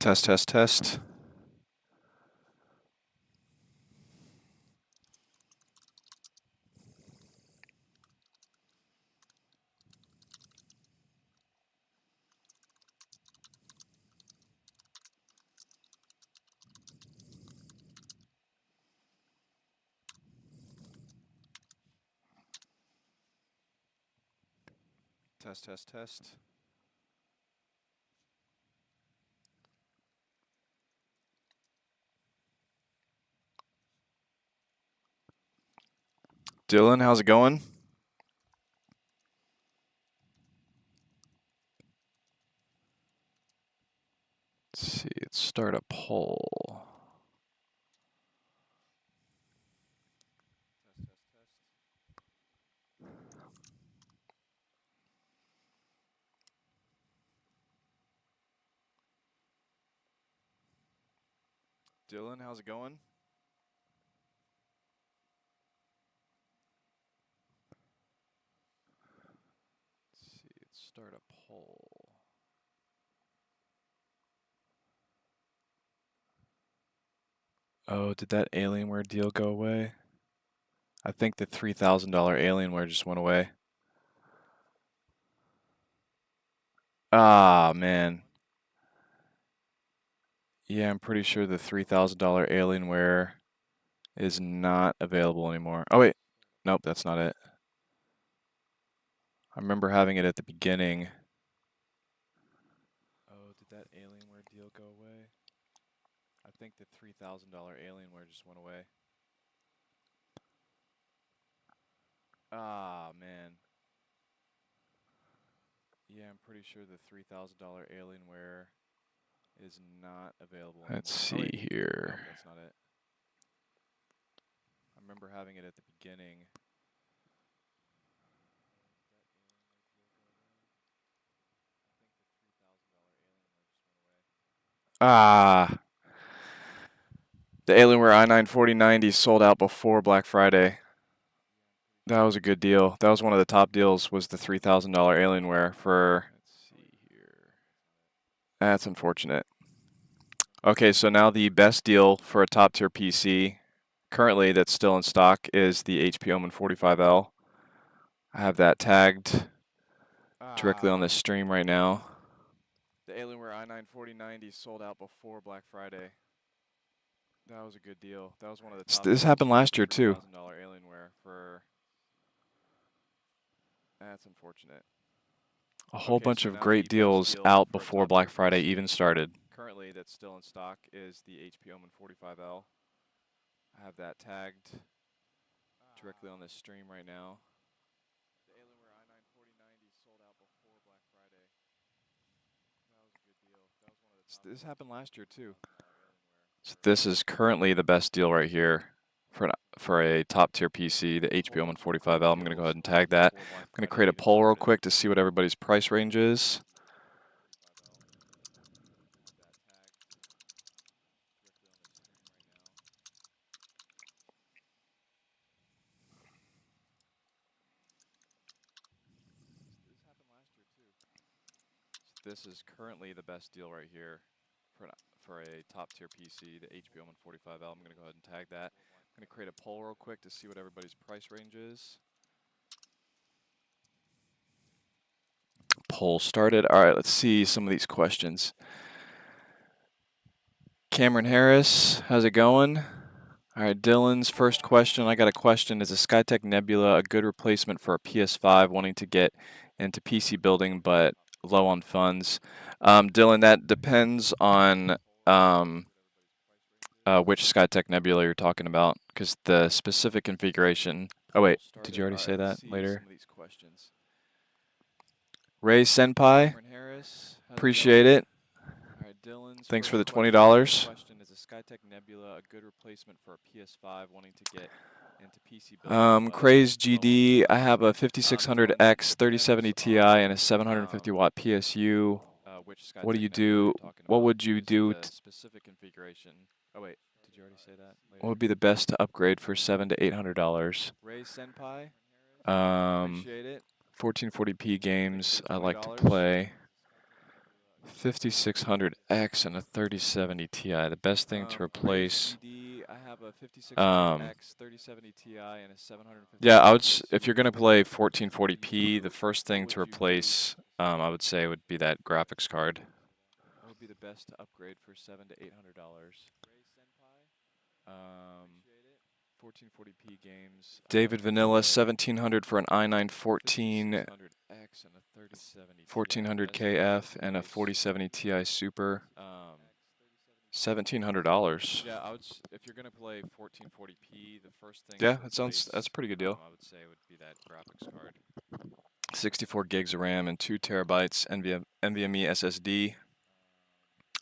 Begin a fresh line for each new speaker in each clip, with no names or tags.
Test, test, test. Test, test, test. Dylan, how's it going? Let's see, let's start a poll. Dylan, how's it going? Let's see, let's start a poll. Oh, did that Alienware deal go away? I think the $3,000 Alienware just went away. Ah, man. Yeah, I'm pretty sure the $3,000 Alienware is not available anymore. Oh, wait. Nope, that's not it. I remember having it at the beginning. Oh, did that Alienware deal go away? I think the $3,000 Alienware just went away. Ah, man. Yeah, I'm pretty sure the $3,000 Alienware is not available anymore. Let's see here. No, that's not it. I remember having it at the beginning. Ah, the Alienware i9-4090 sold out before Black Friday. That was a good deal. That was one of the top deals, was the $3,000 Alienware for... Let's see here. That's unfortunate. Okay, so now the best deal for a top-tier PC currently that's still in stock is the HP Omen 45L. I have that tagged directly on this stream right now. The Alienware i9-4090 sold out before Black Friday. That was a good deal. That was one of the top. This happened last year too. $3,000 Alienware for... That's unfortunate. A whole bunch of great deals out before Black Friday even started. Currently, that's still in stock is the HP Omen 45L. I have that tagged directly on this stream right now. The Alienware i9-4090 sold out before Black Friday. That was a good deal. That was one of the top. This happened last year too. So this is currently the best deal right here for a top tier PC, the HP Omen 45L. I'm going to go ahead and tag that. I'm going to create a poll real quick to see what everybody's price range is. This is currently the best deal right here for a top tier PC, the HP Omen 45L. I'm going to go ahead and tag that. I'm going to create a poll real quick to see what everybody's price range is. Poll started. All right, let's see some of these questions. Cameron Harris, how's it going? All right, Dylan's first question. I got a question. Is a Skytech Nebula a good replacement for a PS5 wanting to get into PC building but low on funds? Dylan, that depends on which Skytech Nebula you're talking about, because the specific configuration... Oh, wait. Did you already say that later? Ray Senpai, appreciate it. Thanks for the $20. Is a Skytech Nebula a good replacement for a PS5 wanting to get into PC building? Craze GD, I have a 5600X 3070 Ti and a 750 watt PSU. What do you do? What would you do? Specific configuration. Oh wait, did you already say that? What would be the best to upgrade for $700 to $800? Ray Senpai, 1440p games I like to play. 5600X and a 3070 Ti. The best thing to replace.
I have a 5600X,
Um,
3070 Ti, and a 750.
yeah, if you're gonna play 1440p, the first thing to replace, I would say, would be that graphics card.
What would be the best to upgrade for $700 to $800? 1440p games.
David Vanilla, 1700 for an i9 14,
5600X and a 3070 Ti.
1400KF and a 4070 Ti Super. $1,700.
Yeah, if you're gonna play 1440p, the first thing
Yeah,
to
that's
replace,
a pretty good deal.
I would say, would be that graphics card.
64 gigs of RAM and 2 terabytes NVMe SSD.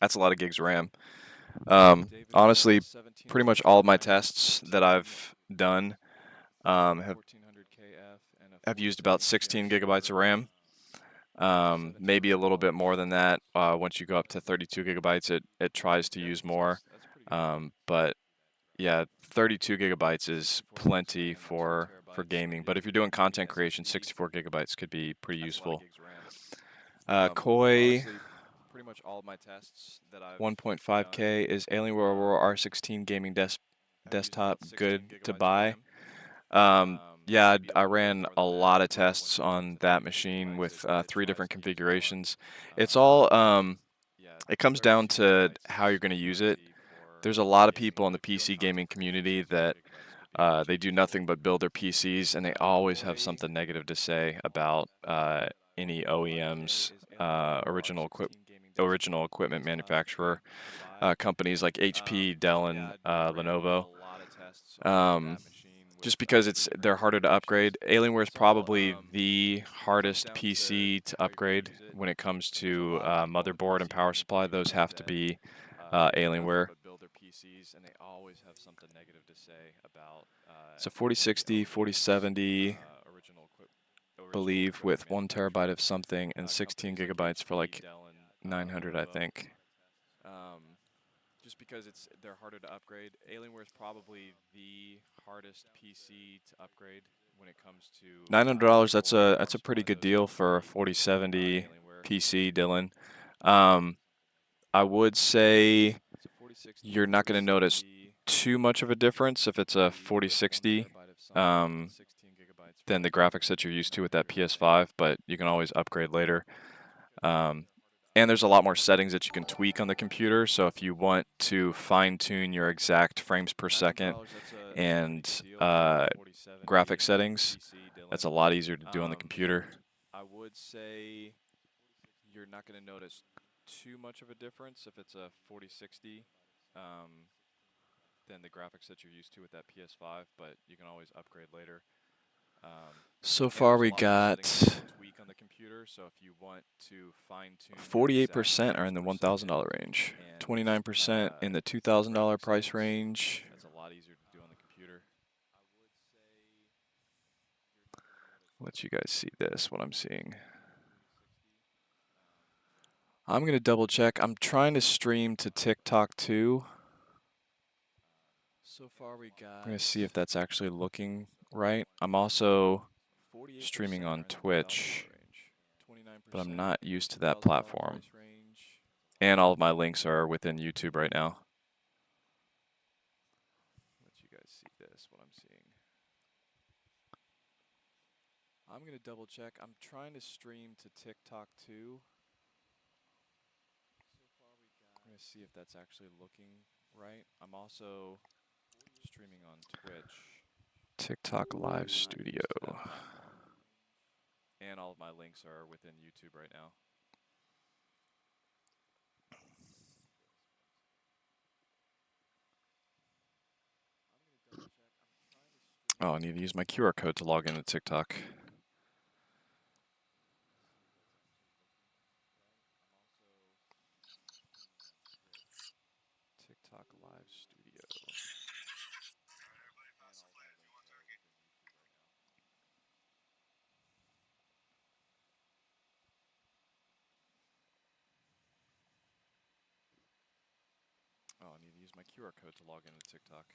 That's a lot of gigs of RAM. Honestly, pretty much all of my tests that I've done have used about 16 gigabytes of RAM. Maybe a little bit more than that. Once you go up to 32 gigabytes, it tries to use more. But yeah, 32 gigabytes is plenty for gaming. But if you're doing content creation, 64 gigabytes could be pretty useful. Koi
Pretty much all of my tests that I've
1.5K is Alienware Aurora R16 gaming desktop good to buy. Yeah, I ran a lot of tests on that machine with 3 different configurations. It's all it comes down to how you're going to use it. There's a lot of people in the PC gaming community that they do nothing but build their PCs, and they always have something negative to say about any OEMs, original equipment manufacturer, companies like HP, Dell, and Lenovo. Just because they're harder to upgrade. Alienware is probably the hardest PC to upgrade when it comes to motherboard and power supply. Those have to be Alienware. So 4060, 4070, believe with 1 terabyte of something and 16 gigabytes for like 900, I think.
Just because they're harder to upgrade. Alienware is probably the hardest PC to upgrade when it comes to
$900. That's a pretty good deal for a 4070 PC, Dylan. I would say you're not going to notice too much of a difference if it's a 4060 than the graphics that you're used to with that PS5, but you can always upgrade later. And there's a lot more settings that you can tweak on the computer. So if you want to fine-tune your exact frames per second and graphic settings, that's a lot easier to do on the computer.
I would say you're not going to notice too much of a difference if it's a 4060 than the graphics that you're used to with that PS5, but you can always upgrade later.
So far we got 48% are in the $1,000 range, 29% in the $2,000 price range.
That's a lot easier to do on the computer.
Let you guys see this, what I'm seeing. I'm going to double check. I'm trying to stream to TikTok too.
So far we got.
I'm going to see if that's actually looking right. I'm also streaming on Twitch, but I'm not used to that platform. And all of my links are within YouTube right now.
Let you guys see this, what I'm seeing. I'm going to double check. I'm trying to stream to TikTok too. I'm going to see if that's actually looking right. I'm also streaming on Twitch.
TikTok Live Studio.
And all of my links are within YouTube right now.
Oh, I need to use my QR code to log into TikTok.
TikTok Live Studio. Oh, I need to use my QR code to log into TikTok.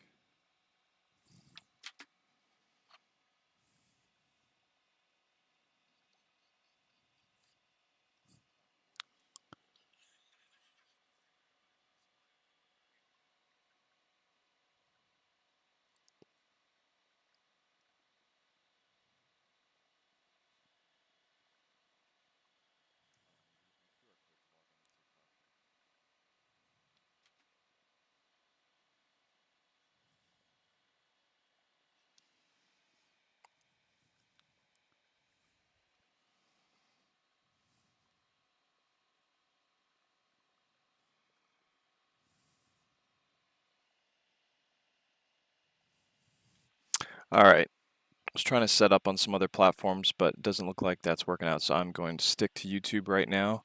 All right. I was trying to set up on some other platforms, but it doesn't look like that's working out. So I'm going to stick to YouTube right now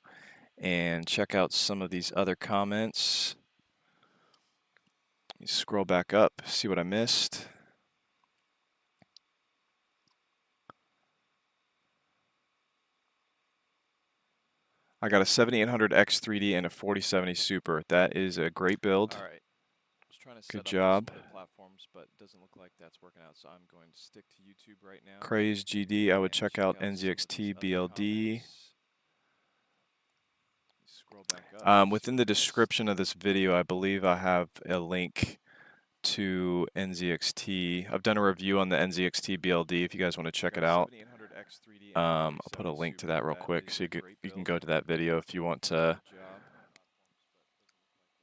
and check out some of these other comments. Let me scroll back up, see what I missed. I got a 7800X 3D and a 4070 Super. That is a great build.
All right. I was trying to
Good
set up on some
job.
other platforms, but it doesn't look like that's working out. So I'm going to stick to YouTube right now.
Craze GD, I would
And
check
check
out
out some of these
NZXT
other
BLD.
comments. Scroll back up. See
Within
what
the
I missed.
description of this video, I believe I have a link to NZXT. I've done a review on the NZXT BLD if you guys want to check it out.
7800X 3D and
I'll put a link to that real quick so you can go to that video if you want to
Good job.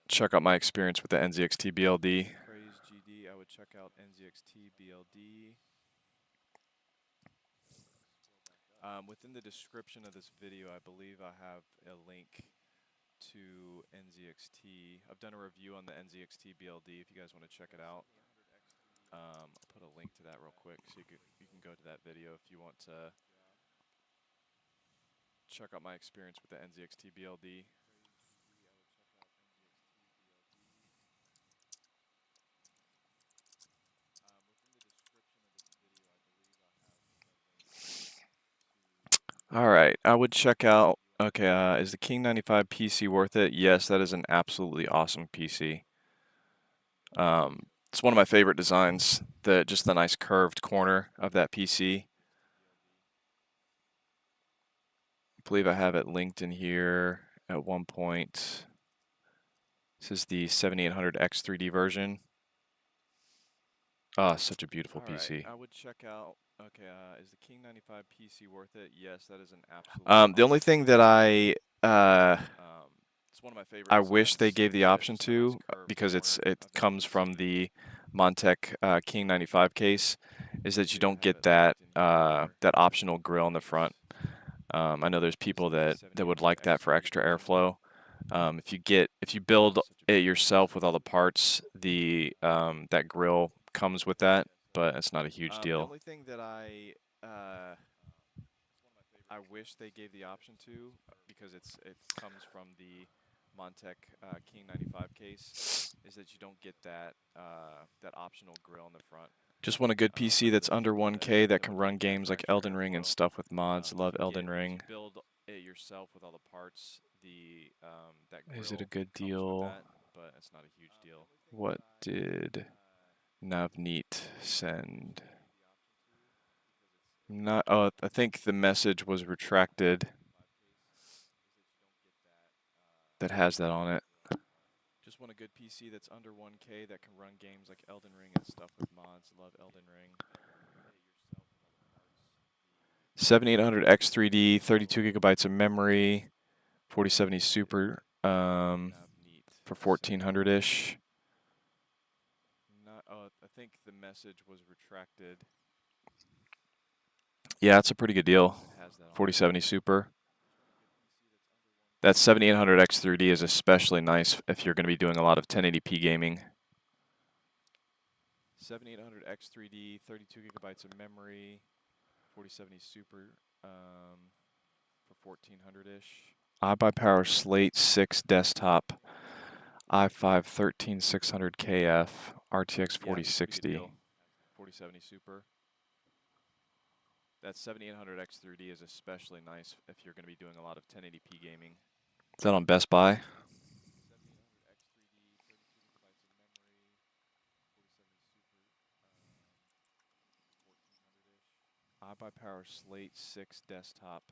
check out my experience with the NZXT BLD.
Craze GD, I would check out NZXT BLD. Within the description of this video, I believe I have a link to NZXT. I've done a review on the NZXT BLD if you guys want to check it out. I'll put a link to that real quick so you can go to that video if you want to check out my experience with the NZXT BLD.
All right, I would check out. Okay, is the King 95 PC worth it? Yes, that is an absolutely awesome PC. It's one of my favorite designs. Just the nice curved corner of that PC. I believe I have it linked in here at one point. This is the 7800X 3D version. Ah, such a beautiful PC.
I would check out. Okay, is the King 95 PC worth it? Yes, that is an absolute.
The only thing that
It's one of my favorite
I wish they
designs.
gave the option
Just a nice
to
curved
because
corner
it
of that
comes
PC.
from the Montech King 95 case is that you
I
don't
have
get
it
that
linked in here.
that optional grill in the front. I know there's people that would like that for extra airflow. If you build it yourself with all the parts, that grill comes with that, but it's not a huge
The
deal.
only thing that I wish they gave the option to because it comes from the Montech King 95 case is that you don't get that optional grill in the front.
Just want a good
I
PC
know
that's
there's
under
people
1K that
that
can
would
run
like that
games
for
like
extra
Elden Ring and
airflow.
stuff with mods. Love Elden
If
Ring.
you build it yourself with all the parts, that
Is it a
grill
good
comes with
deal?
that, but it's not a huge deal.
What did Navneet send? Not. Oh, I think the message was retracted. That has that on it.
Just want a good PC that's under 1K that can run games like Elden Ring and stuff with mods. Love Elden Ring.
7800X 3D, 32 gigabytes of memory, 4070 Super
Navneet
for
sent.
1400-ish.
I think the message was retracted.
Yeah, it's a pretty good deal.
It has that on it.
4070 Super. That 7800X 3D is especially nice if you're going to be doing a lot of 1080p gaming.
7800X 3D, 32 gigabytes of memory, 4070 Super for 1400-ish.
iBUYPOWER Slate 6 desktop, i5 13600KF, RTX 4060.
4070 Super. That 7800X 3D is especially nice if you're going to be doing a lot of 1080p gaming.
Is that on Best Buy?
iBUYPOWER Slate 6 desktop,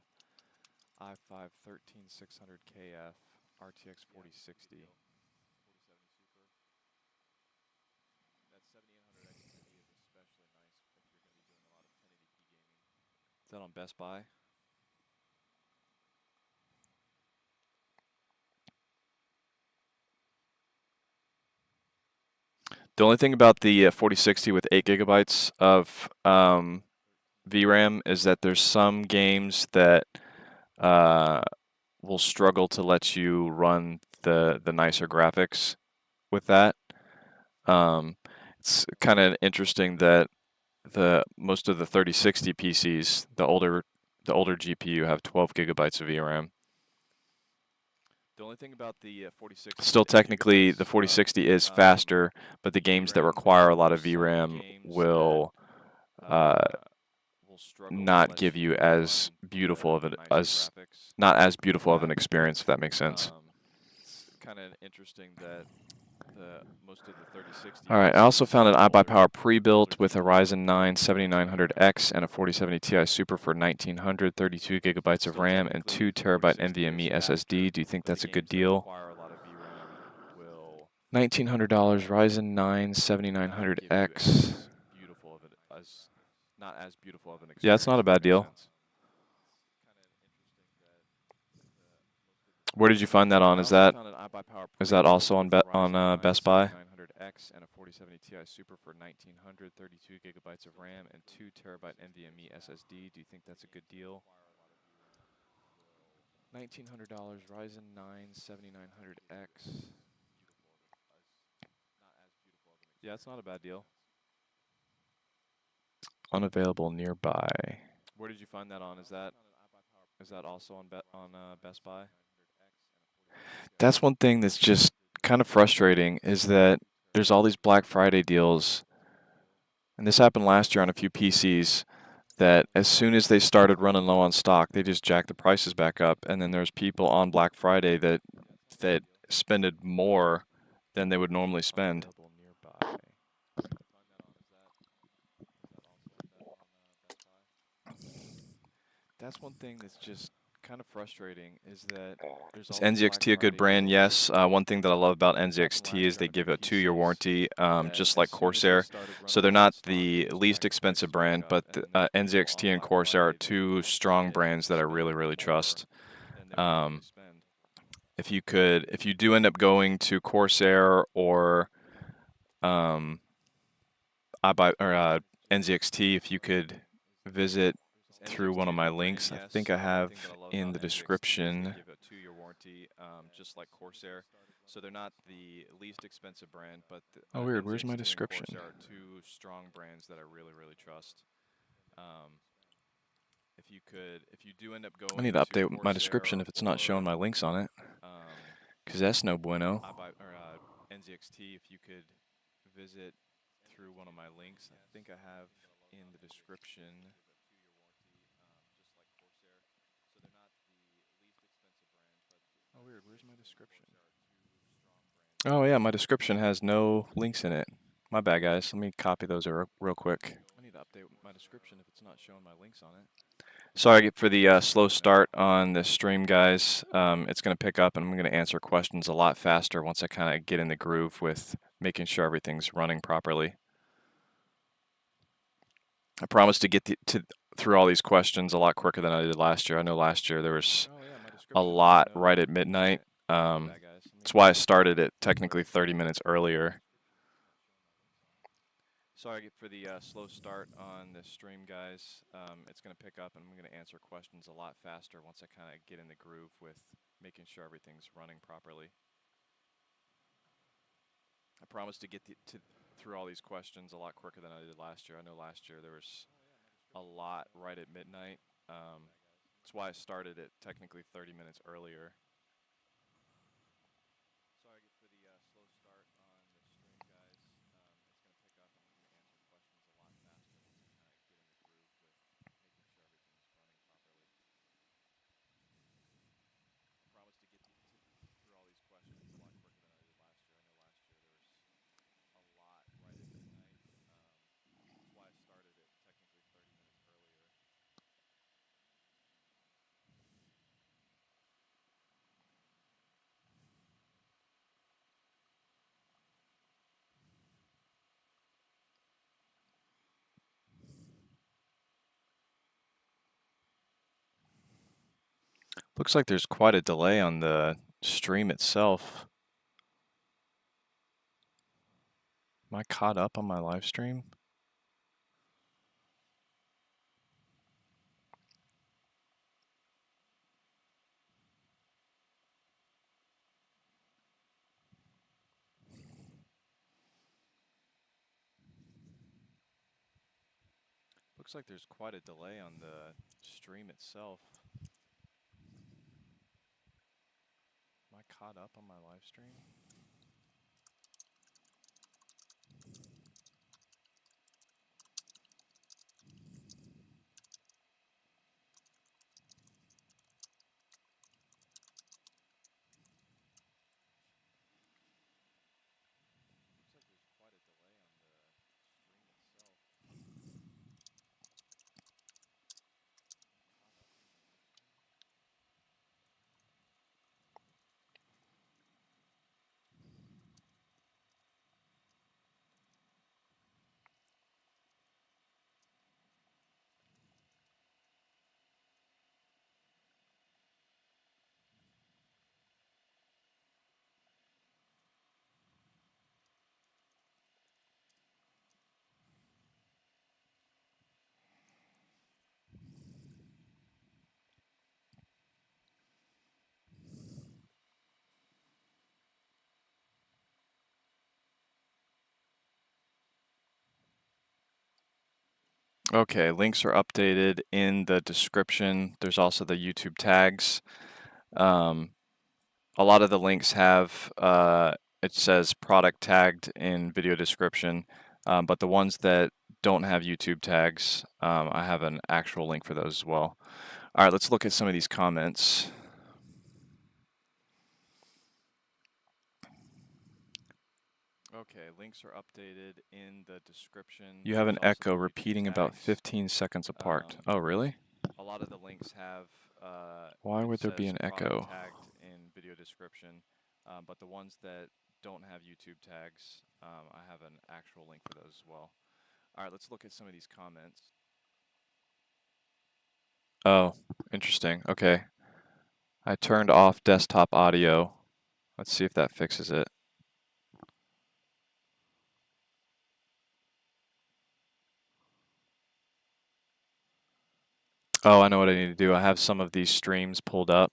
i5 13600KF, RTX 4060.
Is that on Best Buy? The only thing about the 4060 with 8 gigabytes of VRAM is that there's some games that uh, will struggle to let you run the nicer graphics with that. It's kind of interesting that most of the 3060 PCs, the older GPU have 12 gigabytes of VRAM.
The only thing about the 4060
Still,
with 8
technically, the
gigabytes
4060 is
of
faster, but the games that
VRAM,
require a
there
lot
are
of
some
VRAM
games that
will uh,
will struggle to
not
let
give you
you
as
run
beautiful of
the
an
nicer graphics.
not as beautiful of an experience, if that makes sense.
It's kind of interesting that the most of the 3060
All right, I also
PCs,
found an
the older
iBUYPOWER pre-built with a
GPUs
Ryzen
have
9
12 gigabytes of VRAM.
7900X and a 4070 Ti Super for 1900, 32 gigabytes of
Still,
RAM, and
technically,
2
the
terabyte
4060
NVMe
is
SSD.
faster,
Do you think
but the
that's a good
games that
deal?
require a lot of VRAM will
$1,900 Ryzen 9
not give you
7900X.
as beautiful of it as not as beautiful of an
Yeah, it's not
experience,
a
if that
bad
makes
deal.
sense.
Where did you find that on?
I also found an iBUYPOWER
Is that
pre-built
also
with a Ryzen 9
Best Buy?
7900X and a 4070 Ti Super for 1900, 32 gigabytes of RAM, and 2 terabyte NVMe SSD. Do you think that's a good deal? $1,900 Ryzen 9 7900X. Yeah, it's not a bad deal.
Unavailable nearby.
Where did you find that on? Is that also on Best Buy?
That's one thing that's just kind of frustrating is that there's all these Black Friday deals, and this happened last year on a few PCs, that as soon as they started running low on stock, they just jacked the prices back up, and then there's people on Black Friday that spended more than they would normally spend.
Unavailable nearby. That's one thing that's just kind of frustrating is that there's
Is
all these Black
NZXT a good
Friday
brand?
deals.
Yes. One thing that I love about
It happened
NZXT
last
is
year
they
on a few
give a 2-year
PCs
warranty,
that
just
as
like
soon as they
Corsair.
started
So
running
they're
low on
not
stock, they
the
just
least
jacked the
expensive
prices back
brand,
up.
but
And then there's people
NZXT
on
and
Black
Corsair are
Friday
two strong
that
brands that I really,
spend
really
more
trust.
than they would normally
Um,
spend.
if you do end up going to Corsair or um, NZXT, if you could visit
Is
through
NZXT
one of
a
my
good brand?
links, I think
Yes.
I
One
have
thing that I love
in
about
the
NZXT is they
description.
give a 2-year warranty, just like Corsair. So they're not the least expensive brand, but
Oh, weird. Where's my
NZXT and
description?
Corsair are two strong brands that I really, really trust. Um, if you do end up
I need
going
to
to
update my description
Corsair
if it's not showing
or
my links on it,
um,
because that's no bueno.
NZXT, if you could visit through one of my links, I think I have in the description. Oh, weird. Where's my description?
Oh yeah, my description has no links in it. My bad, guys. Let me copy those real quick.
I need to update my description if it's not showing my links on it.
Sorry for the
Just a
slow
second now.
start on this stream, guys. It's going to pick up, and I'm going to answer questions a lot faster once I kind of get in the groove with making sure everything's running properly. I promise to get through all these questions a lot quicker than I did last year. I know last year there was
Oh yeah, my
a
description has
lot right
no
at
in
midnight.
it. My bad, guys. Let me
That's why I
update my
started it
description
technically 30 minutes earlier.
Sorry for the slow start on this stream, guys. It's going to pick up, and I'm going to answer questions a lot faster once I kind of get in the groove with making sure everything's running properly. I promise to get through all these questions a lot quicker than I did last year. I know last year there was a lot right at midnight. That's why I started it technically 30 minutes earlier.
Looks like there's quite a delay on the stream itself. Am I caught up on my live stream?
Looks like there's quite a delay on the stream itself. Am I caught up on my live stream? Looks like there's quite a delay on the stream itself.
Okay, links are updated in the description. There's also the YouTube tags. A lot of the links have, it says product tagged in video description, but the ones that don't have YouTube tags, I have an actual link for those as well. All right, let's look at some of these comments.
Okay, links are updated in the description.
You have an
There's also
echo
the YouTube
repeating about
tags.
15 seconds apart. Oh, really?
A lot of the links have,
Why
it
would there be
says
an
product
echo?
tagged in video description, but the ones that don't have YouTube tags, I have an actual link for those as well. All right, let's look at some of these comments.
Oh, interesting. Okay. I turned off desktop audio. Let's see if that fixes it. Oh, I know what I need to do. I have some of these streams pulled up.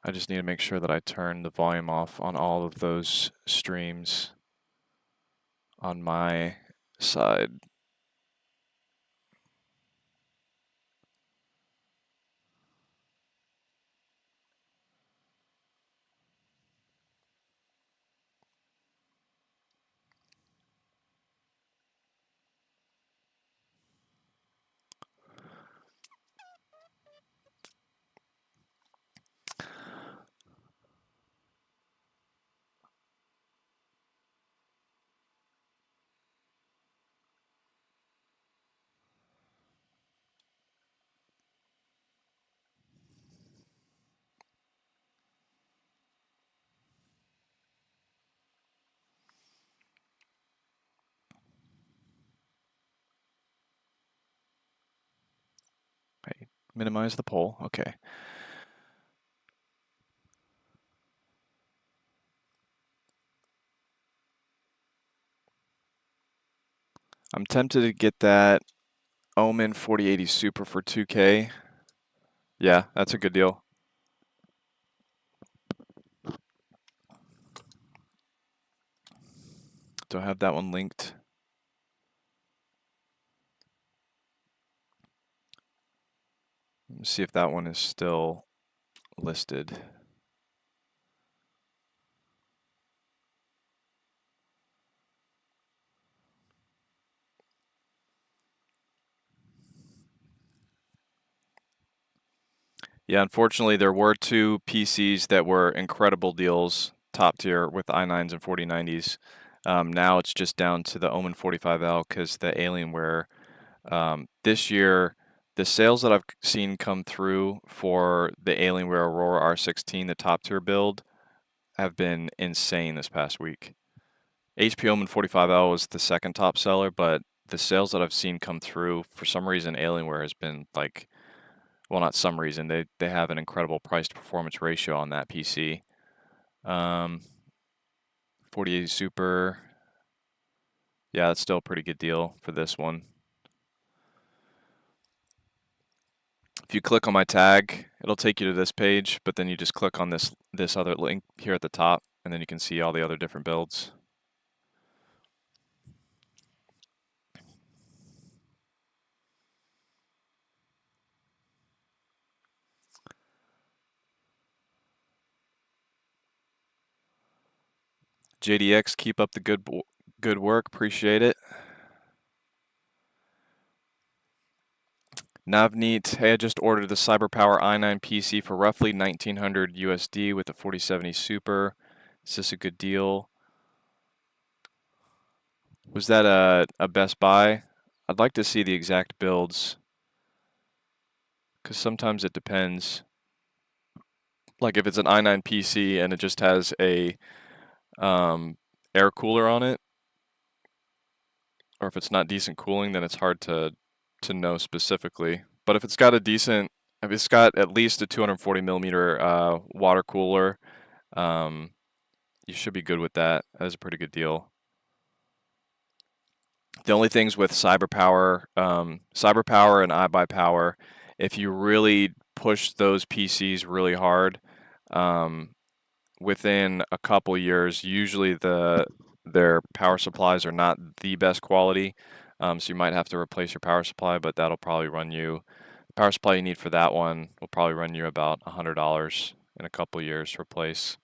I just need to make sure that I turn the volume off on all of those streams on my side. Okay, minimize the poll. Okay. I'm tempted to get that Omen 4080 Super for 2K. Yeah, that's a good deal. Do I have that one linked? Let me see if that one is still listed. Yeah, unfortunately, there were two PCs that were incredible deals, top tier with i9s and 4090s. Now it's just down to the Omen 45L because the Alienware. This year, the sales that I've seen come through for the Alienware Aurora R16, the top tier build, have been insane this past week. HP Omen 45L was the second top seller, but the sales that I've seen come through, for some reason, Alienware has been like, well, not some reason, they have an incredible price to performance ratio on that PC. 4080 Super, yeah, that's still a pretty good deal for this one. If you click on my tag, it'll take you to this page, but then you just click on this other link here at the top, and then you can see all the other different builds. JDX, keep up the good work. Appreciate it. Navneet, hey, I just ordered the CyberPower i9 PC for roughly 1900 USD with the 4070 Super. Is this a good deal? Was that a Best Buy? I'd like to see the exact builds, because sometimes it depends. Like if it's an i9 PC and it just has a air cooler on it, or if it's not decent cooling, then it's hard to know specifically. But if it's got if it's got at least a 240 millimeter water cooler, um, you should be good with that. That is a pretty good deal. The only things with CyberPower and iBUYPOWER, if you really push those PCs really hard, um, within a couple years, usually their power supplies are not the best quality, so you might have to replace your power supply, but that'll probably run you, the power supply you need for that one will probably run you about $100 in a couple years to replace.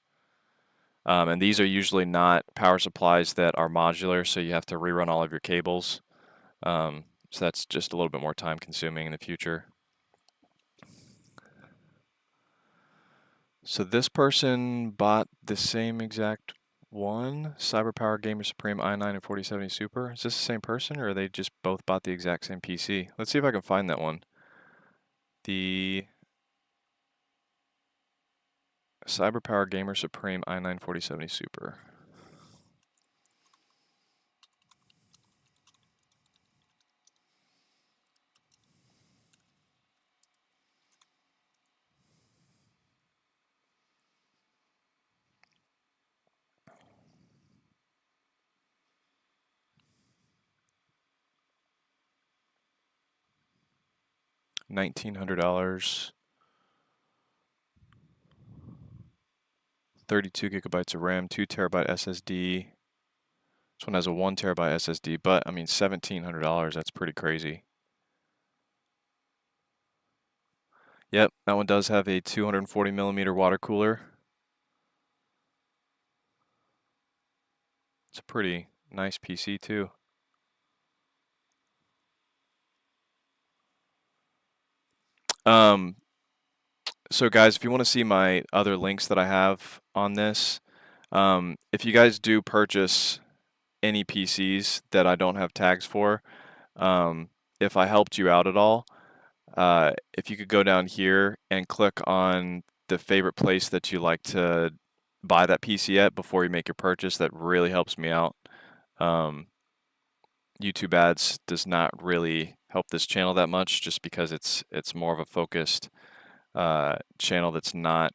And these are usually not power supplies that are modular, so you have to rerun all of your cables. So that's just a little bit more time consuming in the future. So this person bought the same exact one, CyberPower Gamer Supreme i9 and 4070 Super. Is this the same person, or they just both bought the exact same PC? Let's see if I can find that one. The CyberPower Gamer Supreme i9 4070 Super. $1,900. 32 gigabytes of RAM, 2 terabyte SSD. This one has a 1 terabyte SSD, but I mean $1,700. That's pretty crazy. Yep, that one does have a 240 millimeter water cooler. It's a pretty nice PC too. So guys, if you want to see my other links that I have on this, if you guys do purchase any PCs that I don't have tags for, if I helped you out at all, if you could go down here and click on the favorite place that you like to buy that PC at before you make your purchase, that really helps me out. YouTube ads does not really help this channel that much, just because it's more of a focused channel that's not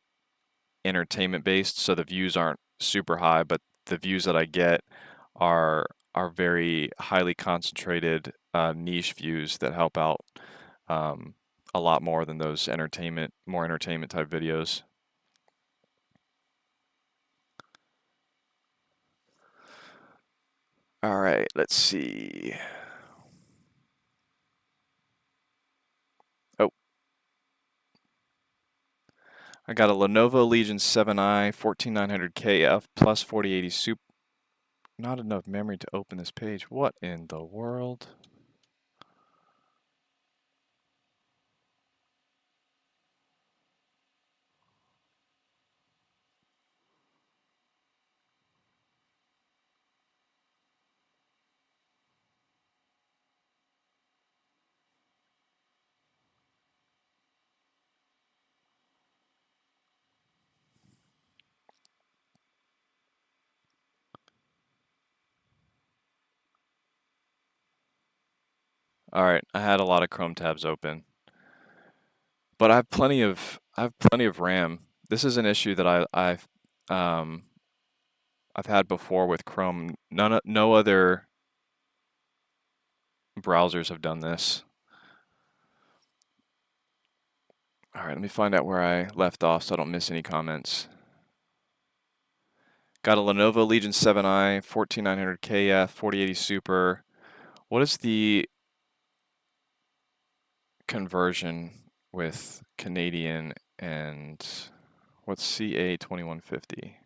entertainment based, so the views aren't super high, but the views that I get are very highly concentrated niche views that help out a lot more than those more entertainment type videos. All right, let's see. Oh, I got a Lenovo Legion 7i 14900KF plus 4080 Super. Not enough memory to open this page. What in the world? All right, I had a lot of Chrome tabs open, but I have plenty of RAM. This is an issue that I've had before with Chrome. No other browsers have done this. All right, let me find out where I left off so I don't miss any comments. Got a Lenovo Legion 7i 14900KF 4080 Super. What is the conversion with Canadian, and what's CA 2150?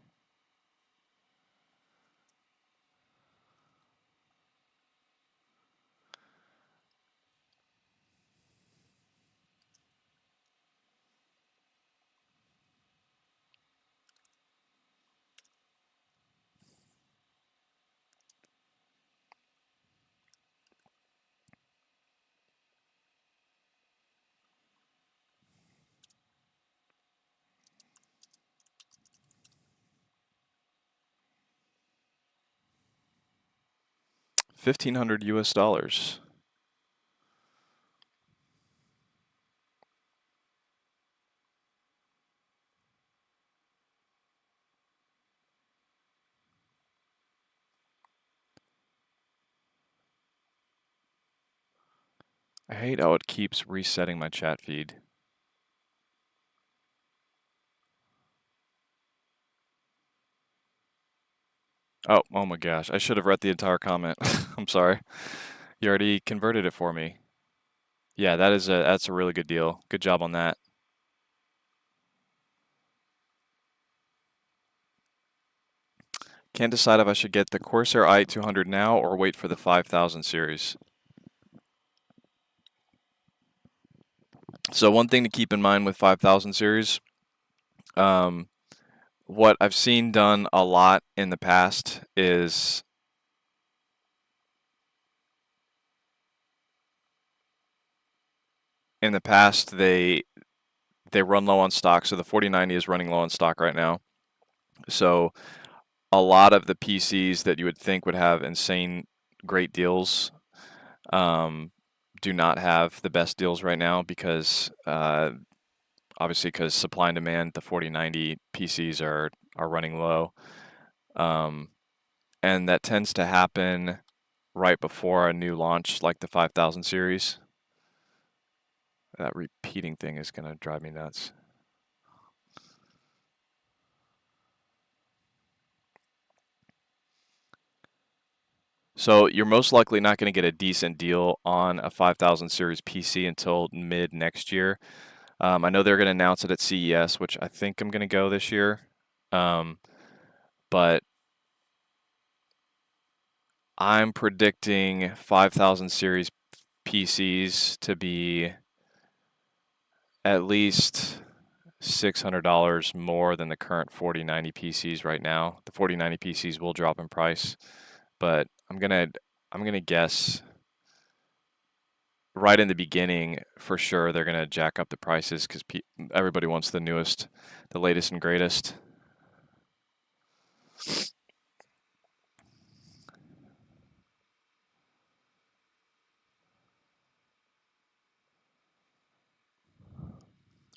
$1,500 US. I hate how it keeps resetting my chat feed. Oh my gosh. I should have read the entire comment. I'm sorry. You already converted it for me. Yeah, that's a really good deal. Good job on that. Can't decide if I should get the Corsair i200 now or wait for the 5000 series. So one thing to keep in mind with 5000 series, what I've seen done a lot in the past is they run low on stock. So the 4090 is running low on stock right now. So a lot of the PCs that you would think would have insane great deals do not have the best deals right now because obviously because supply and demand, the 4090 PCs are running low. And that tends to happen right before a new launch like the 5000 series. That repeating thing is going to drive me nuts. So you're most likely not going to get a decent deal on a 5000 series PC until mid next year. I know they're going to announce it at CES, which I think I'm going to go this year. But I'm predicting 5000 series PCs to be at least $600 more than the current 4090 PCs right now. The 4090 PCs will drop in price, but I'm gonna guess right in the beginning for sure they're gonna jack up the prices because everybody wants the newest, the latest and greatest.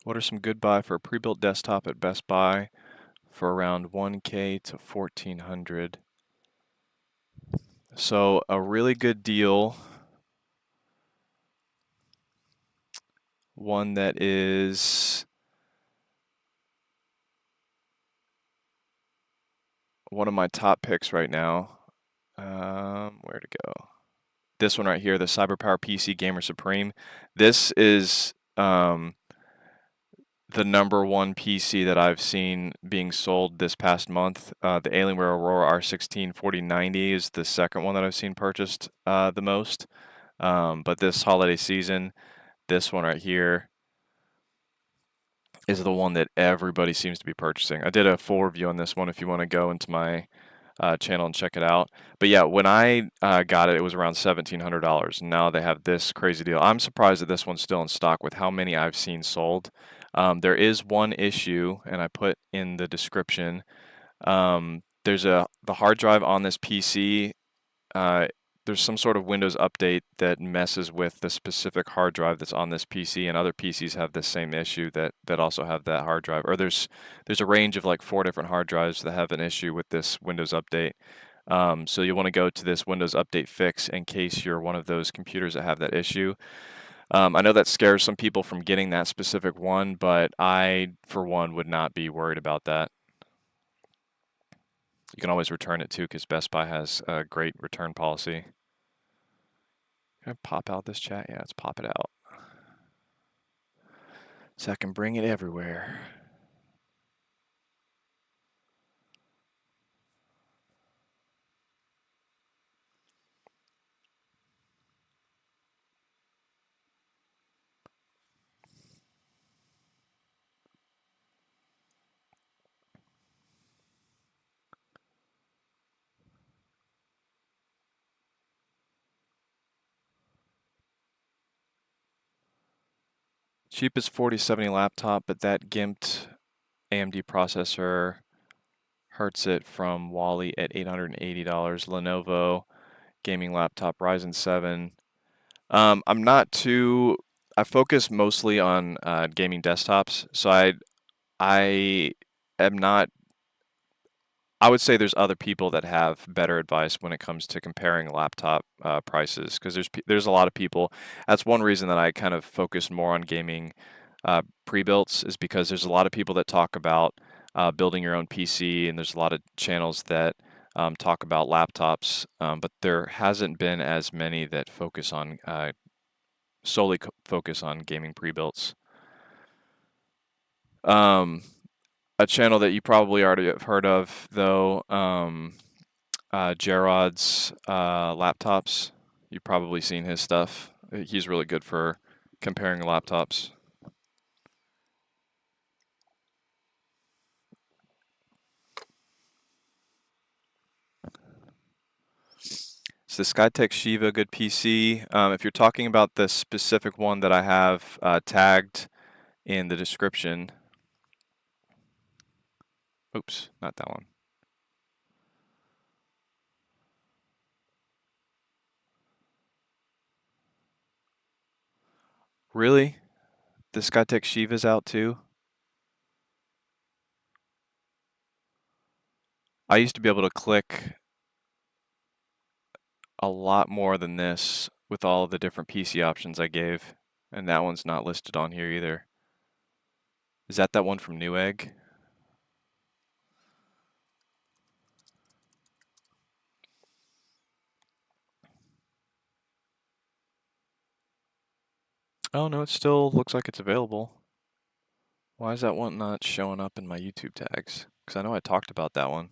What are some good buy for a pre-built desktop at Best Buy for around 1K to 1400? So a really good deal, one that is one of my top picks right now. Where to go? This one right here, the CyberPower PC Gamer Supreme. This is the #1 PC that I've seen being sold this past month. The Alienware Aurora R16 4090 is the second one that I've seen purchased the most. But this holiday season, this one right here is the one that everybody seems to be purchasing. I did a full review on this one if you want to go into my channel and check it out. But yeah, when I got it, it was around $1,700. Now they have this crazy deal. I'm surprised that this one's still in stock with how many I've seen sold. There is one issue, and I put in the description. There's the hard drive on this PC. There's some sort of Windows update that messes with the specific hard drive that's on this PC, and other PCs have the same issue that also have that hard drive. Or there's a range of like 4 different hard drives that have an issue with this Windows update. So you want to go to this Windows Update fix in case you're one of those computers that have that issue. I know that scares some people from getting that specific one, but I, for one, would not be worried about that. You can always return it too, because Best Buy has a great return policy. Can I pop out this chat? Yeah, let's pop it out. So I can bring it everywhere. Cheapest 4070 laptop, but that gimped AMD processor hurts it from Wally at $880. Lenovo gaming laptop, Ryzen 7. I'm not too. I focus mostly on gaming desktops, so I am not. I would say there's other people that have better advice when it comes to comparing laptop prices, because there's a lot of people. That's one reason that I kind of focus more on gaming pre-builts, is because there's a lot of people that talk about building your own PC, and there's a lot of channels that talk about laptops, but there hasn't been as many that focus on solely focus on gaming pre-builts. A channel that you probably already have heard of, though, Jarod's laptops. You've probably seen his stuff. He's really good for comparing laptops. So the Skytech Shiva, good PC. If you're talking about the specific one that I have tagged in the description, oops, not that one. Really? The Skytech Shiva's out too? I used to be able to click a lot more than this with all of the different PC options I gave, and that one's not listed on here either. Is that one from Newegg? Oh no, it still looks like it's available. Why is that one not showing up in my YouTube tags? Because I know I talked about that one.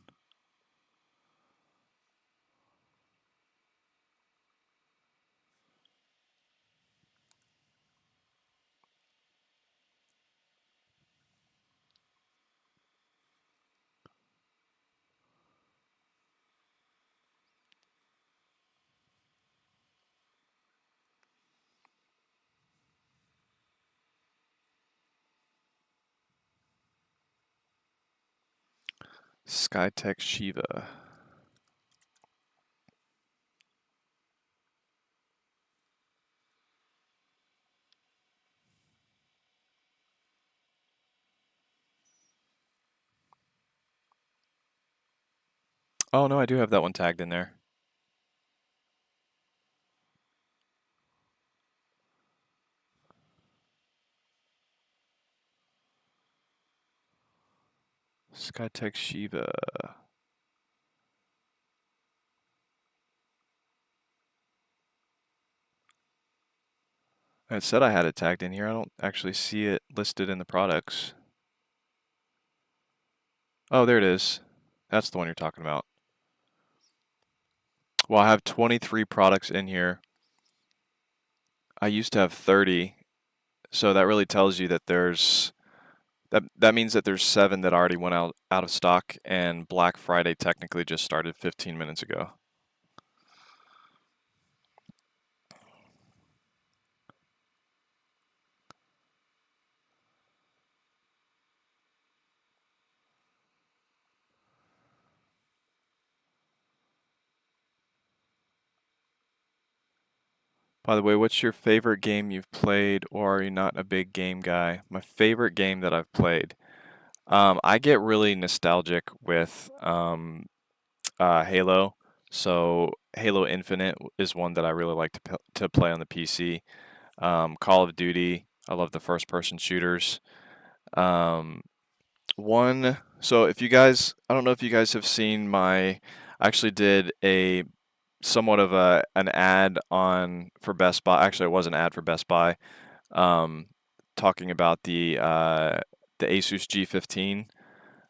Skytech Shiva. Oh no, I do have that one tagged in there. Skytech Shiva. It said I had it tagged in here. I don't actually see it listed in the products. Oh, there it is. That's the one you're talking about. Well, I have 23 products in here. I used to have 30, so that really tells you that that means that there's 7 that already went out of stock, and Black Friday technically just started 15 minutes ago. By the way, what's your favorite game you've played, or are you not a big game guy? My favorite game that I've played. I get really nostalgic with Halo. So Halo Infinite is one that I really like to play on the PC. Call of Duty, I love the first-person shooters. Um, so if you guys, I don't know if you guys have seen I actually did a somewhat of an ad for Best Buy. Actually, it was an ad for Best Buy, um, talking about the Asus G15,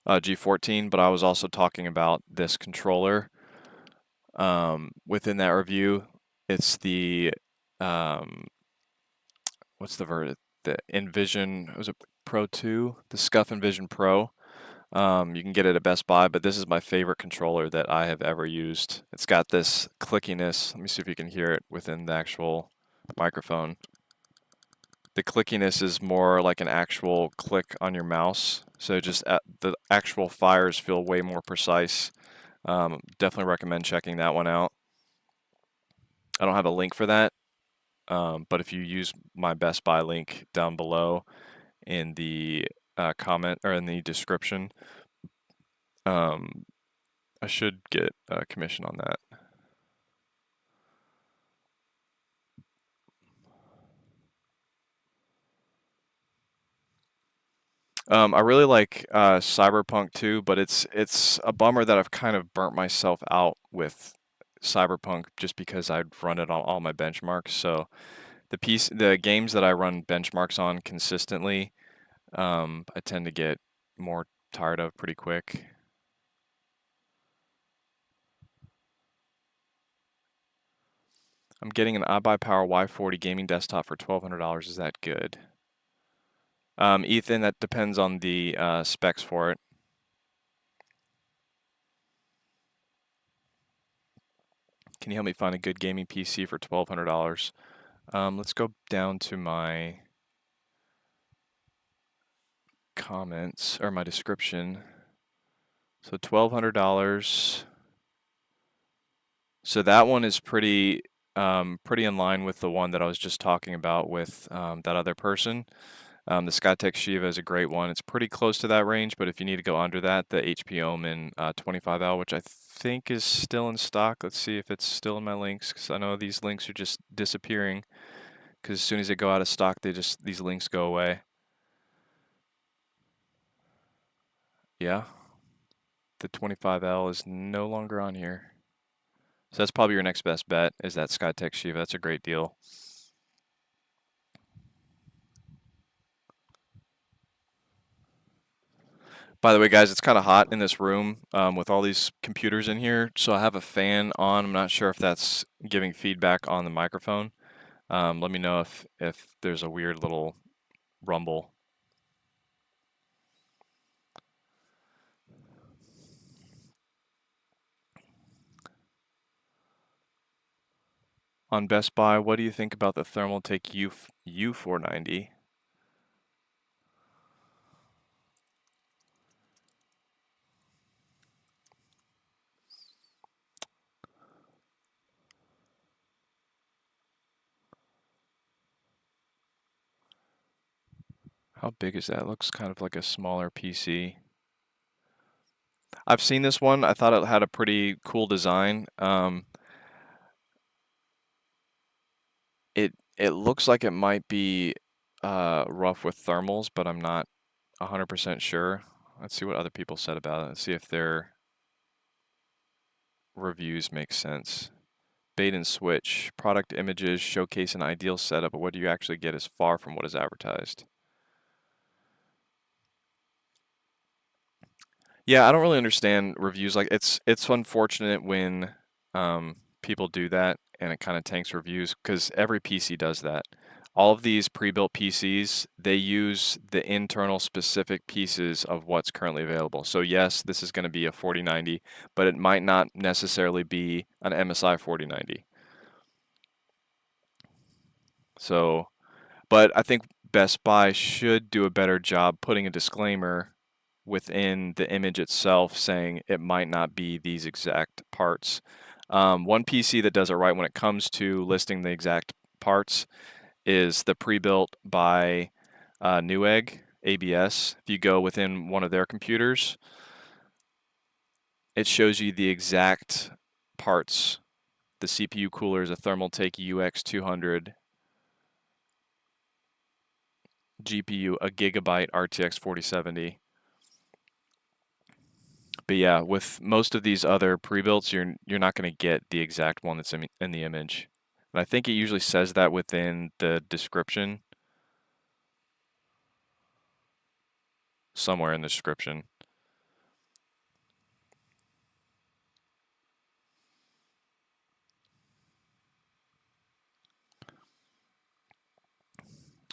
G14, but I was also talking about this controller. Within that review, it's the um, what's the Envision, was it Pro 2? The Scuff Envision Pro. You can get it at Best Buy, but this is my favorite controller that I have ever used. It's got this clickiness. Let me see if you can hear it within the actual microphone. The clickiness is more like an actual click on your mouse. So just the actual fires feel way more precise. Definitely recommend checking that one out. I don't have a link for that, but if you use my Best Buy link down below in the comment or in the description, um, I should get a commission on that. I really like Cyberpunk too, but it's a bummer that I've kind of burnt myself out with Cyberpunk just because I'd run it on all my benchmarks. So the games that I run benchmarks on consistently, I tend to get more tired of pretty quick. I'm getting an iBUYPOWER Y40 gaming desktop for $1,200. Is that good? Ethan, that depends on the specs for it. Can you help me find a good gaming PC for $1,200? Let's go down to my comments or my description. So $1,200. So that one is pretty in line with the one that I was just talking about with that other person. The Skytech Shiva is a great one. It's pretty close to that range, but if you need to go under that, the HP Omen 25L, which I think is still in stock. Let's see if it's still in my links, because I know these links are just disappearing. Because as soon as they go out of stock, these links go away. Yeah, the 25L is no longer on here. So that's probably your next best bet, is that Skytech Shiva. That's a great deal. By the way, guys, it's kind of hot in this room with all these computers in here. So I have a fan on. I'm not sure if that's giving feedback on the microphone. Let me know if there's a weird little rumble. On Best Buy, what do you think about the Thermaltake U490? How big is that? It looks kind of like a smaller PC. I've seen this one. I thought it had a pretty cool design. It looks like it might be rough with thermals, but I'm not 100% sure. Let's see what other people said about it. Let's see if their reviews make sense. Bait and switch. Product images showcase an ideal setup, but what do you actually get is far from what is advertised. Yeah, I don't really understand reviews like it's unfortunate when people do that and it kind of tanks reviews because every PC does that. All of these pre-built PCs, they use the internal specific pieces of what's currently available. So yes, this is going to be a 4090, but it might not necessarily be an MSI 4090. So, but I think Best Buy should do a better job putting a disclaimer within the image itself saying it might not be these exact parts. One PC that does it right when it comes to listing the exact parts is the pre-built by Newegg ABS. If you go within one of their computers, it shows you the exact parts. The CPU cooler is a Thermaltake UX200. GPU, a Gigabyte RTX 4070. But yeah, with most of these other pre-builts, you're not going to get the exact one that's in the image. And I think it usually says that within the description, somewhere in the description.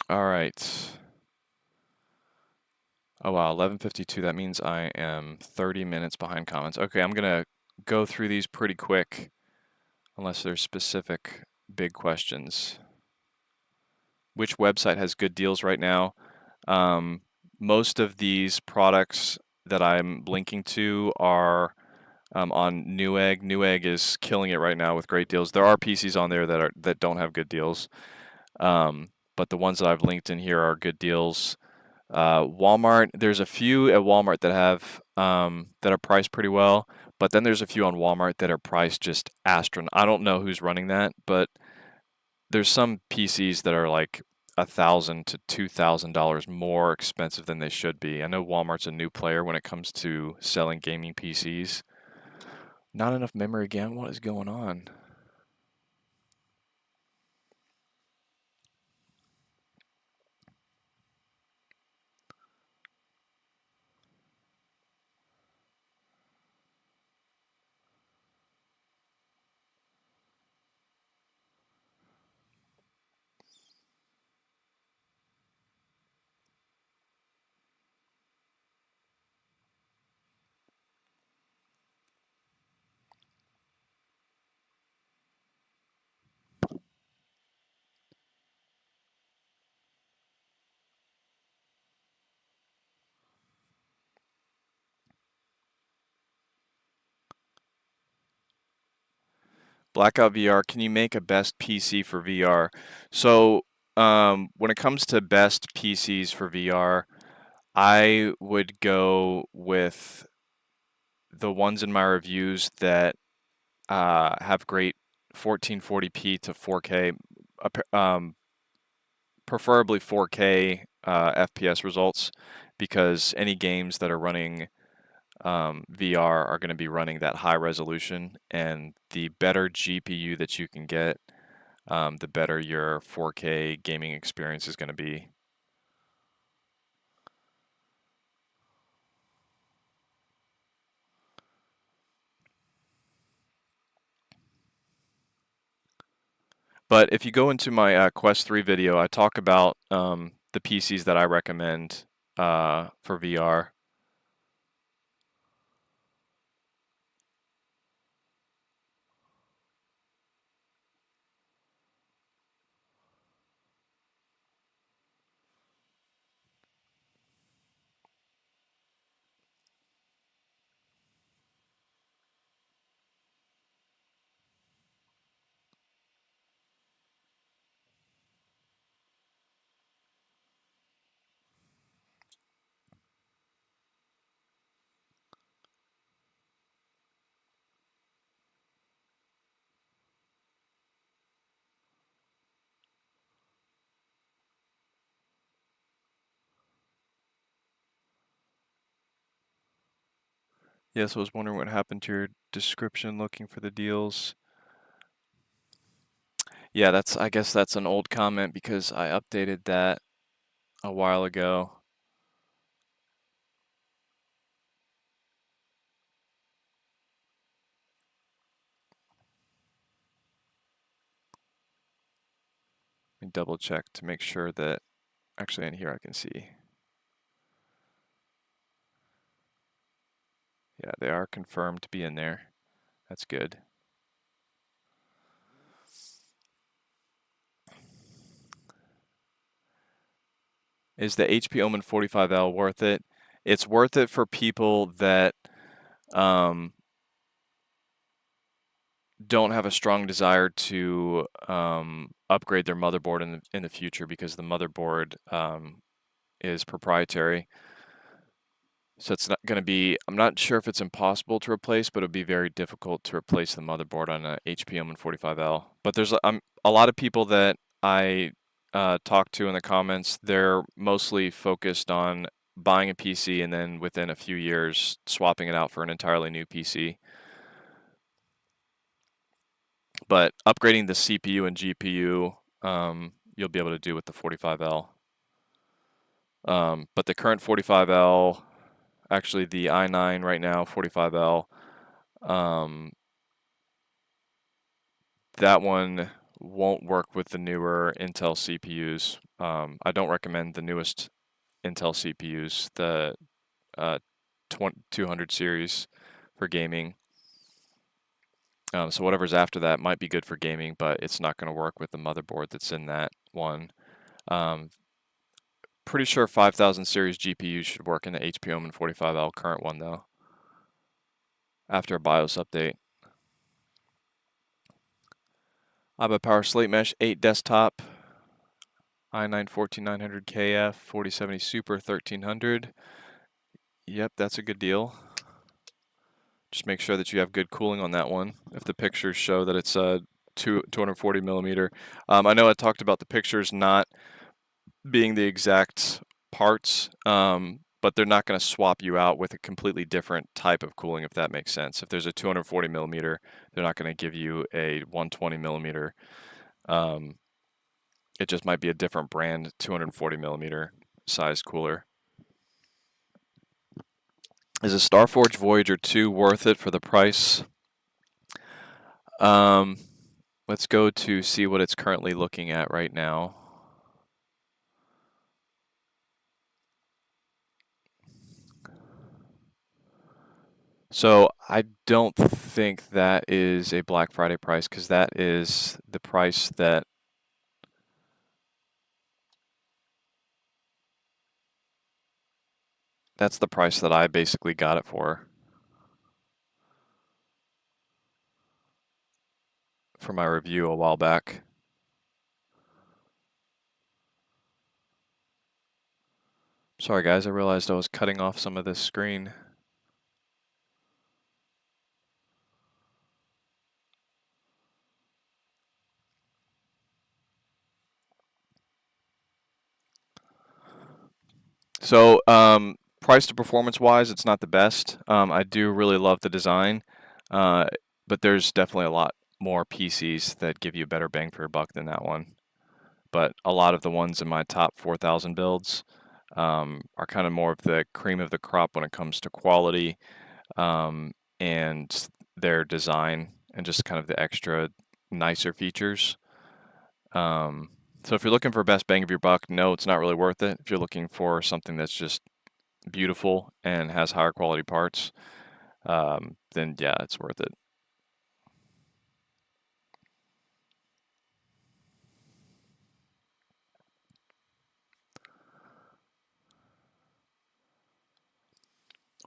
All right. Oh wow, 11:52. That means I am 30 minutes behind comments. Okay, I'm gonna go through these pretty quick, unless there's specific big questions. Which website has good deals right now? Most of these products that I'm linking to are on Newegg. Newegg is killing it right now with great deals. There are PCs on there that don't have good deals, but the ones that I've linked in here are good deals. Walmart, there's a few at Walmart that have that are priced pretty well, but then there's a few on Walmart that are priced just I don't know who's running that, but there's some PCs that are like $1,000 to $2,000 more expensive than they should be. I know Walmart's a new player when it comes to selling gaming PCs. Not enough memory again. What is going on? Blackout VR, can you make a best PC for VR? So, when it comes to best PCs for VR, I would go with the ones in my reviews that have great 1440p to 4K, preferably 4K FPS results, because any games that are running VR are going to be running that high resolution, and the better GPU that you can get, the better your 4K gaming experience is going to be. But if you go into my Quest 3 video, I talk about the PCs that I recommend for VR. Yes, I was wondering what happened to your description looking for the deals. Yeah, I guess that's an old comment because I updated that a while ago. Let me double check to make sure that actually in here I can see. Yeah, they are confirmed to be in there. That's good. Is the HP Omen 45L worth it? It's worth it for people that um, don't have a strong desire to upgrade their motherboard in the future, because the motherboard is proprietary. So it's not going to be, I'm not sure if it's impossible to replace, but it would be very difficult to replace the motherboard on a HP Omen 45L. But there's a lot of people that I talk to in the comments, they're mostly focused on buying a PC and then within a few years swapping it out for an entirely new PC. But upgrading the CPU and GPU, you'll be able to do with the 45L. But the current 45L, actually the i9 right now, 45L, that one won't work with the newer Intel CPUs. I don't recommend the newest Intel CPUs, the 200 series for gaming. So whatever's after that might be good for gaming, but it's not going to work with the motherboard that's in that one. Pretty sure 5000 series GPU should work in the HP Omen 45L current one though. after a BIOS update. iBUYPOWER Slate Mesh 8 desktop, i9 14900KF, 4070 Super 1300. Yep, that's a good deal. Just make sure that you have good cooling on that one. If the pictures show that it's 240 millimeter. I know I talked about the pictures not being the exact parts, but they're not going to swap you out with a completely different type of cooling, if that makes sense. If there's a 240 millimeter, they're not going to give you a 120 millimeter. It just might be a different brand 240 millimeter size cooler. Is a Starforge Voyager 2 worth it for the price? Let's go to see what it's currently looking at right now. So I don't think that is a Black Friday price, because that is the price that that's the price that I basically got it for my review a while back. Sorry guys, I realized I was cutting off some of this screen. So price to performance wise, it's not the best. I do really love the design, but there's definitely a lot more PCs that give you better bang for your buck than that one. But a lot of the ones in my top 4,000 builds are kind of more of the cream of the crop when it comes to quality and their design and just kind of the extra nicer features. So if you're looking for best bang of your buck, no, it's not really worth it. If you're looking for something that's just beautiful and has higher quality parts, then yeah, it's worth it.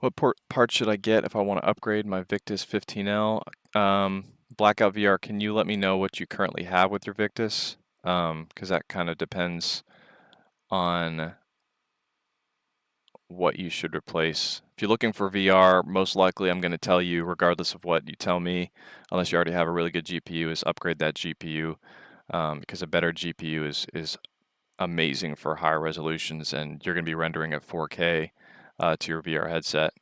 What parts should I get if I want to upgrade my Victus 15L? Blackout VR, can you let me know what you currently have with your Victus? Because that kind of depends on what you should replace. If you're looking for VR, most likely I'm going to tell you, regardless of what you tell me, unless you already have a really good GPU, is upgrade that GPU, because a better GPU is amazing for higher resolutions, and you're going to be rendering at 4K to your VR headset.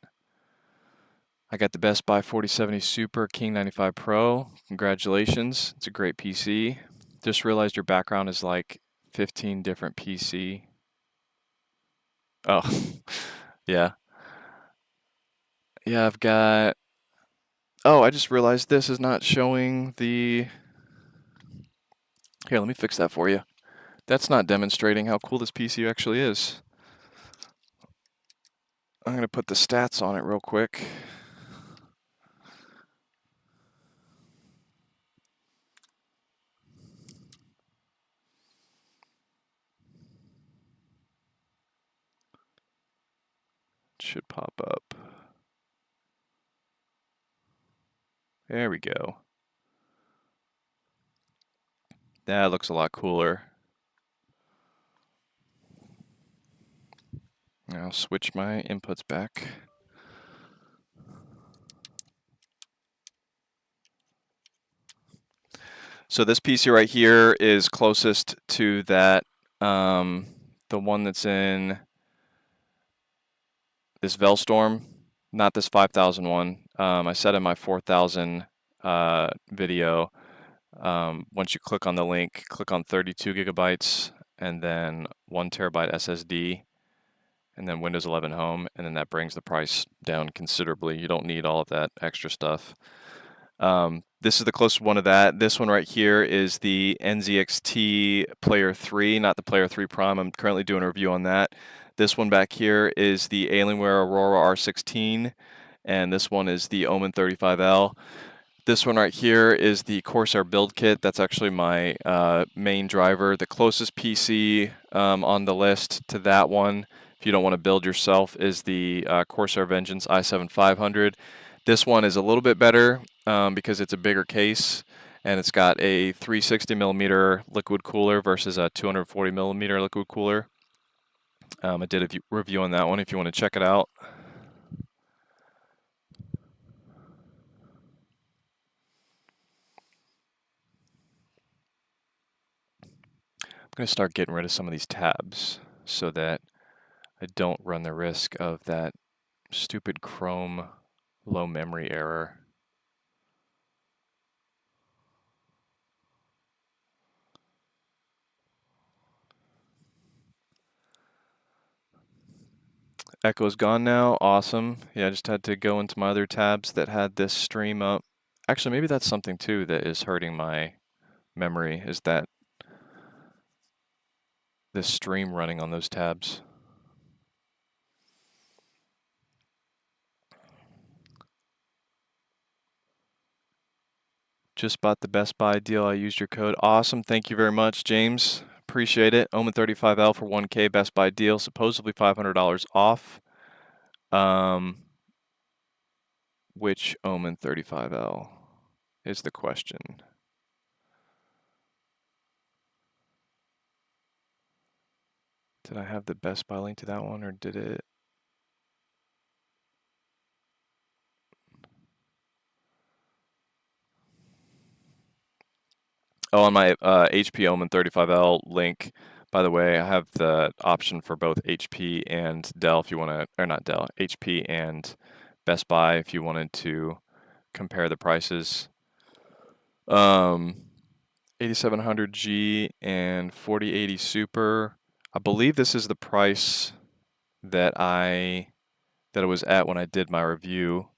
I got the Best Buy 4070 Super King 95 Pro. Congratulations. It's a great PC. Just realized your background is like 15 different PC. Oh, yeah. Yeah, I've got... Oh, I just realized this is not showing the... Here, let me fix that for you. That's not demonstrating how cool this PC actually is. I'm going to put the stats on it real quick. It should pop up. There we go. That looks a lot cooler. I'll switch my inputs back. So this PC right here is closest to that, the one that's in this Velstorm, not this 5000 one. I said in my 4000 video, once you click on the link, click on 32 gigabytes and then 1 terabyte SSD and then Windows 11 Home, and then that brings the price down considerably. You don't need all of that extra stuff. This is the closest one to that. This one right here is the NZXT Player 3, not the Player 3 Prime. I'm currently doing a review on that. This one back here is the Alienware Aurora R16, and this one is the Omen 35L. This one right here is the Corsair build kit. That's actually my main driver. The closest PC on the list to that one, if you don't want to build yourself, is the Corsair Vengeance i7 500. This one is a little bit better because it's a bigger case and it's got a 360 millimeter liquid cooler versus a 240 millimeter liquid cooler. I did a review on that one if you want to check it out. I'm going to start getting rid of some of these tabs so that I don't run the risk of that stupid Chrome low memory error. Echo's gone now. Awesome. Yeah, I just had to go into my other tabs that had this stream up. Actually, maybe that's something too that is hurting my memory, is that this stream running on those tabs. Just bought the Best Buy deal. I used your code. Awesome. Thank you very much, James. Appreciate it. Omen 35L for 1K Best Buy deal. Supposedly $500 off. Which Omen 35L is the question. Did I have the Best Buy link to that one, or did it? Oh, on my HP Omen 35L link, by the way, I have the option for both HP and Dell if you want to, or not Dell, HP and Best Buy if you wanted to compare the prices. 8700G and 4080 Super. I believe this is the price that it was at when I did my review.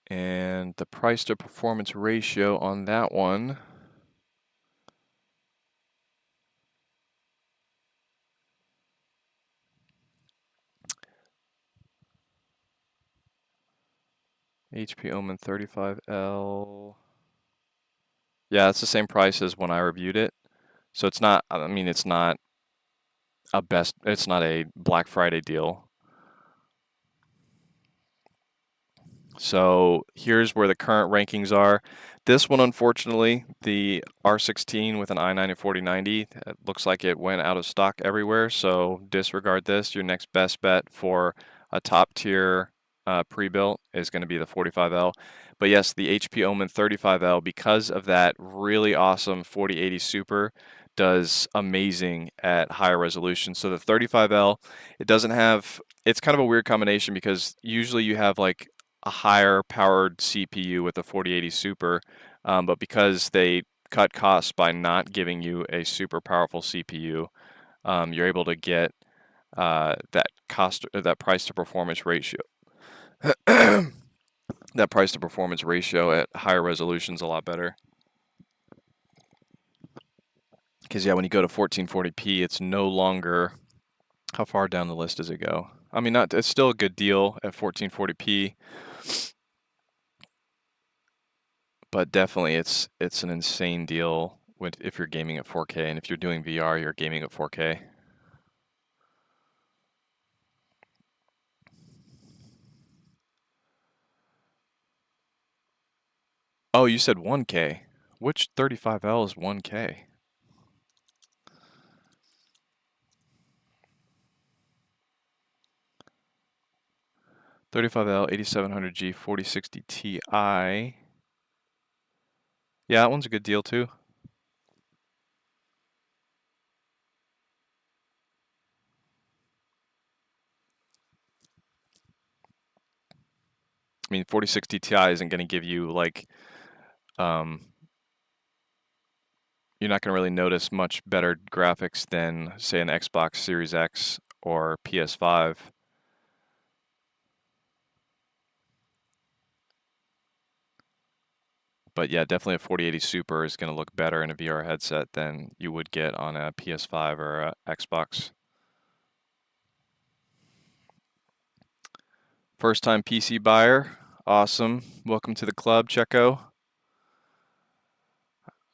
And the price to performance ratio on that one HP Omen 35L. Yeah, it's the same price as when I reviewed it. So it's not, I mean, it's not it's not a Black Friday deal. So here's where the current rankings are. This one, unfortunately, the R16 with an i9 and 4090, it looks like it went out of stock everywhere. So disregard this. Your next best bet for a top tier pre-built is going to be the 45L. But yes, the HP Omen 35L, because of that really awesome 4080 Super, does amazing at higher resolution. So the 35L, it doesn't have, it's kind of a weird combination because usually you have like a higher powered CPU with the 4080 Super, but because they cut costs by not giving you a super powerful CPU, you're able to get that price to performance ratio. That price to performance ratio at higher resolutions a lot better. Because yeah, when you go to 1440p, it's no longer, how far down the list does it go? I mean, it's still a good deal at 1440p, but definitely it's an insane deal if you're gaming at 4K, and if you're doing VR, you're gaming at 4K. Oh, you said 1K. Which 35L is 1K? $35L 8700G 4060 Ti. Yeah, that one's a good deal too. I mean, 4060 Ti isn't going to give you like, you're not going to really notice much better graphics than, say, an Xbox Series X or PS5. But yeah, definitely a 4080 Super is going to look better in a VR headset than you would get on a PS5 or a Xbox. First time PC buyer. Awesome. Welcome to the club, Checo.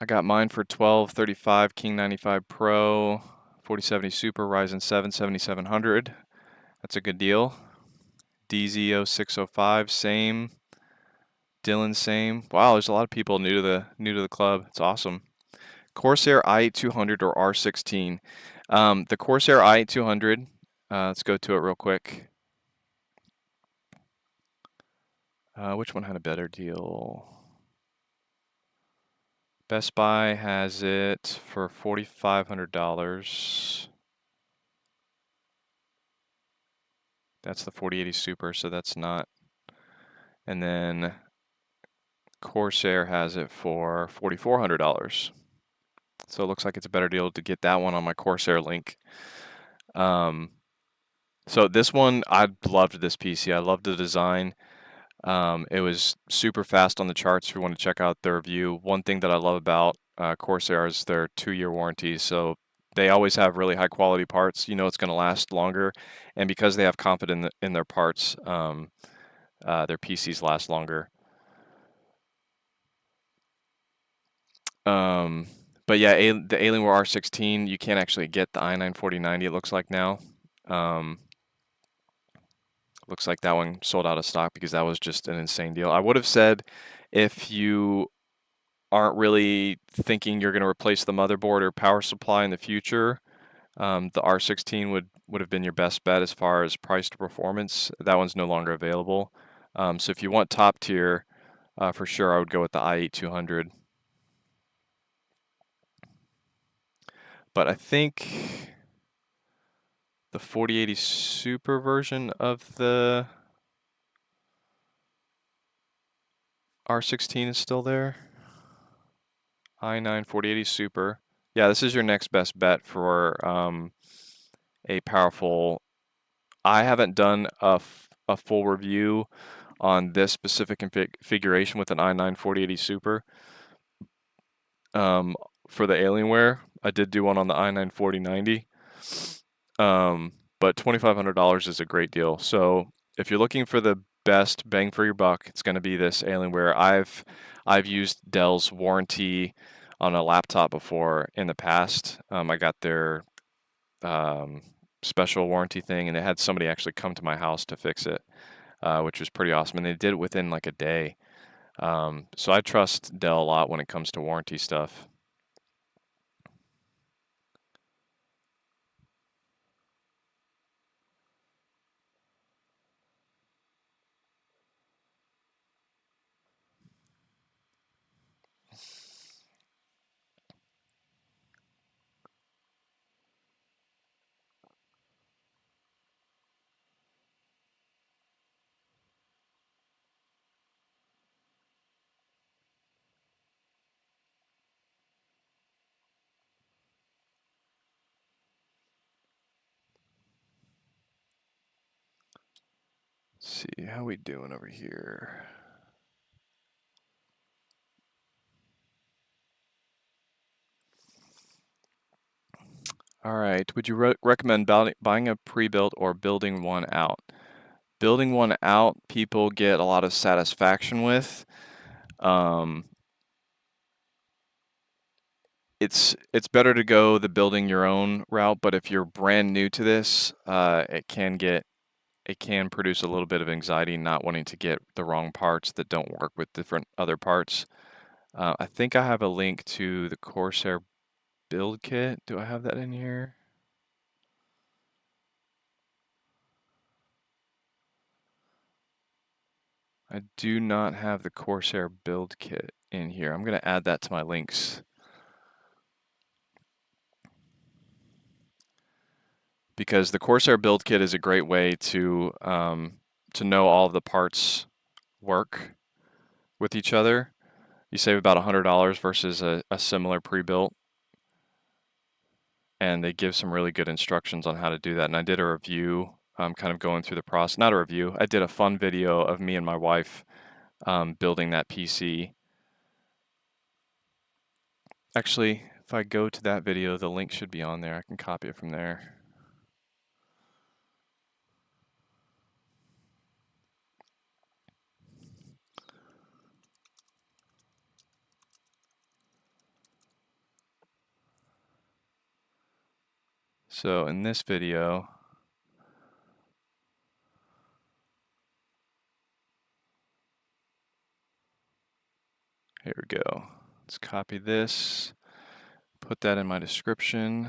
I got mine for $1235 King 95 Pro, 4070 Super Ryzen 7 7700. That's a good deal. DZ0605, same. Dylan, same. Wow, there's a lot of people new to the club. It's awesome. Corsair i8-200 or R16. The Corsair i8-200. Let's go to it real quick. Which one had a better deal? Best Buy has it for $4,500. That's the 4080 Super, so that's not. And then Corsair has it for $4,400. So it looks like it's a better deal to get that one on my Corsair link. So this one, I loved this PC. I loved the design. It was super fast on the charts if you want to check out their review. One thing that I love about Corsair is their 2-year warranty. So they always have really high quality parts. You know it's going to last longer. And because they have confidence in their parts, their PCs last longer. But yeah, the Alienware R16, you can't actually get the i9-4090, it looks like now. Looks like that one sold out of stock because that was just an insane deal. I would have said if you aren't really thinking you're going to replace the motherboard or power supply in the future, the R16 would have been your best bet as far as price to performance. That one's no longer available. So if you want top tier, for sure I would go with the i8-200. But I think the 4080 Super version of the R16 is still there. i9 4080 Super. Yeah, this is your next best bet for a powerful. I haven't done a full review on this specific configuration with an i9 4080 Super. For the Alienware, I did do one on the i9 4090. But $2,500 is a great deal. So if you're looking for the best bang for your buck, it's going to be this Alienware. I've used Dell's warranty on a laptop before in the past. I got their special warranty thing, and it had somebody actually come to my house to fix it, which was pretty awesome. And they did it within like a day. So I trust Dell a lot when it comes to warranty stuff. Let's see, how we doing over here? All right, would you recommend buying a pre-built or building one out? Building one out, people get a lot of satisfaction with. It's better to go the building your own route, but if you're brand new to this, it can produce a little bit of anxiety not wanting to get the wrong parts that don't work with different other parts. I think I have a link to the Corsair build kit. Do I have that in here? I do not have the Corsair build kit in here. I'm going to add that to my links. Because the Corsair build kit is a great way to know all of the parts work with each other. You save about $100 versus a similar pre-built. And they give some really good instructions on how to do that. And I did a review, kind of going through the process. Not a review, I did a fun video of me and my wife building that PC. Actually, if I go to that video, the link should be on there. I can copy it from there. So in this video, here we go. Let's copy this, put that in my description.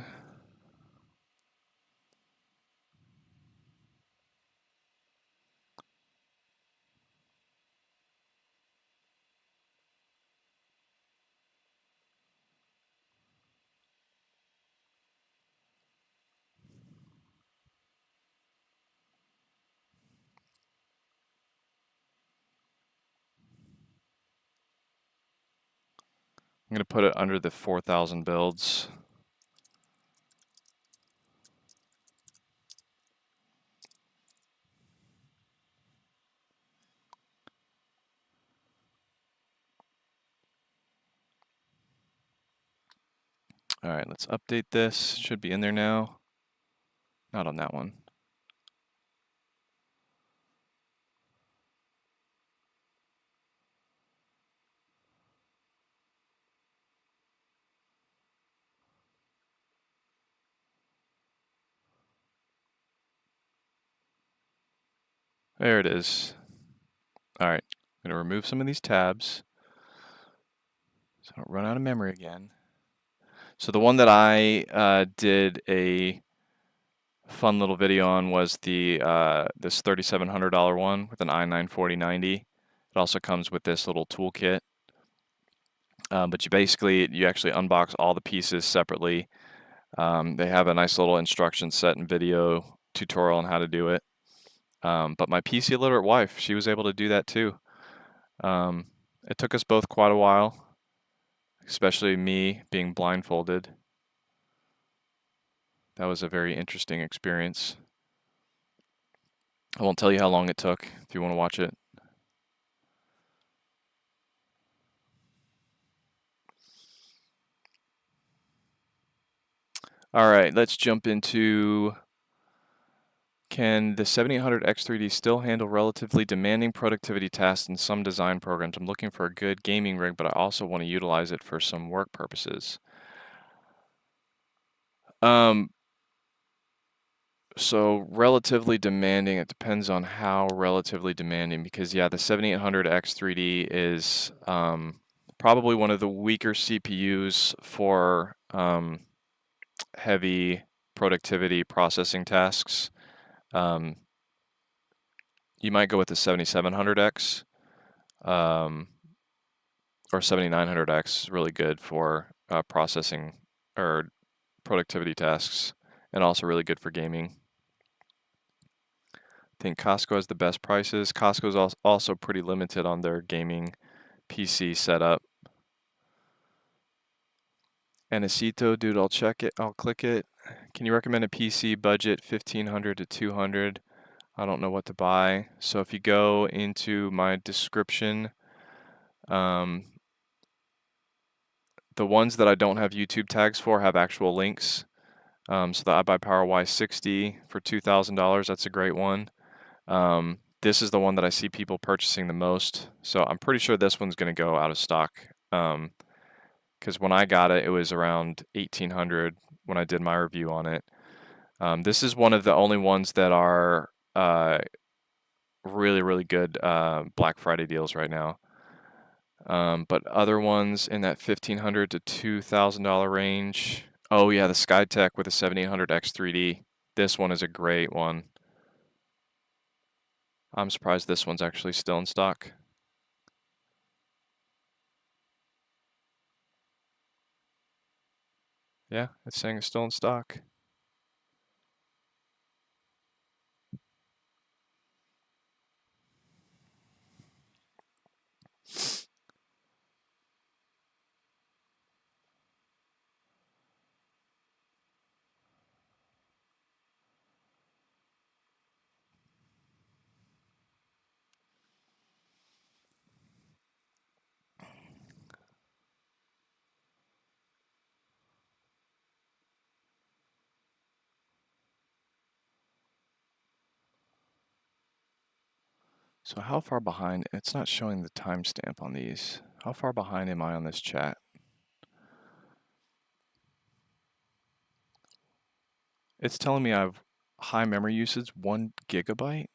I'm going to put it under the 4,000 builds. All right, let's update this. Should be in there now. Not on that one. There it is. All right, I'm going to remove some of these tabs so I don't run out of memory again. So the one that I did a fun little video on was the this $3,700 one with an i9-4090. It also comes with this little toolkit. But you actually unbox all the pieces separately. They have a nice little instruction set and video tutorial on how to do it. But my PC illiterate wife, she was able to do that too. It took us both quite a while, especially me being blindfolded. That was a very interesting experience. I won't tell you how long it took if you want to watch it. All right, let's jump into, can the 7800X3D still handle relatively demanding productivity tasks in some design programs? I'm looking for a good gaming rig, but I also want to utilize it for some work purposes. So relatively demanding, it depends on how relatively demanding, because yeah, the 7800X3D is probably one of the weaker CPUs for heavy productivity processing tasks. You might go with the 7700X or 7900X is really good for processing or productivity tasks, and also really good for gaming. I think Costco has the best prices. Costco's also pretty limited on their gaming PC setup. Anacito, dude, I'll check it. I'll click it. Can you recommend a PC budget 1500 to 200? I don't know what to buy. So if you go into my description, the ones that I don't have YouTube tags for have actual links. So the iBUYPOWER Y60 for $2,000, that's a great one. This is the one that I see people purchasing the most. So I'm pretty sure this one's going to go out of stock. Because when I got it, it was around 1,800 when I did my review on it. This is one of the only ones that are really, really good Black Friday deals right now. But other ones in that $1,500 to $2,000 range. Oh yeah, the Skytech with a 7800X3D. This one is a great one. I'm surprised this one's actually still in stock. Yeah, it's saying it's still in stock. So how far behind? It's not showing the timestamp on these. How far behind am I on this chat? It's telling me I have high memory usage, 1 GB. Are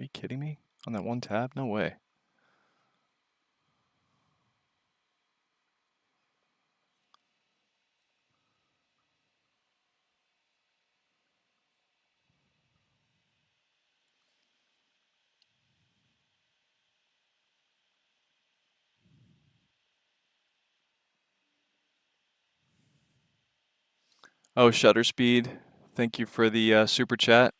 you kidding me? On that one tab? No way. Oh, shutter speed. Thank you for the super chat.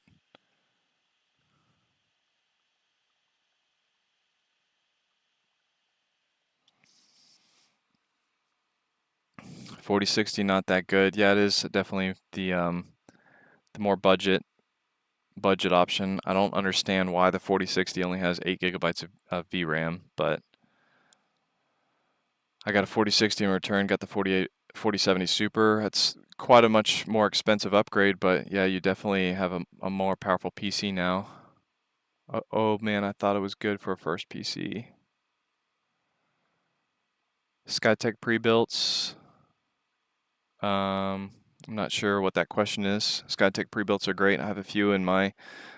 $4060 not that good. Yeah, it is definitely the more budget option. I don't understand why the 4060 only has 8 GB of VRAM, but I got a 4060 in return, got the 4070 Super. It's quite a much more expensive upgrade, but yeah, you definitely have a more powerful PC now. Oh man, I thought it was good for a first PC. Skytech pre-builts. I'm not sure what that question is. Skytech pre-builts are great. I have a few in my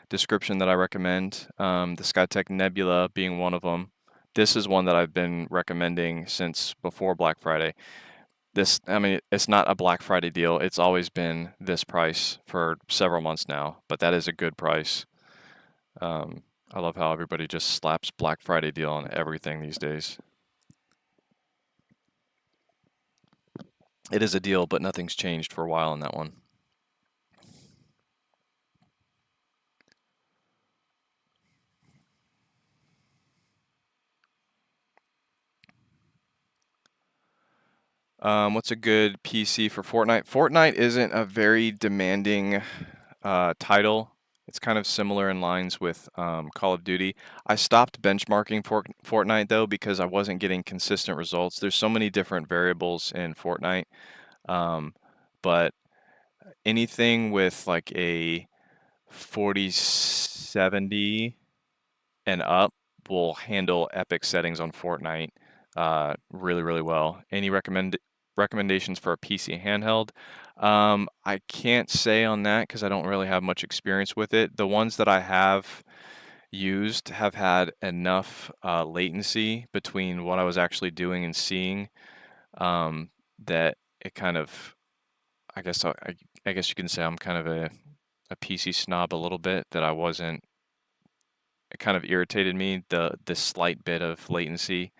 description that I recommend. The Skytech Nebula being one of them. This is one that I've been recommending since before Black Friday. I mean, it's not a Black Friday deal. It's always been this price for several months now, but that is a good price. I love how everybody just slaps Black Friday deal on everything these days. It is a deal, but nothing's changed for a while on that one. What's a good PC for Fortnite? Fortnite isn't a very demanding title. It's kind of similar in lines with Call of Duty. I stopped benchmarking for Fortnite though because I wasn't getting consistent results. There's so many different variables in Fortnite, but anything with like a 4070 and up will handle epic settings on Fortnite really, really well. Any recommendations for a PC handheld? I can't say on that because I don't really have much experience with it. The ones that I have used have had enough latency between what I was actually doing and seeing that it kind of, I guess you can say I'm kind of a PC snob a little bit, that I wasn't, it kind of irritated me, the slight bit of latency.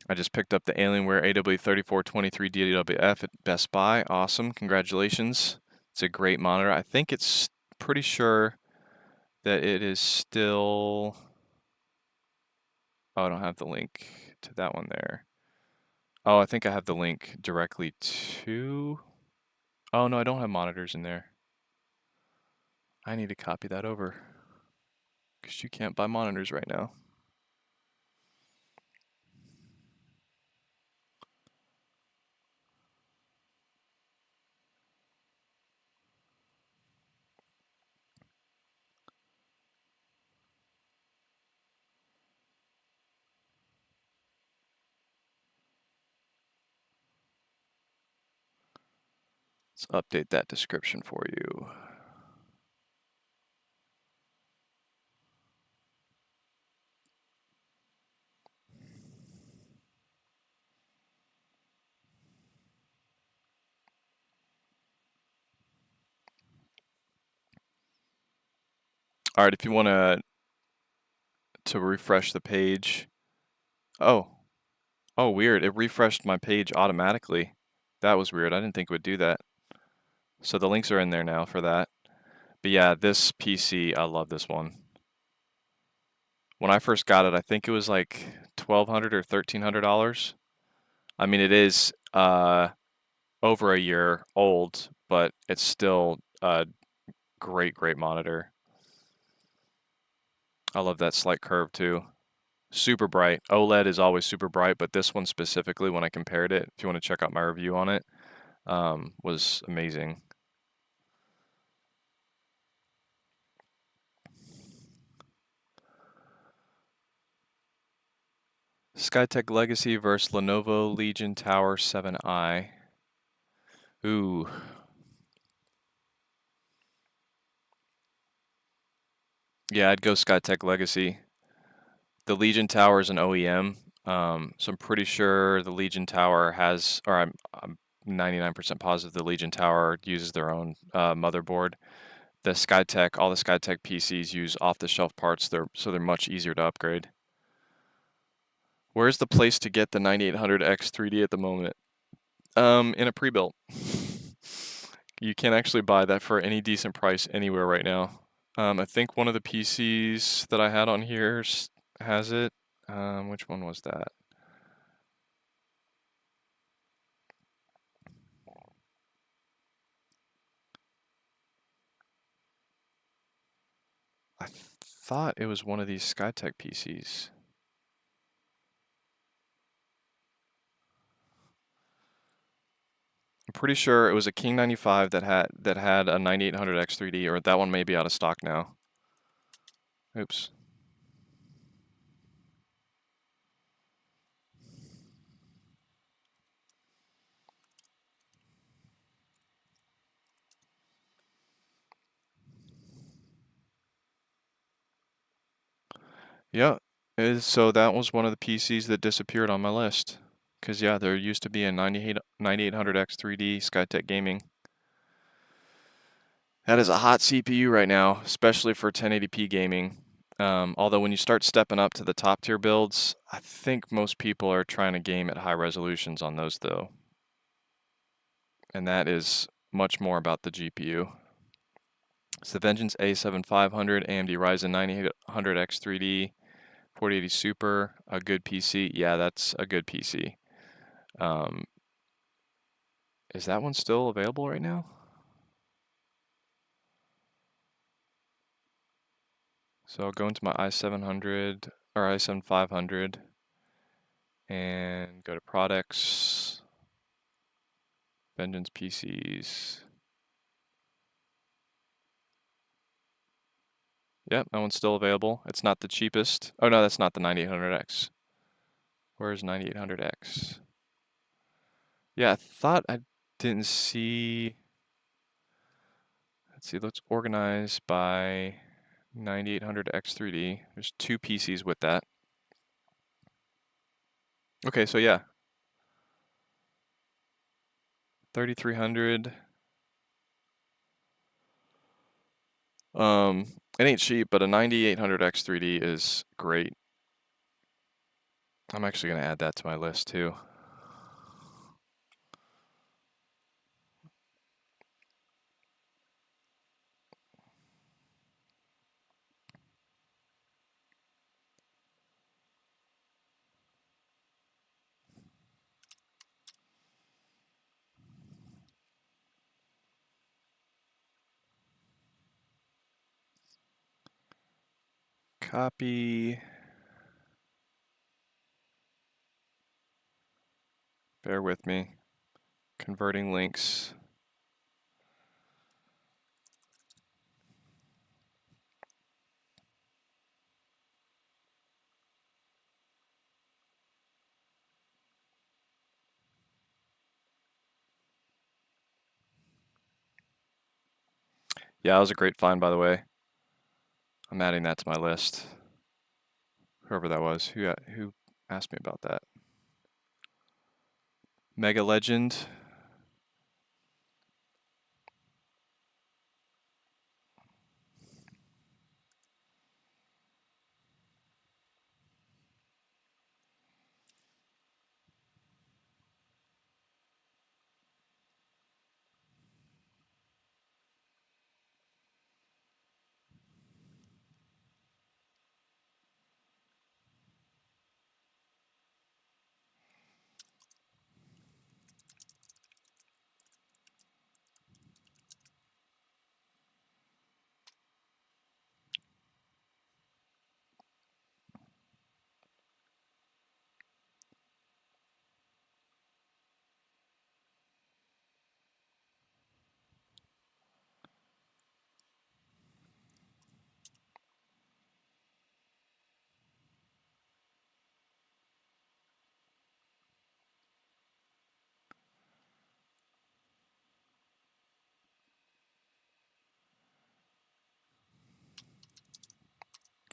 I just picked up the Alienware AW3423 DWF at Best Buy. Awesome, congratulations. It's a great monitor. I think it's pretty sure that it is still, oh, I don't have the link to that one there. Oh, I think I have the link directly to, oh no, I don't have monitors in there. I need to copy that over because you can't buy monitors right now. Let's update that description for you. All right, if you want to refresh the page. Oh, oh, weird. It refreshed my page automatically. That was weird. I didn't think it would do that. So the links are in there now for that. But yeah, this PC, I love this one. When I first got it, I think it was like $1,200 or $1,300. I mean, it is over a year old, but it's still a great, great monitor. I love that slight curve too. Super bright. OLED is always super bright, but this one specifically, when I compared it, if you want to check out my review on it, was amazing. Skytech Legacy versus Lenovo Legion Tower 7i. Ooh, Yeah, I'd go Skytech Legacy. The Legion Tower is an OEM, so I'm pretty sure the Legion Tower has, or I'm 99% positive the Legion Tower uses their own motherboard. The Skytech, all the Skytech PCs use off-the-shelf parts. So they're much easier to upgrade. Where's the place to get the 9800X 3D at the moment? In a pre-built. You can't actually buy that for any decent price anywhere right now. I think one of the PCs that I had on here has it. Which one was that? I thought it was one of these Skytech PCs. I'm pretty sure it was a King 95 that had a 9800X 3D, or that one may be out of stock now. Oops. Yeah, so that was one of the PCs that disappeared on my list. Because, yeah, there used to be a 9800X 3D Skytech Gaming. That is a hot CPU right now, especially for 1080p gaming. Although when you start stepping up to the top tier builds, I think most people are trying to game at high resolutions on those, though. And that is much more about the GPU. It's the Vengeance A7500, AMD Ryzen 9800X 3D, 4080 Super, a good PC. Yeah, that's a good PC. Um, is that one still available right now? So I'll go into my i700 or i7 500 and go to products, Vengeance PCs. Yep, that one's still available. It's not the cheapest. Oh no, that's not the 9800X. Where's 9800X? Yeah, I thought I didn't see. Let's see, let's organize by 9800X3D. There's two PCs with that. Okay, so yeah, 3300. It ain't cheap, but a 9800X3D is great. I'm actually gonna add that to my list too. Copy. Bear with me. Converting links. Yeah, that was a great find, by the way. I'm adding that to my list. Whoever that was, who asked me about that? Mega Legend.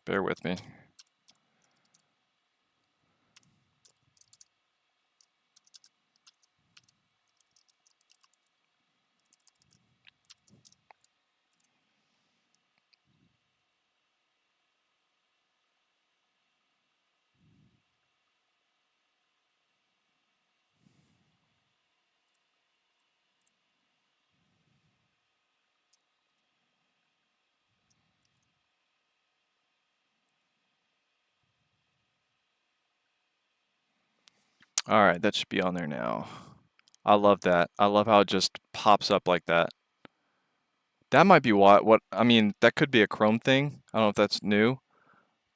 Bear with me. All right, that should be on there now. I love that. I love how it just pops up like that. That might be what I mean, that could be a Chrome thing. I don't know if that's new,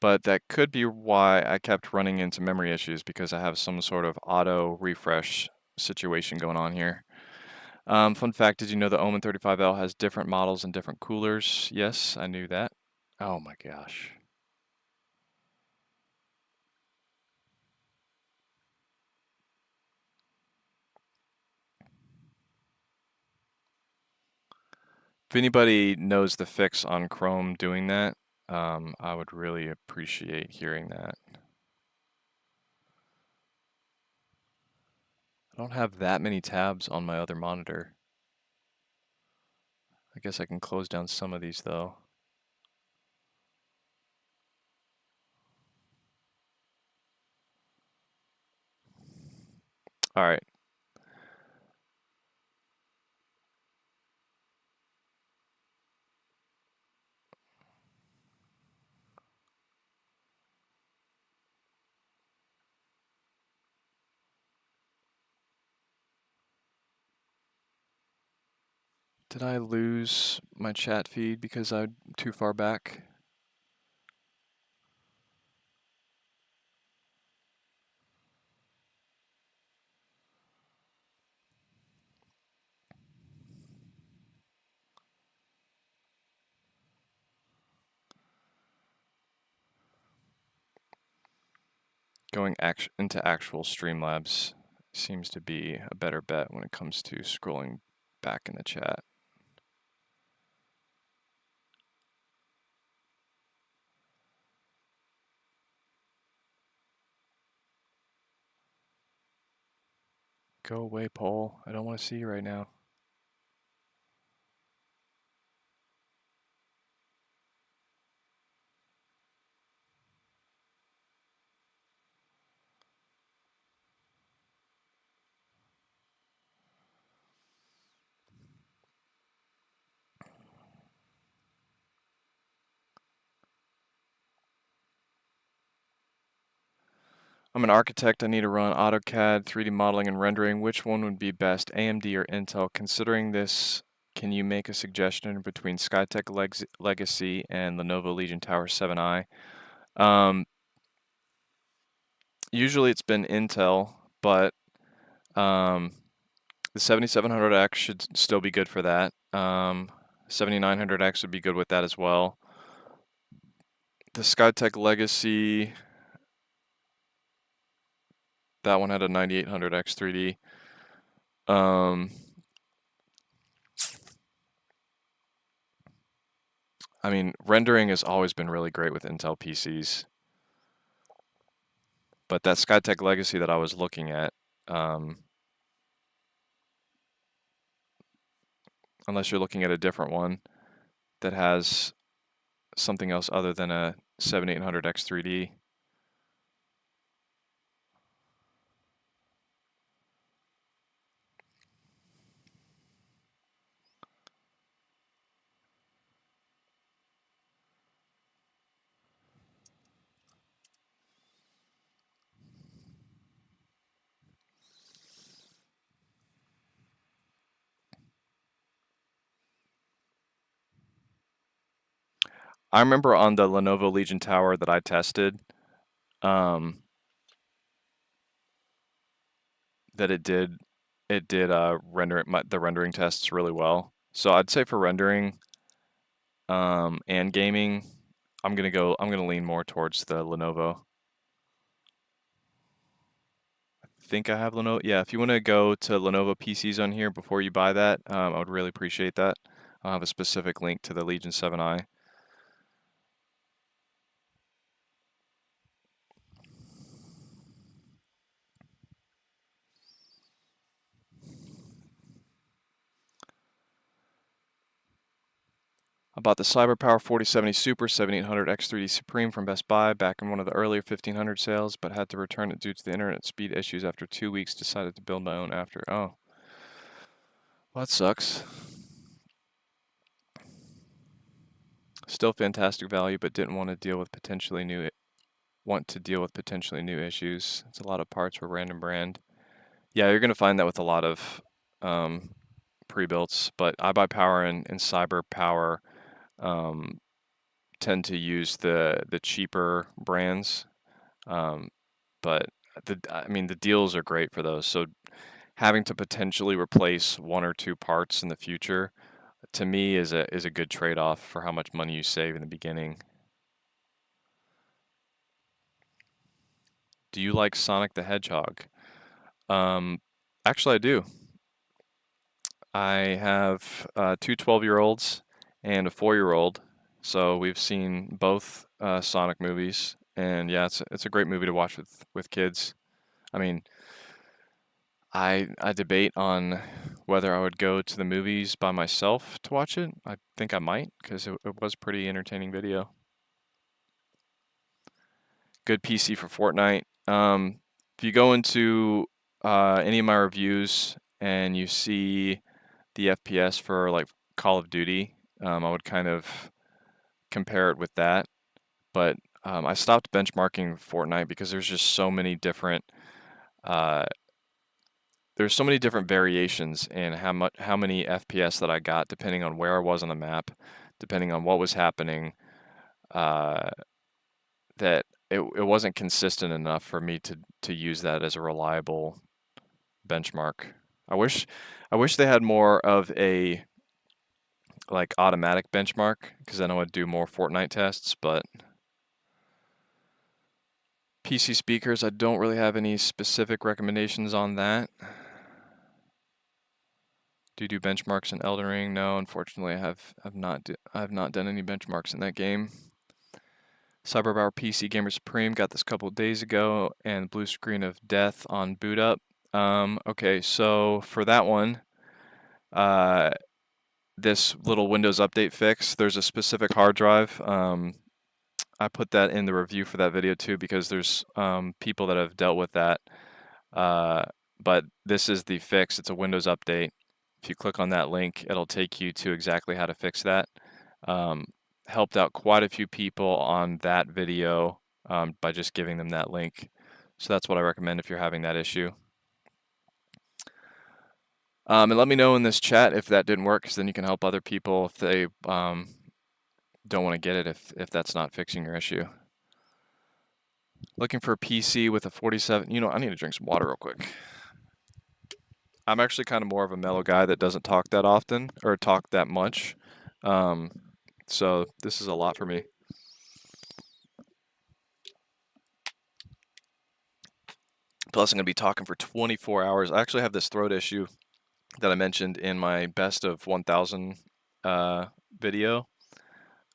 but that could be why I kept running into memory issues because I have some sort of auto refresh situation going on here. Fun fact, did you know the Omen 35L has different models and different coolers? Yes, I knew that. Oh my gosh. If anybody knows the fix on Chrome doing that, I would really appreciate hearing that. I don't have that many tabs on my other monitor. I guess I can close down some of these though. All right. Did I lose my chat feed because I'm too far back? Going into actual Streamlabs seems to be a better bet when it comes to scrolling back in the chat. Go away, Paul. I don't want to see you right now. I'm an architect. I need to run AutoCAD, 3D modeling, and rendering. Which one would be best, AMD or Intel? Considering this, can you make a suggestion between Skytech Legacy and Lenovo Legion Tower 7i? Usually it's been Intel, but the 7700X should still be good for that. 7900X would be good with that as well. The Skytech Legacy, that one had a 9800X 3D. I mean, rendering has always been really great with Intel PCs. But that Skytech Legacy that I was looking at, unless you're looking at a different one that has something else other than a 7800X 3D. I remember on the Lenovo Legion Tower that I tested, that it did render the rendering tests really well. So I'd say for rendering and gaming, I'm gonna lean more towards the Lenovo. I think I have Lenovo. Yeah, if you want to go to Lenovo PCs on here before you buy that, I would really appreciate that. I'll have a specific link to the Legion 7i. I bought the CyberPower 4070 Super 7800 X3D Supreme from Best Buy back in one of the earlier 1500 sales, but had to return it due to the internet speed issues after 2 weeks. Decided to build my own after. Oh, well, that sucks. Still fantastic value, but didn't want to deal with potentially new issues. It's a lot of parts for random brand. Yeah, you're gonna find that with a lot of pre-builts, but iBUYPOWER and CyberPower tend to use the cheaper brands, but I mean the deals are great for those. So having to potentially replace one or two parts in the future, to me, is a good trade-off for how much money you save in the beginning. Do you like Sonic the Hedgehog? Um, Actually, I do. I have two 12-year-olds and a 4-year-old, so we've seen both Sonic movies, and yeah, it's a great movie to watch with kids. I mean, I debate on whether I would go to the movies by myself to watch it. I think I might because it was pretty entertaining video. Good PC for Fortnite. If you go into any of my reviews and you see the FPS for like Call of Duty, I would kind of compare it with that. But I stopped benchmarking Fortnite because uh, there's so many different variations in how many FPS that I got depending on where I was on the map, depending on what was happening. Uh, that it wasn't consistent enough for me to use that as a reliable benchmark. I wish I wish they had more of a like automatic benchmark because then I would do more Fortnite tests, but PC speakers, I don't really have any specific recommendations on that. Do you do benchmarks in Elden Ring? No, unfortunately, I have not done any benchmarks in that game. CyberPower PC Gamer Supreme got this a couple of days ago, and blue screen of death on boot up. Okay, so for that one, uh, this little Windows Update fix, there's a specific hard drive. I put that in the review for that video too because there's people that have dealt with that. Uh, but this is the fix. It's a Windows Update. If you click on that link, it'll take you to exactly how to fix that. Helped out quite a few people on that video by just giving them that link. So that's what I recommend if you're having that issue. And let me know in this chat if that didn't work, because then you can help other people if they don't want to get it if that's not fixing your issue. Looking for a PC with a 47. You know, I need to drink some water real quick. I'm actually kind of more of a mellow guy that doesn't talk that often or talk that much. So this is a lot for me. Plus, I'm going to be talking for 24 hours. I actually have this throat issue that I mentioned in my best of 1000 video.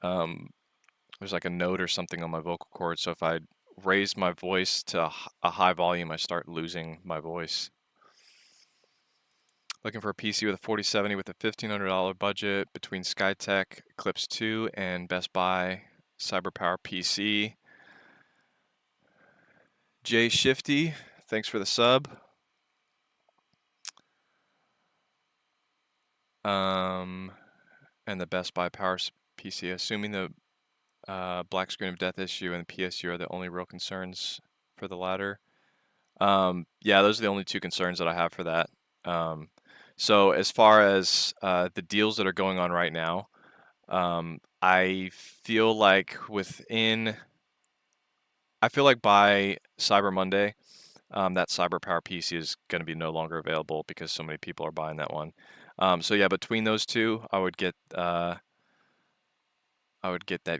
There's like a note or something on my vocal cord, so if I raise my voice to a high volume, I start losing my voice. Looking for a PC with a 4070 with a $1,500 budget between Skytech Eclipse 2 and Best Buy CyberPower PC. Jay Shifty, thanks for the sub. And the Best Buy Power PC, assuming the black screen of death issue and the PSU are the only real concerns for the latter. Yeah, those are the only two concerns that I have for that. So as far as the deals that are going on right now, I feel like by Cyber Monday, that CyberPower PC is going to be no longer available because so many people are buying that one. So yeah, between those two, I would get that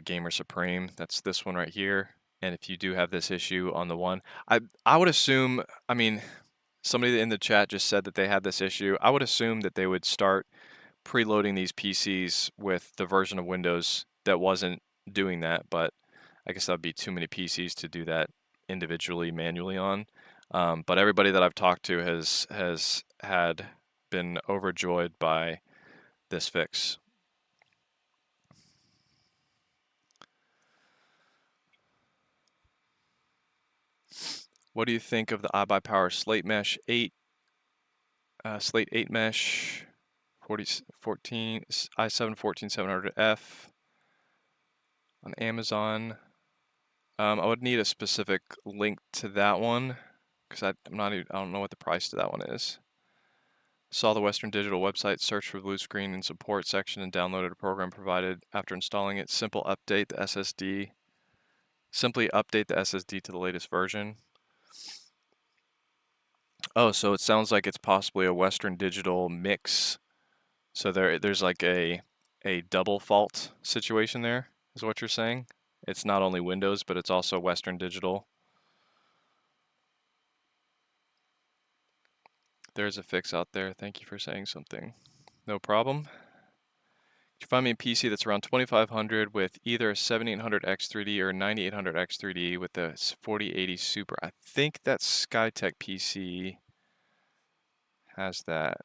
Gamer Supreme. That's this one right here. And if you do have this issue on the one, I would assume. I mean, somebody in the chat just said that they had this issue. I would assume that they would start preloading these PCs with the version of Windows that wasn't doing that, but I guess that would be too many PCs to do that individually, manually on. But everybody that I've talked to has been overjoyed by this fix. What do you think of the iBUYPOWER Slate Mesh 8, Slate 8 Mesh 14 i7 14700F on Amazon? I would need a specific link to that one because I don't know what the price to that one is. Saw the Western Digital website, searched for blue screen in support section and downloaded a program provided. After installing it, simply update the SSD to the latest version. Oh, so it sounds like it's possibly a Western Digital mix. So there's like a double fault situation there, is what you're saying? It's not only Windows, but it's also Western Digital. There's a fix out there. Thank you for saying something. No problem. Could you find me a PC that's around 2500 with either a 7800 X3D or 9800 X3D with the 4080 Super? I think that Skytech PC has that.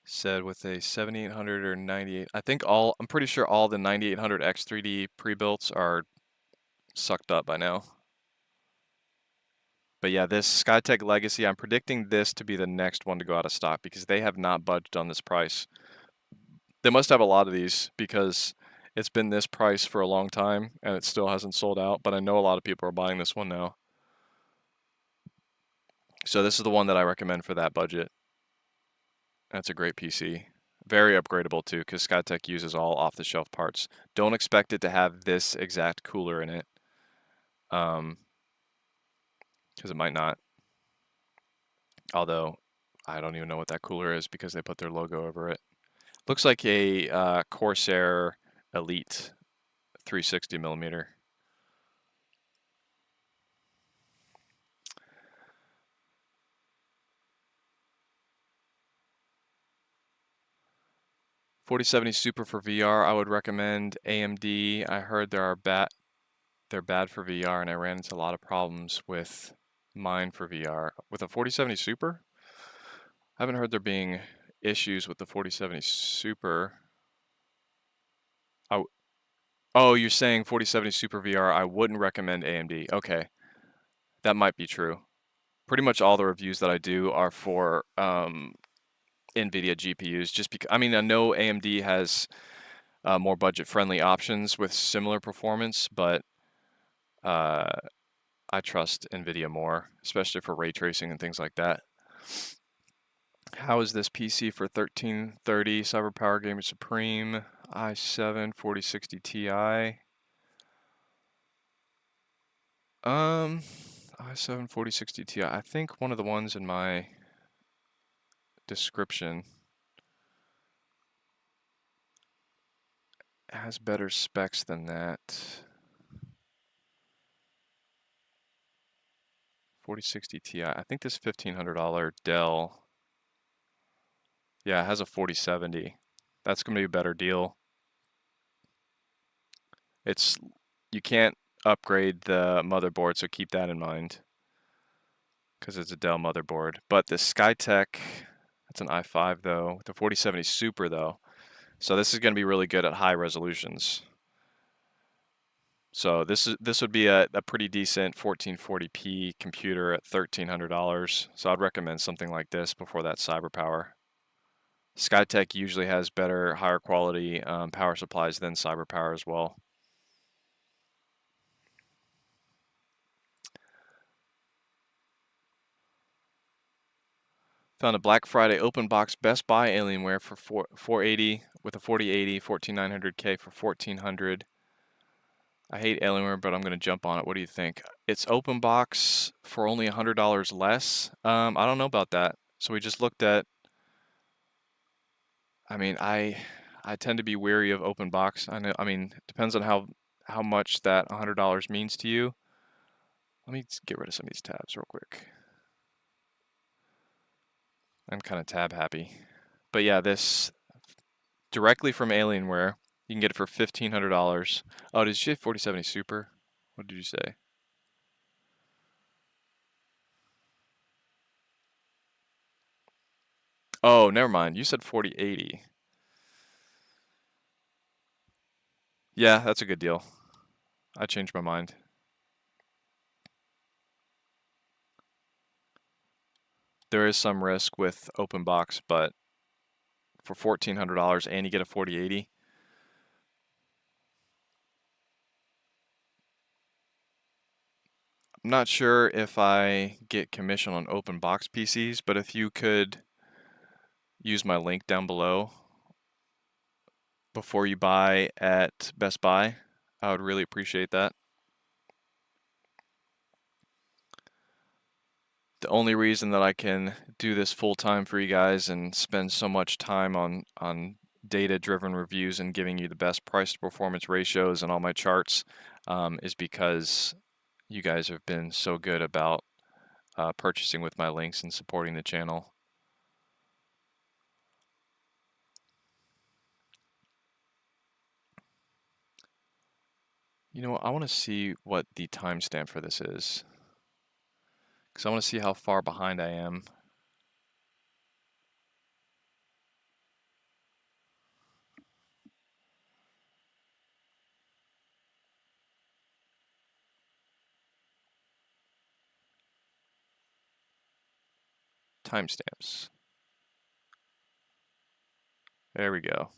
Said with a 7800 or 98. I'm pretty sure all the 9800 X3D pre-builts are sucked up by now. But yeah, this Skytech Legacy, I'm predicting this to be the next one to go out of stock because they have not budged on this price. They must have a lot of these because it's been this price for a long time and it still hasn't sold out, but I know a lot of people are buying this one now. So this is the one that I recommend for that budget. That's a great PC. Very upgradable too because Skytech uses all off-the-shelf parts. Don't expect it to have this exact cooler in it. Because it might not. Although, I don't even know what that cooler is because they put their logo over it. Looks like a Corsair Elite 360 millimeter. $4070 Super for VR. I would recommend AMD. I heard they're bad for VR, and I ran into a lot of problems with mine for VR. With a 4070 Super? I haven't heard there being issues with the 4070 Super. Oh, you're saying 4070 Super VR, I wouldn't recommend AMD. Okay, that might be true. Pretty much all the reviews that I do are for Nvidia GPUs. Just because, I mean, I know AMD has more budget-friendly options with similar performance, but I trust Nvidia more, especially for ray tracing and things like that. How is this PC for 1330 CyberPower Gamer Supreme i7 4060 Ti? i7 4060 Ti. I think one of the ones in my description has better specs than that. 4060 Ti. I think this $1,500 Dell. Yeah, it has a 4070. That's going to be a better deal. You can't upgrade the motherboard, so keep that in mind because it's a Dell motherboard. But the Skytech, that's an i5 though. The 4070 Super though. So this is going to be really good at high resolutions. So this would be a pretty decent 1440p computer at $1,300. So I'd recommend something like this before that CyberPower. Skytech usually has better, higher quality power supplies than CyberPower as well. Found a Black Friday open box Best Buy Alienware for 480 with a 4080 14900K for 1400. I hate Alienware, but I'm gonna jump on it. What do you think? It's open box for only $100 less. I don't know about that. So we just looked at. I mean, I tend to be weary of open box. I know. I mean, it depends on how much that $100 means to you. Let me get rid of some of these tabs real quick. I'm kind of tab happy. But yeah, this directly from Alienware, you can get it for $1,500. Oh, did you say 4070 Super? What did you say? Oh, never mind. You said 4080. Yeah, that's a good deal. I changed my mind. There is some risk with open box, but for $1,400 and you get a 4080. I'm not sure if I get commission on open box PCs, but if you could use my link down below before you buy at Best Buy, I would really appreciate that. The only reason that I can do this full time for you guys and spend so much time on data-driven reviews and giving you the best price to performance ratios and all my charts is because you guys have been so good about purchasing with my links and supporting the channel. You know what, I want to see what the timestamp for this is, because I want to see how far behind I am. Timestamps. There we go.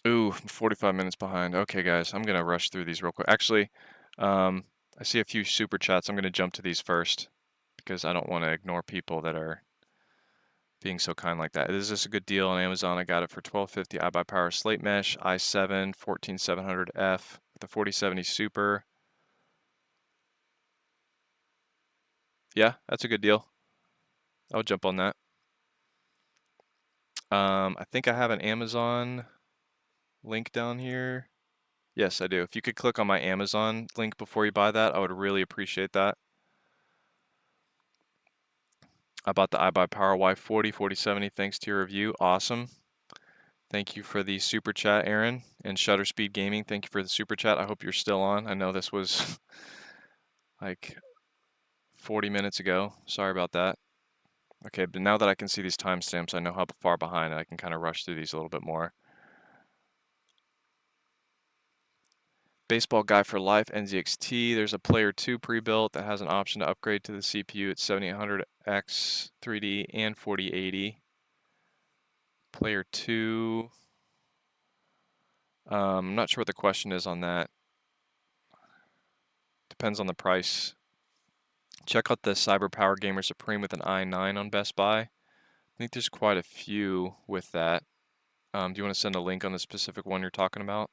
Ooh, 45 minutes behind. Okay, guys, I'm going to rush through these real quick. Actually, I see a few super chats. I'm going to jump to these first because I don't want to ignore people that are being so kind like that. Is this a good deal on Amazon? I got it for $12.50. iBUYPOWER Slate Mesh i7 14700F with a 4070 Super. Yeah, that's a good deal. I'll jump on that. I think I have an Amazon link down here. Yes, I do. If you could click on my Amazon link before you buy that, I would really appreciate that. I bought the iBUYPOWER Y40 4070 thanks to your review. Awesome. Thank you for the super chat, Aaron. And Shutter Speed Gaming, thank you for the super chat. I hope you're still on. I know this was like 40 minutes ago. Sorry about that. Okay, but now that I can see these timestamps, I know how far behind I can kind of rush through these a little bit more. Baseball Guy for Life, NZXT. There's a Player 2 pre-built that has an option to upgrade to the CPU at 7800X 3D and 4080. Player 2. I'm not sure what the question is on that. Depends on the price. Check out the CyberPower Gamer Supreme with an i9 on Best Buy. I think there's quite a few with that. Do you want to send a link on the specific one you're talking about?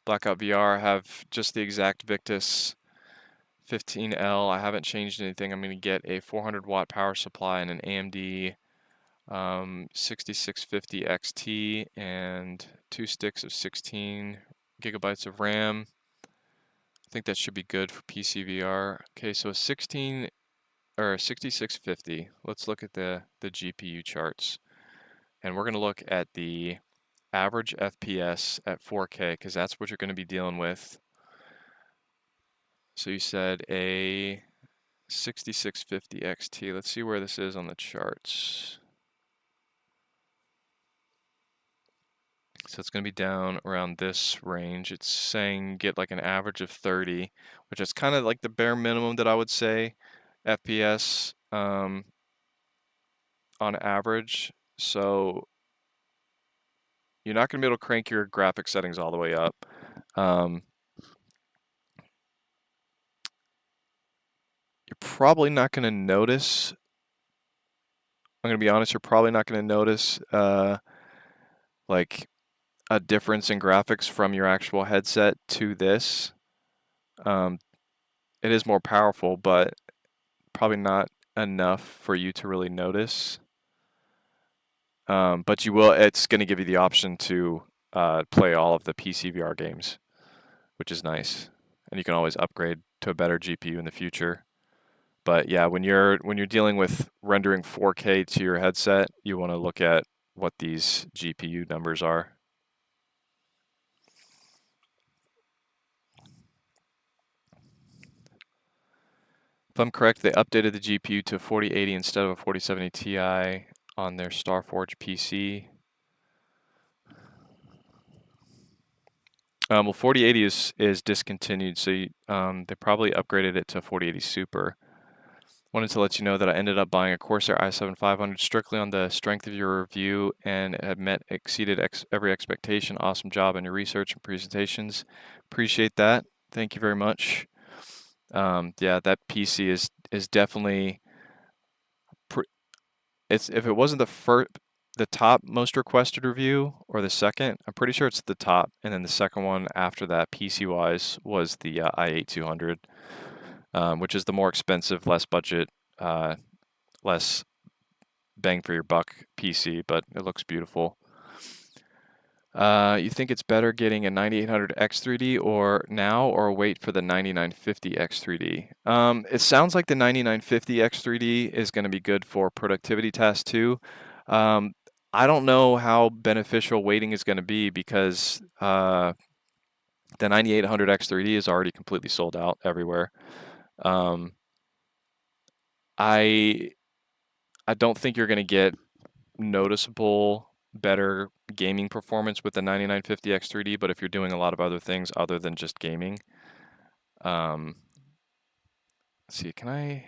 Blackout VR, I have just the exact Victus 15L. I haven't changed anything. I'm going to get a 400 watt power supply and an AMD 6650 XT and 2 sticks of 16 gigabytes of RAM. I think that should be good for PC VR. Okay, so a 16 or a 6650. Let's look at the GPU charts. And we're going to look at the average FPS at 4K because that's what you're going to be dealing with. So you said a 6650 XT. Let's see where this is on the charts. So it's going to be down around this range. It's saying get like an average of 30, which is kind of like the bare minimum that I would say FPS on average. So you're not going to be able to crank your graphic settings all the way up. You're probably not going to notice, I'm going to be honest, you're probably not going to notice like a difference in graphics from your actual headset to this. It is more powerful, but probably not enough for you to really notice. But you will, it's going to give you the option to play all of the PC VR games, which is nice. And you can always upgrade to a better GPU in the future. But yeah, when you're dealing with rendering 4K to your headset, you want to look at what these GPU numbers are. If I'm correct, they updated the GPU to 4080 instead of a 4070 Ti on their Starforge PC. Well, 4080 is discontinued, so they probably upgraded it to 4080 Super. Wanted to let you know that I ended up buying a Corsair i7-500 strictly on the strength of your review, and it had exceeded every expectation. Awesome job on your research and presentations. Appreciate that. Thank you very much. Yeah, that PC is definitely it's if it wasn't the top most requested review or the second, I'm pretty sure it's the top, and then the second one after that, PC wise, was the i8-200, which is the more expensive, less budget, less bang for your buck PC, but it looks beautiful. You think it's better getting a 9800 X3D or wait for the 9950 X3D? It sounds like the 9950 X3D is going to be good for productivity tasks too. Um, I don't know how beneficial waiting is going to be because the 9800 X3D is already completely sold out everywhere. Um, I I don't think you're going to get noticeable better gaming performance with the 9950 X3D, but if you're doing a lot of other things other than just gaming, let's see, I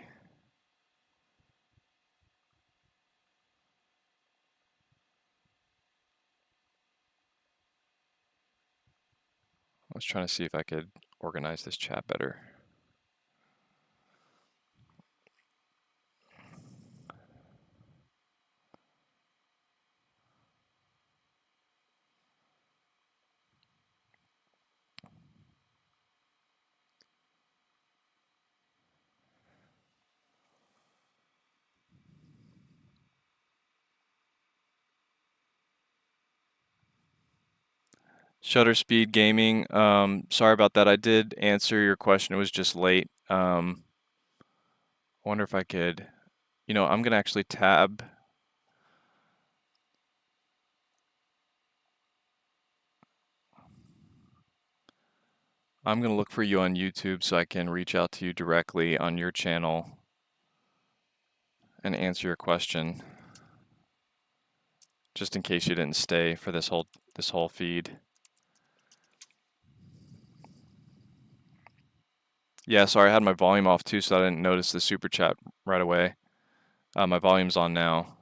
was trying to see if I could organize this chat better. Shutter Speed Gaming, sorry about that. I did answer your question. It was just late. I wonder if I could, I'm going to actually tab. I'm going to look for you on YouTube so I can reach out to you directly on your channel and answer your question, just in case you didn't stay for this whole feed. Yeah, sorry, I had my volume off too, so I didn't notice the super chat right away. My volume's on now.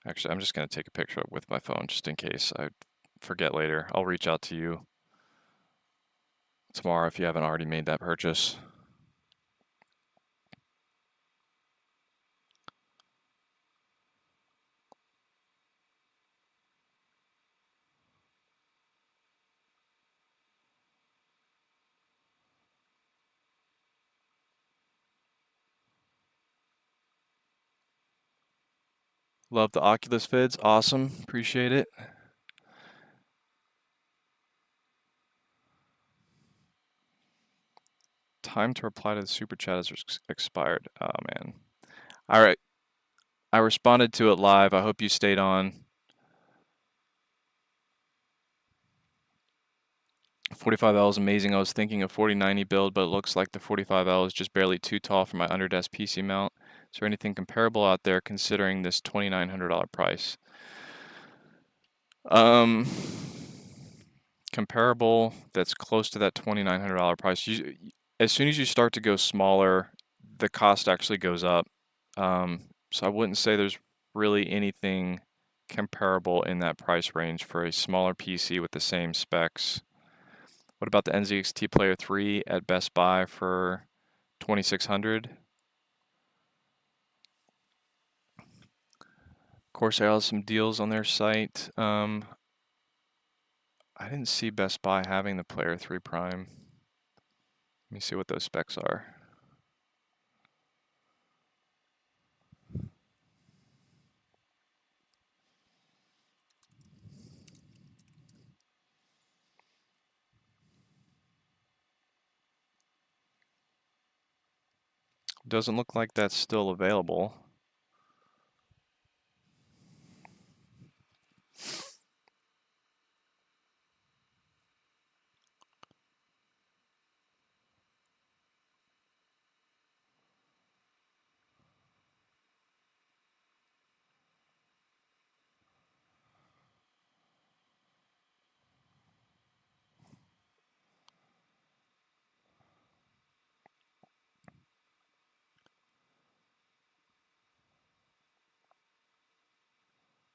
Actually, I'm just going to take a picture with my phone just in case I forget later. I'll reach out to you tomorrow if you haven't already made that purchase. Love the Oculus vids. Awesome. Appreciate it. Time to reply to the super chat has expired. Oh, man. All right. I responded to it live. I hope you stayed on. 45L is amazing. I was thinking of 4090 build, but it looks like the 45L is just barely too tall for my underdesk PC mount. Is there anything comparable out there considering this $2,900 price? Comparable that's close to that $2,900 price. As soon as you start to go smaller, the cost actually goes up. So I wouldn't say there's really anything comparable in that price range for a smaller PC with the same specs. What about the NZXT Player 3 at Best Buy for $2,600? Corsair has some deals on their site. I didn't see Best Buy having the Player 3 Prime. Let me see what those specs are. Doesn't look like that's still available.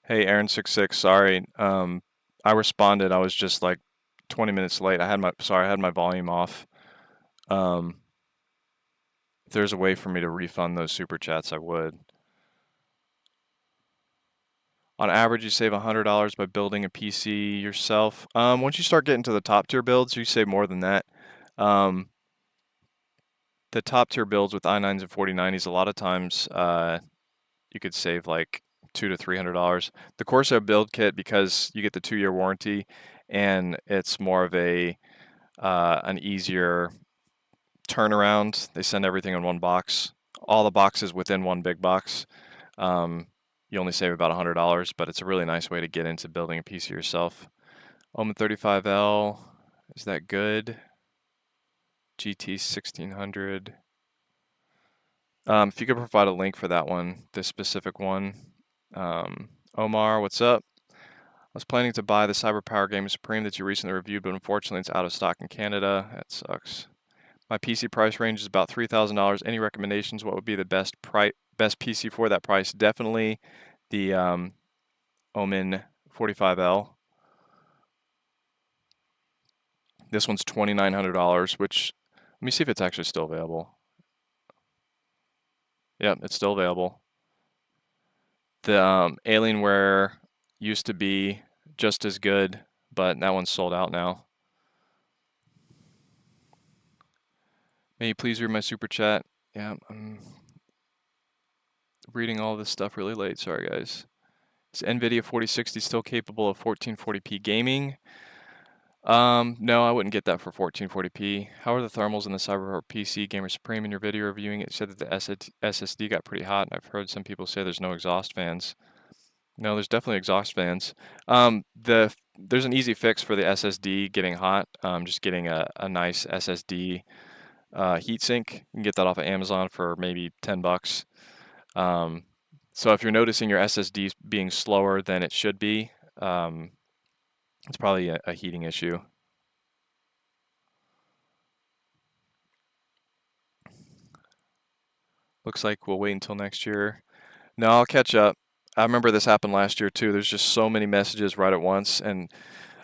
Hey, Aaron66, sorry. I responded. I was just like 20 minutes late. I had my volume off. If there's a way for me to refund those super chats, I would. On average, you save $100 by building a PC yourself. Once you start getting to the top tier builds, you save more than that. The top tier builds with i9s and 4090s, a lot of times you could save like $200 to $300. The Corsair build kit, because you get the 2-year warranty and it's more of an easier turnaround. They send everything in one box, all the boxes within one big box. You only save about $100, but it's a really nice way to get into building a PC yourself. Omen 35L, is that good? GT 1600. If you could provide a link for that one, this specific one. Omar, what's up? I was planning to buy the CyberPower Gaming Supreme that you recently reviewed, but unfortunately it's out of stock in Canada. That sucks. My PC price range is about $3,000. Any recommendations? What would be the best PC for that price? Definitely the Omen 45L. This one's $2,900, which, let me see if it's actually still available. Yep, it's still available. The Alienware used to be just as good, but that one's sold out now. May you please read my super chat? Yeah, I'm reading all this stuff really late. Sorry, guys. Is Nvidia 4060 still capable of 1440p gaming? No, I wouldn't get that for 1440p. How are the thermals in the CyberPower PC Gamer Supreme? In your video reviewing it, said that the SSD got pretty hot, and I've heard some people say there's no exhaust fans. No, there's definitely exhaust fans. There's an easy fix for the SSD getting hot. Just getting a nice SSD heatsink. You can get that off of Amazon for maybe $10. So if you're noticing your SSD being slower than it should be, it's probably a heating issue. Looks like we'll wait until next year. No, I'll catch up. I remember this happened last year too. There's just so many messages right at once, and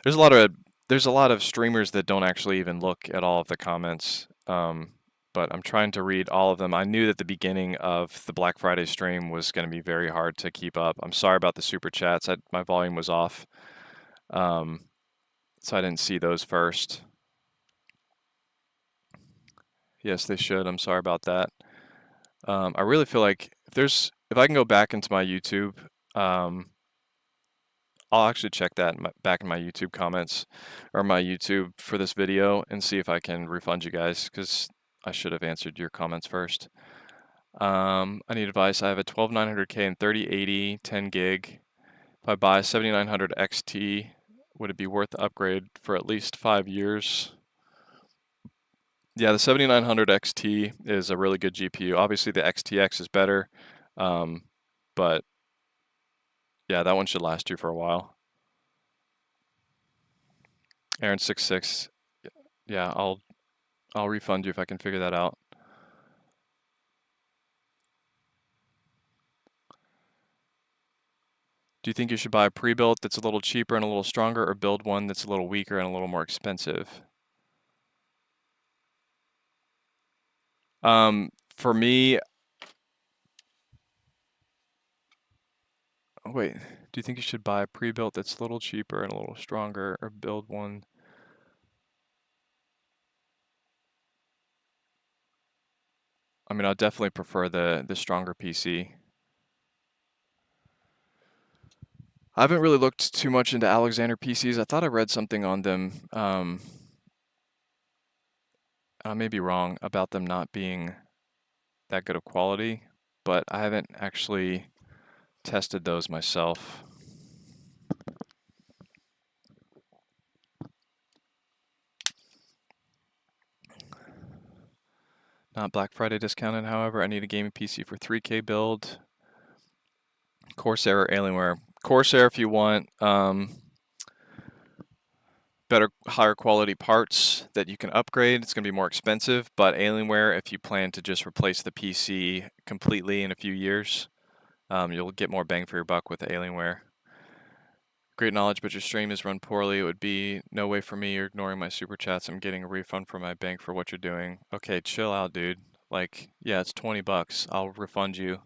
there's a lot of streamers that don't actually even look at all of the comments. But I'm trying to read all of them. I knew that the beginning of the Black Friday stream was going to be very hard to keep up. I'm sorry about the super chats. My volume was off, so I didn't see those first. Yes, they should. I'm sorry about that. I really feel like if I can go back into my YouTube, I'll actually check that back in my YouTube comments or my YouTube for this video and see if I can refund you guys, because I should have answered your comments first. I need advice. I have a 12900K and 3080 10 gig. If I buy a 7900 XT, would it be worth the upgrade for at least 5 years? Yeah, the 7900 XT is a really good GPU. Obviously, the XTX is better, but yeah, that one should last you for a while. Aaron66, yeah, I'll refund you if I can figure that out. Do you think you should buy a pre-built that's a little cheaper and a little stronger, or build one that's a little weaker and a little more expensive? For me, oh, wait, do you think you should buy a pre-built that's a little cheaper and a little stronger, or build one? I mean, I'll definitely prefer the stronger PC. I haven't really looked too much into Alexander PCs. I thought I read something on them. I may be wrong about them not being that good of quality, but I haven't actually tested those myself. Not Black Friday discounted, however. I need a gaming PC for 3K build. Corsair or Alienware. Corsair if you want better, higher quality parts that you can upgrade. It's going to be more expensive, but Alienware, if you plan to just replace the PC completely in a few years, you'll get more bang for your buck with Alienware. Great knowledge, but your stream is run poorly. It would be no way for me. You're ignoring my super chats. I'm getting a refund from my bank for what you're doing. Okay, chill out, dude. Like, yeah, it's 20 bucks. I'll refund you.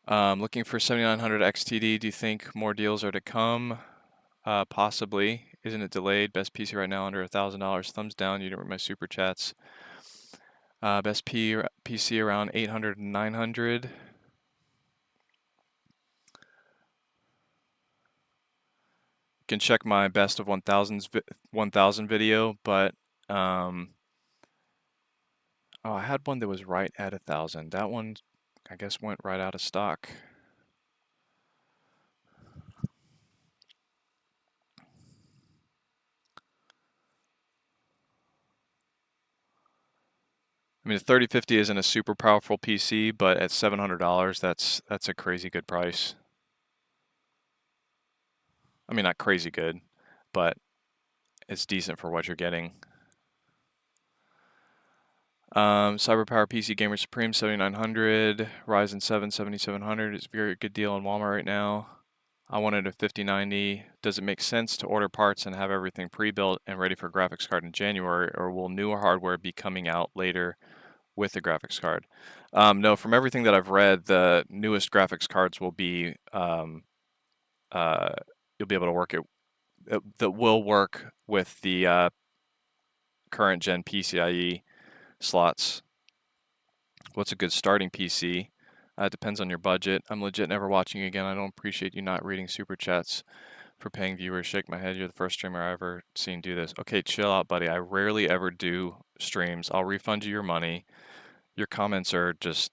Looking for 7900 XTD. Do you think more deals are to come? Possibly. Isn't it delayed? Best PC right now under $1,000. Thumbs down. You didn't read my super chats. Best PC around 800 and 900. You can check my best of 1000 video, but oh, I had one that was right at 1,000. That one, I guess, went right out of stock. I mean, the 3050 isn't a super powerful PC, but at $700, that's a crazy good price. I mean, not crazy good, but it's decent for what you're getting. CyberPower PC Gamer Supreme 7900, Ryzen 7 7700 is a very good deal on Walmart right now. I wanted a 5090. Does it make sense to order parts and have everything pre-built and ready for graphics card in January, or will newer hardware be coming out later with the graphics card? No, from everything that I've read, the newest graphics cards will be you'll be able to work it that will work with the current gen PCIe slots. What's a good starting PC? It depends on your budget. I'm legit never watching again. I don't appreciate you not reading super chats for paying viewers. Shake my head. You're the first streamer I've ever seen do this. Okay, chill out, buddy. I rarely ever do streams. I'll refund you your money. Your comments are just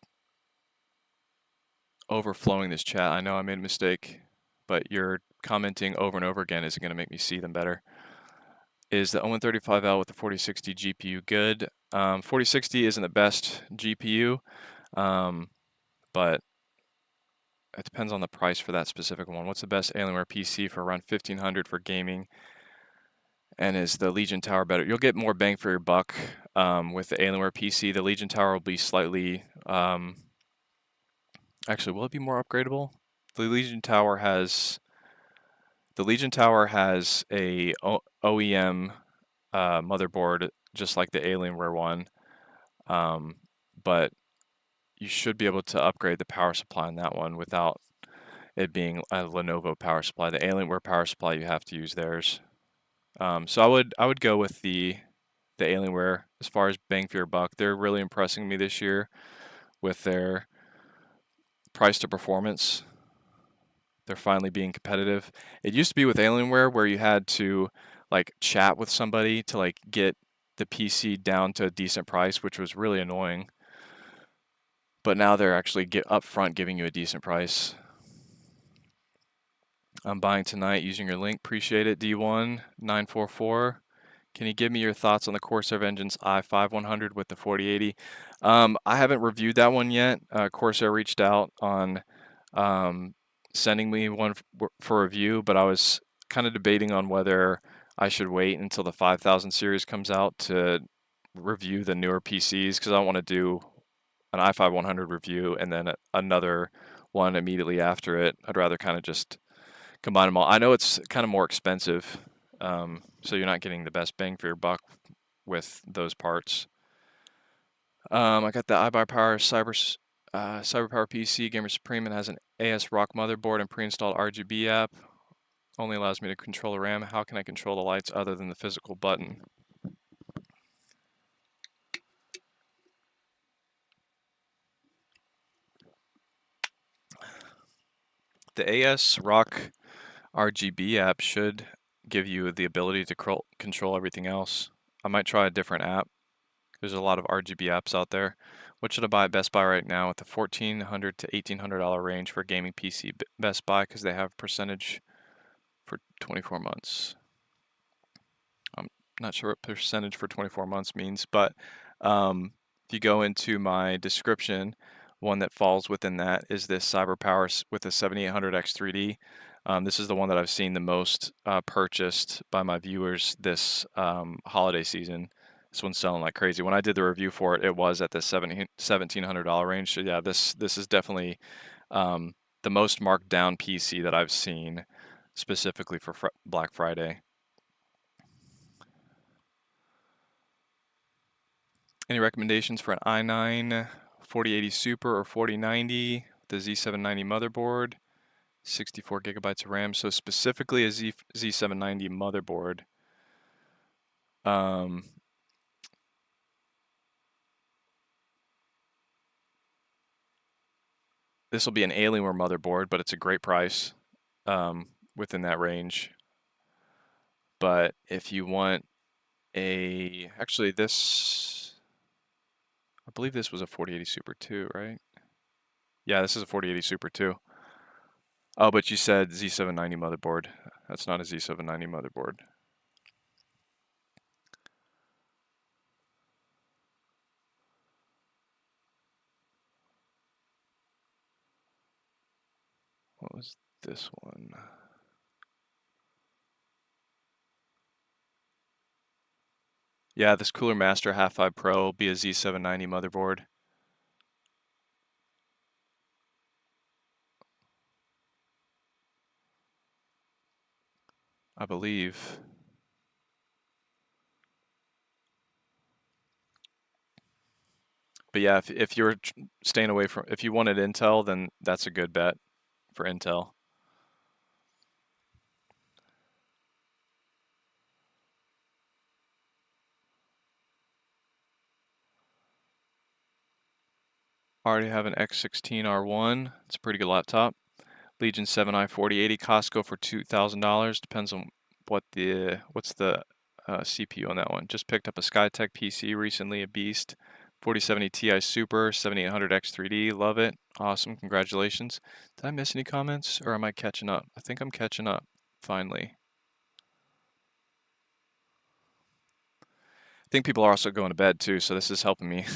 overflowing this chat. I know I made a mistake, but you're commenting over and over again isn't going to make me see them better. Is the Omen 35L with the 4060 GPU good? 4060 isn't the best GPU, but it depends on the price for that specific one. What's the best Alienware PC for around 1500 for gaming? And is the Legion Tower better? You'll get more bang for your buck with the Alienware PC. The Legion Tower will be slightly, actually, will it be more upgradable? The Legion Tower has a OEM motherboard just like the Alienware one, but you should be able to upgrade the power supply on that one without it being a Lenovo power supply. The Alienware power supply, you have to use theirs. So I would go with the Alienware as far as bang for your buck. They're really impressing me this year with their price to performance. They're finally being competitive. It used to be with Alienware where you had to like chat with somebody to like get the PC down to a decent price, which was really annoying. But now they're actually upfront giving you a decent price. I'm buying tonight using your link. Appreciate it. D1 944. Can you give me your thoughts on the Corsair Vengeance i5-100 with the 4080? I haven't reviewed that one yet. Corsair reached out on sending me one for review, but I was kind of debating on whether I should wait until the 5000 series comes out to review the newer PCs, because I want to do an i5-100 review and then another one immediately after it. I'd rather kind of just combine them all. I know it's kind of more expensive, so you're not getting the best bang for your buck with those parts. I got the iBUYPOWER CyberPower PC Gamer Supreme. It has an AS Rock motherboard and pre-installed RGB app. Only allows me to control the RAM. How can I control the lights other than the physical button? The AS Rock RGB app should give you the ability to control everything else. I might try a different app. There's a lot of RGB apps out there. What should I buy at Best Buy right now with the $1,400 to $1,800 range for gaming PC? Best Buy, because they have percentage for 24 months. I'm not sure what percentage for 24 months means, but if you go into my description, one that falls within that is this CyberPower with the 7800X3D. This is the one that I've seen the most purchased by my viewers this holiday season. This one's selling like crazy. When I did the review for it, it was at the $1,700 range. So yeah, this is definitely the most marked down PC that I've seen specifically for Black Friday. Any recommendations for an i9 4080 Super or 4090, the Z790 motherboard, 64 gigabytes of RAM? So specifically a Z790 motherboard. This will be an Alienware motherboard, but it's a great price within that range. But if you want actually this, I believe this was a 4080 Super 2, right? Yeah, this is a 4080 Super 2. Oh, but you said Z790 motherboard. That's not a Z790 motherboard. What was this one? Yeah, this Cooler Master Half 5 Pro will be a Z790 motherboard. I believe. But yeah, if you're staying away from, if you wanted Intel, then that's a good bet for Intel. I already have an X16 R1. It's a pretty good laptop. Legion 7i 4080 Costco for $2,000. Depends on what's the CPU on that one. Just picked up a Skytech PC recently, a beast. 4070 Ti Super, 7800 X3D. Love it. Awesome. Congratulations. Did I miss any comments or am I catching up? I think I'm catching up finally. I think people are also going to bed too, so this is helping me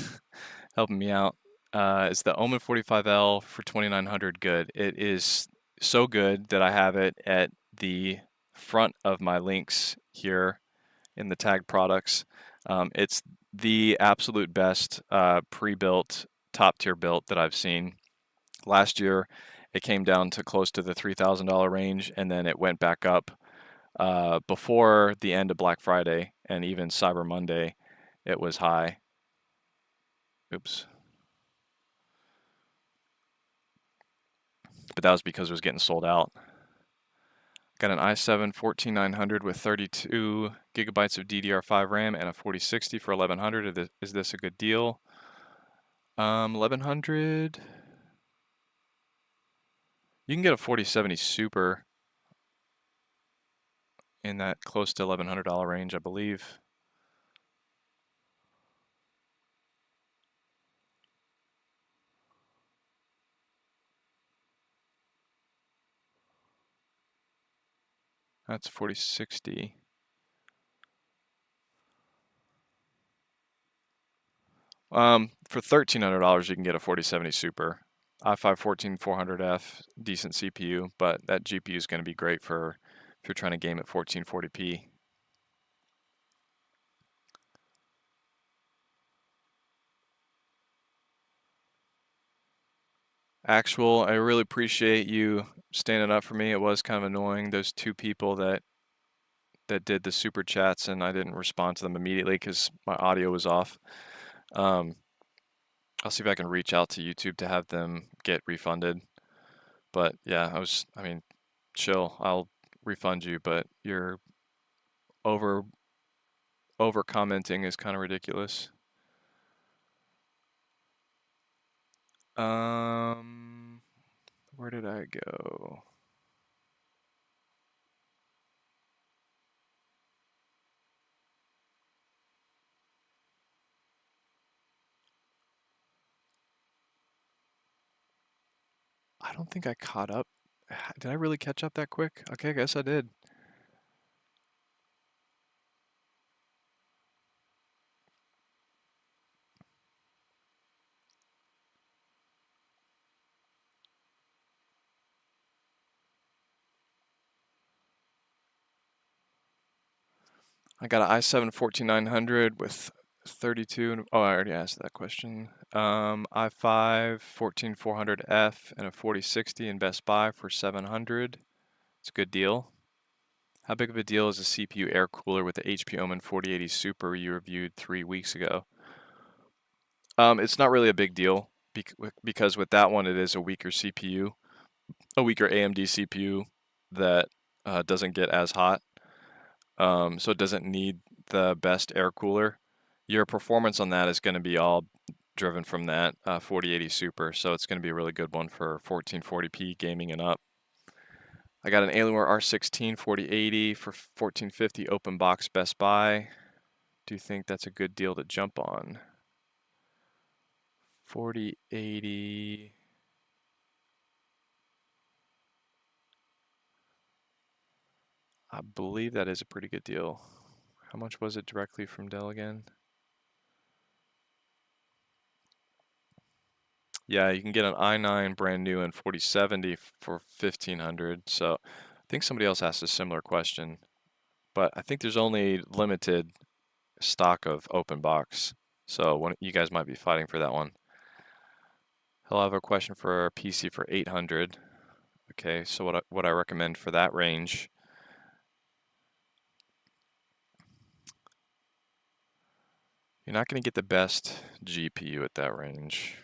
helping me out. Is the Omen 45L for 2900 good? It is so good that I have it at the front of my links here in the tag products. It's the absolute best pre-built, top-tier built that I've seen. Last year, it came down to close to the $3,000 range, and then it went back up before the end of Black Friday and even Cyber Monday. It was high. Oops. But that was because it was getting sold out. Got an i7 14900 with 32 gigabytes of DDR5 RAM and a 4060 for 1100. Is this a good deal? 1100. You can get a 4070 Super in that close to $1,100 range, I believe. That's 4060. For $1,300, you can get a 4070 Super. i5 14400F, decent CPU, but that GPU is going to be great for if you're trying to game at 1440p. Actual, I really appreciate you standing up for me. It was kind of annoying, those two people that did the super chats, and I didn't respond to them immediately because my audio was off. I'll see if I can reach out to YouTube to have them get refunded. But yeah, I mean, chill. I'll refund you, but your over commenting is kind of ridiculous. Where did I go? I don't think I caught up. Did I really catch up that quick? Okay, I guess I did. I got an i7 14900 with 32. Oh, I already asked that question. i5 14400F and a 4060 in Best Buy for 700. It's a good deal. How big of a deal is a CPU air cooler with the HP Omen 4080 Super you reviewed 3 weeks ago? It's not really a big deal because with that one it is a weaker CPU, a weaker AMD CPU that doesn't get as hot, so it doesn't need the best air cooler. Your performance on that is going to be all driven from that 4080 Super, so it's going to be a really good one for 1440p gaming and up. I got an Alienware R16 4080 for 1450 open box Best Buy. Do you think that's a good deal to jump on? 4080. I believe that is a pretty good deal. How much was it directly from Dell again? Yeah, you can get an i9 brand new in 4070 for 1500. So I think somebody else asked a similar question, but I think there's only limited stock of open box. So you guys might be fighting for that one. He'll have a question for a PC for 800. Okay, so what I recommend for that range. You're not going to get the best GPU at that range.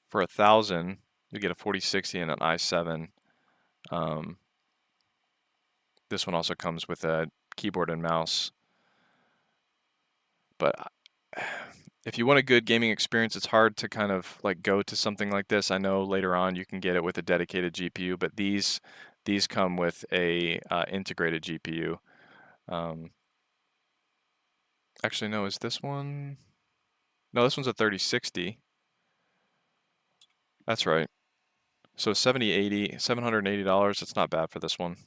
For 1,000, you get a 4060 and an i7. This one also comes with a keyboard and mouse. But if you want a good gaming experience, it's hard to kind of like go to something like this. I know later on you can get it with a dedicated GPU, but these come with a integrated GPU. Actually, no, is this one? No, this one's a 3060. That's right. So $780, it's not bad for this one.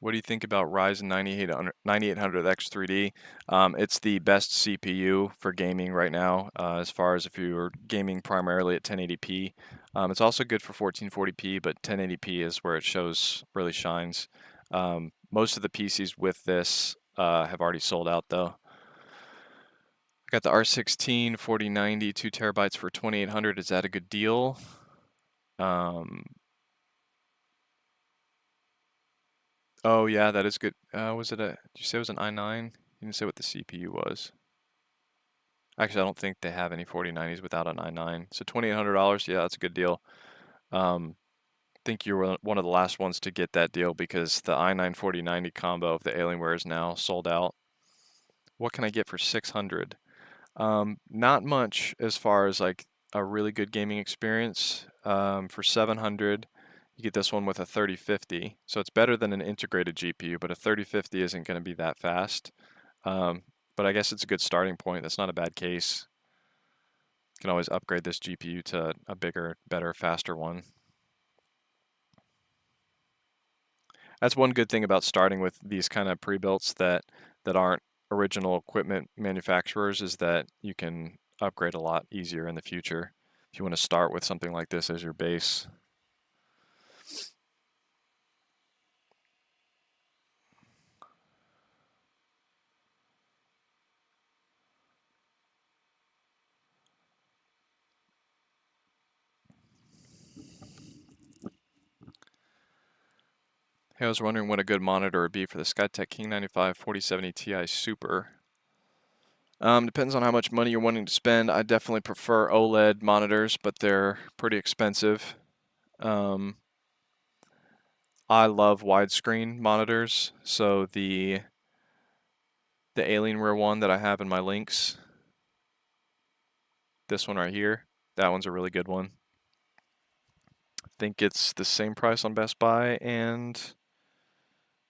What do you think about Ryzen 9800 X3D? It's the best CPU for gaming right now, as far as if you're gaming primarily at 1080p. It's also good for 1440p, but 1080p is where it really shines. Most of the PCs with this have already sold out though. I got the R16 4090, 2 terabytes for 2800. Is that a good deal? Oh yeah, that is good. Did you say it was an i9? You didn't say what the CPU was. Actually, I don't think they have any 4090s without an i9. So $2,800, yeah, that's a good deal. I think you were one of the last ones to get that deal because the i9 4090 combo of the Alienware is now sold out. What can I get for 600? Not much as far as like a really good gaming experience. For 700, you get this one with a 3050. So it's better than an integrated GPU, but a 3050 isn't going to be that fast. But I guess it's a good starting point. That's not a bad case. You can always upgrade this GPU to a bigger, better, faster one. That's one good thing about starting with these kind of pre-builts that aren't original equipment manufacturers is that you can upgrade a lot easier in the future if you want to start with something like this as your base. Hey, I was wondering what a good monitor would be for the Skytech King 95 4070 Ti Super. Depends on how much money you're wanting to spend. I definitely prefer OLED monitors, but they're pretty expensive. I love widescreen monitors, so the Alienware one that I have in my links, this one right here, that one's a really good one. I think it's the same price on Best Buy and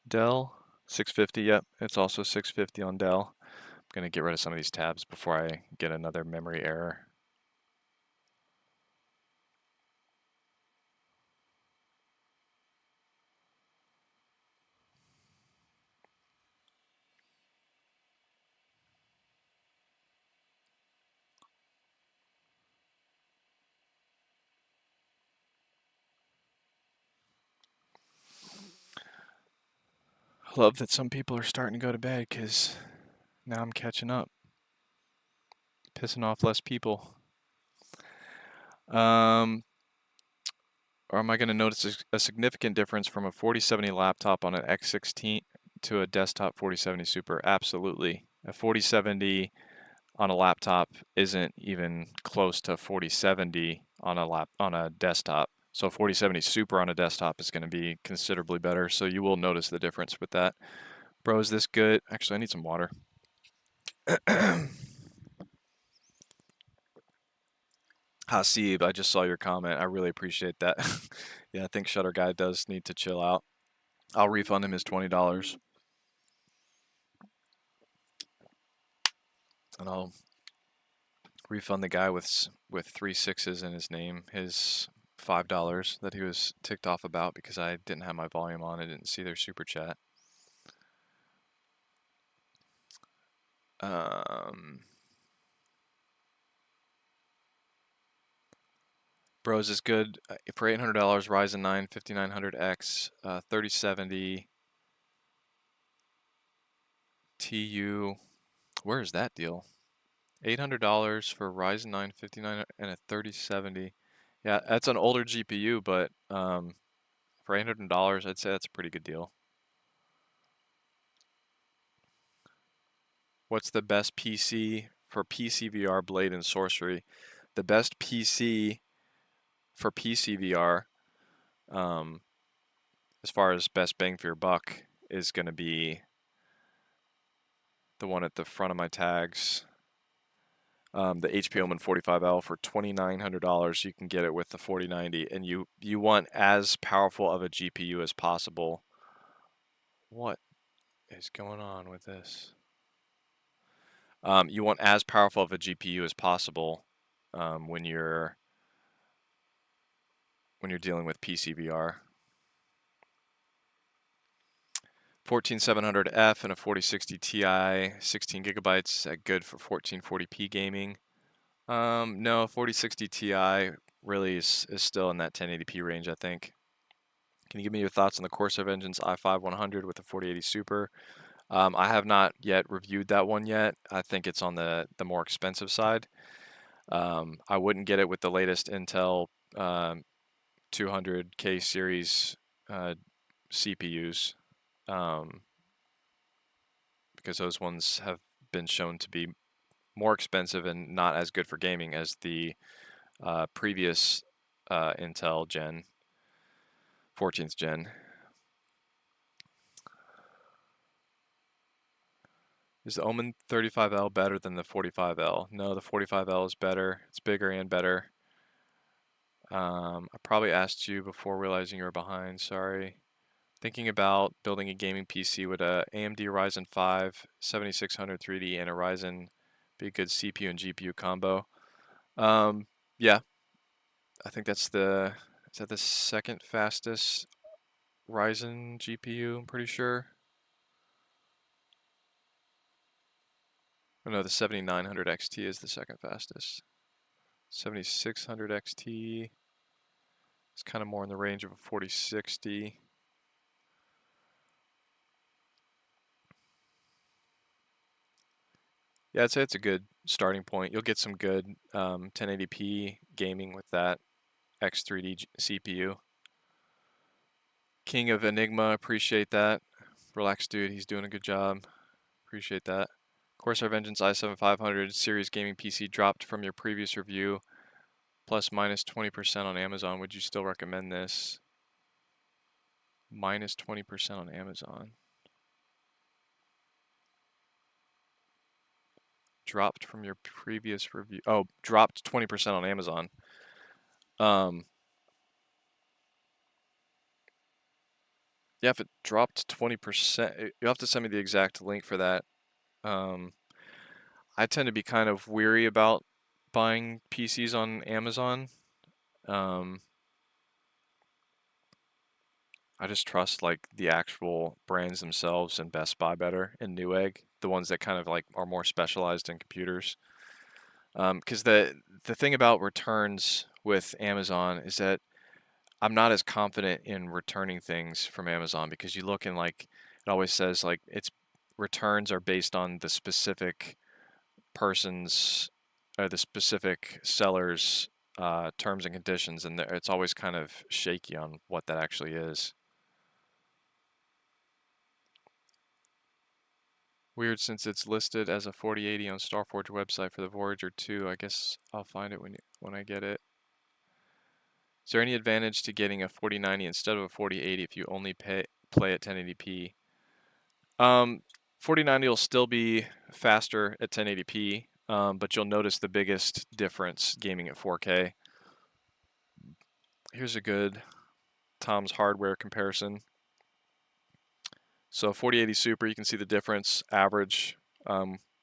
Dell. 650, yep, it's also 650 on Dell. I'm gonna get rid of some of these tabs before I get another memory error. I love that some people are starting to go to bed because now I'm catching up, pissing off less people. Or am I going to notice a significant difference from a 4070 laptop on an X16 to a desktop 4070 Super? Absolutely. A 4070 on a laptop isn't even close to 4070 on a desktop. So 4070 Super on a desktop is going to be considerably better. So you will notice the difference with that. Bro, is this good? Actually, I need some water. Hasib, I just saw your comment. I really appreciate that. Yeah, I think Shutter Guy does need to chill out. I'll refund him his $20. And I'll refund the guy with 3 6s in his name, his $5 that he was ticked off about because I didn't have my volume on. I didn't see their super chat. Bros is good for $800. Ryzen 9 5900X 3070 TU. Where is that deal? $800 for Ryzen 9 59 and a 3070. Yeah, that's an older GPU, but for $800, I'd say that's a pretty good deal. What's the best PC for PC VR, Blade, and Sorcery? The best PC for PC VR, as far as best bang for your buck, is going to be the one at the front of my tags. The HP Omen 45L for $2,900. You can get it with the 4090, and you want as powerful of a GPU as possible. What is going on with this? You want as powerful of a GPU as possible when you're dealing with PC VR. 14700F and a 4060 Ti, 16 gigabytes, good for 1440p gaming. No, 4060 Ti really is still in that 1080p range, I think. Can you give me your thoughts on the Corsair Vengeance i5 100 with the 4080 Super? I have not yet reviewed that one yet. I think it's on the more expensive side. I wouldn't get it with the latest Intel 200K series CPUs because those ones have been shown to be more expensive and not as good for gaming as the previous Intel gen, 14th gen. Is the Omen 35L better than the 45L? No, the 45L is better. It's bigger and better. I probably asked you before realizing you were behind. Sorry. Thinking about building a gaming PC with a AMD Ryzen 5 7600 3D and a Ryzen be a good CPU and GPU combo. Yeah, I think that's is that the second fastest Ryzen GPU? I'm pretty sure. Oh no, the 7900 XT is the second fastest. 7600 XT is kind of more in the range of a 4060. Yeah, I'd say it's a good starting point. You'll get some good 1080p gaming with that X3D CPU. King of Enigma, appreciate that. Relax, dude. He's doing a good job. Appreciate that. Corsair Vengeance i7 500 series gaming PC dropped from your previous review, plus minus 20% on Amazon. Would you still recommend this? Minus 20% on Amazon. Dropped from your previous review. Oh, dropped 20% on Amazon. Yeah, if it dropped 20%, you'll have to send me the exact link for that. I tend to be kind of weary about buying PCs on Amazon. I just trust like the actual brands themselves and Best Buy better and Newegg, the ones that kind of like are more specialized in computers. Because the thing about returns with Amazon is that I'm not as confident in returning things from Amazon because you look and like it always says like its returns are based on the specific person's or the specific seller's terms and conditions, and it's always kind of shaky on what that actually is. Weird, since it's listed as a 4080 on Starforge website for the Voyager 2. I guess I'll find it when I get it. Is there any advantage to getting a 4090 instead of a 4080 if you only play at 1080p? 4090 will still be faster at 1080p, but you'll notice the biggest difference gaming at 4K. Here's a good Tom's hardware comparison. So 4080 Super, you can see the difference, average,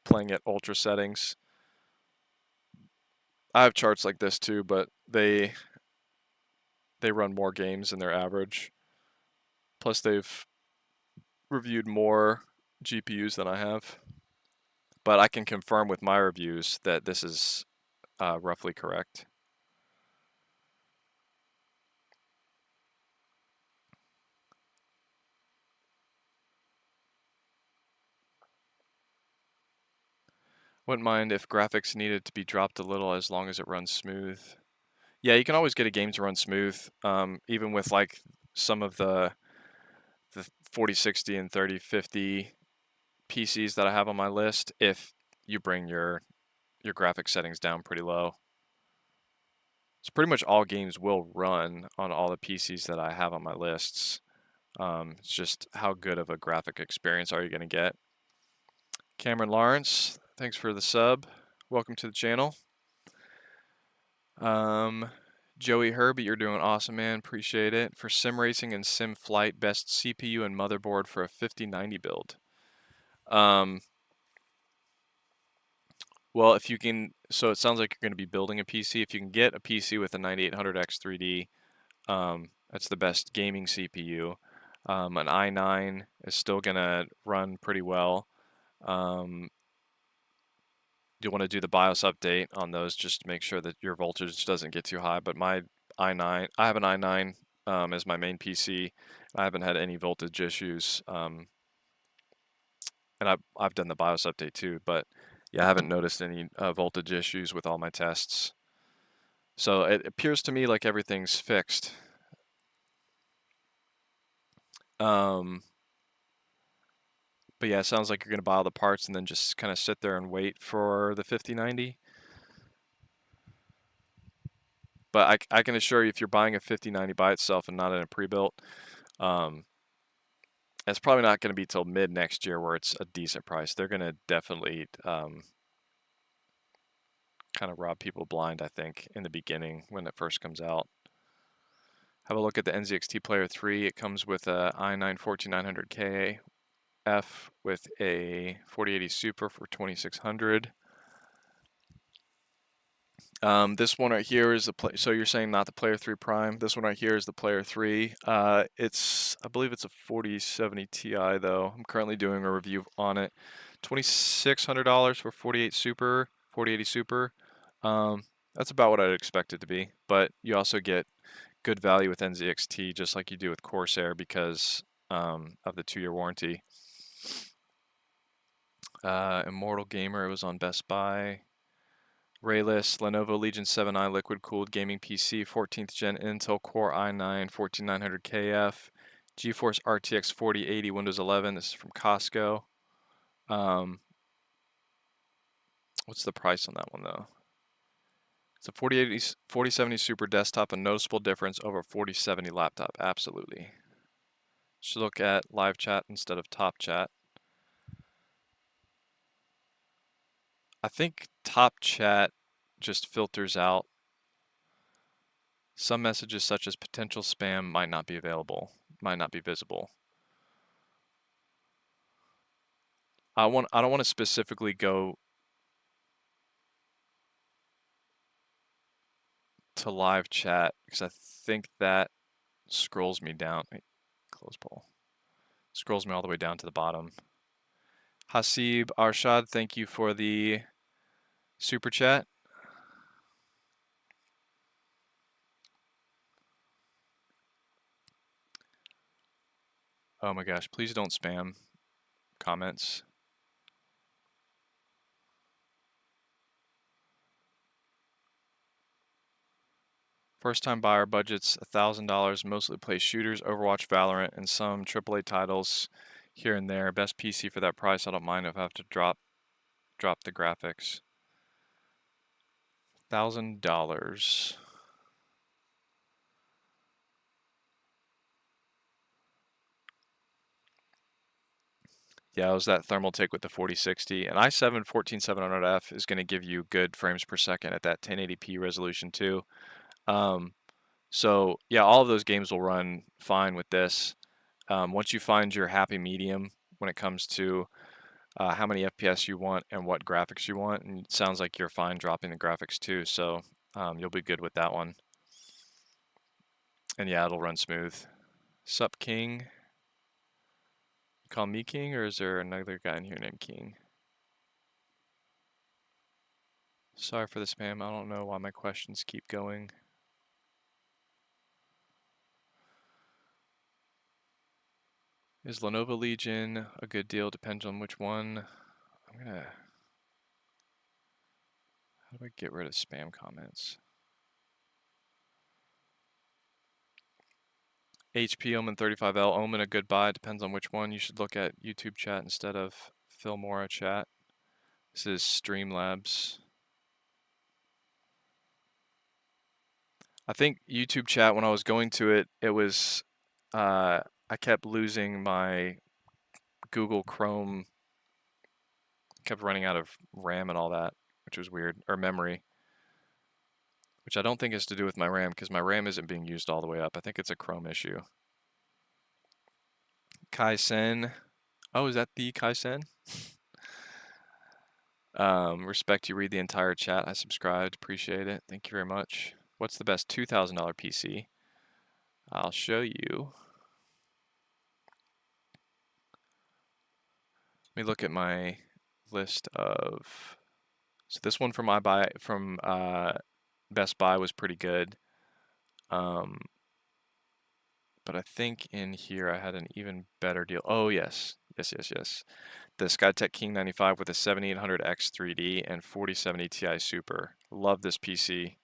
playing at ultra settings. I have charts like this too, but they run more games than their average. Plus they've reviewed more GPUs than I have. But I can confirm with my reviews that this is roughly correct. Wouldn't mind if graphics needed to be dropped a little as long as it runs smooth. Yeah, you can always get a game to run smooth, even with like some of the 4060 and 3050 PCs that I have on my list, if you bring your graphic settings down pretty low. So pretty much all games will run on all the PCs that I have on my lists. It's just how good of a graphic experience are you going to get. Cameron Lawrence, thanks for the sub. Welcome to the channel. Joey Herbie, you're doing awesome, man. Appreciate it. For sim racing and sim flight, best CPU and motherboard for a 5090 build. Well, if you can, so it sounds like you're going to be building a PC. If you can get a PC with a 9800X 3D, that's the best gaming CPU. An i9 is still going to run pretty well. You want to do the BIOS update on those just to make sure that your voltage doesn't get too high. But my i9, I have an i9 as my main PC. I haven't had any voltage issues, and I've done the BIOS update too. But yeah, I haven't noticed any voltage issues with all my tests. So it appears to me like everything's fixed. But yeah, it sounds like you're going to buy all the parts and then just kind of sit there and wait for the 5090. But I can assure you, if you're buying a 5090 by itself and not in a pre-built, it's probably not going to be till mid next year where it's a decent price. They're going to definitely kind of rob people blind, I think, in the beginning when it first comes out. Have a look at the NZXT Player 3. It comes with a i9 14900K F with a 4080 Super for 2600. This one right here is the so you're saying not the Player 3 Prime. This one right here is the Player 3. I believe it's a 4070 Ti though. I'm currently doing a review on it. $2,600 for 4080 Super. That's about what I'd expect it to be. But you also get good value with NZXT, just like you do with Corsair, because of the 2-year warranty. Immortal Gamer, it was on Best Buy. Rayless, Lenovo Legion 7i liquid-cooled gaming PC, 14th gen Intel Core i9 14900KF, GeForce RTX 4080 Windows 11. This is from Costco. What's the price on that one though? It's a 4070 Super desktop, a noticeable difference over 4070 laptop. Absolutely. Should look at live chat instead of top chat. I think top chat just filters out some messages, such as potential spam might not be available, might not be visible. I don't want to specifically go to live chat because I think that scrolls me down. Wait, close poll. Scrolls me all the way down to the bottom. Hasib Arshad, thank you for the super chat. Oh my gosh, please don't spam comments. First time buyer budgets $1,000, mostly play shooters, Overwatch, Valorant, and some AAA titles here and there. Best PC for that price. I don't mind if I have to drop the graphics. $1,000. Yeah, it was that thermal tick with the 4060. An i7 14700F is going to give you good frames per second at that 1080p resolution too. So yeah, all of those games will run fine with this. Once you find your happy medium when it comes to how many FPS you want and what graphics you want, and it sounds like you're fine dropping the graphics too, so you'll be good with that one. And yeah, it'll run smooth. Sup, King? You call me King, or is there another guy in here named King? Sorry for the spam. I don't know why my questions keep going. Is Lenovo Legion a good deal? Depends on which one. How do I get rid of spam comments? HP Omen 35L. Omen a good buy. Depends on which one. You should look at YouTube chat instead of Filmora chat. This is Streamlabs. I think YouTube chat, when I was going to it, it was, I kept losing my Google Chrome, kept running out of RAM and all that, which was weird, or memory, which I don't think is to do with my RAM, because my RAM isn't being used all the way up. I think it's a Chrome issue. Kai Sen. Oh, is that the Kai Sen? Respect you read the entire chat. I subscribed. Appreciate it. Thank you very much. What's the best $2,000 PC? I'll show you. Let me look at my list of. So this one from Best Buy was pretty good. But I think in here I had an even better deal. Oh yes, yes. The Skytech King 95 with a 7800X 3D and 4070 Ti Super. Love this PC.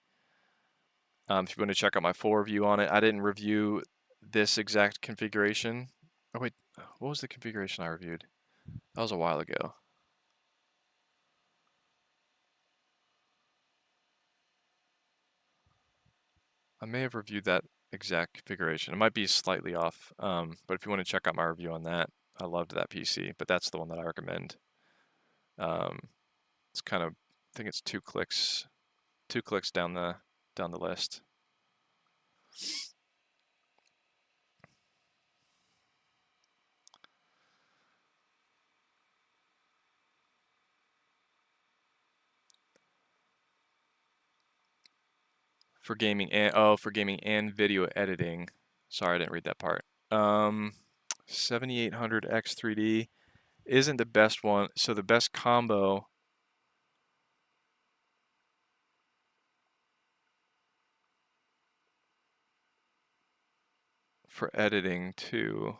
If you want to check out my full review on it, I didn't review this exact configuration. Oh wait, what was the configuration I reviewed? That was a while ago. I may have reviewed that exact configuration. It might be slightly off, but if you want to check out my review on that, I loved that PC, but that's the one that I recommend. It's kind of, I think it's two clicks down the list. For gaming and video editing. Sorry, I didn't read that part. 7800X 3D isn't the best one. So the best combo for editing too.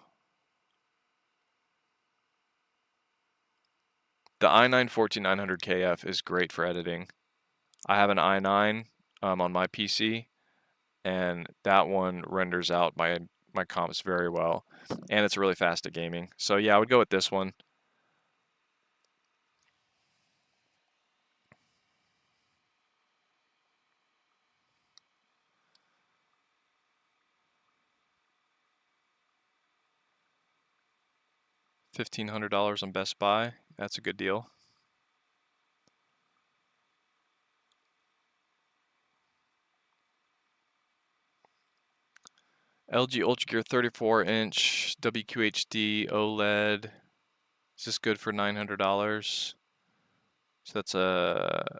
The i9 14900KF is great for editing. I have an i9 on my PC, and that one renders out my comps very well, and it's really fast at gaming. So yeah, I would go with this one. $1,500 on Best Buy. That's a good deal. LG UltraGear 34-inch WQHD OLED. Is this good for $900? So that's a.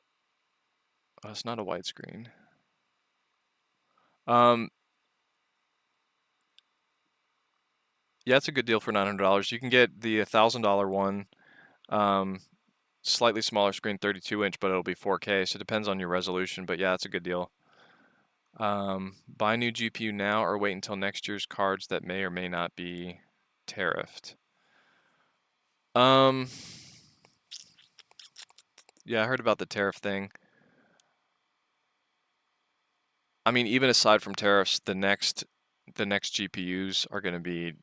Oh, it's not a widescreen. Yeah, it's a good deal for $900. You can get the $1,000 one, slightly smaller screen, 32-inch, but it'll be 4K. So it depends on your resolution. But yeah, it's a good deal. Buy new GPU now or wait until next year's cards that may or may not be tariffed. Yeah, I heard about the tariff thing. I mean, even aside from tariffs, the next GPUs are going to be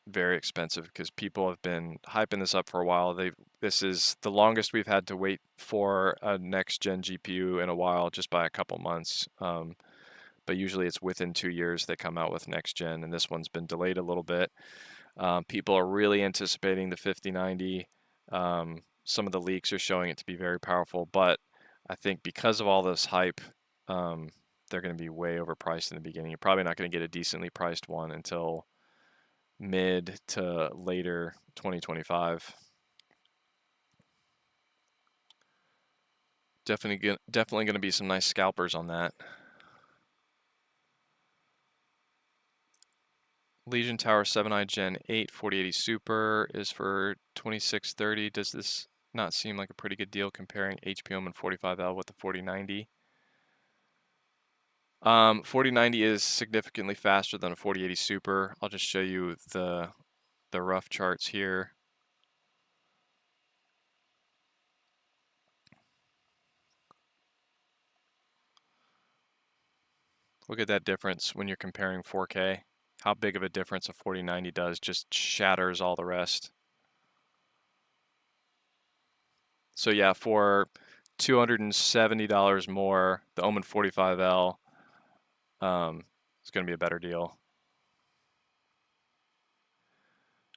very expensive because people have been hyping this up for a while. This is the longest we've had to wait for a next gen GPU in a while, just by a couple months. But usually it's within 2 years they come out with next gen, and this one's been delayed a little bit. People are really anticipating the 5090. Some of the leaks are showing it to be very powerful, but I think because of all this hype, um, they're going to be way overpriced in the beginning. You're probably not going to get a decently priced one until mid to later 2025. Definitely going to be some nice scalpers on that. Legion Tower 7i Gen 8 4080 Super is for $2630. Does this not seem like a pretty good deal comparing HP Omen 45L with the 4090? 4090 is significantly faster than a 4080 Super. I'll just show you the rough charts here. Look at that difference when you're comparing 4K. How big of a difference a 4090 does, just shatters all the rest. So yeah, for $270 more, the Omen 45L is going to be a better deal.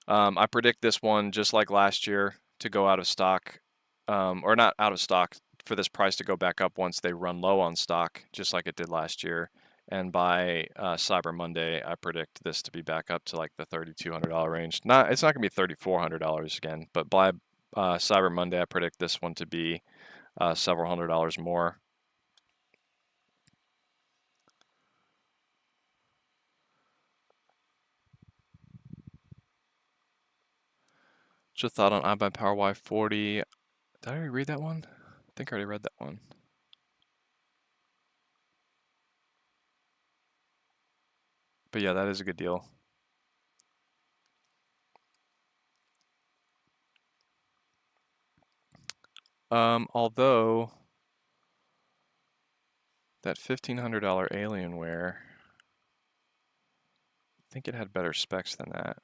I predict this one, just like last year, to go out of stock, or not out of stock, for this price to go back up once they run low on stock, just like it did last year. And by Cyber Monday, I predict this to be back up to like the $3,200 range. It's not going to be $3,400 again, but by Cyber Monday, I predict this one to be several $100s more. Just thought on iBUYPOWER Y40. Did I already read that one? I think I already read that one. But yeah, that is a good deal. Although that $1,500 Alienware, I think it had better specs than that.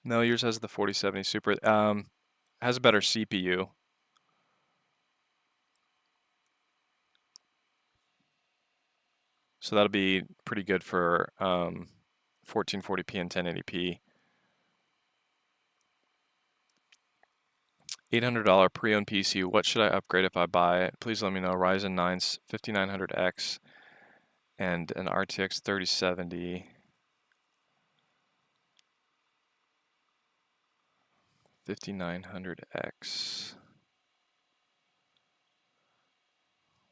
No, yours has the 4070 Super. Has a better CPU. So that'll be pretty good for 1440p and 1080p. $800 pre-owned PC. What should I upgrade if I buy it? Please let me know. Ryzen 9 5900X and an RTX 3070. 5900X.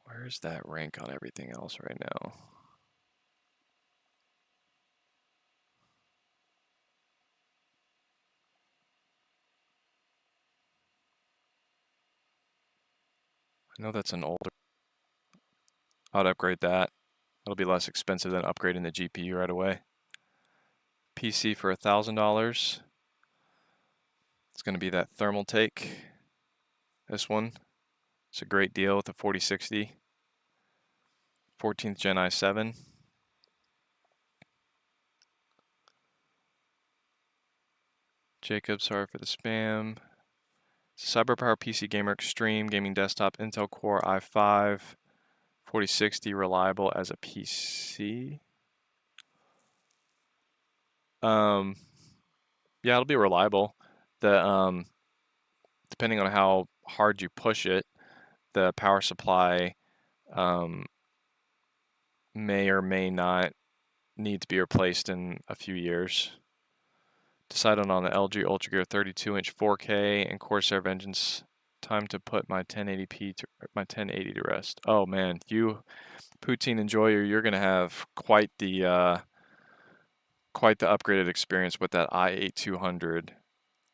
Where's that rank on everything else right now? I know that's an older. I'd upgrade that. It'll be less expensive than upgrading the GPU right away. PC for $1,000. It's going to be that thermal take. This one. It's a great deal with the 4060. 14th Gen i7. Jacob, sorry for the spam. It's a CyberPower PC Gamer Extreme Gaming Desktop Intel Core i5 4060, reliable as a PC. Yeah, it'll be reliable. The depending on how hard you push it, the power supply may or may not need to be replaced in a few years. Decided on the LG UltraGear 32-inch 4K and Corsair Vengeance. Time to put my 1080p to my 1080 to rest. Oh man, you poutine enjoyer, you're gonna have quite the upgraded experience with that i8-200.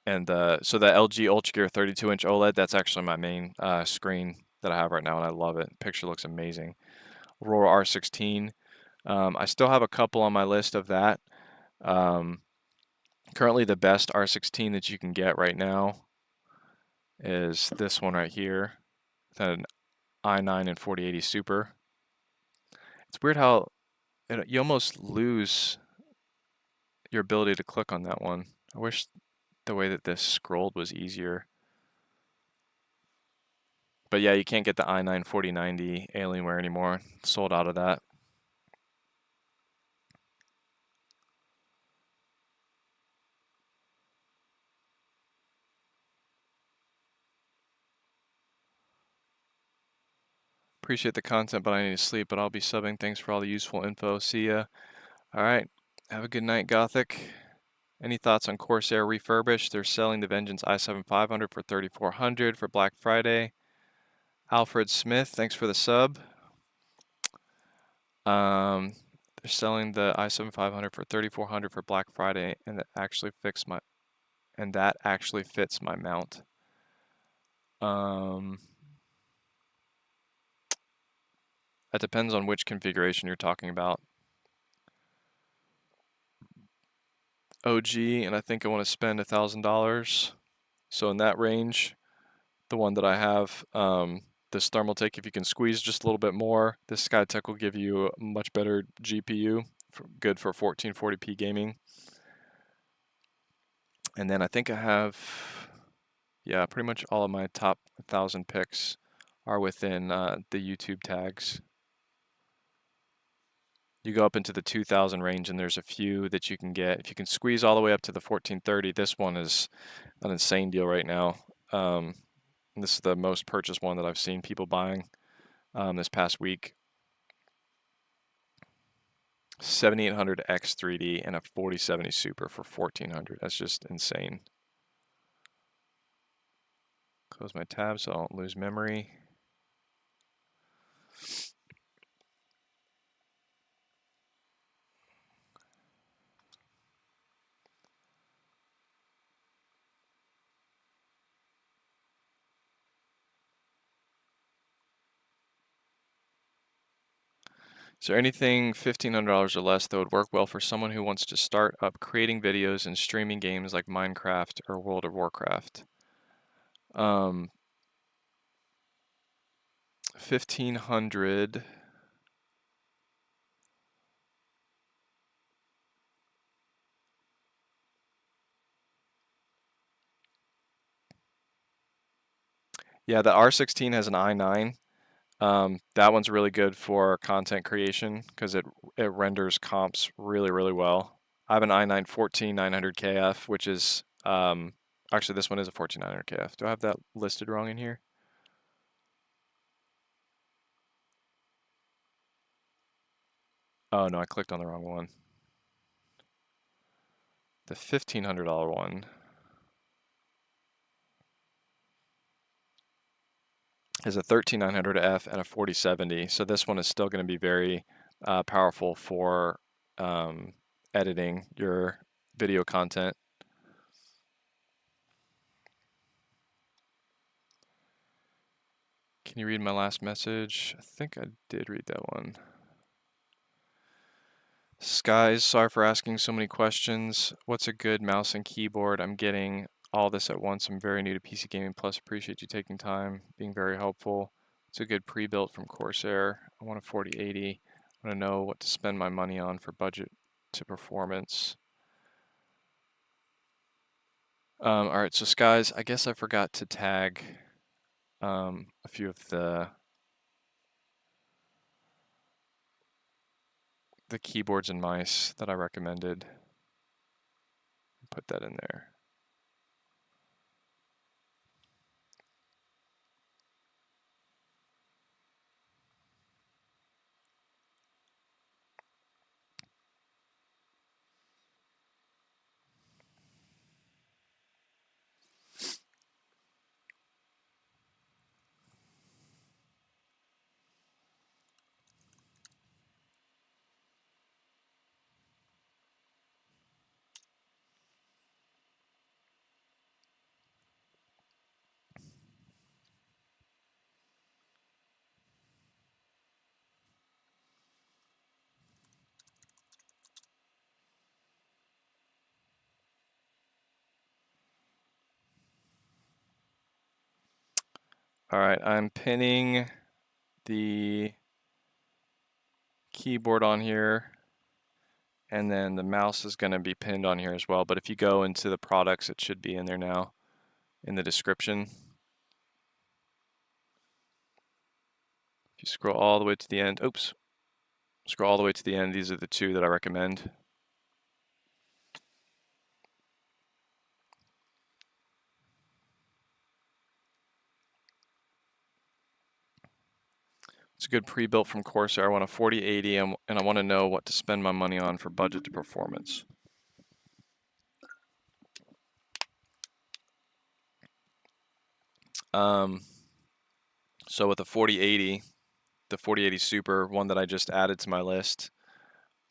And so the LG UltraGear 32-inch OLED, that's actually my main screen that I have right now, and I love it. Picture looks amazing. Aurora R16. I still have a couple on my list of that. Currently, the best R16 that you can get right now is this one right here. It's an i9 and 4080 Super. It's weird how you almost lose your ability to click on that one. I wish the way that this scrolled was easier. But yeah, you can't get the i9 4090 Alienware anymore. Sold out of that. Appreciate the content, but I need to sleep. But I'll be subbing. Thanks for all the useful info. See ya. All right. Have a good night, Gothic. Any thoughts on Corsair refurbished? They're selling the Vengeance i7-500 for $3,400 for Black Friday. Alfred Smith, thanks for the sub. They're selling the i7-500 for $3,400 for Black Friday, and that actually fits my mount. That depends on which configuration you're talking about. OG, and I think I want to spend $1,000. So in that range, the one that I have, this Thermaltake, if you can squeeze just a little bit more, this Skytech will give you a much better GPU, good for 1440p gaming. And then I think I have, yeah, pretty much all of my top 1,000 picks are within the YouTube tags. You go up into the 2,000 range, and there's a few that you can get. If you can squeeze all the way up to the 1430, this one is an insane deal right now. This is the most purchased one that I've seen people buying this past week. 7800 X3D and a 4070 Super for 1400. That's just insane. Close my tab so I don't lose memory. Is there anything $1,500 or less that would work well for someone who wants to start up creating videos and streaming games like Minecraft or World of Warcraft? 1,500. Yeah, the R16 has an i9. That one's really good for content creation because it renders comps really, really well. I have an i9 14900KF, which is actually this one is a 14900KF. Do I have that listed wrong in here? Oh no, I clicked on the wrong one. The $1,500 one is a 13900F and a 4070. So this one is still going to be very powerful for editing your video content. Can you read my last message? I think I did read that one. Skies, sorry for asking so many questions. What's a good mouse and keyboard? I'm getting all this at once. I'm very new to PC gaming, plus appreciate you taking time, being very helpful. It's a good pre-built from Corsair. I want a 4080. I want to know what to spend my money on for budget to performance. All right, so Skies, I guess I forgot to tag a few of the keyboards and mice that I recommended. Put that in there. All right, I'm pinning the keyboard on here, and then the mouse is going to be pinned on here as well. But if you go into the products, it should be in there now in the description. If you scroll all the way to the end, oops, scroll all the way to the end, these are the two that I recommend. It's a good pre-built from Corsair. I want a 4080 and I want to know what to spend my money on for budget to performance. So with the 4080, the 4080 Super, one that I just added to my list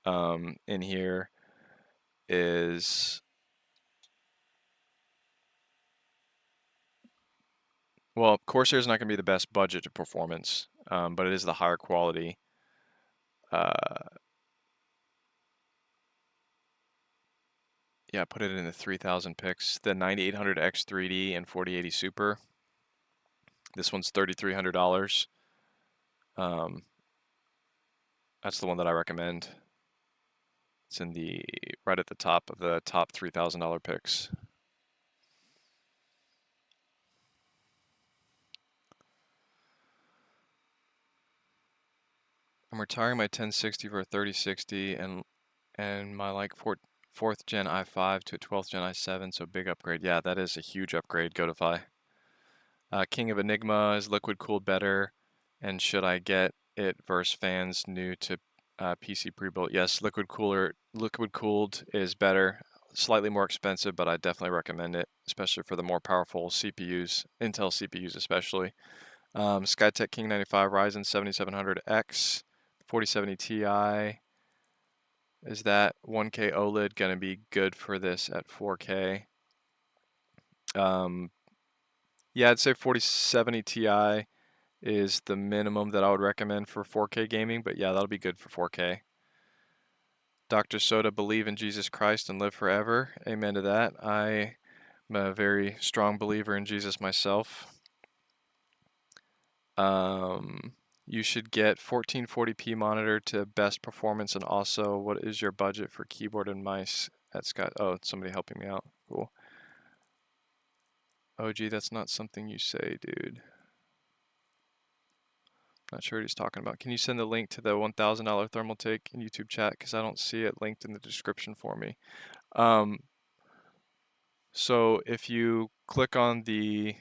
in here is, well, Corsair is not going to be the best budget to performance, but it is the higher quality. Yeah, put it in the 3000 picks. The 9800 X3D and 4080 Super. This one's $3,300. That's the one that I recommend. It's in the right at the top of the top $3,000 picks. I'm retiring my 1060 for a 3060 and my like fourth gen i5 to a 12th gen i7, so big upgrade. Yeah, that is a huge upgrade, Godify. King of Enigma, is liquid cooled better? And should I get it versus fans new to PC pre-built? Yes, liquid cooled is better. Slightly more expensive, but I definitely recommend it, especially for the more powerful CPUs, Intel CPUs especially. Skytech King 95 Ryzen 7700X 4070 Ti. Is that 1K OLED going to be good for this at 4K? Yeah, I'd say 4070 Ti is the minimum that I would recommend for 4K gaming, but yeah, that'll be good for 4K. Dr. Soda, believe in Jesus Christ and live forever. Amen to that. I am a very strong believer in Jesus myself. You should get 1440p monitor to best performance, and also, what is your budget for keyboard and mice at Sky? Oh, it's somebody helping me out. Cool. Oh, gee, that's not something you say, dude. Not sure what he's talking about. Can you send the link to the $1,000 thermal take in YouTube chat? Because I don't see it linked in the description for me. So if you click on the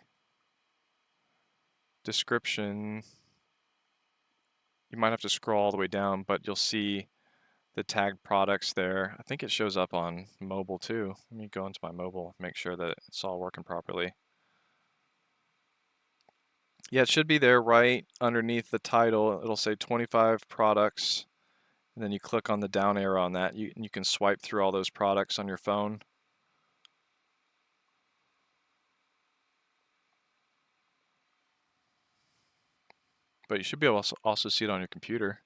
description, you might have to scroll all the way down, but you'll see the tagged products there. I think it shows up on mobile too. Let me go into my mobile, make sure that it's all working properly. Yeah, it should be there right underneath the title. It'll say 25 products, and then you click on the down arrow on that. You can swipe through all those products on your phone. But you should be able to also see it on your computer.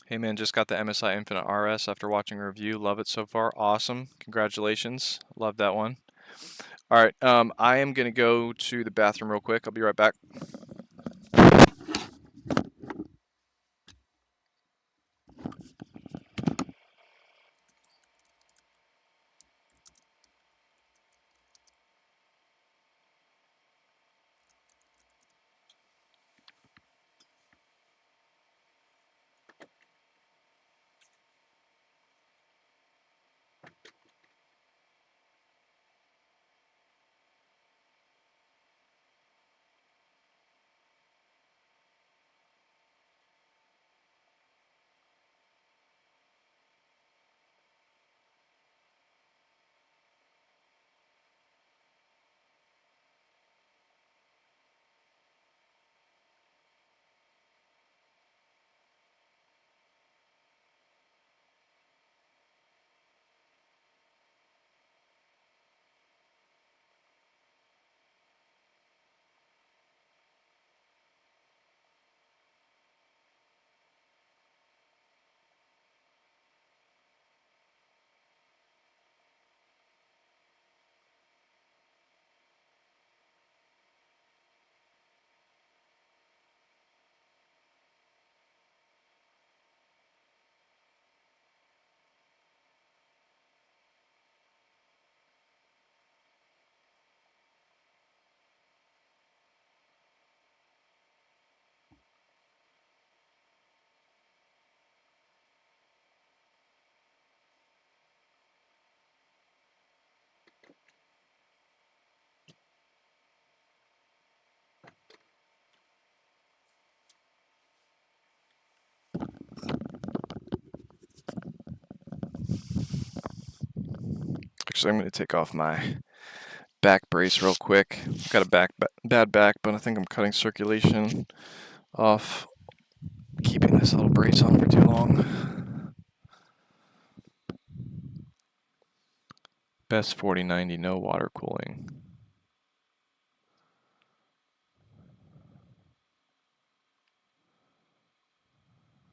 Hey man, just got the MSI Infinite RS after watching a review. Love it so far. Awesome. Congratulations. Love that one. All right, I am going to go to the bathroom real quick. I'll be right back. Actually, I'm going to take off my back brace real quick. I've got a bad back, but I think I'm cutting circulation off keeping this little brace on for too long. Best 4090, no water cooling.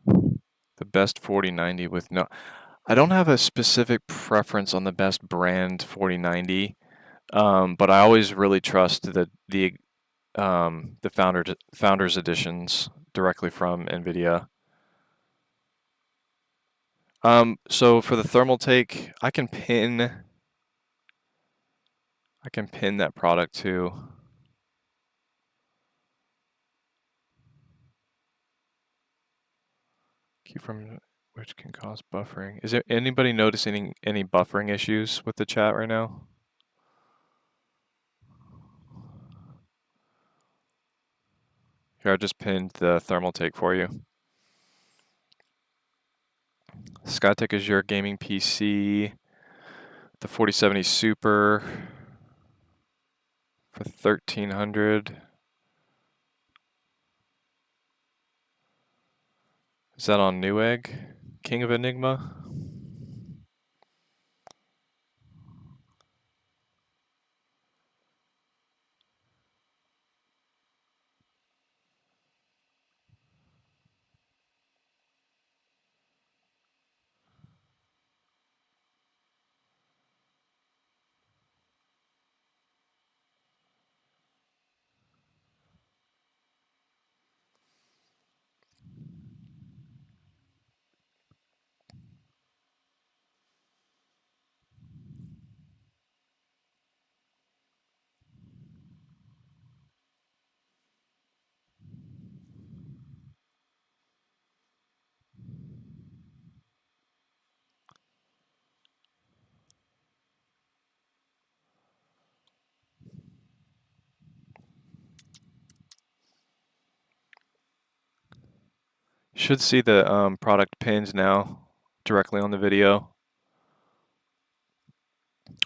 The best 4090 with no... I don't have a specific preference on the best brand 4090, but I always really trust the founders editions directly from Nvidia. So for the thermal take, I can pin that product too. Keep from which can cause buffering. Is there anybody noticing any buffering issues with the chat right now? Here, I just pinned the thermal take for you. Skytech is your gaming PC. The 4070 Super for 1300. Is that on Newegg? King of Enigma? Should see the product pinned now directly on the video.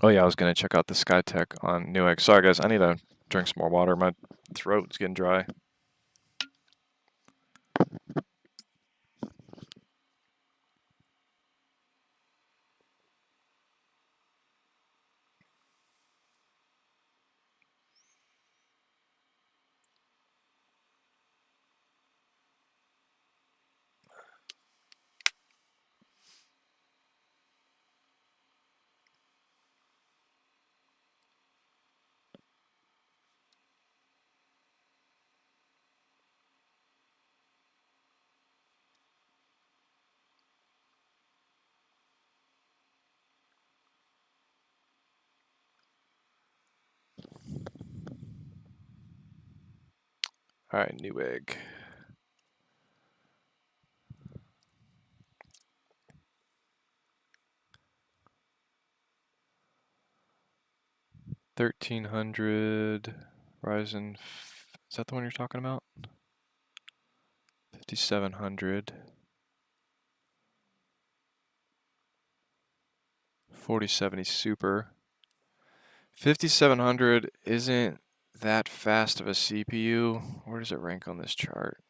Oh yeah, I was gonna check out the Skytech on Newegg. Sorry guys, I need to drink some more water. My throat's getting dry. All right, Newegg. $1,300 Ryzen. Is that the one you're talking about? 5700. 4070 Super. 5700 isn't that fast of a CPU. Where does it rank on this chart?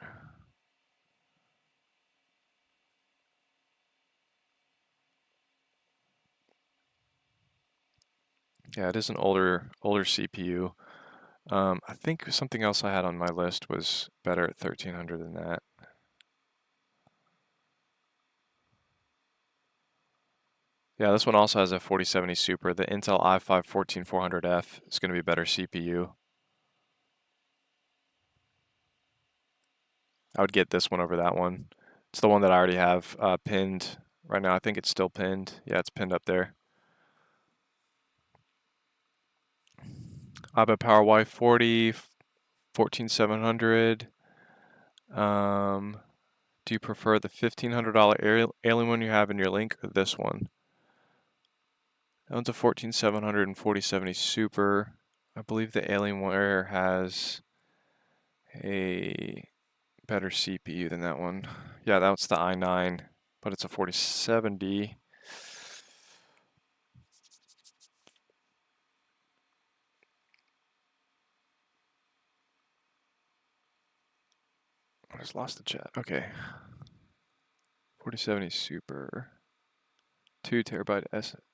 Yeah, it is an older CPU. I think something else I had on my list was better at 1300 than that. Yeah, this one also has a 4070 Super. The Intel i5 14400F is going to be a better CPU. I would get this one over that one. It's the one that I already have pinned right now. I think it's still pinned. Yeah, it's pinned up there. iBUYPOWER Y40, 14700. Do you prefer the $1,500 Alien one you have in your link or this one? That one's a 14700 and 4070 Super. I believe the Alienware has a better CPU than that one. Yeah, that's the i9, but it's a 4070. just lost the chat. Okay. 4070 Super. 2 terabyte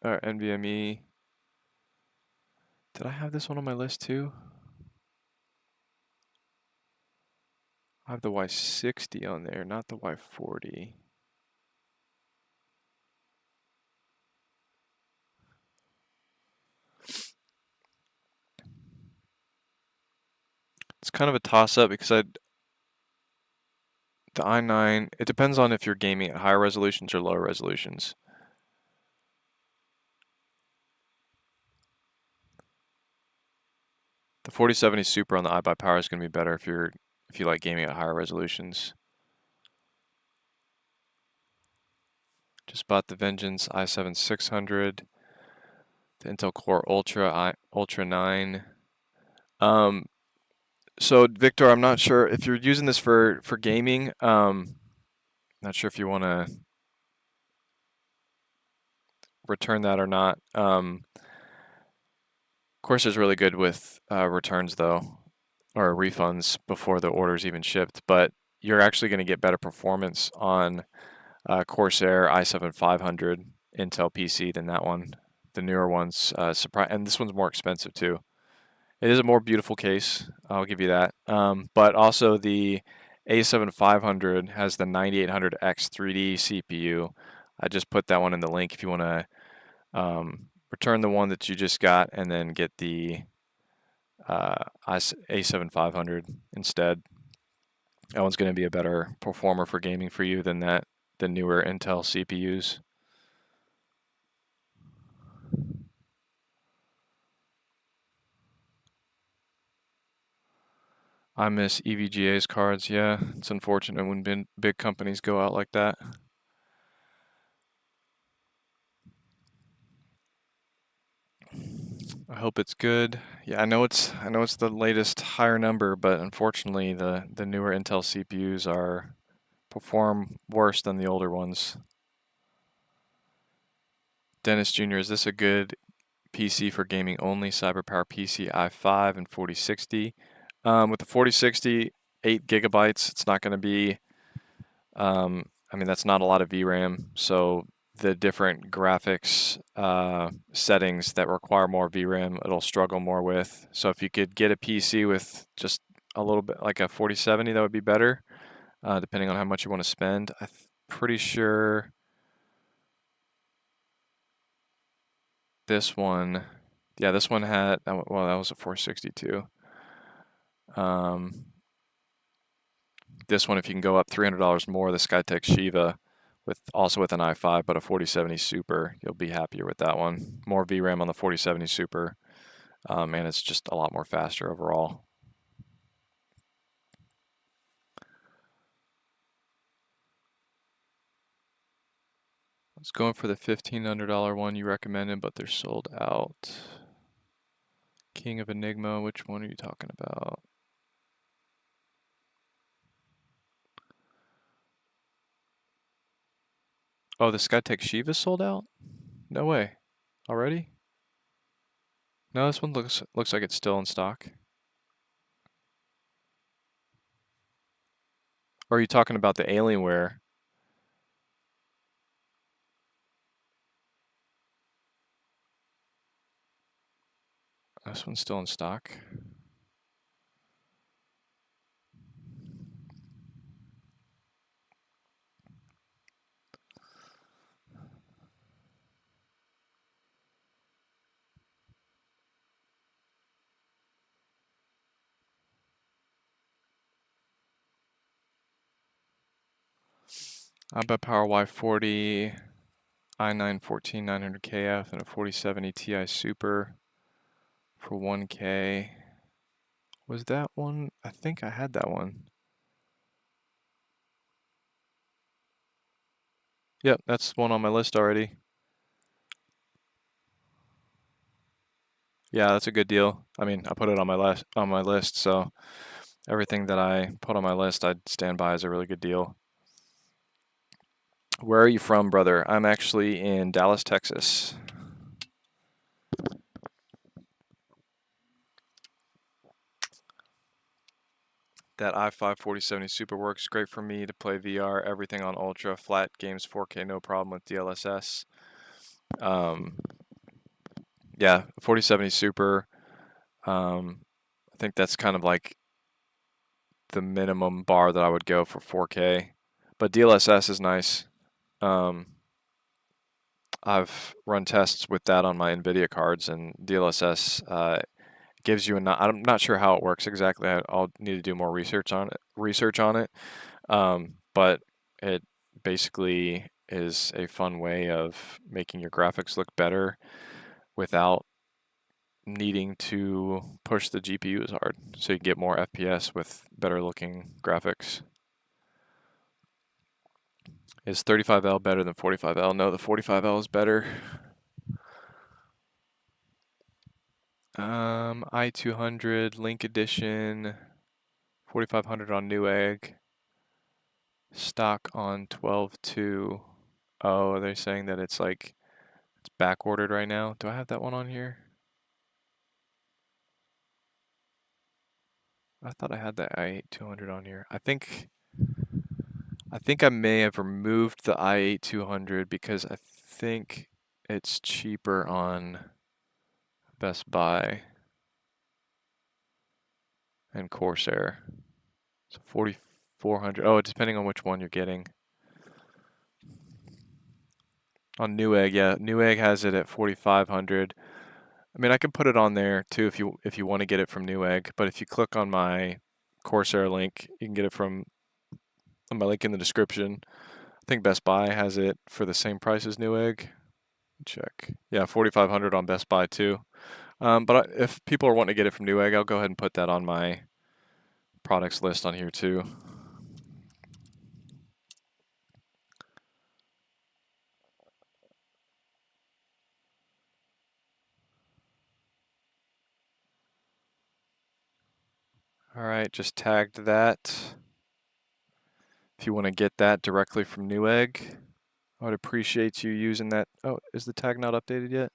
NVMe. Did I have this one on my list too? I have the Y60 on there, not the Y40. It's kind of a toss-up because the i9, it depends on if you're gaming at higher resolutions or lower resolutions. The 4070 Super on the iBUYPOWER is going to be better if you like gaming at higher resolutions. Just bought the Vengeance i7 600, the Intel Core Ultra 9. So Victor, I'm not sure if you're using this for gaming. Not sure if you want to return that or not. Course is really good with returns though, or refunds before the order's even shipped. But you're actually going to get better performance on Corsair i7 500 Intel PC than that one. The newer one's and this one's more expensive too. It is a more beautiful case, I'll give you that. But also the A7 500 has the 9800X 3D CPU. I just put that one in the link if you want to return the one that you just got and then get the A7 500 instead. That one's going to be a better performer for gaming for you than the newer Intel CPUs. I miss EVGA's cards. Yeah, it's unfortunate when big companies go out like that. I hope it's good. Yeah, I know it's the latest higher number, but unfortunately the newer Intel CPUs perform worse than the older ones. Dennis Jr., is this a good PC for gaming only? CyberPower PC i5 and 4060. With the 4060, 8 gigabytes, it's not going to be. I mean, that's not a lot of VRAM, so the different graphics settings that require more VRAM, it'll struggle more with. So if you could get a PC with just a little bit like a 4070, that would be better, depending on how much you want to spend. I'm pretty sure this one, yeah, this one had, well, that was a 462. This one, if you can go up $300 more, the Skytech Shiva, also with an i5, but a 4070 Super, you'll be happier with that one. More VRAM on the 4070 Super, and it's just a lot more faster overall. I was going for the $1,500 one you recommended, but they're sold out. King of Enigma, which one are you talking about? Oh, the Skytech Shiva sold out? No way. Already? No, this one looks like it's still in stock. Or are you talking about the Alienware? This one's still in stock. iBUYPOWER Y40, i9 14900KF, and a 4070 Ti Super for 1K. Was that one? I think I had that one. Yep, that's one on my list already. Yeah, that's a good deal. I mean, I put it on my list, so everything that I put on my list, I'd stand by as a really good deal. Where are you from, brother? I'm actually in Dallas, Texas. That i5 4070 Super works great for me to play VR, everything on Ultra, flat games 4K, no problem with DLSS. Yeah, 4070 Super. I think that's kind of like the minimum bar that I would go for 4K. But DLSS is nice. I've run tests with that on my Nvidia cards, and DLSS gives you I'm not sure how it works exactly. I'll need to do more research on it. But it basically is a fun way of making your graphics look better without needing to push the GPU as hard, so you can get more FPS with better looking graphics. Is 35L better than 45L? No, the 45L is better. i200 Link Edition, 4500 on Newegg, stock on 12.2. Oh, they're saying that it's like it's back ordered right now. Do I have that one on here? I thought I had that i8-200 on here. I think I may have removed the i8-200 because I think it's cheaper on Best Buy and Corsair. So 4400. Oh, depending on which one you're getting. On Newegg, yeah, Newegg has it at 4500. I mean, I can put it on there too if you want to get it from Newegg, but if you click on my Corsair link, you can get it from my link in the description. I think Best Buy has it for the same price as Newegg. Check. Yeah, 4500 on Best Buy too. But if people are wanting to get it from Newegg, I'll go ahead and put that on my products list on here too. All right, just tagged that. If you want to get that directly from Newegg, I would appreciate you using that. Oh, is the tag not updated yet?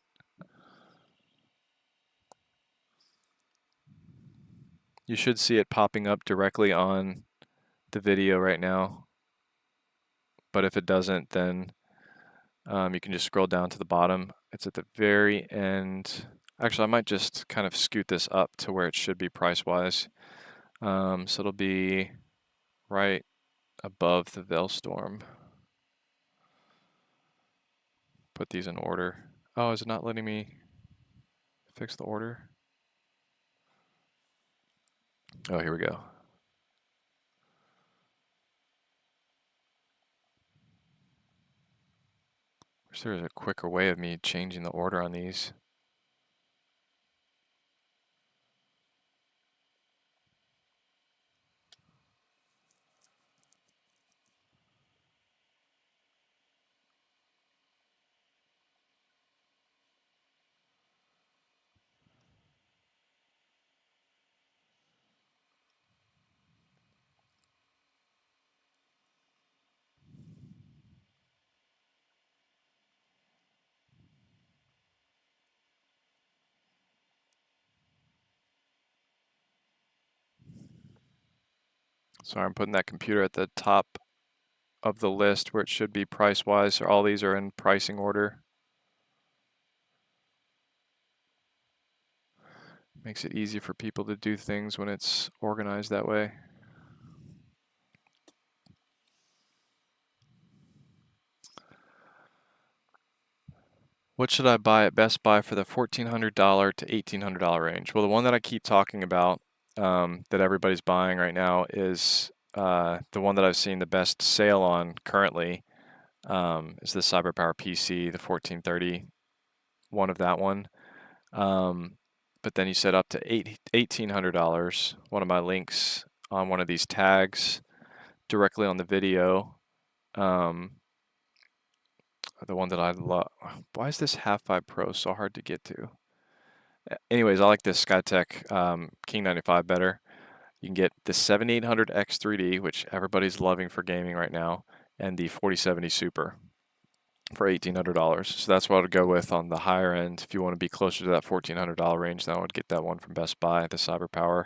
You should see it popping up directly on the video right now. But if it doesn't, then you can just scroll down to the bottom. It's at the very end. Actually, I might just kind of scoot this up to where it should be price-wise. So it'll be right above the Veilstorm. Put these in order. Oh, is it not letting me fix the order? Oh, here we go. Wish there was a quicker way of me changing the order on these. Sorry, I'm putting that computer at the top of the list where it should be price-wise. So all these are in pricing order. Makes it easy for people to do things when it's organized that way. What should I buy at Best Buy for the $1,400 to $1,800 range? Well, the one that I keep talking about that everybody's buying right now is the one that I've seen the best sale on currently is the CyberPower PC, the 1430 one of that one. But then you said up to $1,800. One of my links on one of these tags directly on the video. The one that I love. Why is this Half-5 Pro so hard to get to? Anyways, I like this Skytech King 95 better. You can get the 7800 X3D, which everybody's loving for gaming right now, and the 4070 Super for $1,800. So that's what I would go with on the higher end. If you want to be closer to that $1,400 range, then I would get that one from Best Buy, the CyberPower.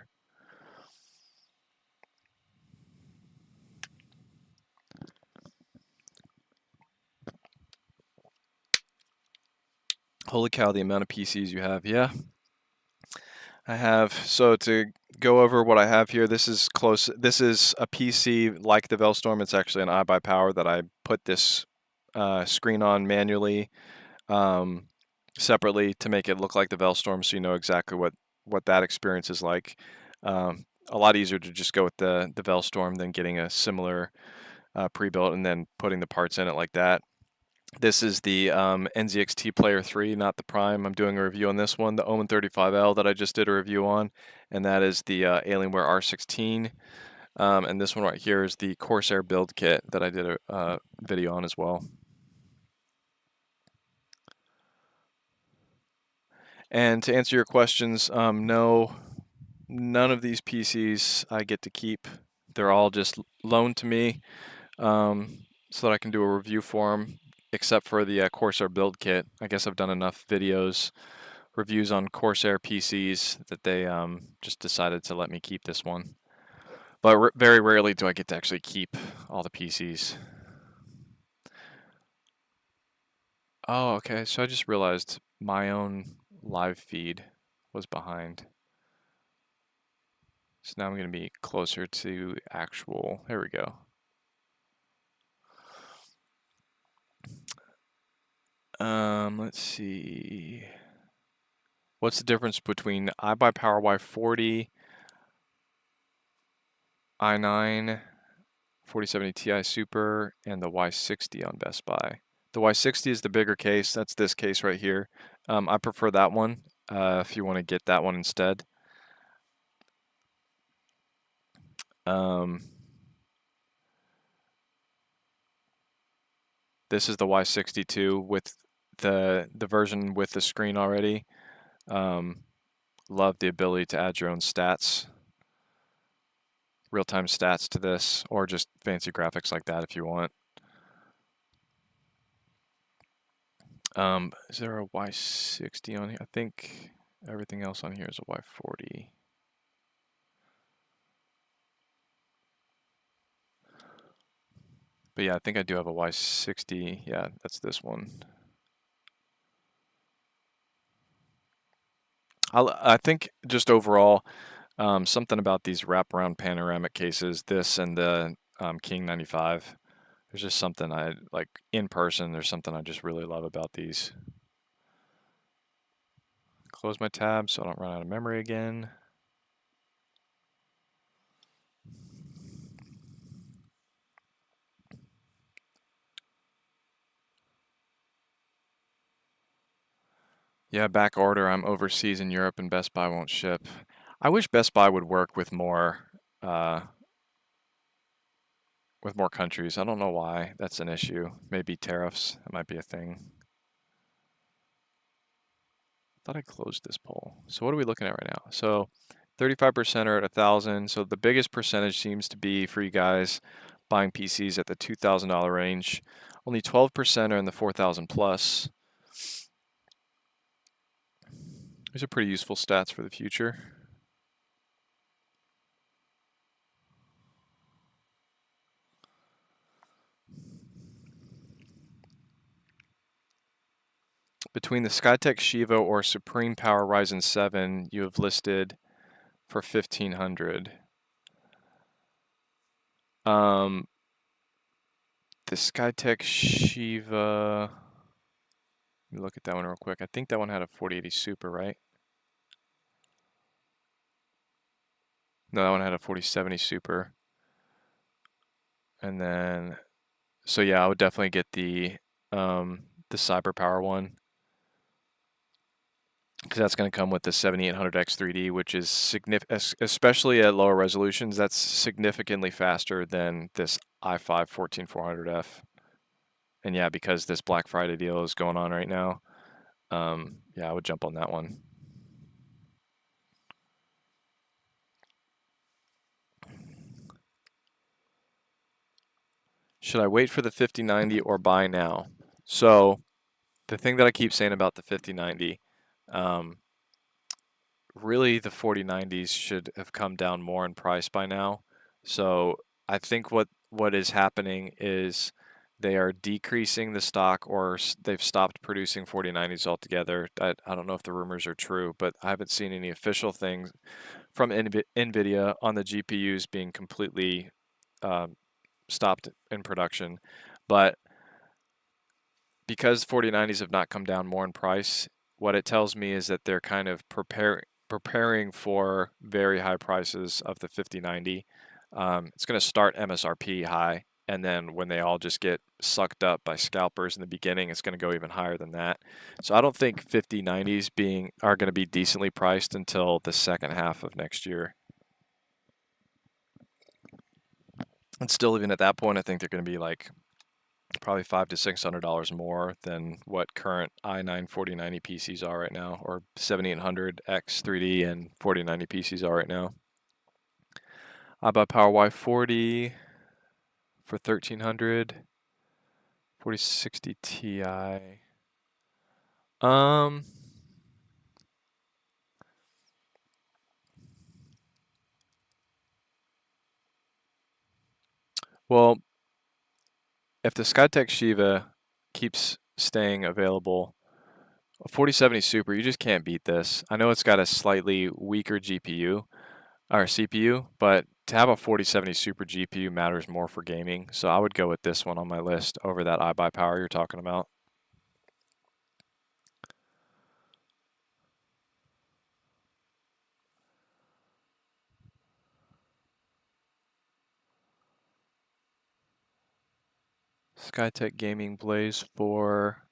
Holy cow, the amount of PCs you have. Yeah, I have. So to go over what I have here, this is close. This is a PC like the Velstorm. It's actually an iBUYPOWER that I put this screen on manually, um, separately to make it look like the Velstorm, so you know exactly what that experience is like. A lot easier to just go with the Velstorm than getting a similar pre-built and then putting the parts in it like that. This is the NZXT Player 3, not the Prime. I'm doing a review on this one, the Omen 35L that I just did a review on, and that is the Alienware R16. And this one right here is the Corsair build kit that I did a video on as well. And to answer your questions, no, none of these PCs I get to keep. They're all just loaned to me so that I can do a review for them, except for the Corsair build kit. I guess I've done enough videos, reviews on Corsair PCs that they just decided to let me keep this one. But very rarely do I get to actually keep all the PCs. Oh, okay. So I just realized my own live feed was behind. So now I'm going to be closer to actual. There we go. Let's see. What's the difference between iBUYPOWER Y40, i9, 4070 Ti Super, and the Y60 on Best Buy? The Y60 is the bigger case. That's this case right here. I prefer that one if you want to get that one instead. This is the Y62 with the version with the screen already. Love the ability to add your own stats, real-time stats to this, or just fancy graphics like that if you want. Is there a Y60 on here? I think everything else on here is a Y40. But yeah, I think I do have a Y60. Yeah, that's this one. I think just overall, something about these wraparound panoramic cases, this and the King 95, there's just something I like in person. There's something I just really love about these. Close my tab so I don't run out of memory again. Yeah, back order. I'm overseas in Europe and Best Buy won't ship. I wish Best Buy would work uh, with more countries. I don't know why that's an issue. Maybe tariffs. That might be a thing. Thought I closed this poll. So what are we looking at right now? So 35% are at 1,000. So the biggest percentage seems to be for you guys buying PCs at the $2,000 range. Only 12% are in the 4,000 plus. These are pretty useful stats for the future. Between the Skytech Shiva or Supreme Power Ryzen 7, you have listed for 1,500. The Skytech Shiva, let me look at that one real quick. I think that one had a 4080 Super, right? No, that one had a 4070 Super. And then, so yeah, I would definitely get the Cyber Power one, because that's going to come with the 7800X 3D, which is significant, especially at lower resolutions. That's significantly faster than this i5 14400F. And yeah, because this Black Friday deal is going on right now, yeah, I would jump on that one. Should I wait for the 5090 or buy now? So the thing that I keep saying about the 5090, really the 4090s should have come down more in price by now. So I think what is happening is they are decreasing the stock, or they've stopped producing 4090s altogether. I don't know if the rumors are true, but I haven't seen any official things from Nvidia on the GPUs being completely stopped in production. But because 4090s have not come down more in price, what it tells me is that they're kind of preparing for very high prices of the 5090. It's going to start MSRP high, and then when they all just get sucked up by scalpers in the beginning, it's going to go even higher than that. So I don't think 5090s are going to be decently priced until the second half of next year. And still, even at that point, I think they're going to be like probably $500 to $600 more than what current i9 4090 PCs are right now, or 7800X 3D and 4090 PCs are right now. iBUYPOWER Y40 for 1300, 4060 Ti. Well, if the Skytech Shiva keeps staying available, a 4070 Super, you just can't beat this. I know it's got a slightly weaker GPU or CPU, but to have a 4070 Super GPU matters more for gaming, so I would go with this one on my list over that iBUYPOWER you're talking about. Skytech Gaming Blaze for...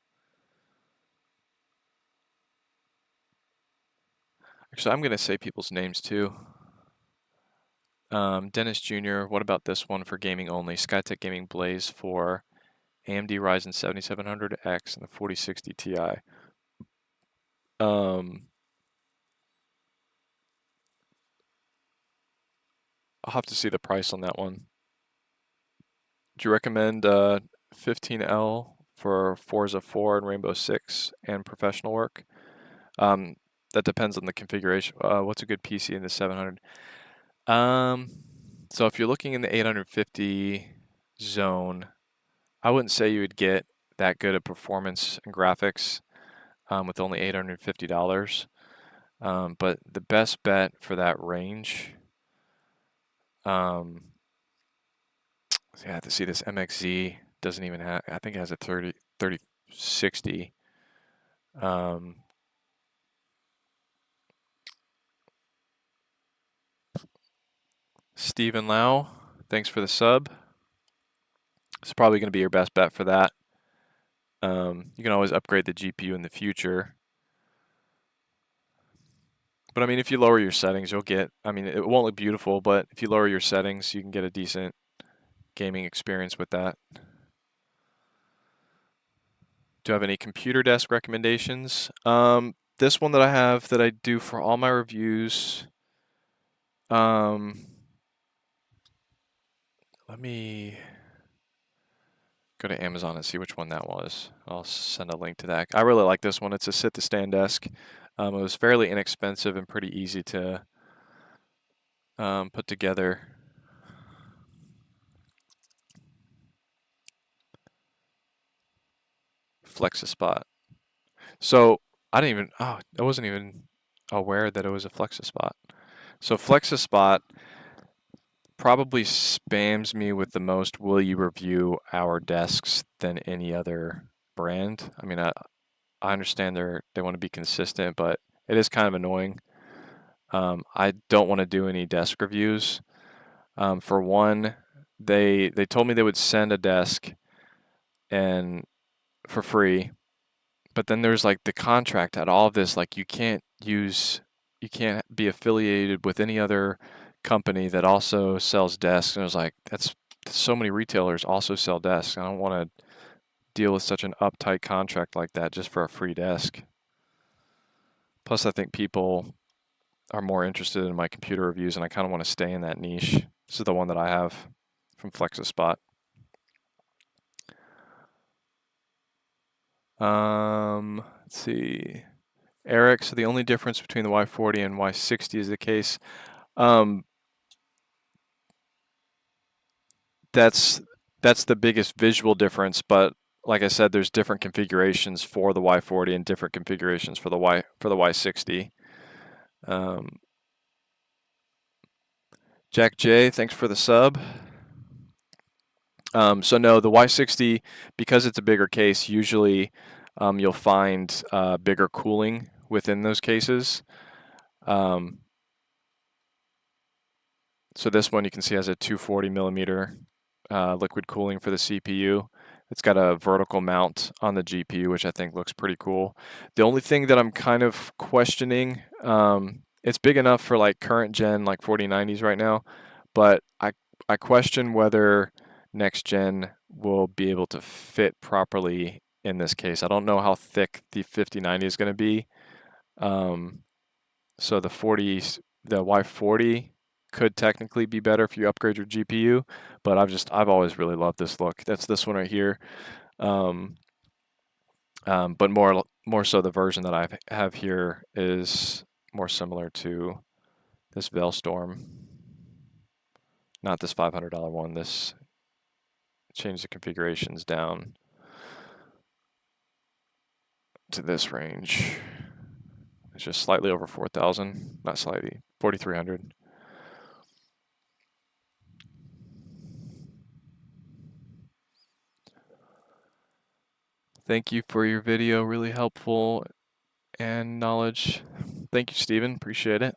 Actually, I'm going to say people's names too. Dennis Jr., what about this one for gaming only? Skytech Gaming Blaze for AMD Ryzen 7700X and the 4060 Ti. I'll have to see the price on that one. Do you recommend 15L for Forza 4 and Rainbow Six and professional work? That depends on the configuration. What's a good PC in the 700? So if you're looking in the 850 zone, I wouldn't say you would get that good of performance and graphics with only $850. But the best bet for that range, yeah, I have to see this MXZ doesn't even have, I think it has a 3060. Stephen Lau, thanks for the sub. It's probably going to be your best bet for that. You can always upgrade the GPU in the future. But I mean, if you lower your settings, you'll get, I mean, it won't look beautiful, but if you lower your settings, you can get a decent gaming experience with that. Do you have any computer desk recommendations? This one that I have that I do for all my reviews. Let me go to Amazon and see which one that was. I'll send a link to that. I really like this one. It's a sit-to-stand desk. It was fairly inexpensive and pretty easy to put together. FlexiSpot. So I wasn't even aware that it was a FlexiSpot. So FlexiSpot probably spams me with the most will you review our desks than any other brand. I mean, I understand they want to be consistent, but it is kind of annoying. I don't want to do any desk reviews. For one, they told me they would send a desk and for free, but then there's like the contract at all of this, like you can't be affiliated with any other company that also sells desks. And I was like, that's so many retailers also sell desks. I don't want to deal with such an uptight contract like that just for a free desk. Plus, I think people are more interested in my computer reviews, and I kind of want to stay in that niche. This is the one that I have from FlexiSpot. Let's see. Eric, so the only difference between the Y40 and Y60 is the case. That's that's the biggest visual difference. But like I said, there's different configurations for the Y40 and different configurations for the Y60. Jack J, thanks for the sub. So no, the Y60, because it's a bigger case, usually you'll find bigger cooling within those cases. So this one you can see has a 240 millimeter liquid cooling for the CPU. It's got a vertical mount on the GPU, which I think looks pretty cool. The only thing that I'm kind of questioning, it's big enough for like current gen, like 4090s right now, but I question whether next gen will be able to fit properly in this case. I don't know how thick the 5090 is going to be. So the Y40 could technically be better if you upgrade your GPU, but I've always really loved this look. That's this one right here. Um, but more so the version that I have here is more similar to this Veilstorm, not this $500 one. This changed the configurations down to this range. It's just slightly over 4,000, not slightly, 4,300. Thank you for your video, really helpful and knowledge. Thank you, Steven, appreciate it.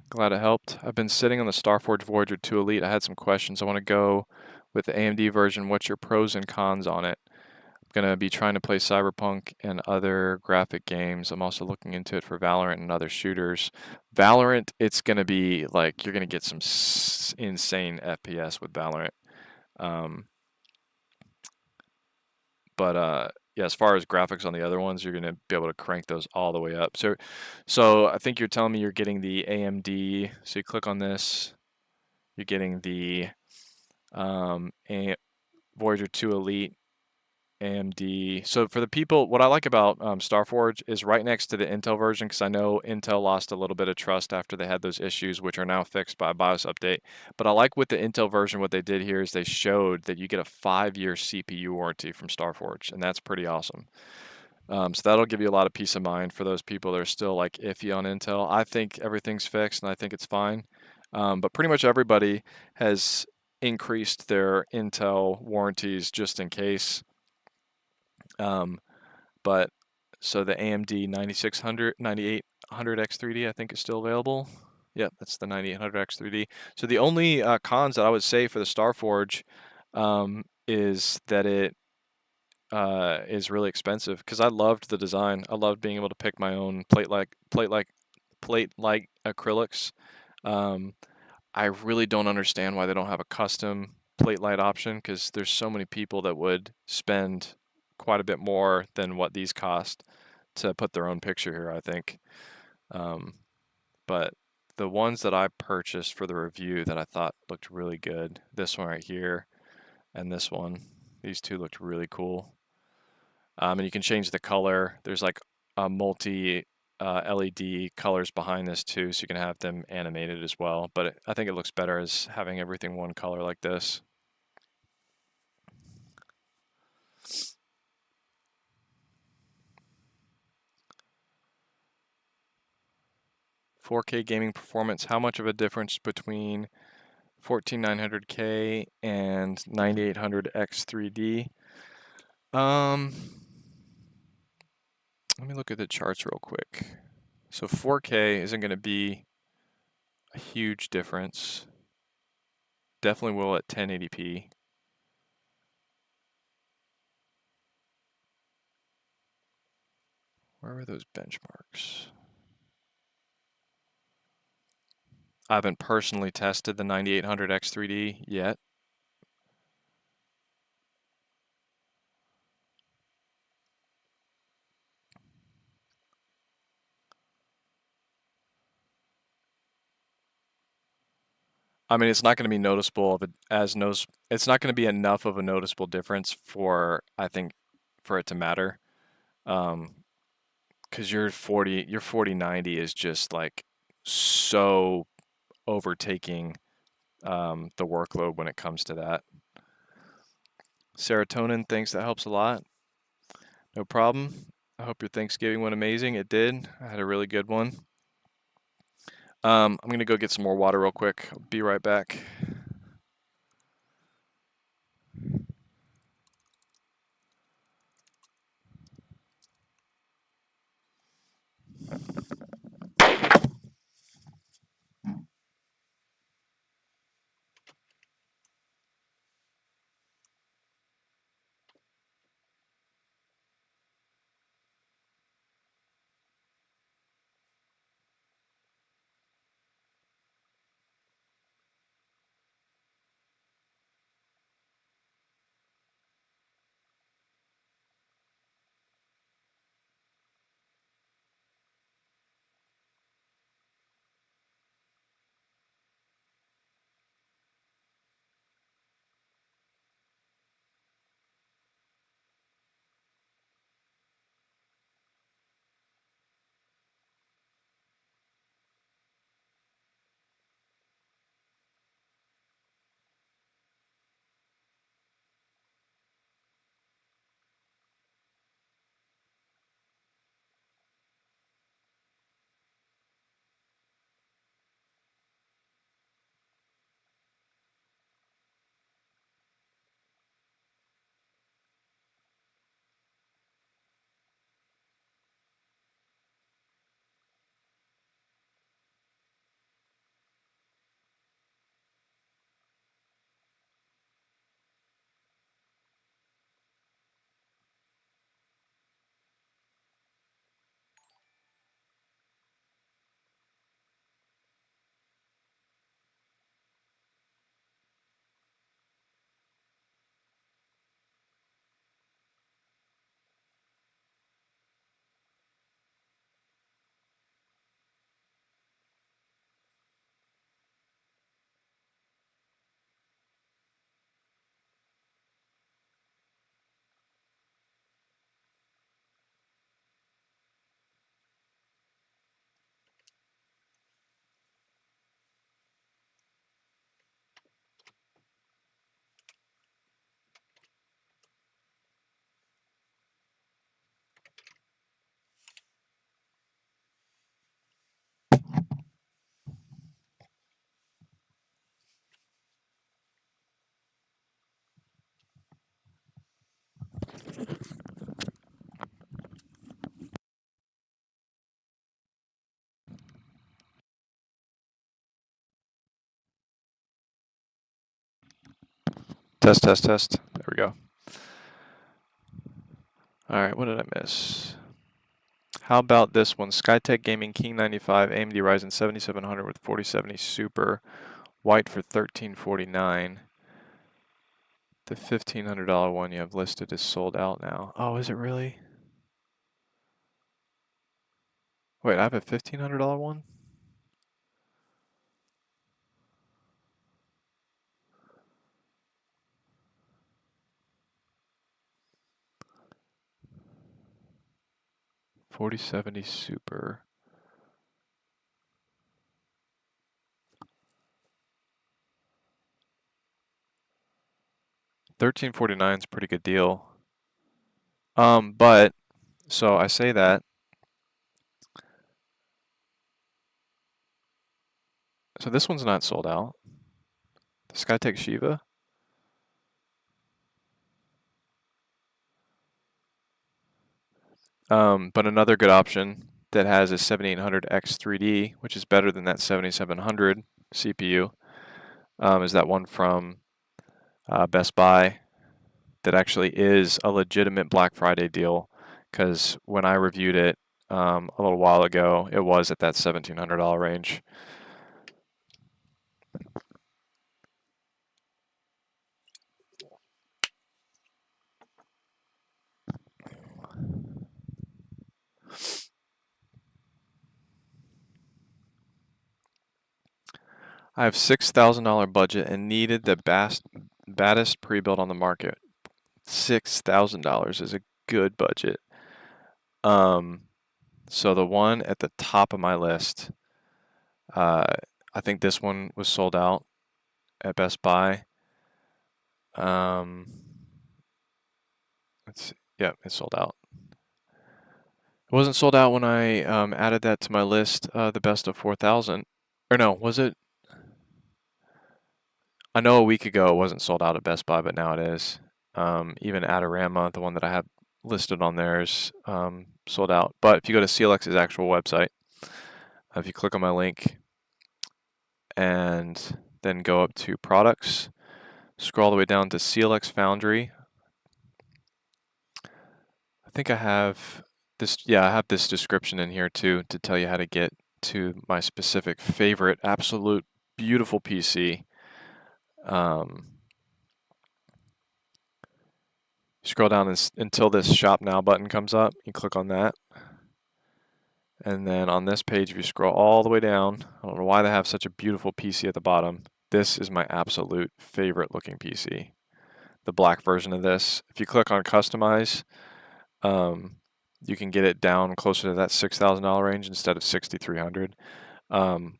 Glad it helped. I've been sitting on the Starforge Voyager 2 Elite. I had some questions. I want to go with the AMD version. What's your pros and cons on it? I'm going to be trying to play Cyberpunk and other graphic games. I'm also looking into it for Valorant and other shooters. Valorant, it's going to be like, you're going to get some insane FPS with Valorant. But yeah, as far as graphics on the other ones, you're going to be able to crank those all the way up. So I think you're telling me you're getting the AMD. So you click on this, you're getting the Voyager 2 Elite AMD. So for the people, what I like about Starforge is right next to the Intel version, because I know Intel lost a little bit of trust after they had those issues, which are now fixed by a BIOS update. But I like with the Intel version, what they did here is they showed that you get a 5-year CPU warranty from Starforge, and that's pretty awesome. So that'll give you a lot of peace of mind for those people that are still like iffy on Intel. I think everything's fixed and I think it's fine. But pretty much everybody has increased their Intel warranties just in case. But so the AMD 9800X3D I think is still available. Yep, that's the 9800X3D. So the only cons that I would say for the Starforge is that it is really expensive because I loved the design. I loved being able to pick my own plate-like acrylics. I really don't understand why they don't have a custom plate light option because there's so many people that would spend quite a bit more than what these cost to put their own picture here, I think. But the ones that I purchased for the review that I thought looked really good, this one right here and this one, these two looked really cool. And you can change the color. There's like a multi LED colors behind this too, so you can have them animated as well. But I think it looks better as having everything one color like this. $4K gaming performance, how much of a difference between 14900K and 9800X3D? Let me look at the charts real quick. So 4K isn't going to be a huge difference. Definitely will at 1080p. Where are those benchmarks? I haven't personally tested the 9800X3D yet. I mean, it's not going to be noticeable of it it's not going to be enough of a noticeable difference for, I think, for it to matter. Because your 4090 is just like so overtaking the workload when it comes to that. Serotonin, thanks, that helps a lot. No problem. I hope your Thanksgiving went amazing. It did. I had a really good one. I'm going to go get some more water real quick. I'll be right back. Test, test, test. There we go. All right, what did I miss? How about this one? Skytech Gaming King 95, AMD Ryzen 7700 with 4070 Super, white for $1349. The $1,500 one you have listed is sold out now. Oh, is it really? Wait, I have a $1,500 one? $4070 Super. $1349 is a pretty good deal. But so I say that. So this one's not sold out. The Skytech Shiva. But another good option that has a 7800X 3D, which is better than that 7700 CPU, is that one from Best Buy that actually is a legitimate Black Friday deal. Because when I reviewed it a little while ago, it was at that $1,700 range. I have $6,000 budget and needed the baddest pre-built on the market. $6,000 is a good budget. So the one at the top of my list, I think this one was sold out at Best Buy. Yeah, it's sold out. It wasn't sold out when I added that to my list, the best of 4,000. Or no, was it? I know a week ago it wasn't sold out at Best Buy, but now it is. Even Adorama, the one that I have listed on there, is sold out. But if you go to CLX's actual website, if you click on my link and then go up to products, scroll all the way down to CLX Foundry. I think I have this, yeah, I have this description in here too to tell you how to get to my specific favorite, absolute beautiful PC. Scroll down until this Shop Now button comes up. You click on that. And then on this page, if you scroll all the way down, I don't know why they have such a beautiful PC at the bottom. This is my absolute favorite looking PC. The black version of this. If you click on Customize, you can get it down closer to that $6,000 range instead of $6,300.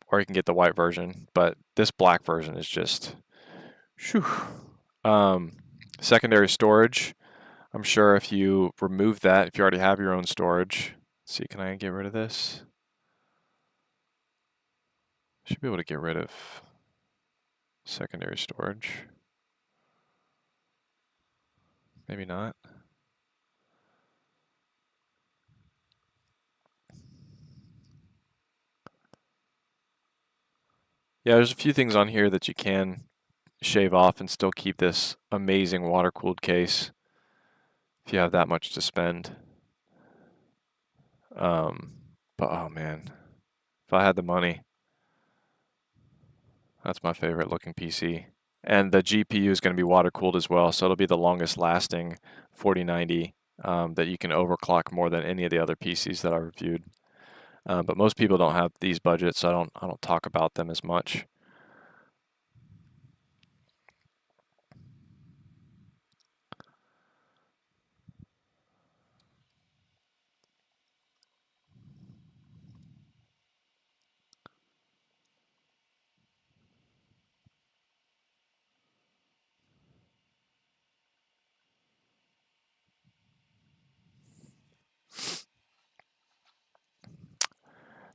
Or you can get the white version, but this black version is just, whew. Secondary storage. I'm sure if you remove that, if you already have your own storage, let's see, can I get rid of this? Should be able to get rid of secondary storage. Maybe not. Yeah, there's a few things on here that you can shave off and still keep this amazing water-cooled case if you have that much to spend. But oh man, if I had the money, that's my favorite looking PC. And the GPU is going to be water-cooled as well, so it'll be the longest lasting 4090 that you can overclock more than any of the other PCs that I reviewed. But most people don't have these budgets, so I don't talk about them as much.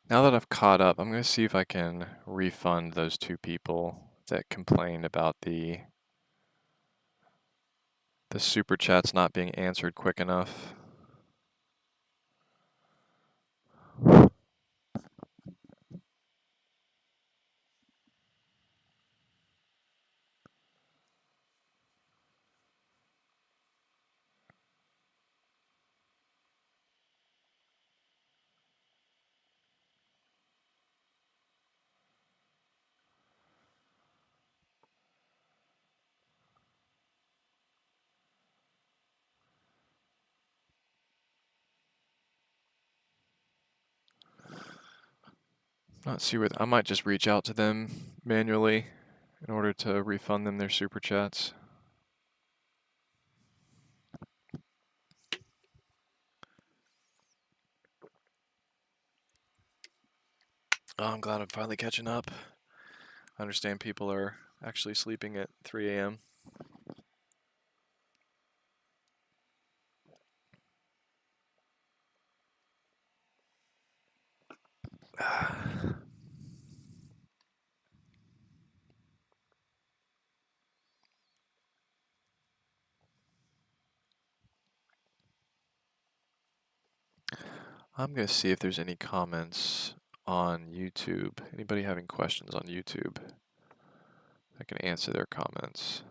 Now that I've caught up, I'm going to see if I can refund those two people that complained about the super chats not being answered quick enough. Not see where I might just reach out to them manually in order to refund them their super chats. Oh, I'm glad I'm finally catching up. I understand people are actually sleeping at 3 a.m. I'm going to see if there's any comments on YouTube. Anybody having questions on YouTube? I can answer their comments.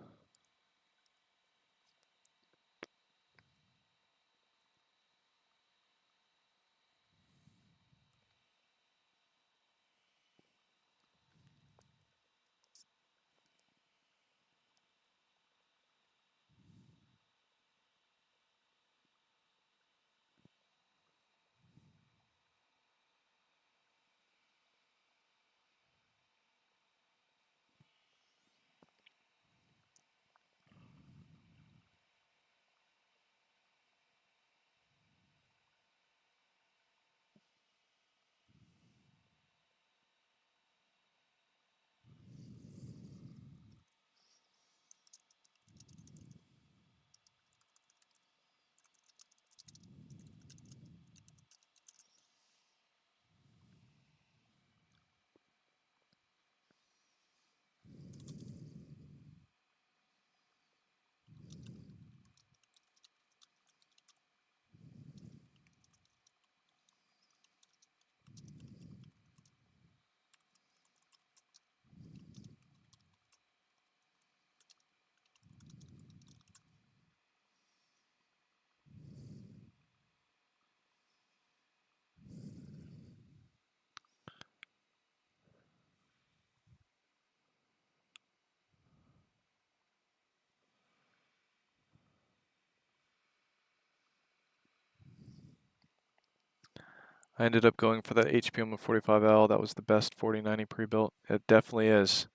I ended up going for that HP Omen 45L. That was the best 4090 pre-built. It definitely is.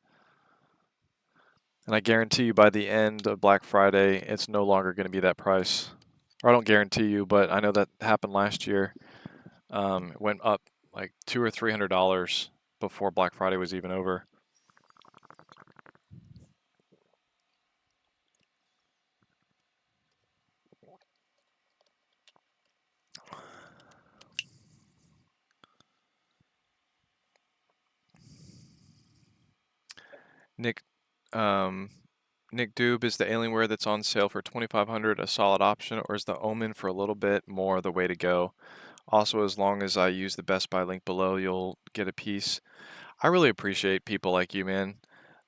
And I guarantee you by the end of Black Friday, it's no longer going to be that price. Or I don't guarantee you, but I know that happened last year. It went up like $200 or $300 before Black Friday was even over. Nick, um, Nick Doob, is the Alienware that's on sale for 2,500 a solid option, or is the Omen for a little bit more the way to go? Also, as long as I use the Best Buy link below, you'll get a piece. I really appreciate people like you, man.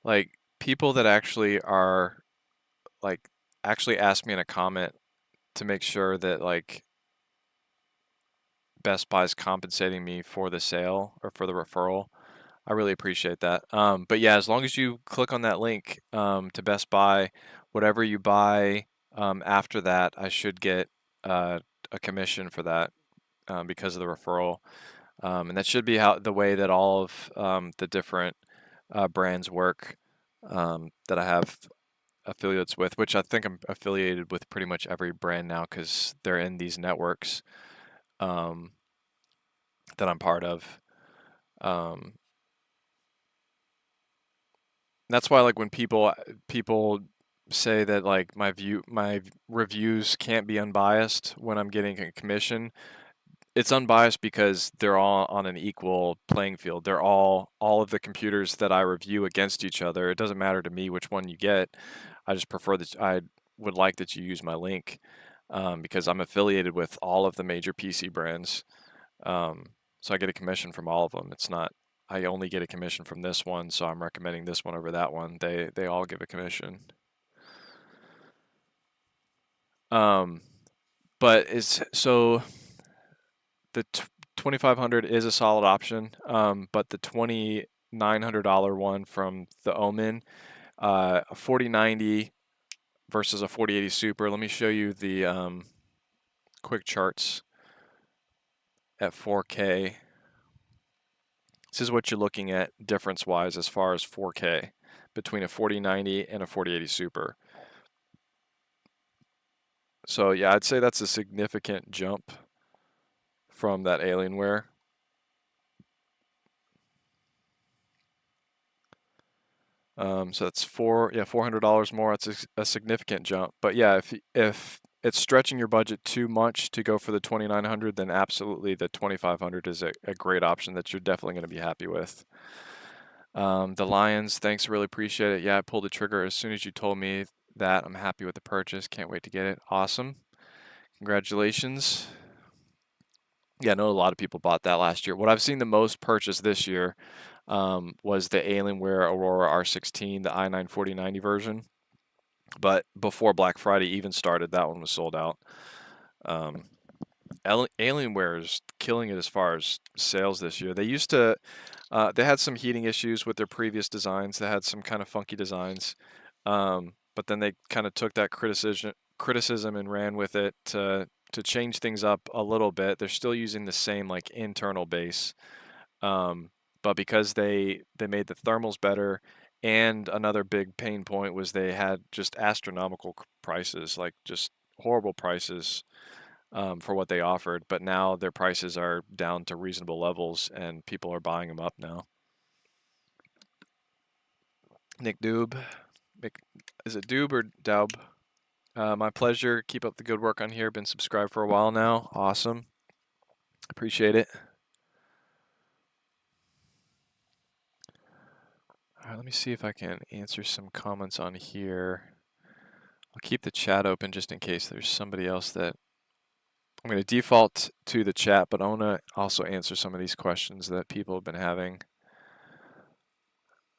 Like people that actually are like actually ask me in a comment to make sure that like Best Buy's compensating me for the sale or for the referral. I really appreciate that. But yeah, as long as you click on that link to Best Buy, whatever you buy after that, I should get a commission for that because of the referral. And that should be how the way that all of the different brands work that I have affiliates with, which I think I'm affiliated with pretty much every brand now because they're in these networks um, that I'm part of. Um, that's why like when people say that like my reviews can't be unbiased when I'm getting a commission, it's unbiased because they're all on an equal playing field. They're all of the computers that I review against each other. It doesn't matter to me which one you get. I just prefer that I would like that you use my link because I'm affiliated with all of the major PC brands. So I get a commission from all of them. It's not I only get a commission from this one, so I'm recommending this one over that one. They all give a commission. Um, but it's so the 2500 is a solid option, but the $2,900 one from the Omen, a 4090 versus a 4080 Super. Let me show you the quick charts at 4K. This is what you're looking at difference-wise as far as 4K between a 4090 and a 4080 Super. So yeah, I'd say that's a significant jump from that Alienware. So that's $400 more. It's a significant jump. But yeah, if it's stretching your budget too much to go for the 2,900, then absolutely the 2,500 is a great option that you're definitely going to be happy with. The Lions, thanks, really appreciate it. Yeah, I pulled the trigger as soon as you told me that. I'm happy with the purchase. Can't wait to get it. Awesome. Congratulations. Yeah, I know a lot of people bought that last year. What I've seen the most purchased this year was the Alienware Aurora R16, the i9 4090 version. But before Black Friday even started, that one was sold out. Um, Alienware is killing it as far as sales this year. They used to, they had some heating issues with their previous designs. They had some kind of funky designs, but then they kind of took that criticism and ran with it to change things up a little bit. They're still using the same like internal base, but because they made the thermals better, and another big pain point was they had just astronomical prices, like just horrible prices for what they offered. But now their prices are down to reasonable levels, and people are buying them up now. Nick Doob, is it Doob or Daub? My pleasure. Keep up the good work on here. Been subscribed for a while now. Awesome. Appreciate it. All right, let me see if I can answer some comments on here. I'll keep the chat open just in case there's somebody else that I'm going to default to the chat, but I want to also answer some of these questions that people have been having.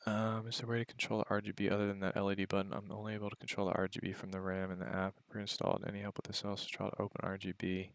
Is there a way to control the RGB other than that LED button? I'm only able to control the RGB from the RAM in the app. Pre-installed. Any help with this? Also try to open RGB.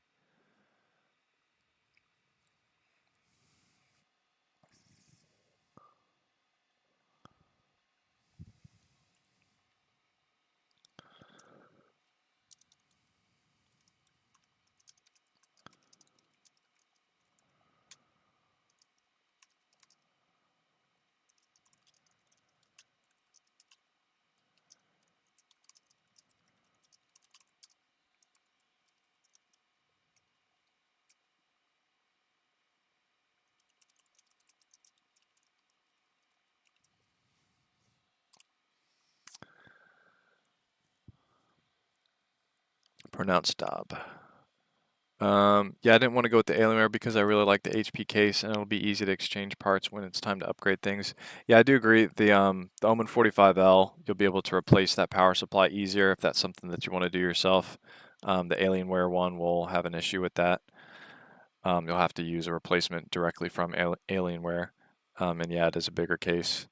Pronounced Dob. Yeah, I didn't want to go with the Alienware because I really like the HP case and it'll be easy to exchange parts when it's time to upgrade things. Yeah, I do agree. The Omen 45L, you'll be able to replace that power supply easier if that's something that you want to do yourself. The Alienware one will have an issue with that. You'll have to use a replacement directly from Alienware. And yeah, it is a bigger case.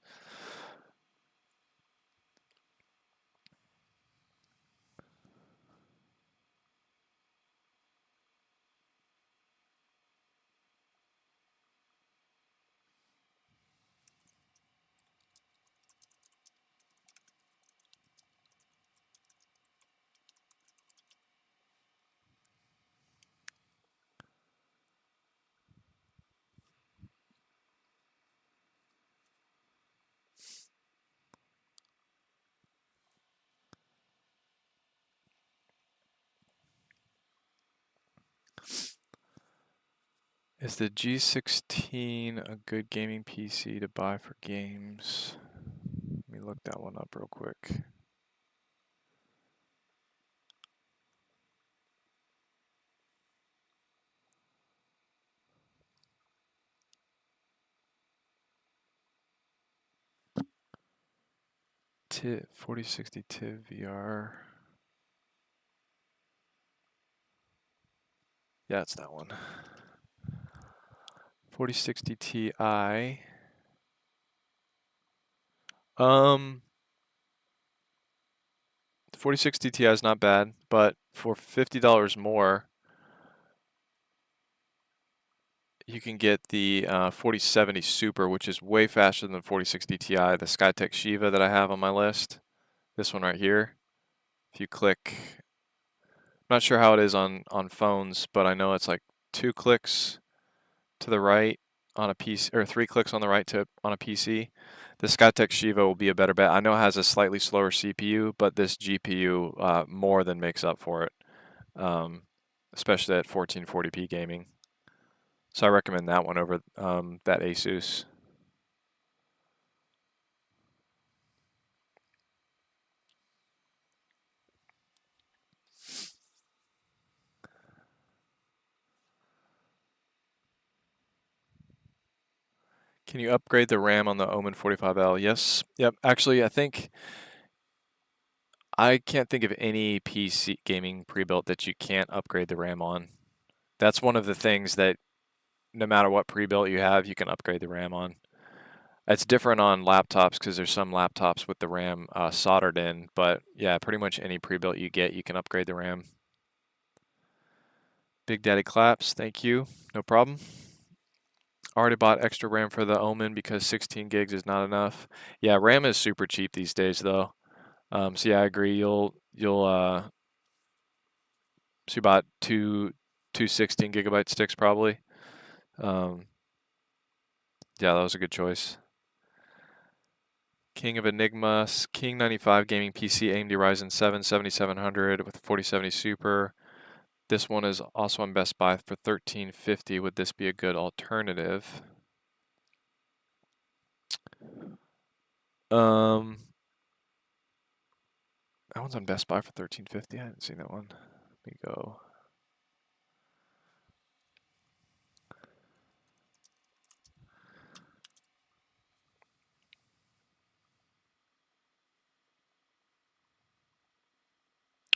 Is the G16 a good gaming PC to buy for games? Let me look that one up real quick. TIV 4060 TIV VR. Yeah, it's that one. 4060 Ti. 4060 Ti is not bad, but for $50 more, you can get the 4070 Super, which is way faster than the 4060 Ti, the Skytech Shiva that I have on my list. This one right here. If you click, I'm not sure how it is on phones, but I know it's like 2 clicks to the right on a PC, or 3 clicks on the right on a PC. The Skytech Shiva will be a better bet. I know it has a slightly slower CPU, but this GPU more than makes up for it, especially at 1440p gaming. So I recommend that one over that Asus. Can you upgrade the RAM on the Omen 45L? Yes. Yep. Actually, I can't think of any PC gaming pre-built that you can't upgrade the RAM on. That's one of the things that no matter what pre-built you have, you can upgrade the RAM on. It's different on laptops because there's some laptops with the RAM soldered in, but yeah, pretty much any pre-built you get, you can upgrade the RAM. Big Daddy Claps, thank you. No problem. Already bought extra RAM for the Omen because 16 gigs is not enough. Yeah, RAM is super cheap these days though. So yeah, I agree. So you bought two 16 gigabyte sticks probably. Um, yeah, that was a good choice. King of Enigma, King 95 gaming PC, AMD Ryzen 7 7700 with 4070 Super. This one is also on Best Buy for $13.50. Would this be a good alternative? Um, that one's on Best Buy for $13.50. I haven't seen that one. Let me go.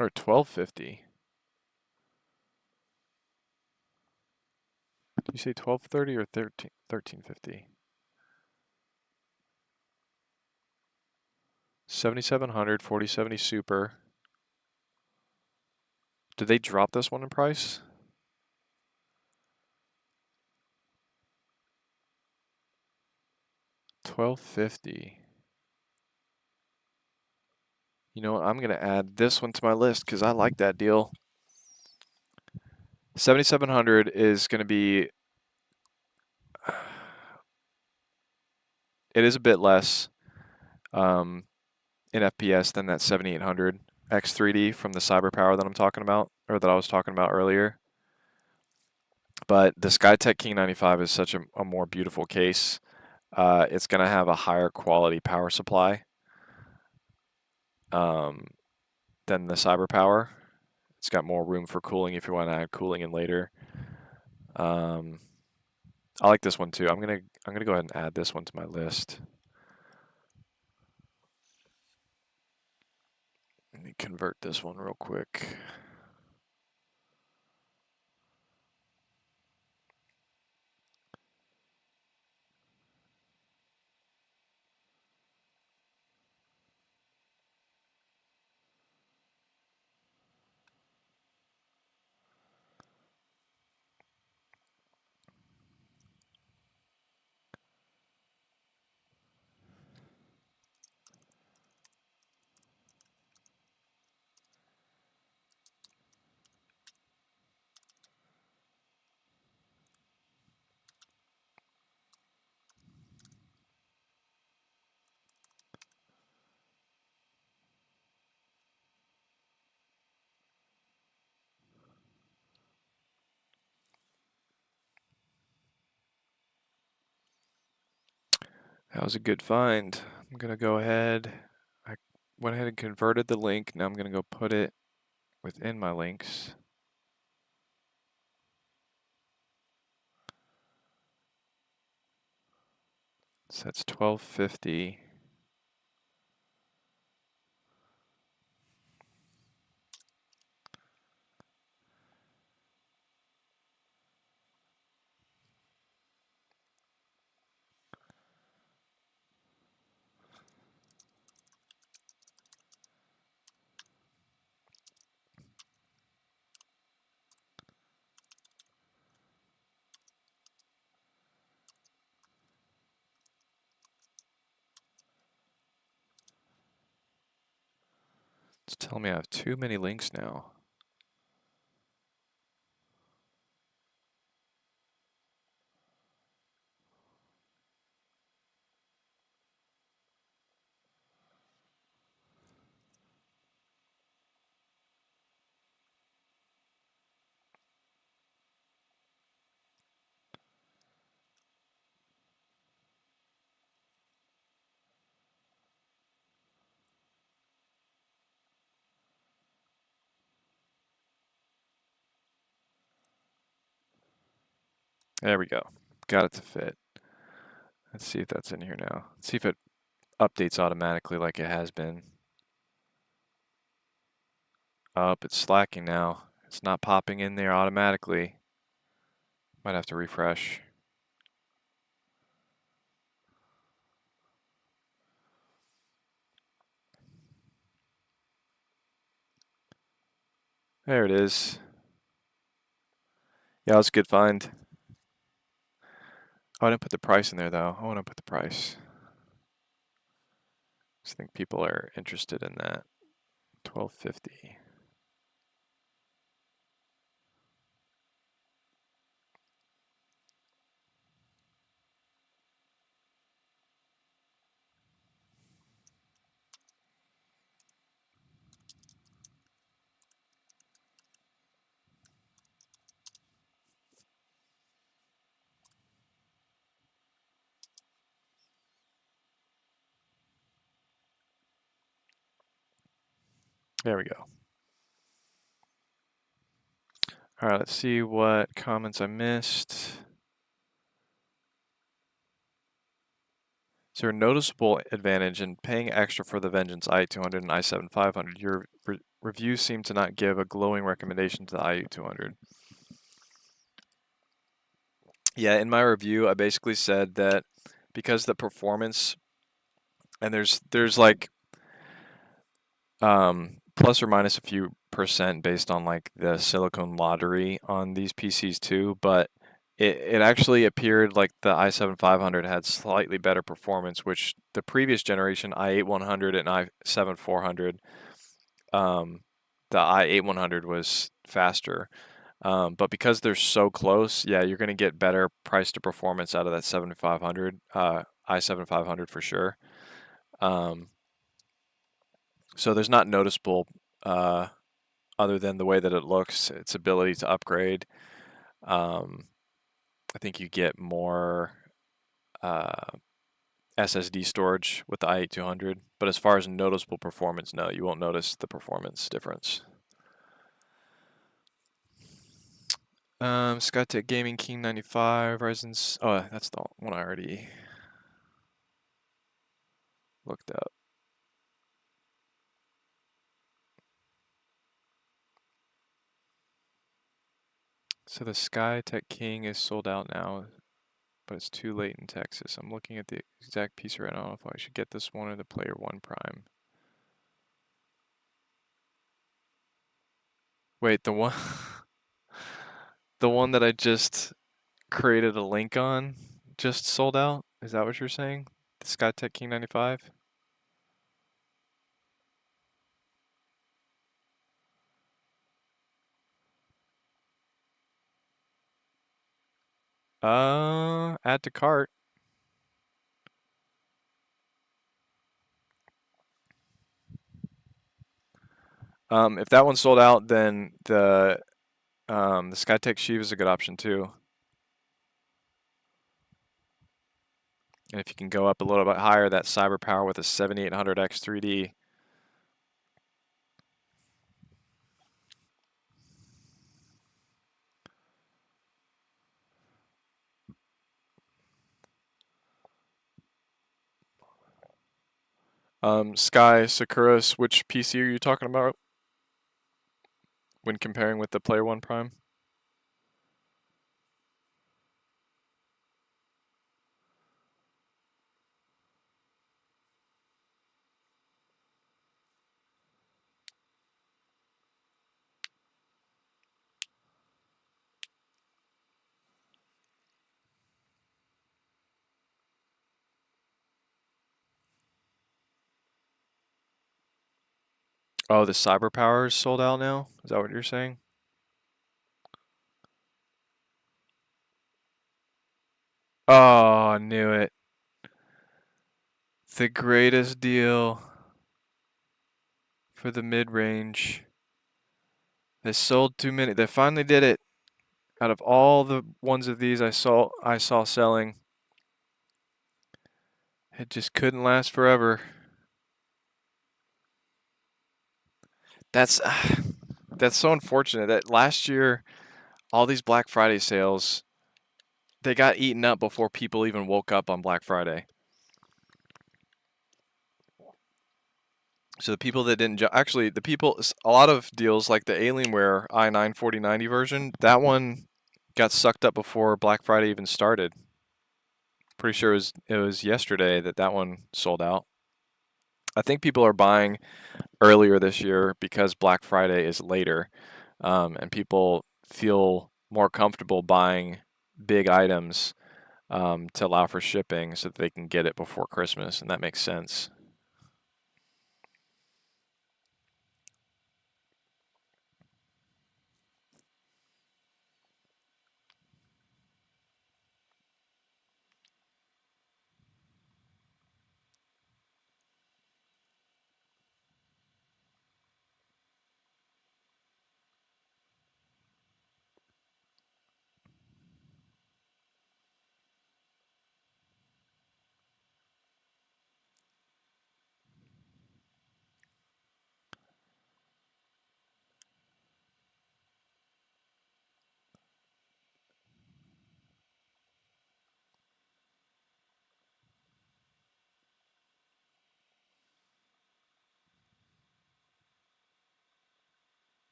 Or $12.50. Did you say $12.30 or $13.50? 7700 4070 Super. Did they drop this one in price? $12.50. You know what? I'm gonna add this one to my list because I like that deal. 7700 is gonna be. It is a bit less in FPS than that 7800 X3D from the CyberPower that I'm talking about, or that I was talking about earlier. But the Skytech King 95 is such a more beautiful case. It's going to have a higher quality power supply than the CyberPower. It's got more room for cooling if you want to add cooling in later. I like this one too. I'm gonna go ahead and add this one to my list. Let me convert this one real quick. That was a good find. I'm gonna go ahead. I went ahead and converted the link. Now I'm gonna go put it within my links. So that's 1250. It's telling me I have too many links now. There we go. Got it to fit. Let's see if that's in here now. Let's see if it updates automatically like it has been. Oh, it's slacking now. It's not popping in there automatically. Might have to refresh. There it is. Yeah, that's a good find. Oh, I didn't put the price in there though. I want to put the price. I think people are interested in that. 1250. There we go. All right, let's see what comments I missed. Is there a noticeable advantage in paying extra for the Vengeance i200 and i7-500? Your reviews seem to not give a glowing recommendation to the IU200. Yeah, in my review, I basically said that because the performance, and there's like plus or minus a few percent based on like the silicone lottery on these PCs too, but it actually appeared like the i7-500 had slightly better performance, which the previous generation i8-100 and i7-400, the i8-100 was faster. But because they're so close, yeah, you're going to get better price to performance out of that 7500, i7-500 for sure. So there's not noticeable other than the way that it looks, its ability to upgrade. I think you get more SSD storage with the i8-200, but as far as noticeable performance, no, you won't notice the performance difference. Skytech Gaming King 95, Ryzen's. Oh, that's the one I already looked up. So the Skytech King is sold out now, but it's too late in Texas. I'm looking at the exact piece right now. I don't know if I should get this one or the Player One Prime. Wait, the one, the one that I just created a link on just sold out? Is that what you're saying? The Skytech King 95? Add to cart. If that one sold out, then the Skytech Shiva is a good option too. And if you can go up a little bit higher, that Cyber Power with a 7800X 3D. Sky, Sakuras, which PC are you talking about when comparing with the Player One Prime? Oh, the Cyber Power is sold out now? Is that what you're saying? Oh, I knew it. The greatest deal for the mid-range. They sold too many. They finally did it. Out of all the ones of these I saw selling, it just couldn't last forever. That's that's so unfortunate that last year all these Black Friday sales, they got eaten up before people even woke up on Black Friday. So the people that didn't actually the people a lot of deals like the Alienware i9 4090 version, that one got sucked up before Black Friday even started. Pretty sure it was yesterday that that one sold out. I think people are buying earlier this year because Black Friday is later, and people feel more comfortable buying big items to allow for shipping so that they can get it before Christmas, and that makes sense.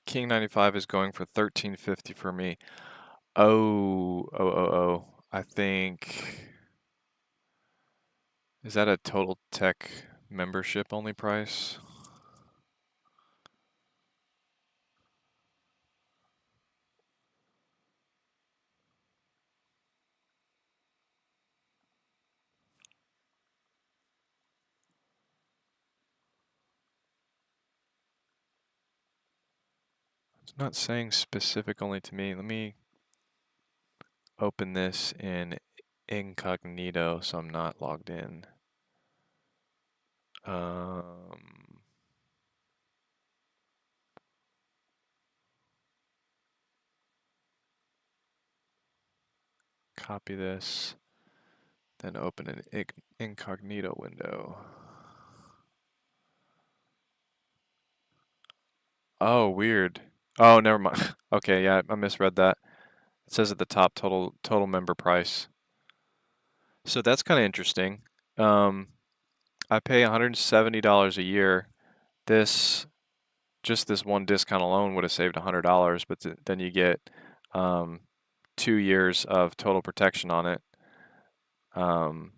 King 95 is going for 1350 for me. Oh. I think, is that a Total Tech membership only price? It's not saying specific only to me. Let me open this in incognito so I'm not logged in. Um, Copy this, then open an incognito window. Oh, weird. Oh, never mind. Okay, yeah, I misread that. It says at the top total member price. So that's kind of interesting. Um, I pay $170 a year. This just this one discount alone would have saved $100, but then you get um, 2 years of total protection on it. Um,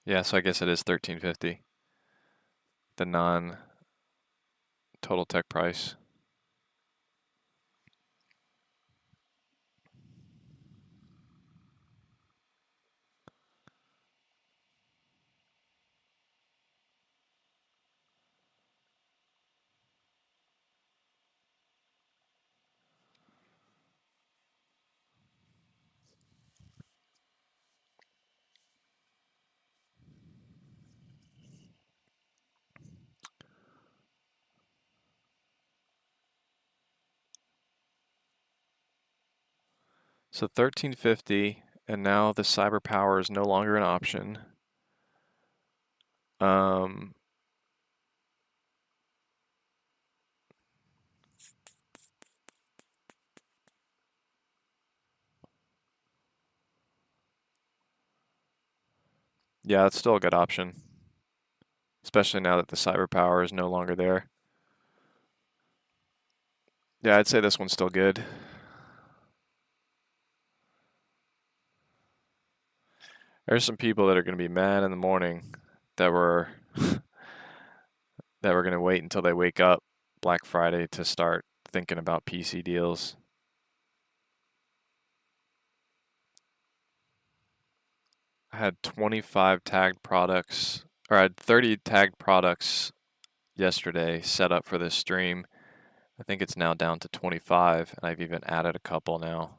yeah, so I guess it is 1350, the non-Total Tech price. So 1350, and now the cyber power is no longer an option. Um, yeah, it's still a good option, especially now that the cyber power is no longer there. Yeah, I'd say this one's still good. There's some people that are going to be mad in the morning that were that were going to wait until they wake up Black Friday to start thinking about PC deals. I had 25 tagged products, or I had 30 tagged products yesterday set up for this stream. I think it's now down to 25, and I've even added a couple now.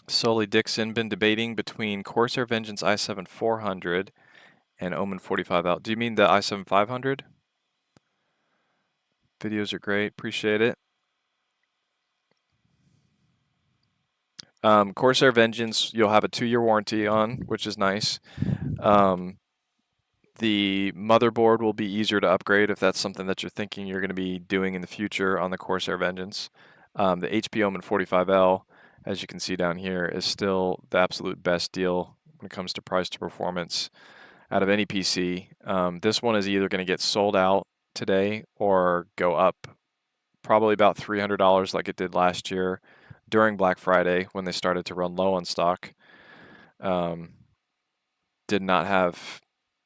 Sully Dixon, been debating between Corsair Vengeance i7 400 and Omen 45L. Do you mean the i7 500? Videos are great, appreciate it. Corsair Vengeance, you'll have a 2-year warranty on, which is nice. The motherboard will be easier to upgrade if that's something that you're thinking you're going to be doing in the future on the Corsair Vengeance. The HP Omen 45L, as you can see down here, is still the absolute best deal when it comes to price to performance out of any PC. This one is either going to get sold out today or go up probably about $300 like it did last year during Black Friday when they started to run low on stock. Did not have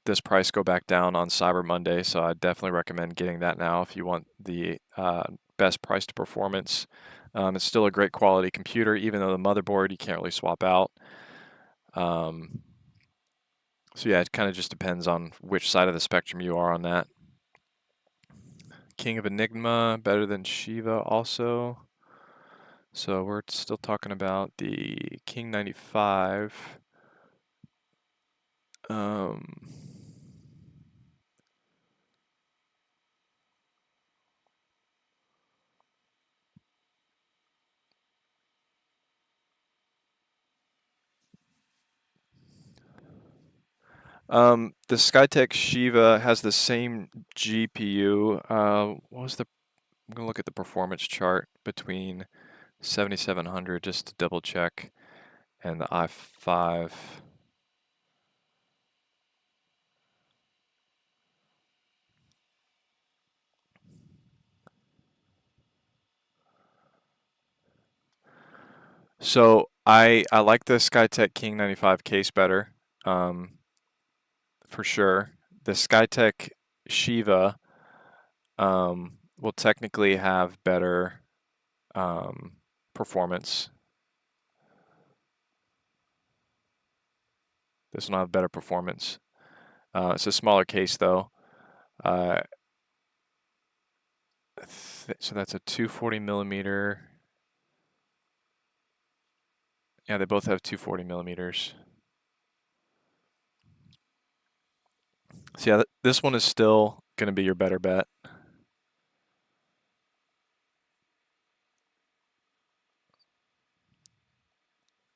this price go back down on Cyber Monday, so I definitely recommend getting that now if you want the best price to performance. It's still a great quality computer, even though the motherboard you can't really swap out. So yeah, it kind of just depends on which side of the spectrum you are on that. King of Enigma, better than Shiva also. So we're still talking about the King 95. Um, the Skytech Shiva has the same GPU. What was the? I'm gonna look at the performance chart between 7700 just to double check, and the i5. So I like the Skytech King 95 case better, for sure. The Skytech Shiva will technically have better performance. This will have better performance. It's a smaller case though. Uh, so that's a 240 millimeter. Yeah, they both have 240 millimeters. So yeah, this one is still going to be your better bet.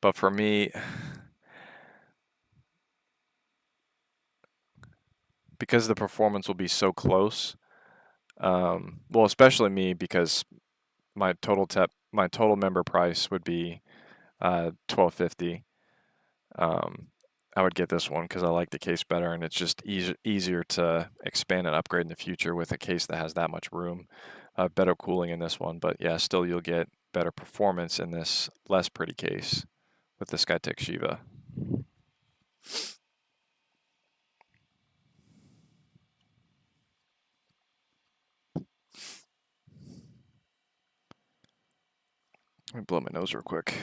But for me, because the performance will be so close, well, especially me because my total member price would be 1250. I would get this one because I like the case better, and it's just easier to expand and upgrade in the future with a case that has that much room. Better cooling in this one, but yeah, still you'll get better performance in this less pretty case with the Skytech Shiva. Let me blow my nose real quick.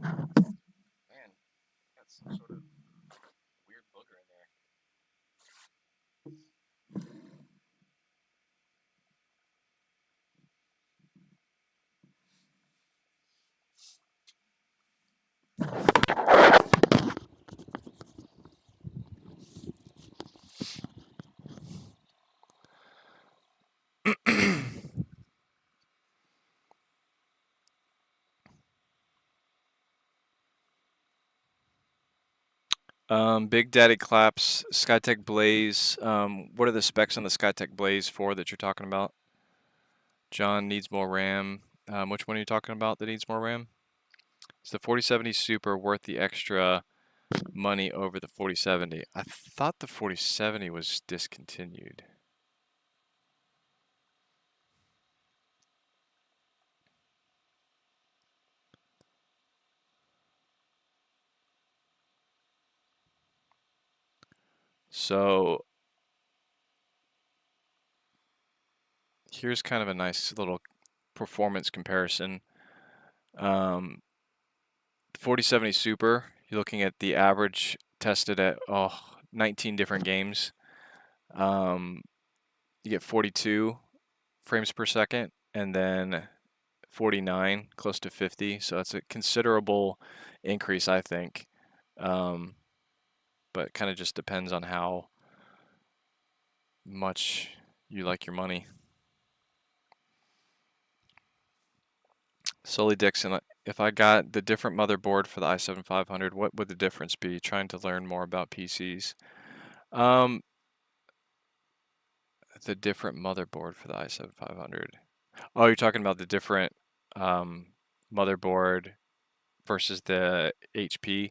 Man, that's some sort of weird booger in there. Big Daddy Claps, Skytech Blaze. What are the specs on the Skytech Blaze 4 that you're talking about? John needs more RAM. Which one are you talking about that needs more RAM? Is the 4070 Super worth the extra money over the 4070? I thought the 4070 was discontinued. So here's kind of a nice little performance comparison. 4070 Super, you're looking at the average tested at 19 different games. You get 42 frames per second, and then 49, close to 50. So it's a considerable increase, I think. But kind of just depends on how much you like your money. Sully Dixon, if I got the different motherboard for the i7 500, what would the difference be? Trying to learn more about PCs. Um, the different motherboard for the i7 500. Oh, you're talking about the different um, motherboard versus the HP.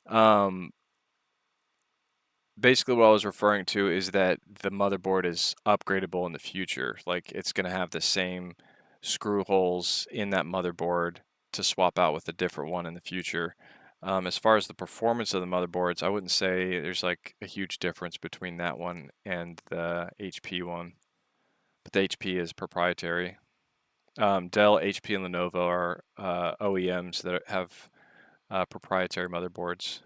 Um, basically, what I was referring to is that the motherboard is upgradable in the future. Like it's going to have the same screw holes in that motherboard to swap out with a different one in the future. As far as the performance of the motherboards, I wouldn't say there's like a huge difference between that one and the HP one, but the HP is proprietary. Dell, HP, and Lenovo are OEMs that have proprietary motherboards.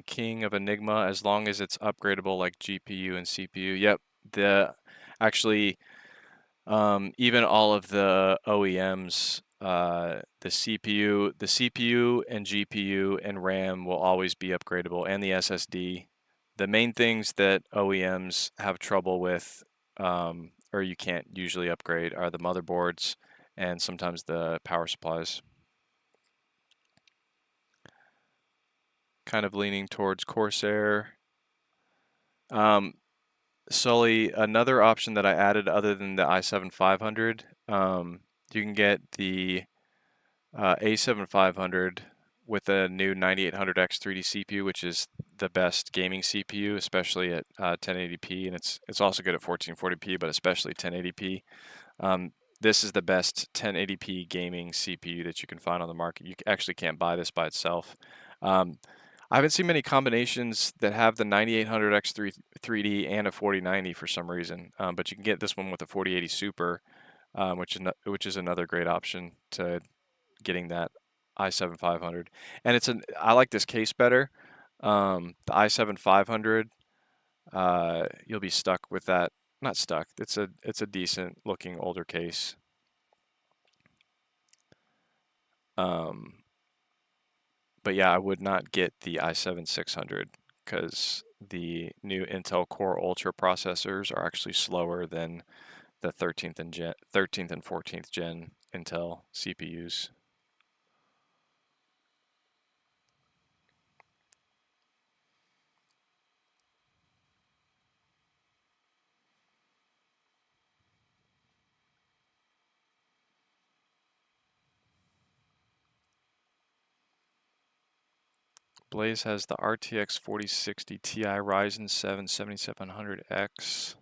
King of Enigma, as long as it's upgradable like GPU and CPU. Yep, the actually even all of the OEMs, the CPU and GPU and RAM will always be upgradable, and the SSD. The main things that OEMs have trouble with, or you can't usually upgrade, are the motherboards and sometimes the power supplies. Kind of leaning towards Corsair. Um, Sully, another option that I added other than the i7 500, you can get the A7 500 with a new 9800X 3D CPU, which is the best gaming CPU, especially at 1080p, and it's also good at 1440p, but especially 1080p. This is the best 1080p gaming CPU that you can find on the market. You actually can't buy this by itself. Um, I haven't seen many combinations that have the 9800X 3D and a 4090 for some reason, but you can get this one with a 4080 Super, which is another great option to getting that i7 500. And I like this case better. The i7 500, you'll be stuck with that. Not stuck. It's a decent looking older case. Um, but yeah, I would not get the i7 600 because the new Intel Core Ultra processors are actually slower than the 13th and 14th gen Intel CPUs. Blaze has the RTX 4060 Ti Ryzen 7 7700X.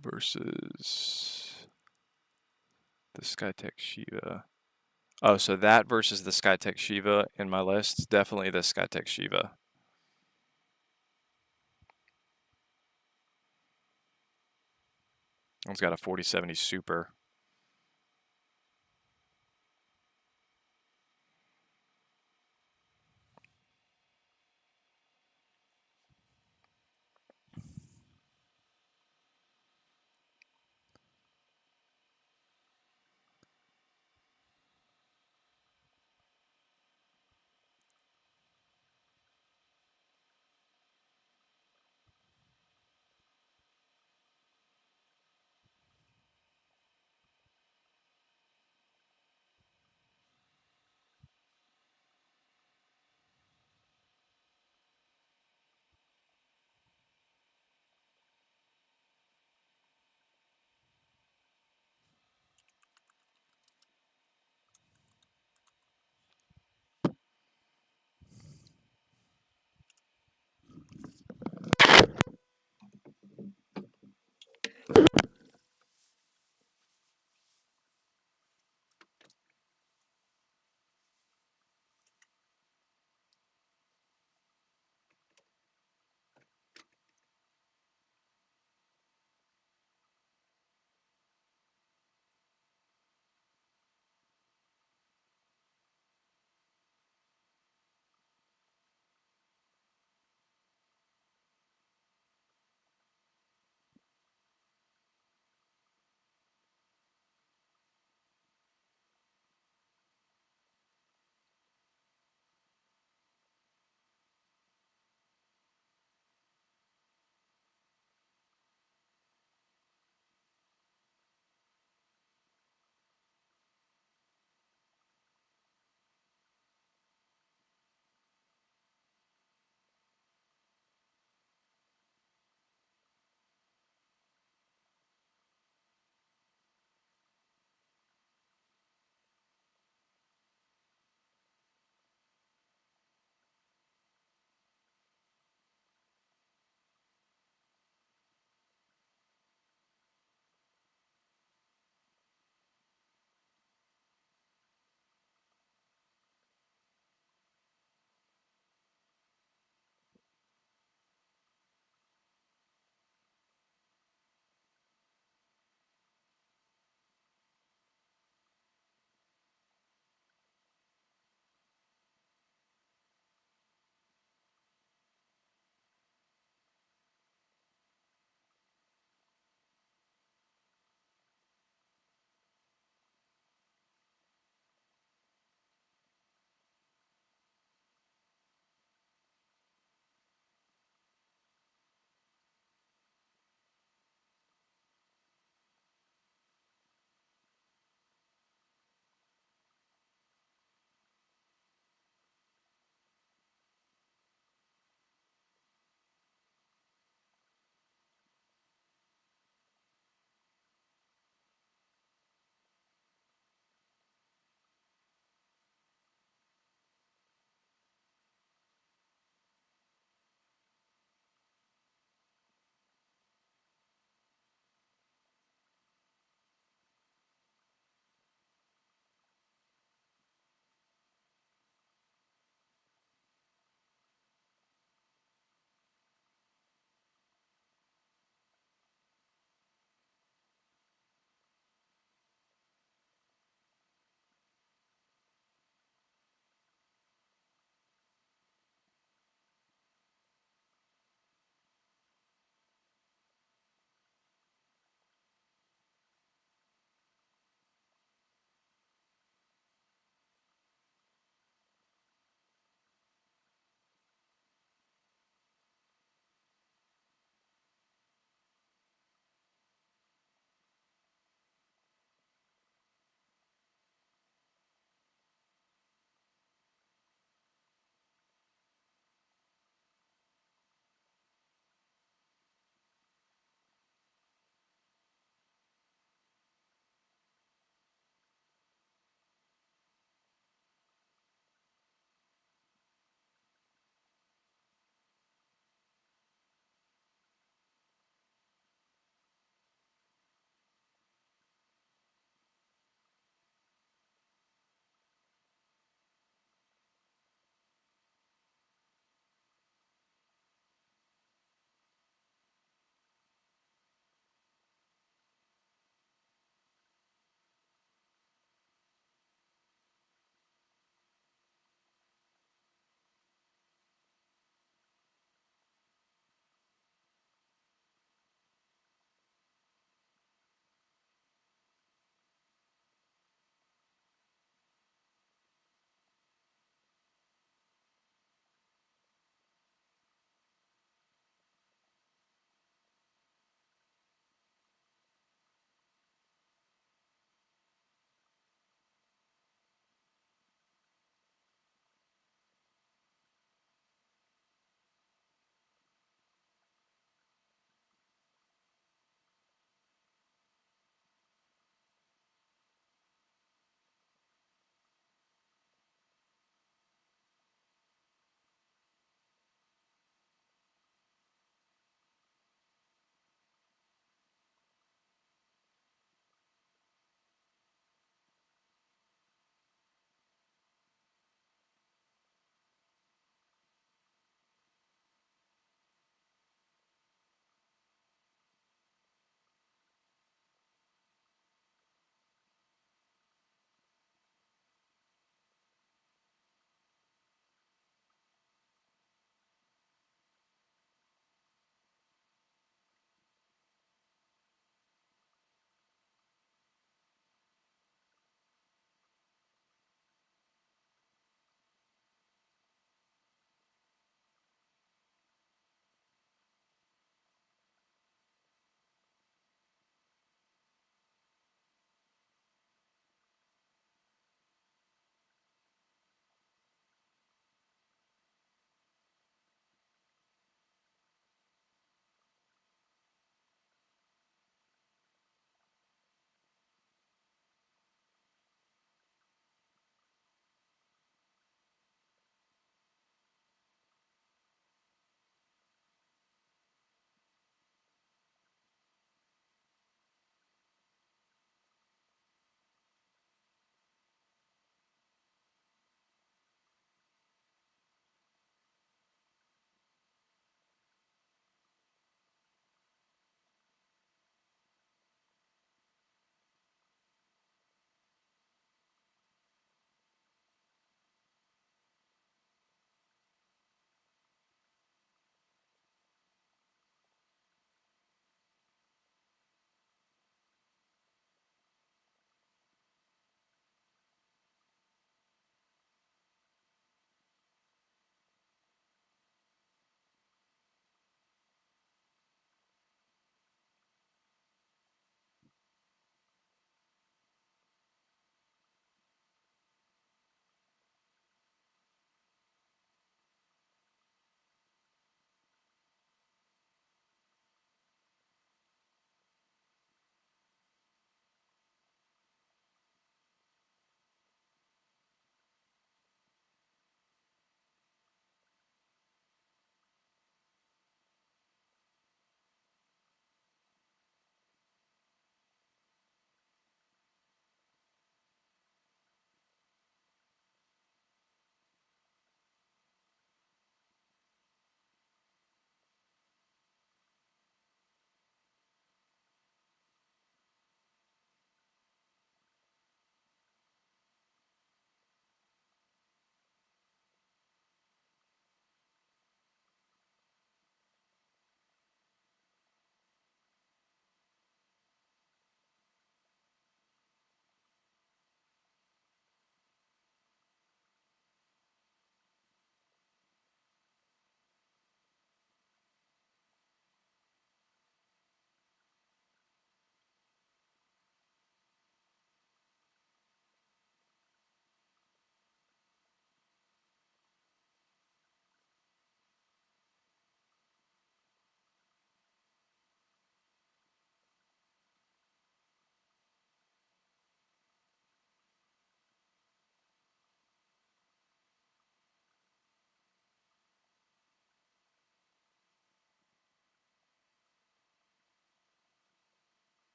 Versus the Skytech Shiva. Oh, so that versus the Skytech Shiva in my list, definitely the Skytech Shiva. It's got a 4070 Super.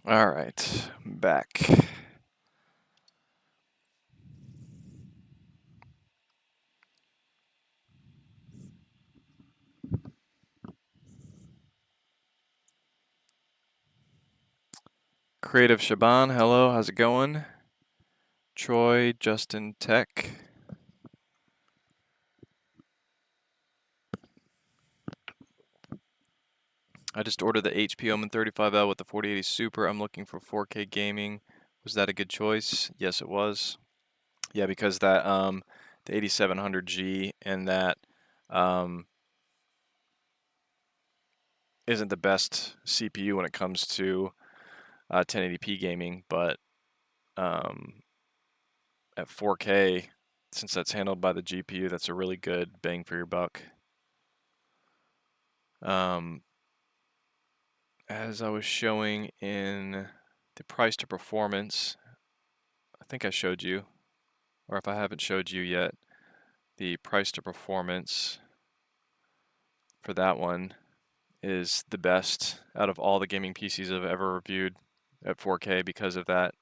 All right, back. Creative Shaban, hello, how's it going? Troy, Justin Tech. I just ordered the HP Omen 35L with the 4080 Super. I'm looking for 4K gaming. Was that a good choice? Yes, it was. Yeah, because that the 8700G and that isn't the best CPU when it comes to 1080p gaming, but at 4K, since that's handled by the GPU, that's a really good bang for your buck. As I was showing in the price to performance, I think I showed you, or if I haven't showed you yet, the price to performance for that one is the best out of all the gaming PCs I've ever reviewed at 4K because of that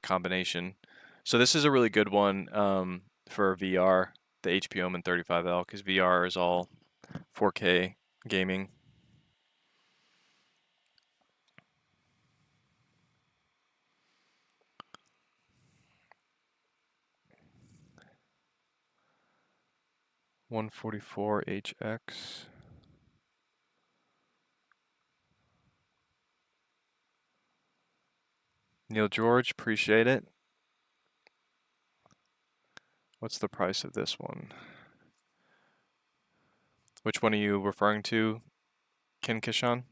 combination. So this is a really good one for VR, the HP Omen 35L, because VR is all 4K gaming. $144HX. Neil George, appreciate it. What's the price of this one? Which one are you referring to, Ken Kishan?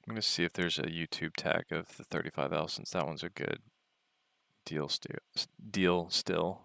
I'm going to see if there's a YouTube tag of the 35L since that one's a good deal still.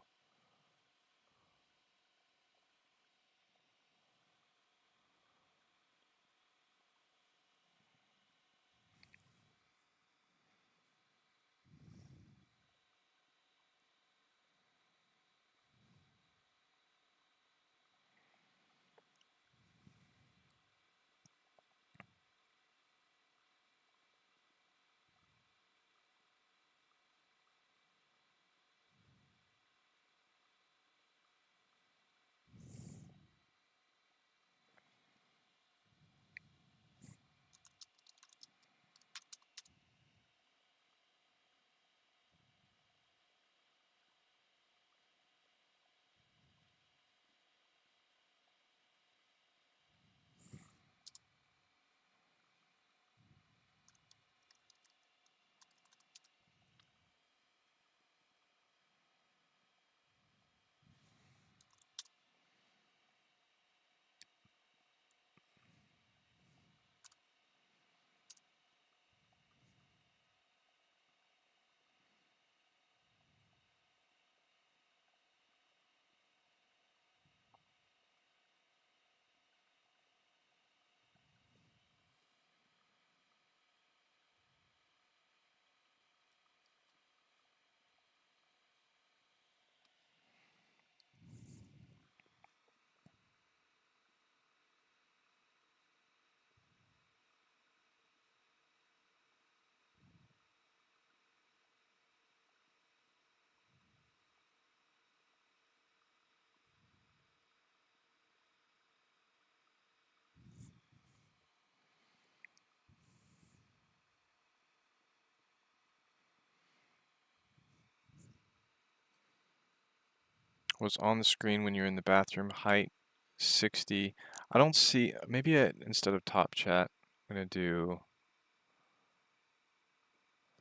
Was on the screen when you're in the bathroom, height 60. I don't see, maybe instead of top chat, I'm going to do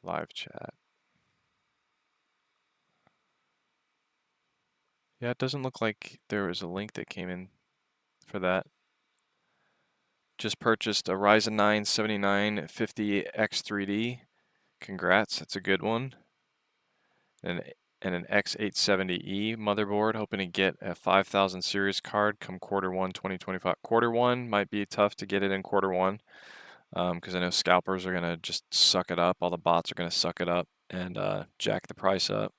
live chat. Yeah, it doesn't look like there was a link that came in for that. Just purchased a Ryzen 9 7950X3D. Congrats, that's a good one. and an X870E motherboard, hoping to get a 5000 series card come Q1 2025. Q1 might be tough to get it in Q1 because I know scalpers are going to just suck it up. All the bots are going to suck it up and jack the price up.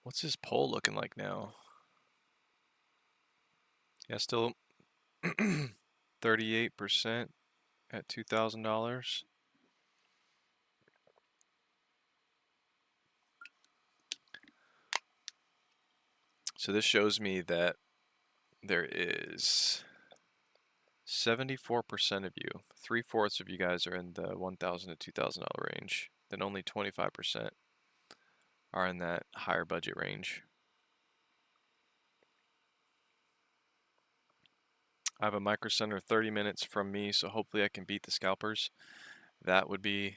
What's his poll looking like now? Yeah, still 38% at $2,000. So this shows me that there is 74% of you, 3/4 of you guys are in the $1,000 to $2,000 range. Then only 25% are in that higher budget range. I have a Micro Center 30 minutes from me, so hopefully I can beat the scalpers. That would be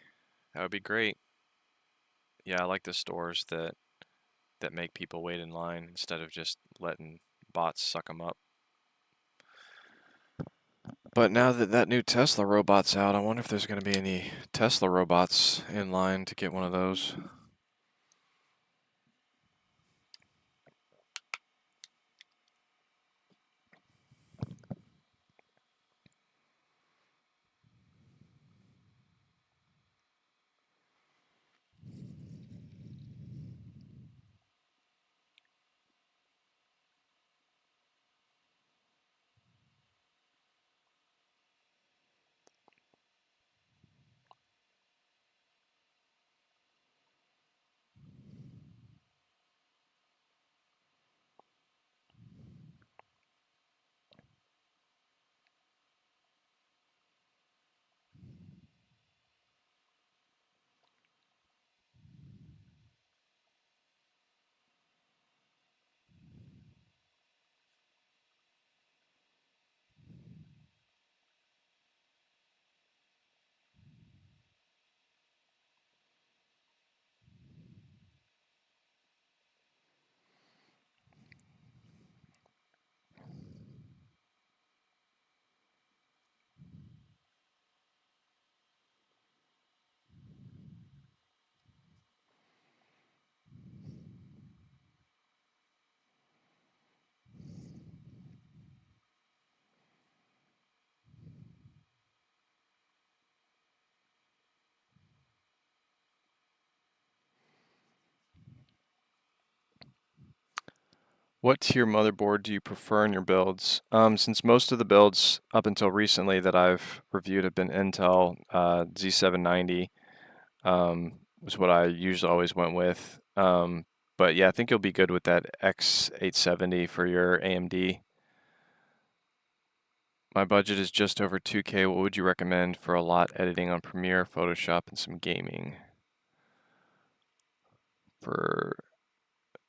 great. Yeah, I like the stores that make people wait in line instead of just letting bots suck them up. But now that that new Tesla robot's out, I wonder if there's going to be any Tesla robots in line to get one of those. What tier motherboard do you prefer in your builds? Since most of the builds up until recently that I've reviewed have been Intel, Z790 was what I usually always went with. But yeah, I think you'll be good with that X870 for your AMD. My budget is just over 2K. What would you recommend for a lot editing on Premiere, Photoshop, and some gaming? For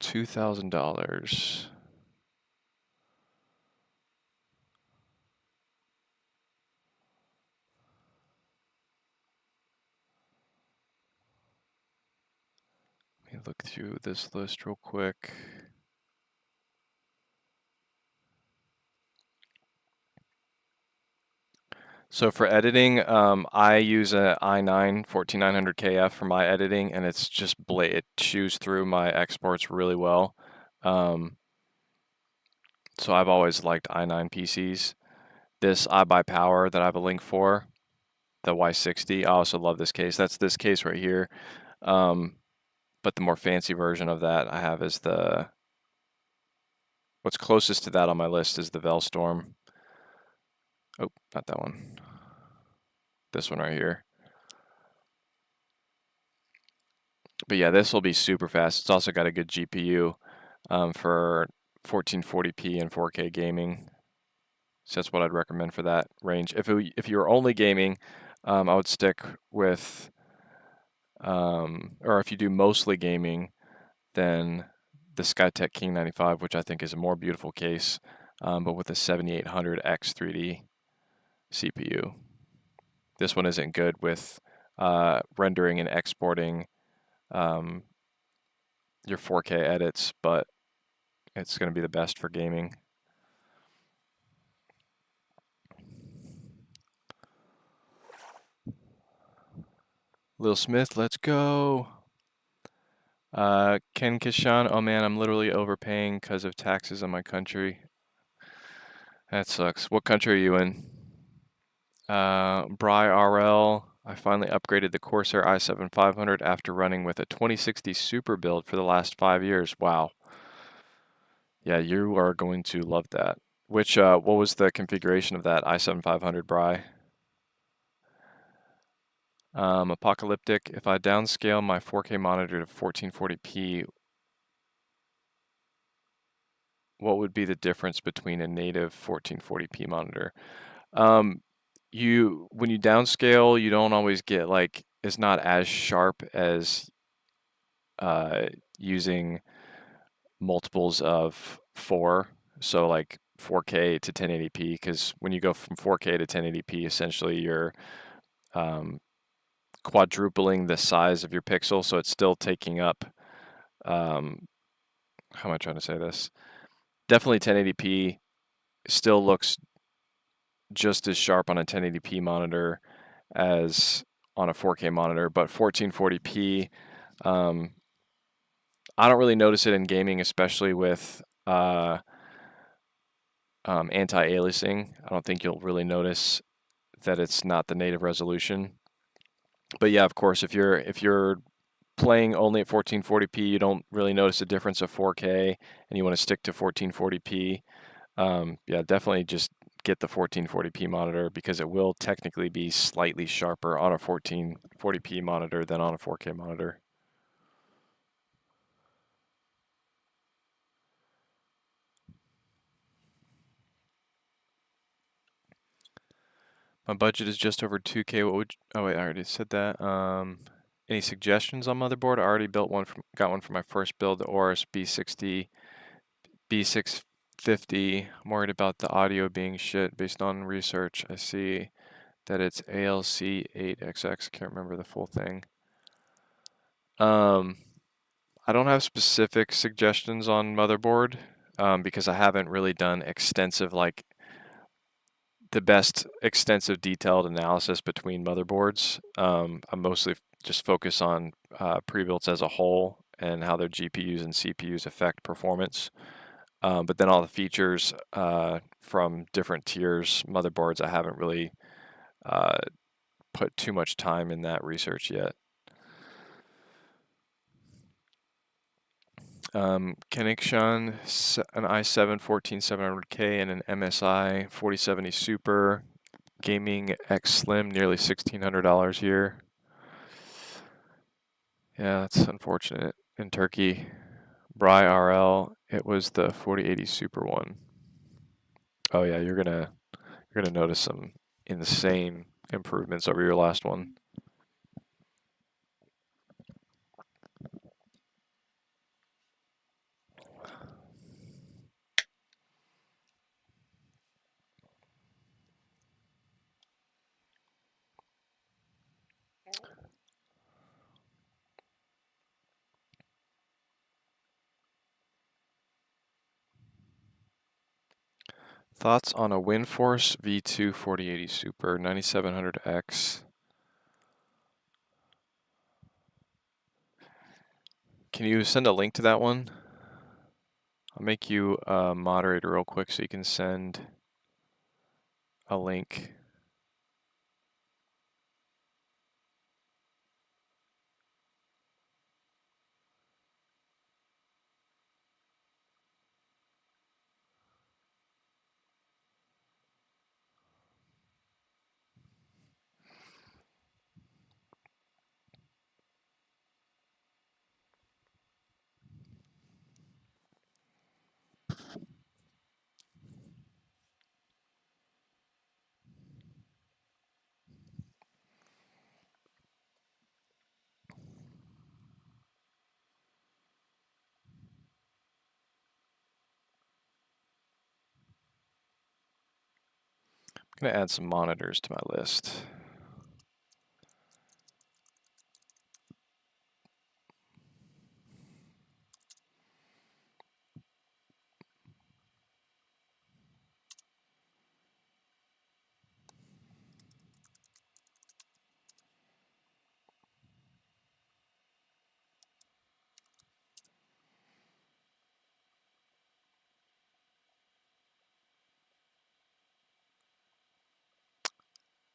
$2,000. Let me look through this list real quick. So for editing, I use a i9 14900KF for my editing, and it's just it chews through my exports really well. So I've always liked i9 PCs. This iBUYPOWER that I have a link for, the Y60, I also love this case. That's this case right here. But the more fancy version of that I have is what's closest to that on my list is the Velstorm. Oh, not that one. This one right here. But yeah, this will be super fast. It's also got a good GPU for 1440p and 4K gaming. So that's what I'd recommend for that range. If you're only gaming, I would stick with, or if you do mostly gaming, then the Skytech King 95, which I think is a more beautiful case, but with a 7800X 3D CPU. This one isn't good with rendering and exporting your 4K edits, but it's going to be the best for gaming. Lil Smith, let's go. Ken Kishan, oh man, I'm literally overpaying because of taxes on my country. That sucks. What country are you in? Bry RL, I finally upgraded the Corsair i7 500 after running with a 2060 Super build for the last 5 years. Wow. Yeah, you are going to love that. What was the configuration of that i7 500, Bry? Apocalyptic, if I downscale my 4K monitor to 1440p, what would be the difference between a native 1440p monitor? When you downscale, you don't always get like, it's not as sharp as using multiples of 4, so like 4K to 1080p, because when you go from 4K to 1080p, essentially you're quadrupling the size of your pixel, so it's still taking up, how am I trying to say this? Definitely 1080p still looks just as sharp on a 1080p monitor as on a 4K monitor, but 1440p, I don't really notice it in gaming, especially with anti-aliasing. I don't think you'll really notice that it's not the native resolution. But yeah, of course, if you're playing only at 1440p, you don't really notice a difference of 4K, and you want to stick to 1440p. Yeah, definitely just get the 1440p monitor, because it will technically be slightly sharper on a 1440p monitor than on a 4K monitor. My budget is just over 2K. What would oh wait, I already said that. Any suggestions on motherboard? I already got one for my first build, the Aorus B60, B650. I'm worried about the audio being shit. Based on research, I see that it's ALC8XX. Can't remember the full thing. I don't have specific suggestions on motherboard, because I haven't really done extensive, like, the best extensive detailed analysis between motherboards. I mostly just focus on pre-builts as a whole and how their GPUs and CPUs affect performance. But then all the features from different tiers motherboards, I haven't really put too much time in that research yet. Kenikshan, an i7 14700K and an MSI 4070 Super. Gaming X Slim, nearly $1,600 here. Yeah, that's unfortunate. In Turkey, Bry RL, it was the 4080 Super one. Oh yeah, you're gonna notice some insane improvements over your last one. Thoughts on a WindForce V2 4080 Super 9700X? Can you send a link to that one? I'll make you a moderator real quick so you can send a link. I'm gonna add some monitors to my list.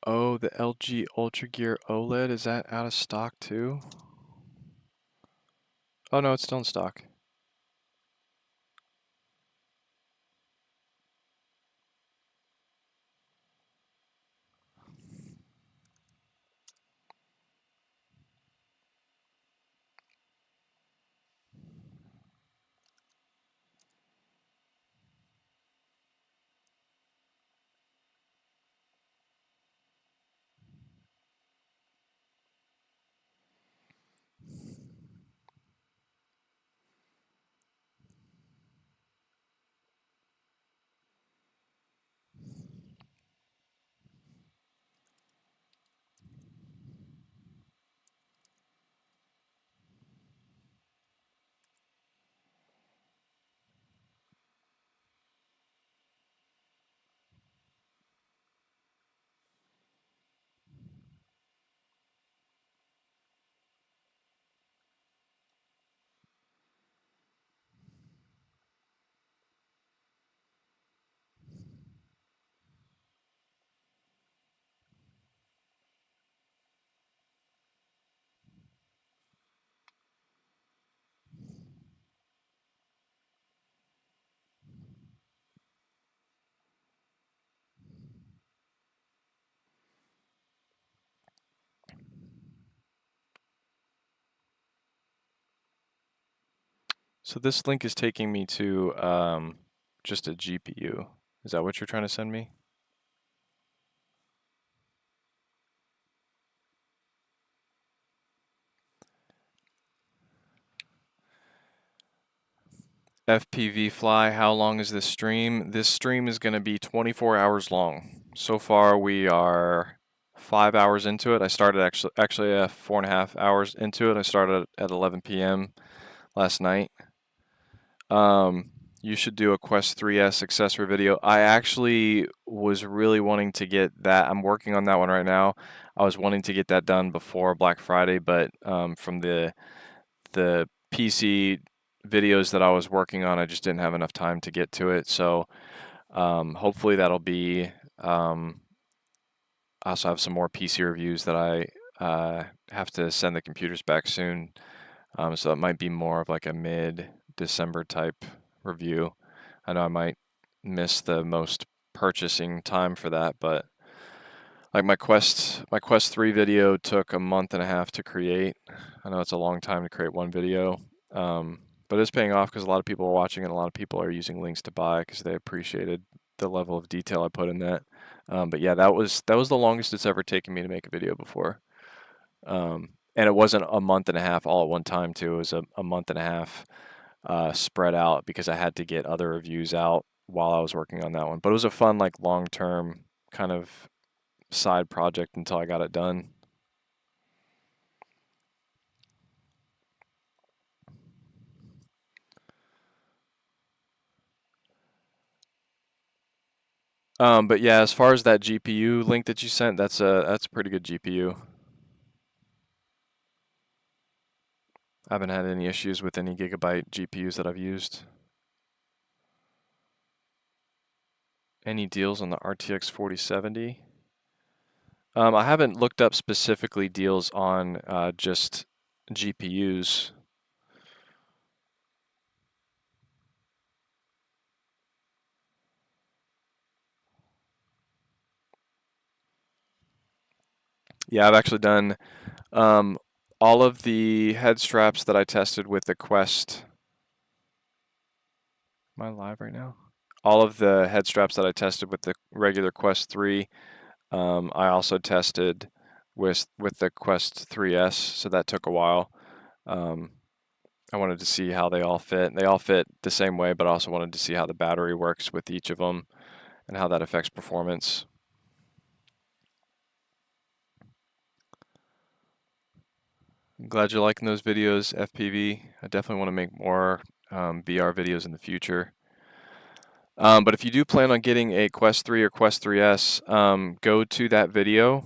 Oh, the LG Ultra Gear OLED, is that out of stock too? Oh no, it's still in stock. So this link is taking me to just a GPU. Is that what you're trying to send me? FPV Fly, how long is this stream? This stream is going to be 24 hours long. So far we are 5 hours into it. I started actually 4.5 hours into it. I started at 11 p.m. last night. You should do a Quest 3S accessory video. I actually was really wanting to get that. I'm working on that one right now. I was wanting to get that done before Black Friday, but from the PC videos that I was working on, I just didn't have enough time to get to it. So hopefully that'll be. I also have some more PC reviews that I have to send the computers back soon. So it might be more of like a mid-December type review. I know I might miss the most purchasing time for that, but like my Quest 3 video took a month and a half to create. I know it's a long time to create one video, but it's paying off because a lot of people are watching and a lot of people are using links to buy because they appreciated the level of detail I put in that. But yeah, that was the longest it's ever taken me to make a video before. And it wasn't a month and a half all at one time too. It was a month and a half spread out because I had to get other reviews out while I was working on that one. But it was a fun, like long-term kind of side project until I got it done. But yeah, as far as that GPU link that you sent, that's a pretty good GPU. I haven't had any issues with any gigabyte GPUs that I've used. Any deals on the RTX 4070? I haven't looked up specifically deals on just GPUs. Yeah, I've actually done all of the head straps that I tested with the Quest. Am I live right now? All of the head straps that I tested with the regular Quest 3, I also tested with the Quest 3S, so that took a while. I wanted to see how they all fit. They all fit the same way, but I also wanted to see how the battery works with each of them and how that affects performance. I'm glad you're liking those videos, FPV. I definitely want to make more VR videos in the future. But if you do plan on getting a Quest 3 or Quest 3S, go to that video.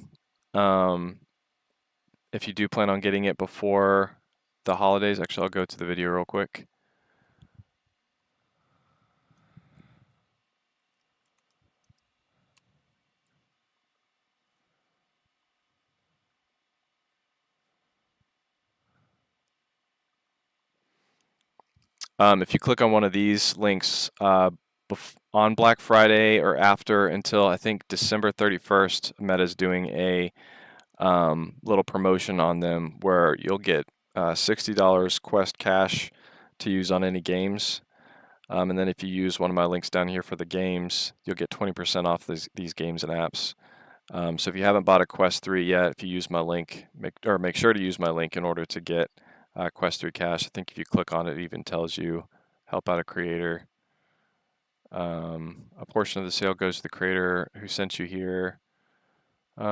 If you do plan on getting it before the holidays, actually, I'll go to the video real quick. If you click on one of these links on Black Friday or after until I think December 31st, Meta's doing a little promotion on them where you'll get $60 Quest Cash to use on any games. And then if you use one of my links down here for the games, you'll get 20% off these games and apps. So if you haven't bought a Quest 3 yet, if you use my link, make sure to use my link in order to get Quest 3 Cash. I think if you click on it, it even tells you help out a creator. A portion of the sale goes to the creator who sent you here. It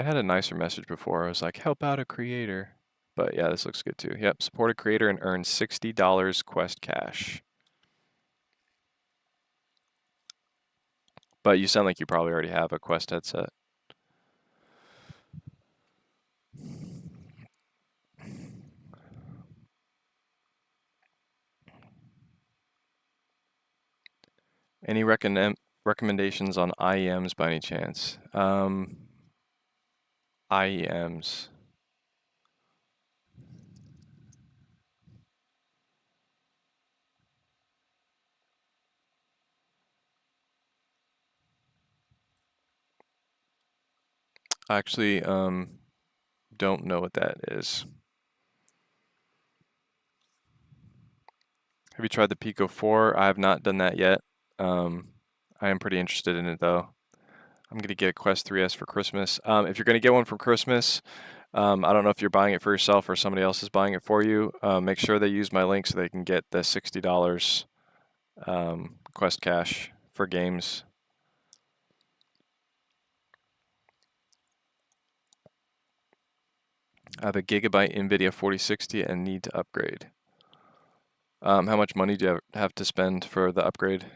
had a nicer message before. I was like, help out a creator. But yeah, this looks good too. Yep, support a creator and earn $60 Quest Cash. But you sound like you probably already have a Quest headset. Any recommendations on IEMs by any chance? IEMs. I actually don't know what that is. Have you tried the Pico 4? I have not done that yet. I am pretty interested in it though. I'm going to get a Quest 3S for Christmas. If you're going to get one for Christmas, I don't know if you're buying it for yourself or somebody else is buying it for you. Make sure they use my link so they can get the $60 Quest Cash for games. I have a gigabyte Nvidia 4060 and need to upgrade. How much money do you have to spend for the upgrade?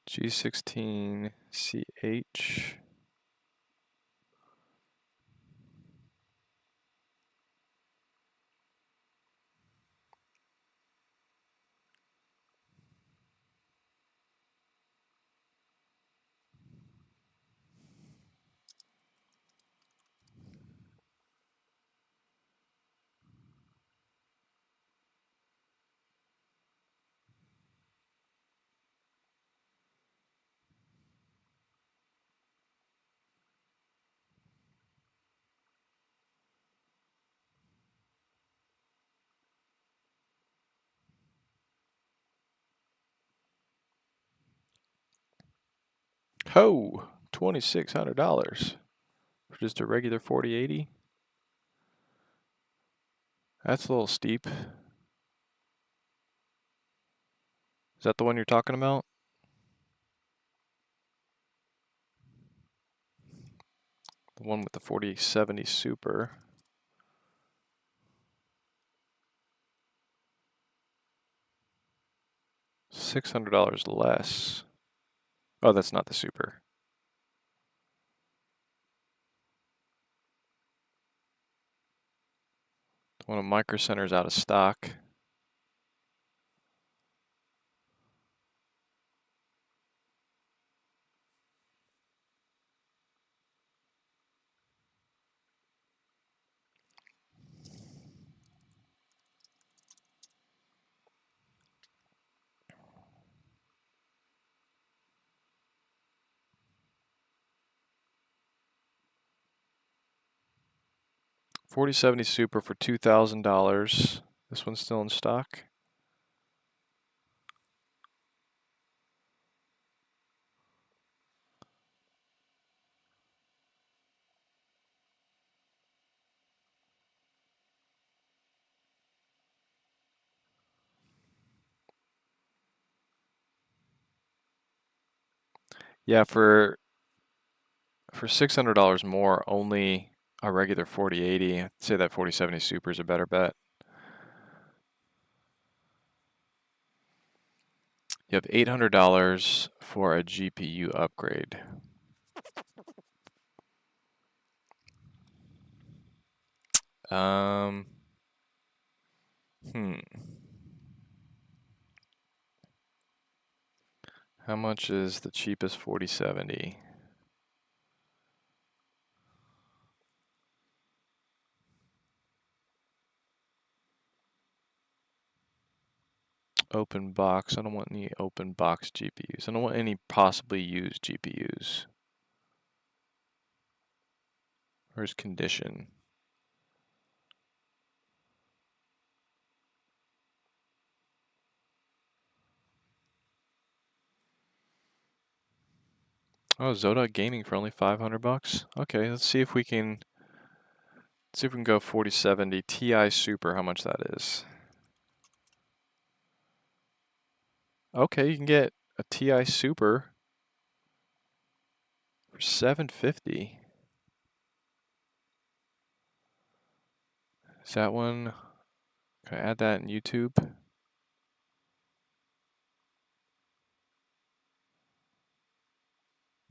G16CH. Ho! $2,600 for just a regular 4080. That's a little steep. Is that the one you're talking about? The one with the 4070 Super. $600 less. Oh, that's not the Super. The one of Micro Center's out of stock. 4070 Super for $2,000. This one's still in stock. Yeah, for $600 more, only a regular 4080. I'd say that 4070 Super is a better bet. You have $800 for a GPU upgrade. Um, hmm. How much is the cheapest 4070? Open box. I don't want any open box GPUs. I don't want any possibly used GPUs. Where's condition? Oh, Zoda Gaming for only 500 bucks. Okay, let's see if we can go 4070 Ti Super, how much that is. Okay, you can get a Ti Super for 750. Is that one? Can I add that in YouTube?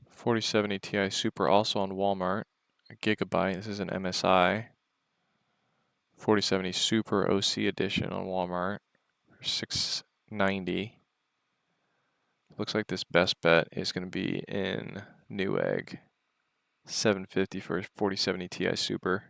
4070 Ti Super also on Walmart. A gigabyte. This is an MSI. 4070 Super OC edition on Walmart for 690. Looks like this best bet is going to be in Newegg. 750 for 4070 Ti Super.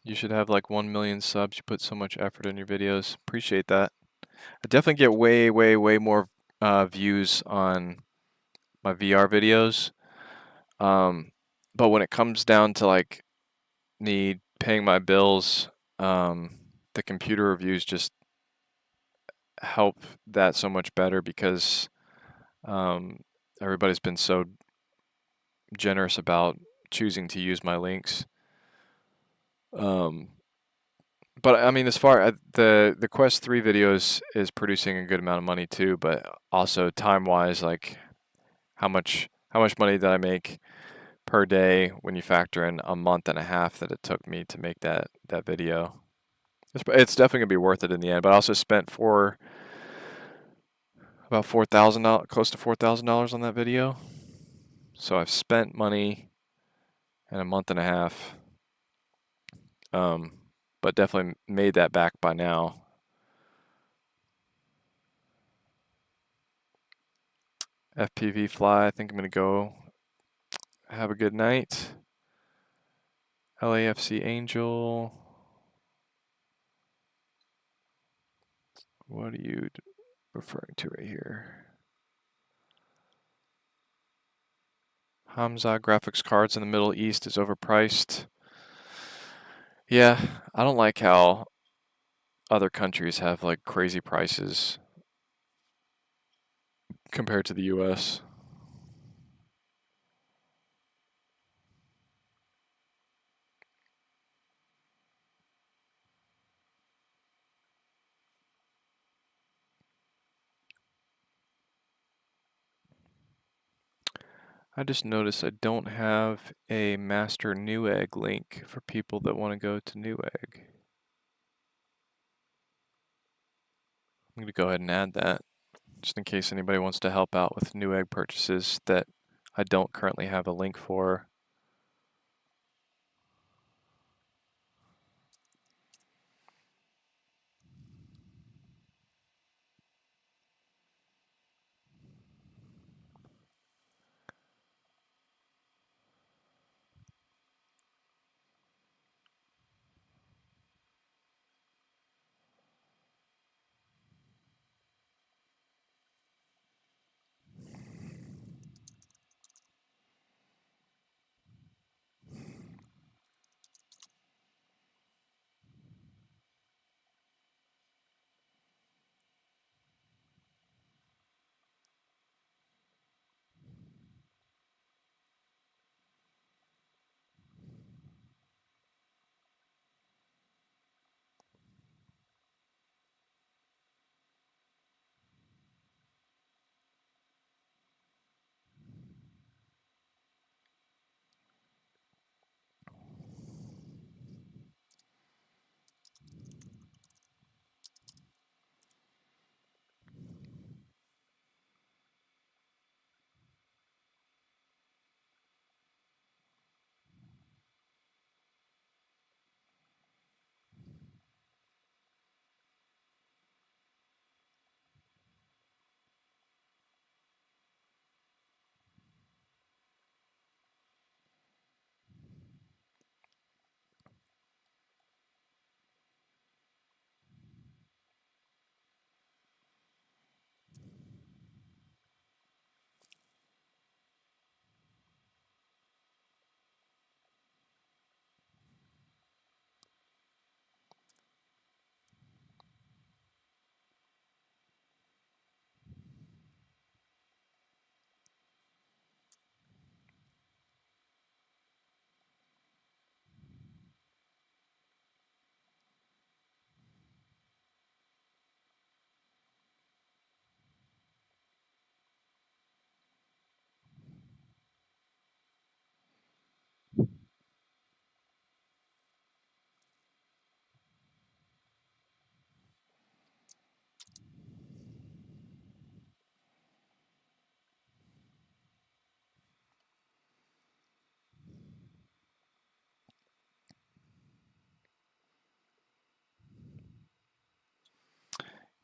You should have like 1 million subs. You put so much effort in your videos. Appreciate that. I definitely get way more views on my VR videos. But when it comes down to like paying my bills, the computer reviews just help that so much better because everybody's been so generous about choosing to use my links. But I mean, as far as the Quest 3 videos is producing a good amount of money too, but also time-wise, like how much money did I make per day when you factor in a month and a half that it took me to make that video? It's definitely gonna be worth it in the end. But I also spent about $4,000, close to $4,000 on that video. So I've spent money in a month and a half, but definitely made that back by now. FPV Fly, I think I'm gonna go have a good night. LAFC Angel. What are you referring to right here? Hamza graphics cards in the Middle East is overpriced. Yeah, I don't like how other countries have like crazy prices compared to the US. I just noticed I don't have a master Newegg link for people that want to go to Newegg. I'm going to go ahead and add that just in case anybody wants to help out with Newegg purchases that I don't currently have a link for.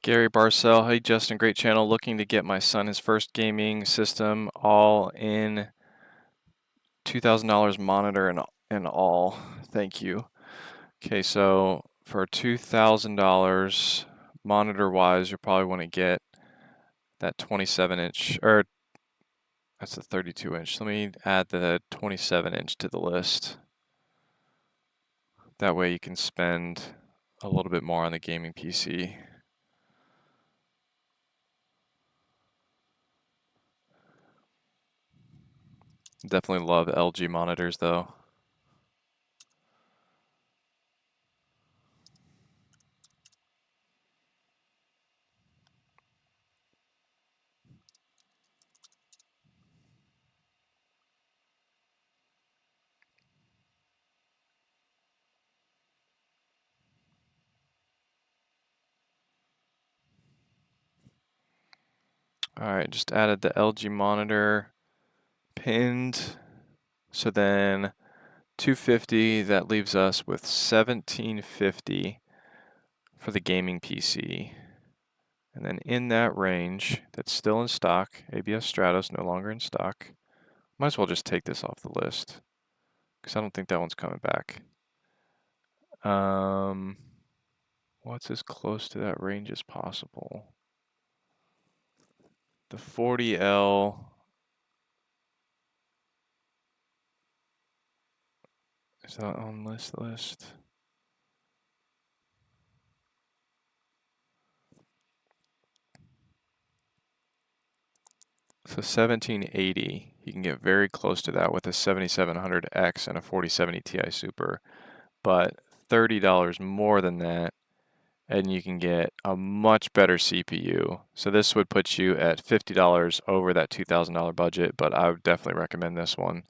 Gary Barcel, hey Justin, great channel. Looking to get my son his first gaming system, all in $2,000 monitor and all. Thank you. Okay, so for $2,000 monitor wise, you'll probably want to get that 27-inch, or that's the 32-inch. Let me add the 27-inch to the list. That way you can spend a little bit more on the gaming PC. Definitely love LG monitors though. Alright, just added the LG monitor, pinned. So then 250, that leaves us with 1750 for the gaming PC. And then in that range, that's still in stock, ABS Stratos no longer in stock. Might as well just take this off the list, because I don't think that one's coming back. What's as close to that range as possible? The 40L, is that on this list? So 1780, you can get very close to that with a 7700X and a 4070 Ti Super, but $30 more than that, and you can get a much better CPU. So this would put you at $50 over that $2,000 budget, but I would definitely recommend this one,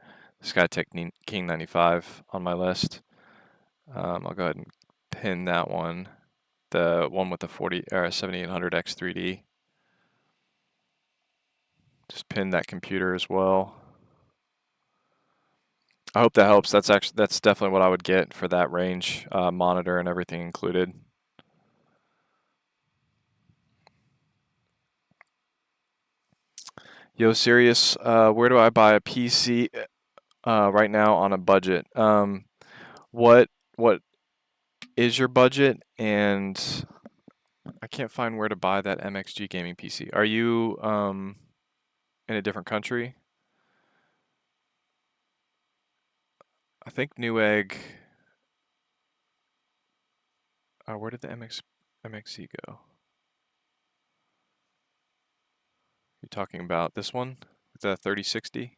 Skytech King 95 on my list. I'll go ahead and pin that one, the one with the 7800X 3D. Just pin that computer as well. I hope that helps. That's definitely what I would get for that range, monitor and everything included. Yo, serious, where do I buy a PC right now on a budget? What is your budget? And I can't find where to buy that MXG gaming PC. Are you in a different country? I think Newegg. Where did the MXC go? You're talking about this one with the 3060?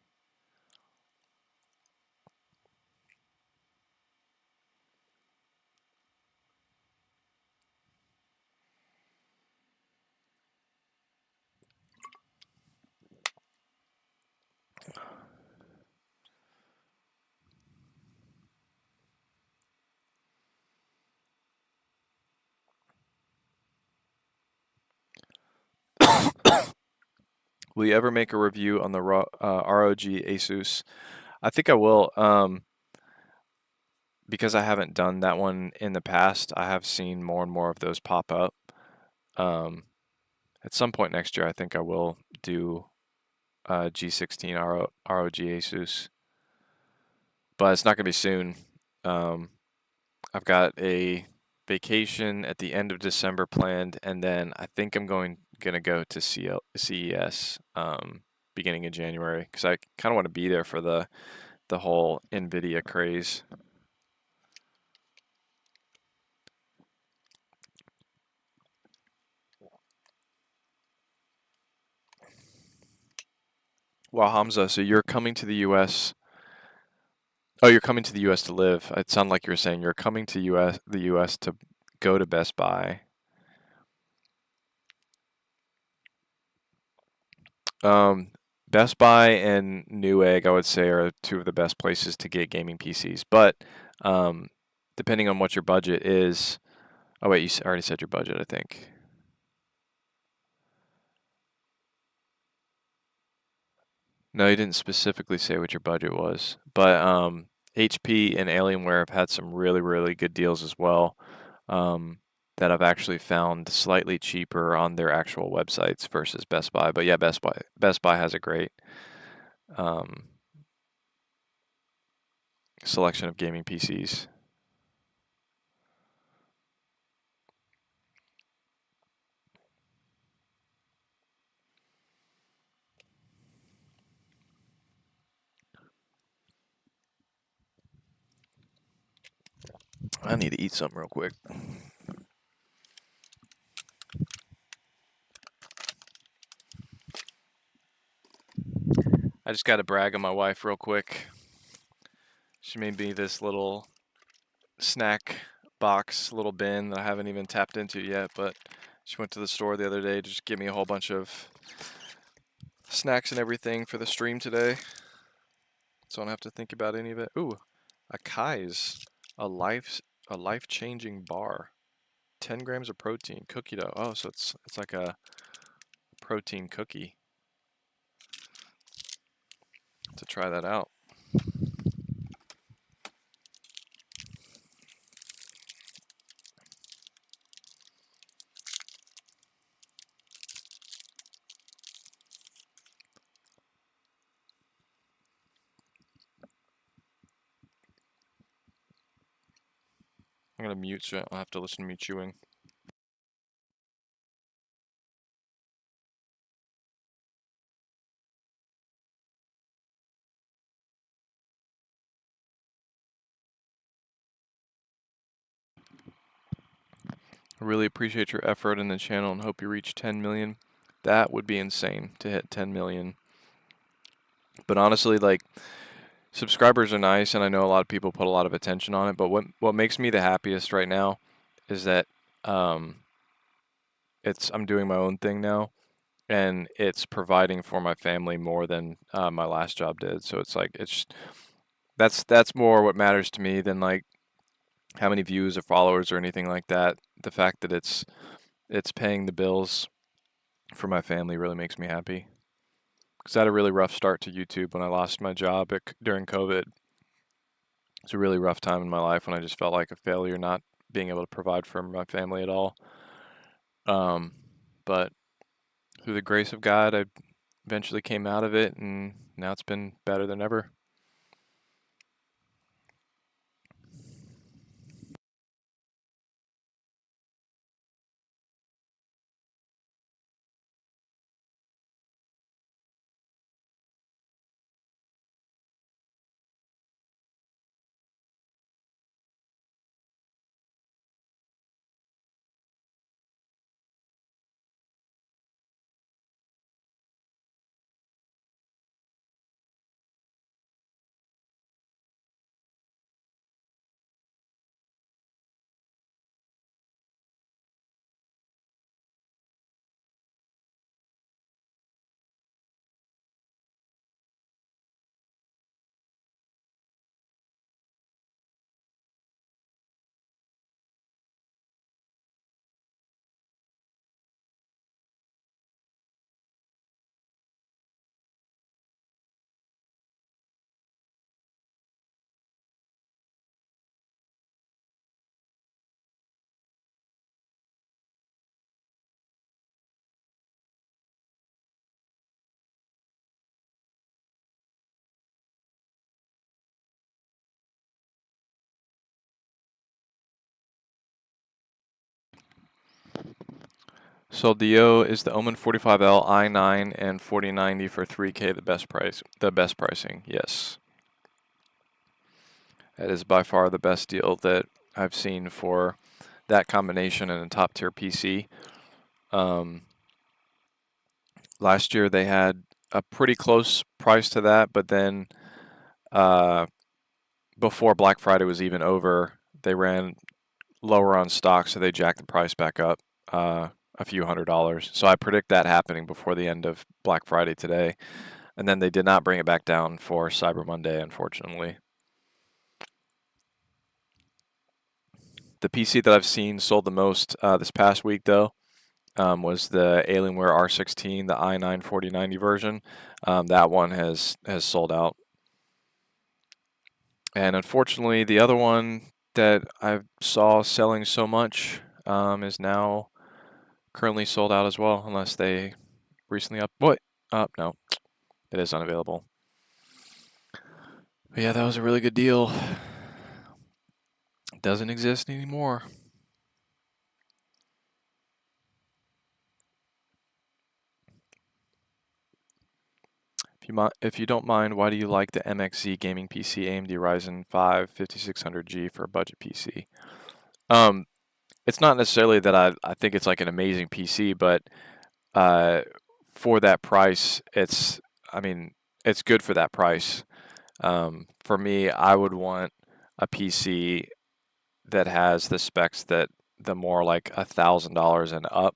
Will you ever make a review on the ROG Asus? I think I will, because I haven't done that one in the past. I have seen more and more of those pop up. At some point next year, I think I will do G16 ROG Asus, but it's not going to be soon. I've got a vacation at the end of December planned, and then I think I'm going to go to CES beginning of January, because I kind of want to be there for the whole Nvidia craze. Wow, Hamza, so you're coming to the US. Oh, you're coming to the US to live. It sounded like you were saying you're coming to the US to go to Best Buy. Best Buy and Newegg, I would say, are two of the best places to get gaming PCs. But depending on what your budget is, oh wait, you already said your budget, I think. No, you didn't specifically say what your budget was. But HP and Alienware have had some really, really good deals as well. that I've actually found slightly cheaper on their actual websites versus Best Buy. But yeah, Best Buy has a great um, selection of gaming PCs. I need to eat something real quick. I just got to brag on my wife real quick. She made me this little snack box, little bin that I haven't even tapped into yet, but she went to the store the other day to just give me a whole bunch of snacks and everything for the stream today. So I don't have to think about any of it. Ooh, a Kai's, a life-changing bar. 10 grams of protein, cookie dough. Oh, so it's like a protein cookie. To try that out. I'm gonna mute so I'll have to listen to me chewing. I really appreciate your effort in the channel and hope you reach 10 million. That would be insane to hit 10 million. But honestly, like, subscribers are nice, and I know a lot of people put a lot of attention on it, but what makes me the happiest right now is that um, I'm doing my own thing now, and it's providing for my family more than my last job did. So it's like that's more what matters to me than like how many views or followers or anything like that. The fact that it's paying the bills for my family really makes me happy. Because I had a really rough start to YouTube when I lost my job during COVID. It's a really rough time in my life when I just felt like a failure not being able to provide for my family at all. Um, but through the grace of God, I eventually came out of it, and now it's been better than ever. So Dio is the Omen 45L i9 and 4090 for 3K the best price. The best pricing, yes. That is by far the best deal that I've seen for that combination in a top tier PC. Last year they had a pretty close price to that, but then before Black Friday was even over, they ran lower on stock, so they jacked the price back up a few $100s. So I predict that happening before the end of Black Friday today. And then they did not bring it back down for Cyber Monday, unfortunately. The PC that I've seen sold the most this past week, though, was the Alienware R16, the i9 4090 version. That one has sold out. And unfortunately, the other one that I saw selling so much is now currently sold out as well, unless they recently no, it is unavailable. But yeah, that was a really good deal. It doesn't exist anymore. If you don't mind, why do you like the MXZ gaming PC AMD Ryzen 5 5600G for a budget PC? Um, it's not necessarily that I think it's like an amazing PC, but uh, for that price, I mean, it's good for that price. For me, I would want a PC that has the specs that the more like $1,000 and up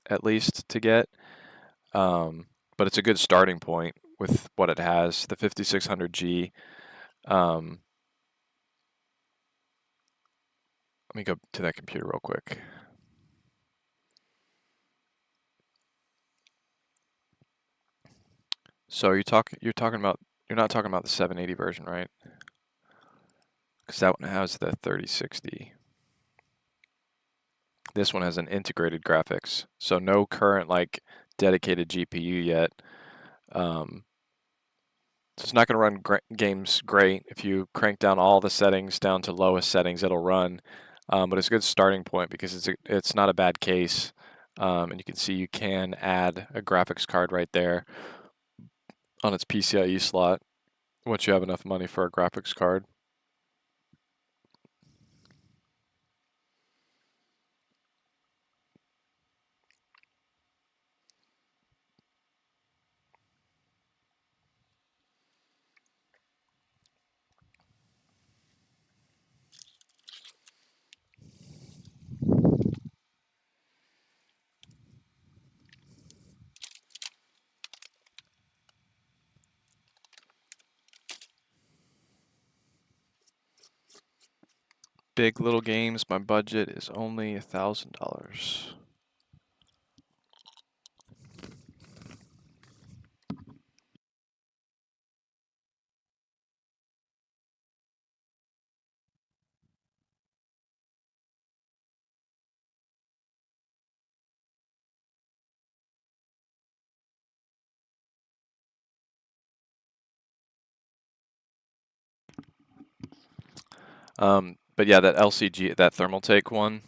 at least to get. Um, but it's a good starting point with what it has. The 5600G. Um, let me go to that computer real quick. So you're not talking about the 780 version, right? Because that one has the 3060. This one has an integrated graphics, so no current like dedicated GPU yet. Um, so it's not going to run games great. If you crank down all the settings down to lowest settings, it'll run. But it's a good starting point because it's not a bad case. And you can see you can add a graphics card right there on its PCIe slot once you have enough money for a graphics card. Big little games, my budget is only $1,000. But yeah, that LCG, that Thermaltake one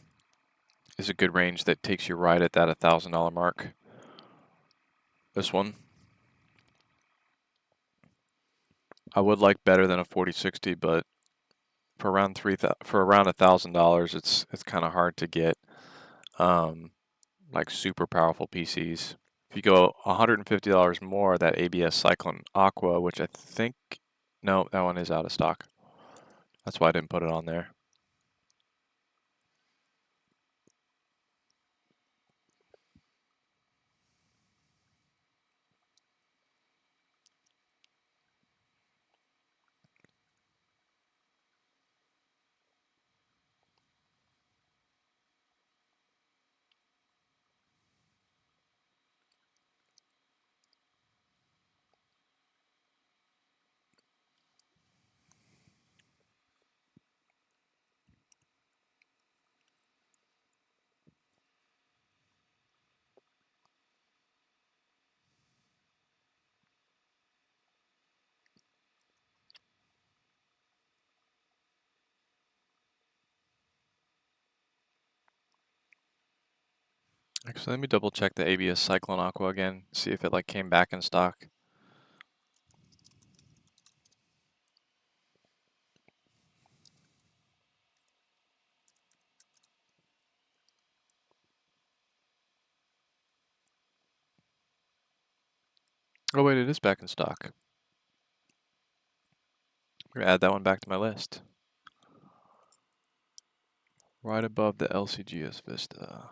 is a good range that takes you right at that $1,000 mark. This one, I would like better than a 4060, but for around $1,000, it's kind of hard to get like super powerful PCs. If you go $150 more, that ABS Cyclone Aqua, which I think, no, that one is out of stock. That's why I didn't put it on there. Actually, let me double check the ABS Cyclone Aqua again, see if it like came back in stock. Oh wait, it is back in stock. I'm gonna add that one back to my list. Right above the LCGS Vista.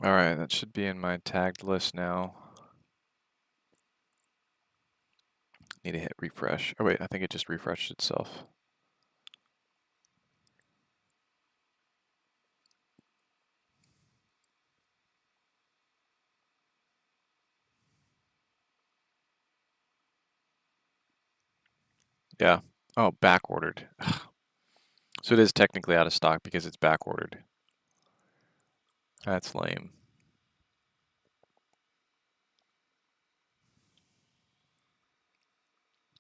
All right, that should be in my tagged list now. Need to hit refresh. Oh wait, I think it just refreshed itself. Yeah. Oh, back ordered. So it is technically out of stock because it's back ordered. That's lame.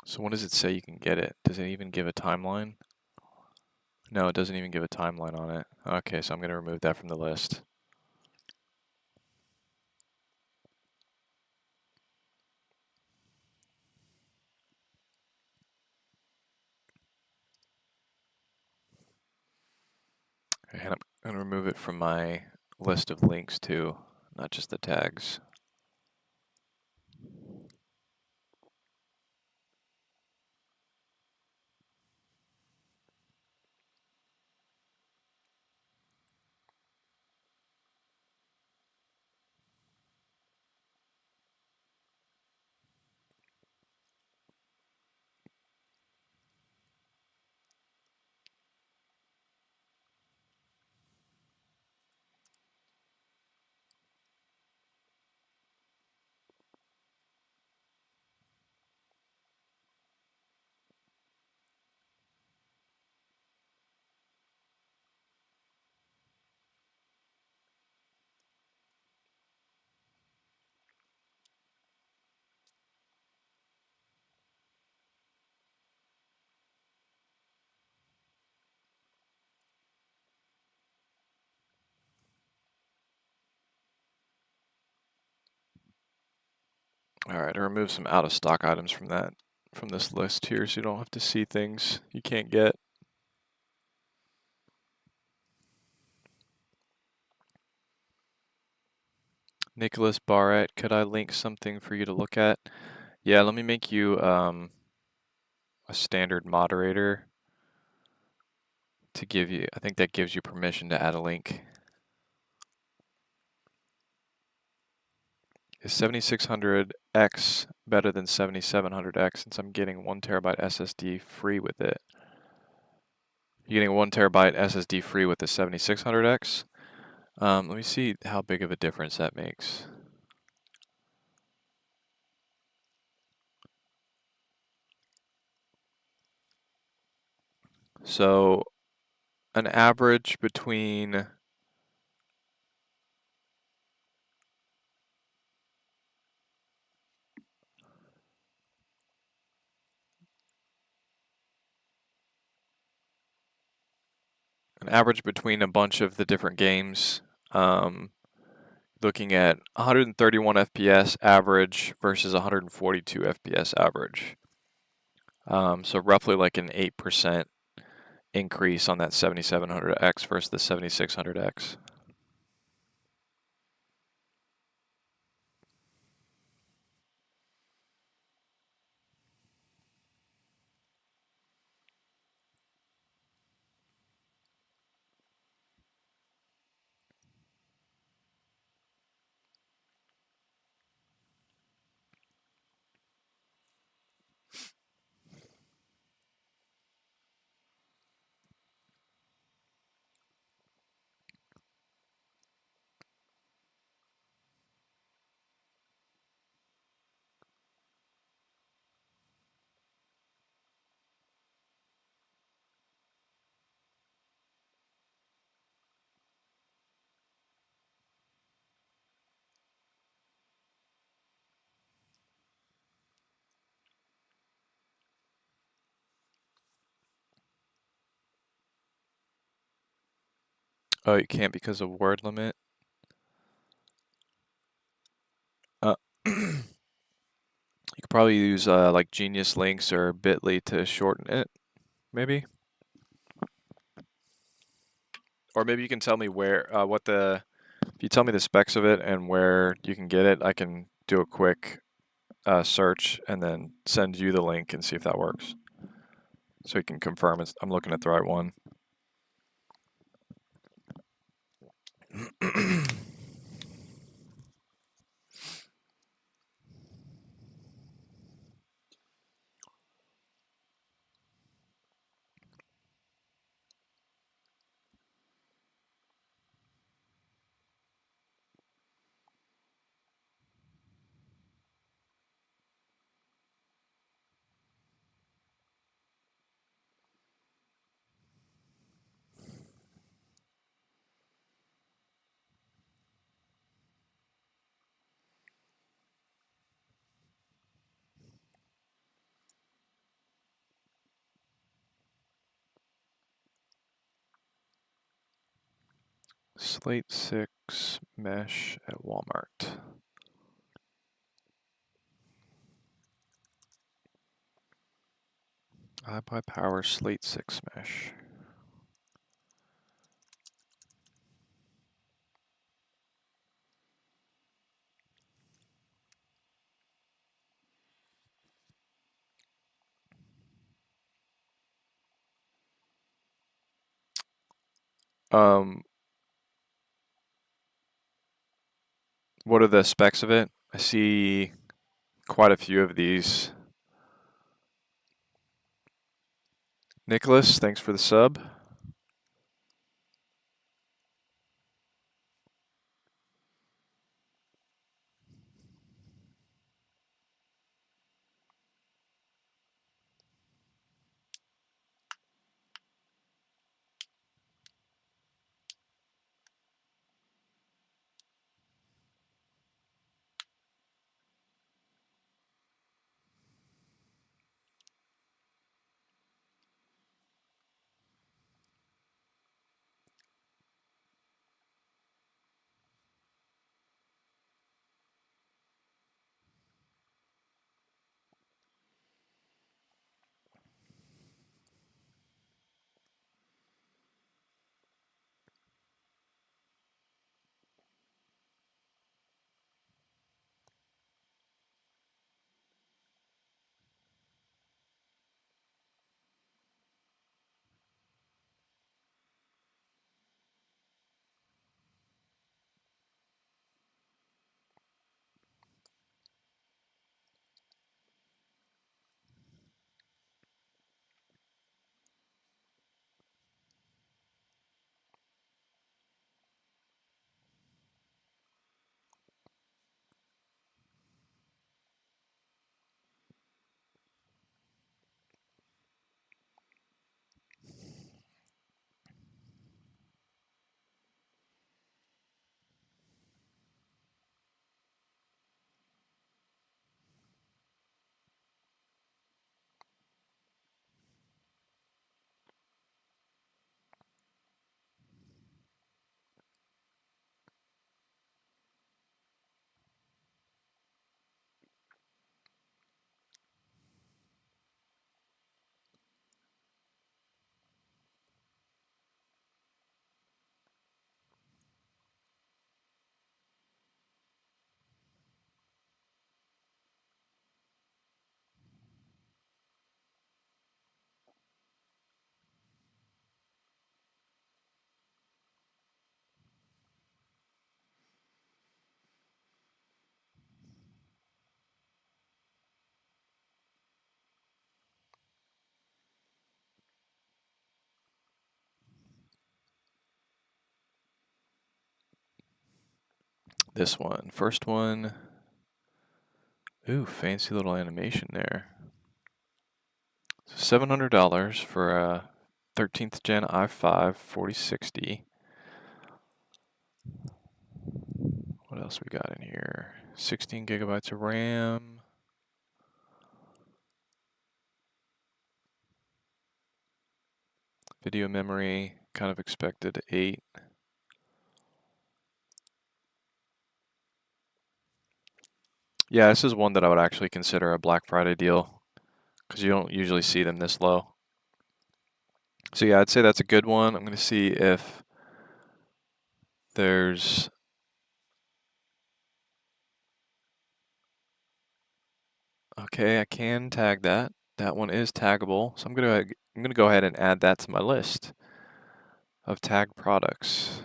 So when does it say you can get it? Does it even give a timeline? No, it doesn't even give a timeline on it. Okay, so I'm going to remove that from the list. And I'm going to remove it from my list of links too, not just the tags. All right, I removed some out of stock items from this list here, so you don't have to see things you can't get. Nicholas Barrett, could I link something for you to look at? Yeah, let me make you a standard moderator to give you, I think that gives you permission to add a link. Is 7600X better than 7700X since I'm getting 1 terabyte SSD free with it? You're getting 1 terabyte SSD free with the 7600X? Let me see how big of a difference that makes. So an average between a bunch of the different games, looking at 131 FPS average versus 142 FPS average. So roughly like an 8% increase on that 7700X versus the 7600X. Oh, you can't because of word limit? Uh, you could probably use like Genius Links or Bitly to shorten it, maybe? Or maybe you can tell me where, if you tell me the specs of it and where you can get it, I can do a quick search and then send you the link and see if that works. So you can confirm I'm looking at the right one. Slate 6 mesh at Walmart. iBUYPOWER Slate 6 mesh. What are the specs of it? I see quite a few of these. Nicholas, thanks for the sub. This one, first one. Ooh, fancy little animation there. $700 for a 13th gen i5 4060. What else we got in here? 16 gigabytes of RAM. Video memory, kind of expected 8. Yeah, this is one that I would actually consider a Black Friday deal because you don't usually see them this low. So yeah, I'd say that's a good one. I'm going to see if there's... Okay, I can tag that. That one is taggable. So I'm going to go ahead and add that to my list of tagged products.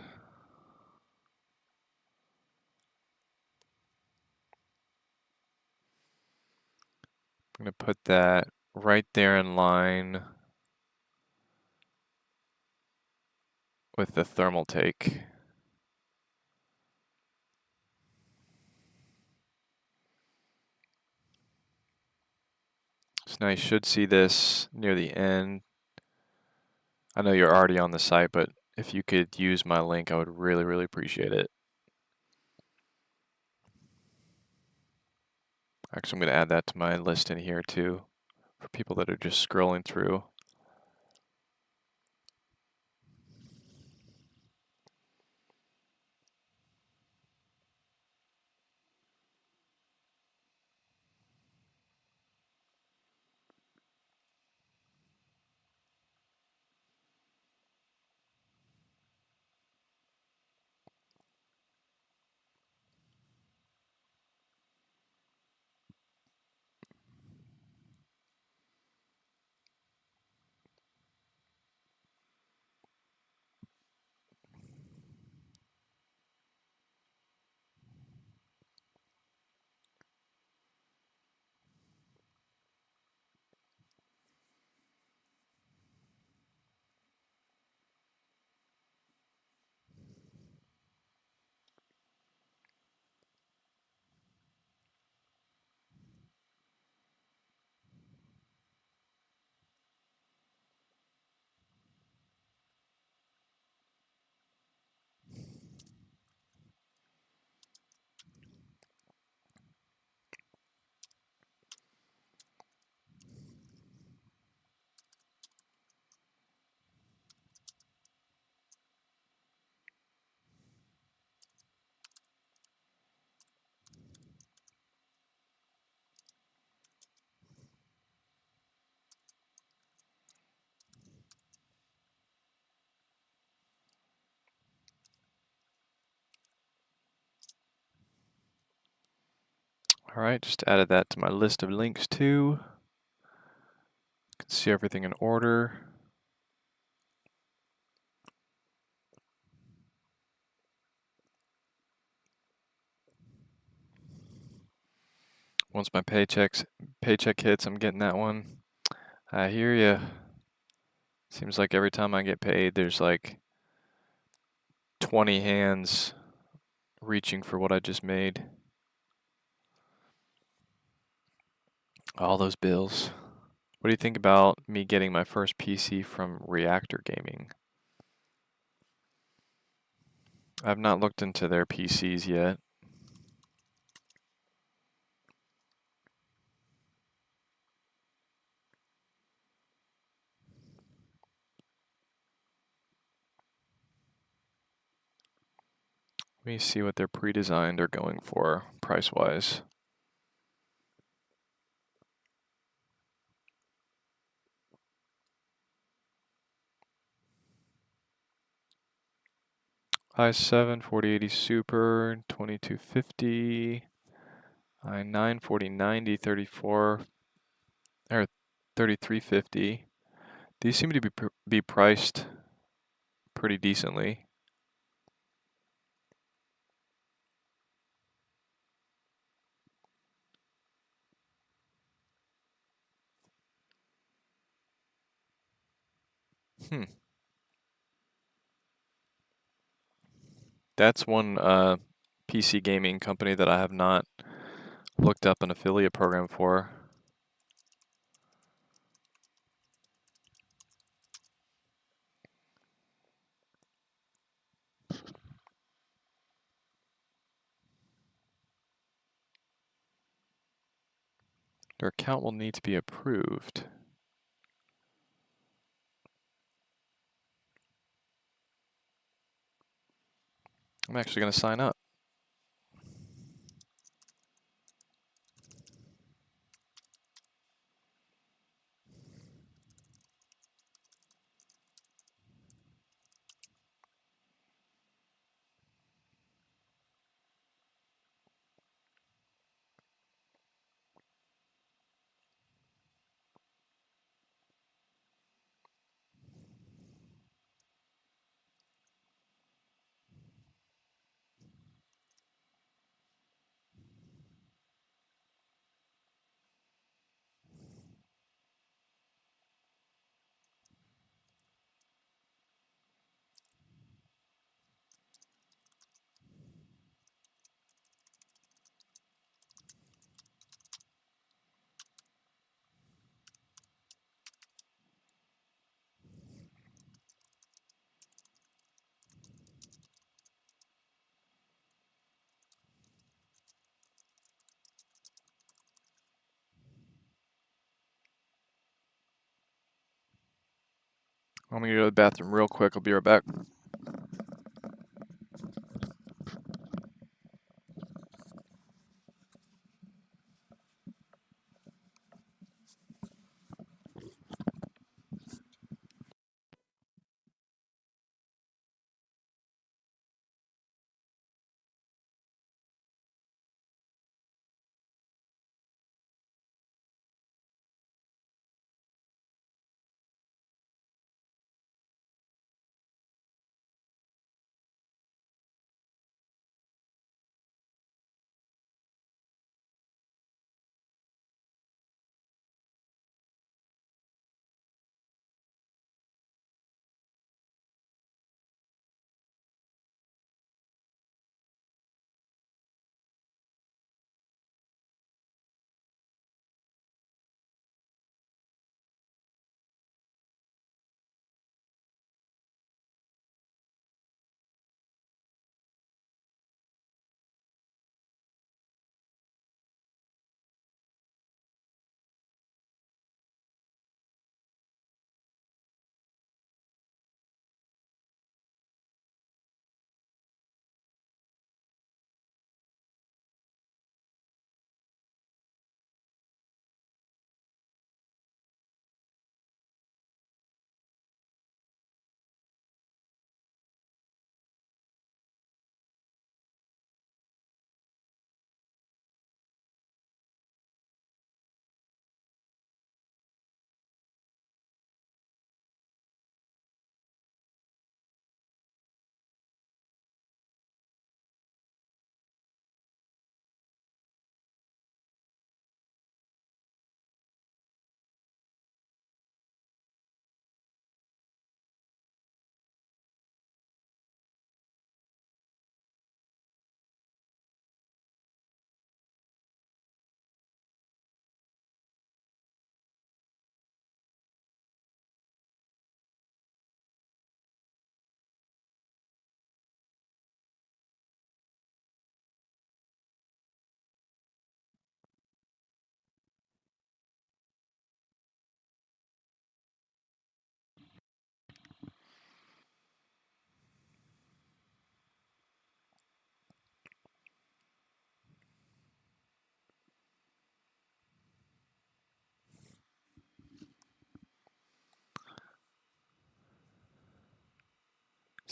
I'm going to put that right there in line with the thermal take. So now you should see this near the end. I know you're already on the site, but if you could use my link, I would really, really appreciate it. Actually, I'm going to add that to my list in here too, for people that are just scrolling through. Alright, just added that to my list of links too. You can see everything in order. Once my paycheck hits, I'm getting that one. I hear ya. Seems like every time I get paid, there's like 20 hands reaching for what I just made. All those bills. What do you think about me getting my first PC from Reactor Gaming? I've not looked into their PCs yet. Let me see what their pre-designed are going for price-wise. i7 4080 Super 2250, i9 4090 34 or 3350. These seem to be priced pretty decently. That's one PC gaming company that I have not looked up an affiliate program for. Their account will need to be approved. I'm actually going to sign up. I'm going to go to the bathroom real quick. I'll be right back.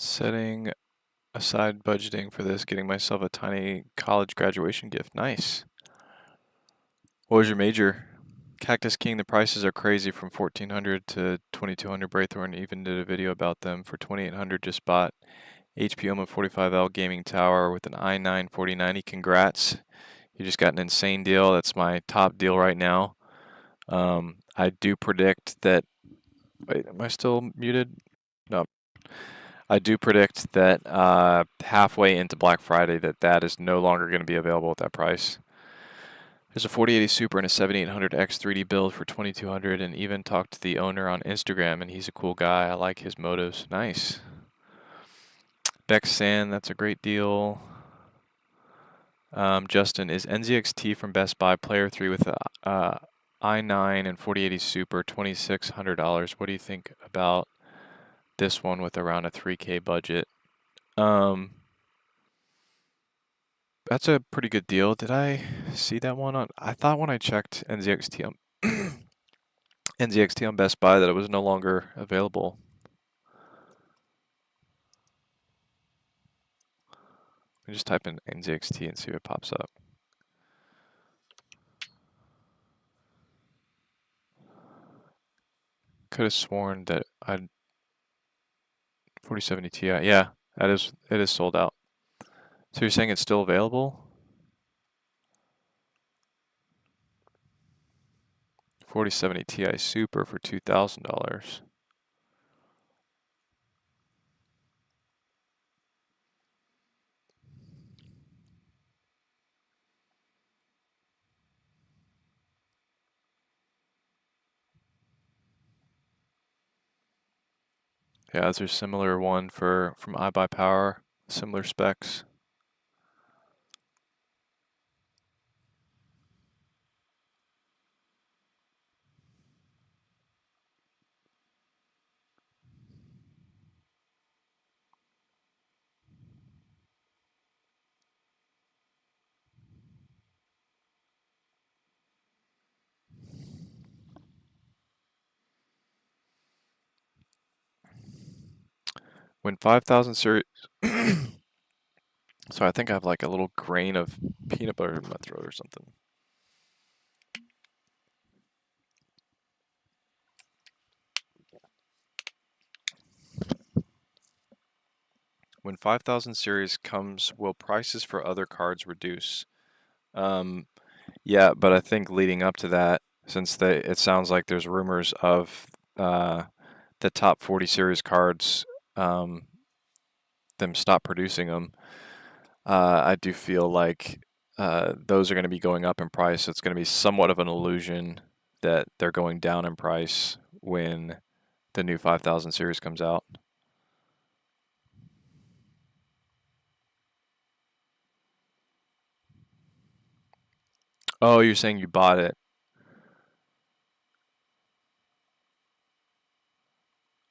Setting aside budgeting for this, getting myself a tiny college graduation gift. Nice. What was your major? Cactus King, the prices are crazy from 1400 to 2200. Braithorn even did a video about them. For 2800, just bought HP Omen 45L gaming tower with an i9 4090. Congrats. You just got an insane deal. That's my top deal right now. I do predict that. Wait, am I still muted? No. I do predict that halfway into Black Friday that is no longer going to be available at that price. There's a 4080 Super and a 7800X 3D build for 2200, and even talked to the owner on Instagram, and he's a cool guy. I like his motives. Nice. Bex Sand, that's a great deal. Justin, is NZXT from Best Buy Player 3 with a i9 and 4080 Super, $2,600. What do you think about this one with around a 3K budget? That's a pretty good deal. Did I see that one on? I thought when I checked NZXT on NZXT on Best Buy that it was no longer available. Let me just type in NZXT and see what pops up. Could have sworn that I'd 4070 Ti. Yeah, it is sold out. So you're saying it's still available? 4070 Ti Super for $2,000. Yeah, there's a similar one from iBUYPOWER, similar specs. When 5000 series, so I think I have like a little grain of peanut butter in my throat or something. When 5000 series comes, will prices for other cards reduce? Yeah, but I think leading up to that, since it sounds like there's rumors of the top 40 series cards, them stop producing them. I do feel like those are going to be going up in price. So it's going to be somewhat of an illusion that they're going down in price when the new 5000 series comes out. Oh, you're saying you bought it.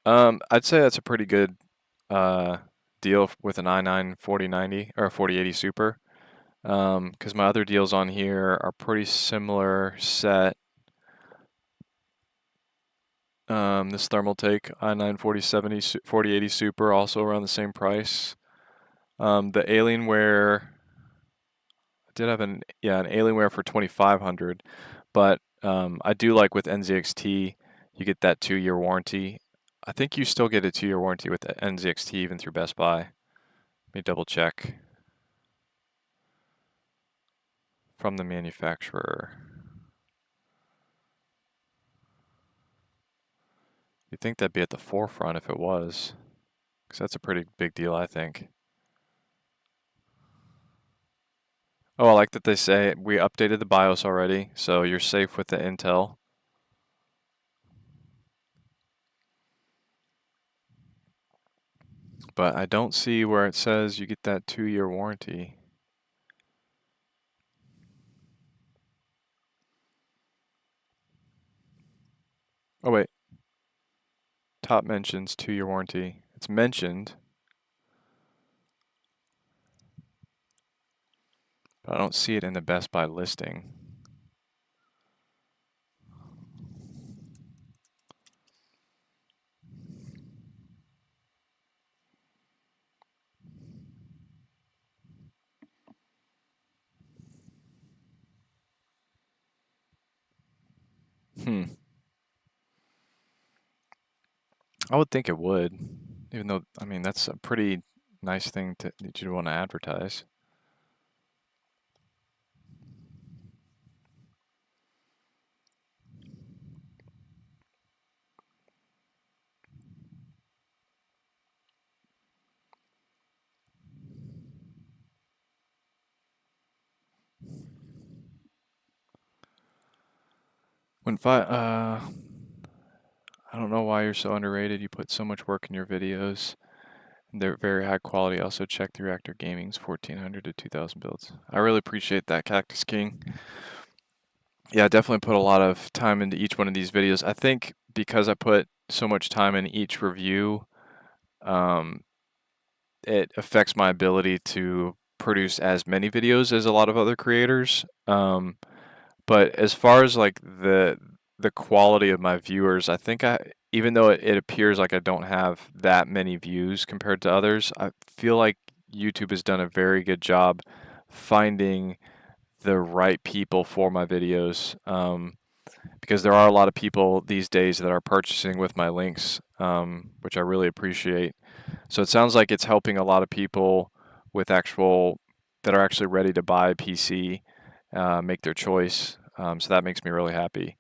I'd say that's a pretty good uh, deal with an i9 4090 or 4080 Super. Because my other deals on here are pretty similar set. This Thermaltake i9 4070 4080 Super, also around the same price. The Alienware, I did have an Alienware for 2500, but I do like with NZXT, you get that 2-year warranty. I think you still get a 2-year warranty with the NZXT even through Best Buy. Let me double check from the manufacturer. You'd think that'd be at the forefront if it was, because that's a pretty big deal, I think. Oh, I like that they say we updated the BIOS already, so you're safe with the Intel. But I don't see where it says you get that 2-year warranty. Oh wait, top mentions 2-year warranty. It's mentioned, but I don't see it in the Best Buy listing. Hmm. I would think it would, even though, I mean, that's a pretty nice thing that you'd want to advertise. When I don't know why you're so underrated. You put so much work in your videos. They're very high quality. Also, check the Reactor Gaming's 1400 to 2000 builds. I really appreciate that, Cactus King. Yeah, I definitely put a lot of time into each one of these videos. I think because I put so much time in each review, um, it affects my ability to produce as many videos as a lot of other creators. But as far as like the quality of my viewers, I think even though it appears like I don't have that many views compared to others, I feel like YouTube has done a very good job finding the right people for my videos. Because there are a lot of people these days that are purchasing with my links, which I really appreciate. So it sounds like it's helping a lot of people with that are actually ready to buy a PC, make their choice. So that makes me really happy.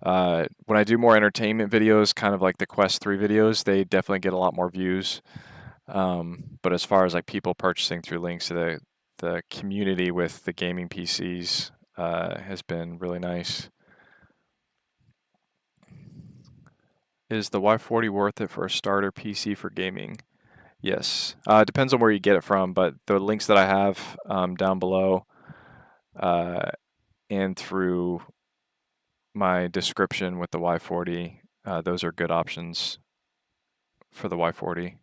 When I do more entertainment videos, kind of like the Quest 3 videos, they definitely get a lot more views. But as far as like people purchasing through links, the community with the gaming PCs has been really nice. Is the Y40 worth it for a starter PC for gaming? Yes. It depends on where you get it from, but the links that I have down below uh, and through my description with the Y40, those are good options for the Y40.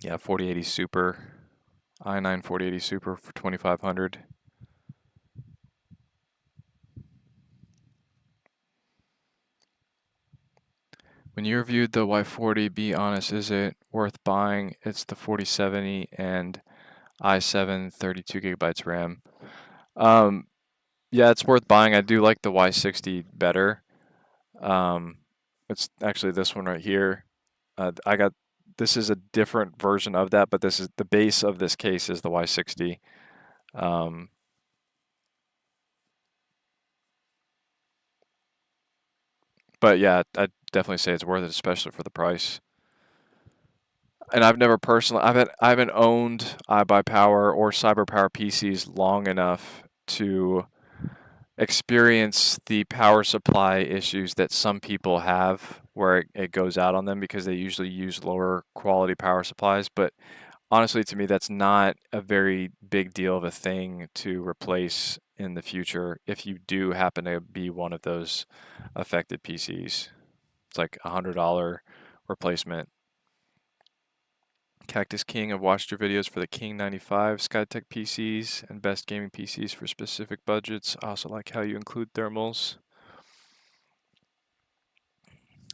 Yeah, 4080 Super, i9 4080 Super for 2500. When you reviewed the Y40, be honest, is it worth buying? It's the 4070 and i7 32 gigabytes RAM. Um, yeah, it's worth buying. I do like the Y60 better. Um, it's actually this one right here. I got this is a different version of that, but this is the base of this case is the Y60. Um, but yeah, I'd definitely say it's worth it, especially for the price. And I've never personally, I haven't owned iBUYPOWER or CyberPower PCs long enough to experience the power supply issues that some people have where it goes out on them because they usually use lower quality power supplies. But honestly, to me, that's not a very big deal of a thing to replace in the future if you do happen to be one of those affected PCs. It's like $100 replacement. Cactus King, I've watched your videos for the King 95 Skytech PCs and best gaming PCs for specific budgets. I also like how you include thermals.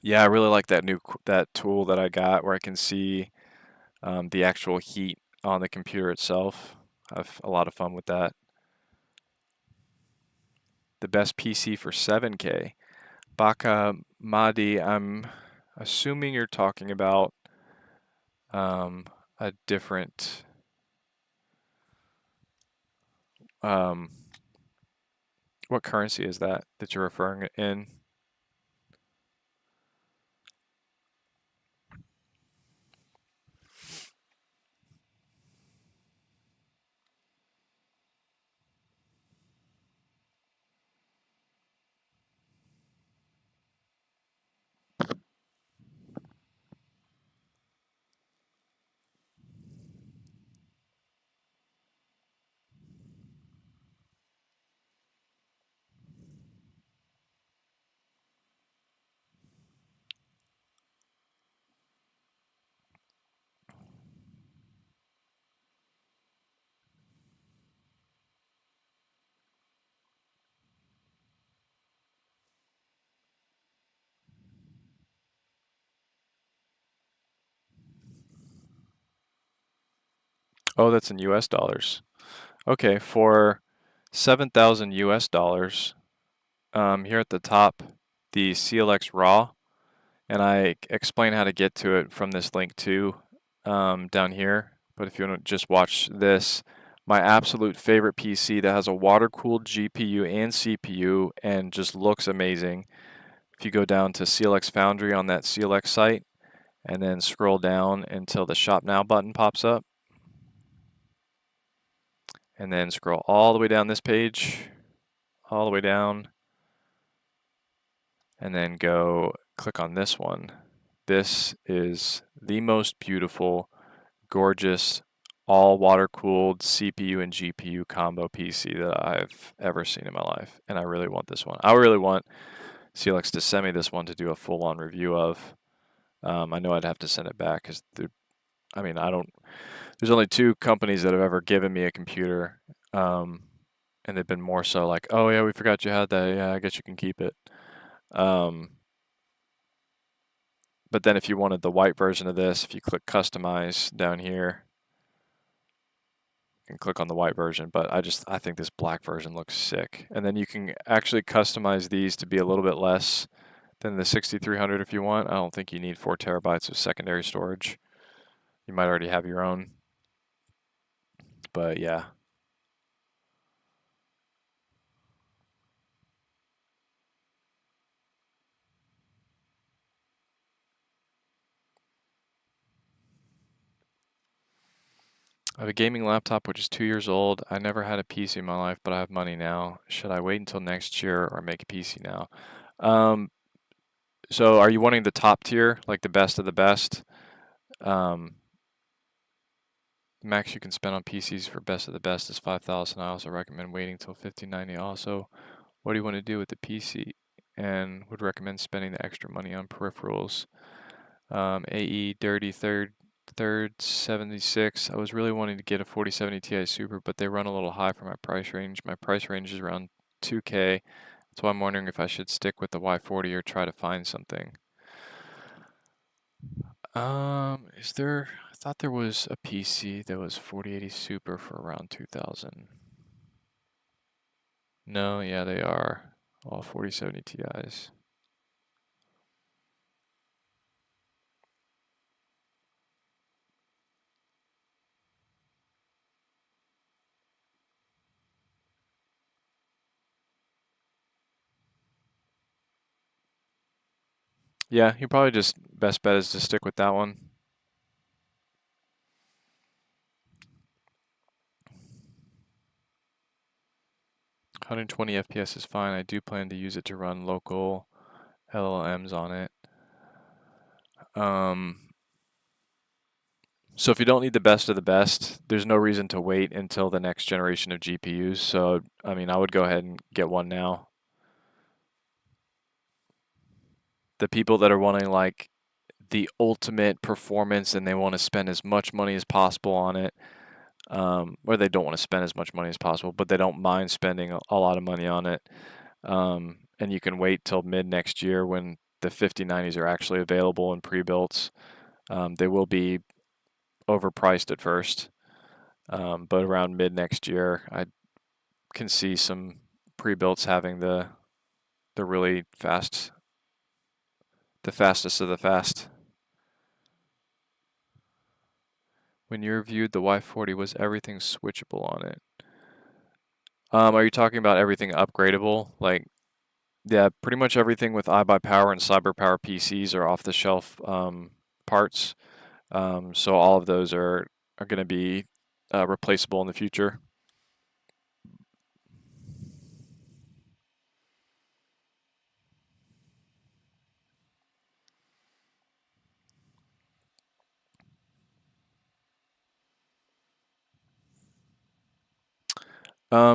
Yeah, I really like that tool that I got where I can see the actual heat on the computer itself. I have a lot of fun with that. The best PC for 7K. Baka Madi, I'm assuming you're talking about um, a different um, what currency is that you're referring in? Oh, that's in US dollars. Okay, for 7,000 US dollars, here at the top, the CLX RAW, and I explain how to get to it from this link too, down here. But if you want to just watch this, my absolute favorite PC that has a water-cooled GPU and CPU and just looks amazing. If you go down to CLX Foundry on that CLX site, and then scroll down until the Shop Now button pops up, and then scroll all the way down this page, all the way down, and then go click on this one. This is the most beautiful, gorgeous, all water-cooled CPU and GPU combo PC that I've ever seen in my life, and I really want this one. I really want CLX to send me this one to do a full-on review of. I know I'd have to send it back because I mean, I don't. There's only two companies that have ever given me a computer, and they've been more so like, "Oh yeah, we forgot you had that. Yeah, I guess you can keep it." Um, but then if you wanted the white version of this, if you click Customize down here, you can click on the white version. But I think this black version looks sick. And then you can actually customize these to be a little bit less than the 6300 if you want. I don't think you need 4 terabytes of secondary storage. You might already have your own. But yeah. I have a gaming laptop which is 2 years old. I never had a PC in my life, but I have money now. Should I wait until next year or make a PC now? Um, so are you wanting the top tier, like the best of the best? Um, max you can spend on PCs for best of the best is 5,000. I also recommend waiting till 1590. Also, what do you want to do with the PC? And would recommend spending the extra money on peripherals. AE Dirty Third 76. I was really wanting to get a 4070 Ti Super, but they run a little high for my price range. My price range is around 2K. So I'm wondering if I should stick with the Y40 or try to find something. Is there? I thought there was a PC that was 4080 Super for around 2,000. No, yeah, they are all 4070 Ti's. Yeah, you probably just best bet is to stick with that one. 120 FPS is fine. I do plan to use it to run local LLMs on it. So if you don't need the best of the best, there's no reason to wait until the next generation of GPUs. So, I mean, I would go ahead and get one now. The people that are wanting like the ultimate performance and they want to spend as much money as possible on it, or they don't want to spend as much money as possible, but they don't mind spending a lot of money on it. And you can wait till mid next year when the 5090s are actually available in pre-builts. They will be overpriced at first, but around mid next year, I can see some pre-builts having the really fast, the fastest of the fast. When you reviewed the Y40, was everything switchable on it? Are you talking about everything upgradable? Like, yeah, pretty much everything with iBUYPOWER and CyberPower PCs are off-the-shelf parts. So all of those are going to be replaceable in the future.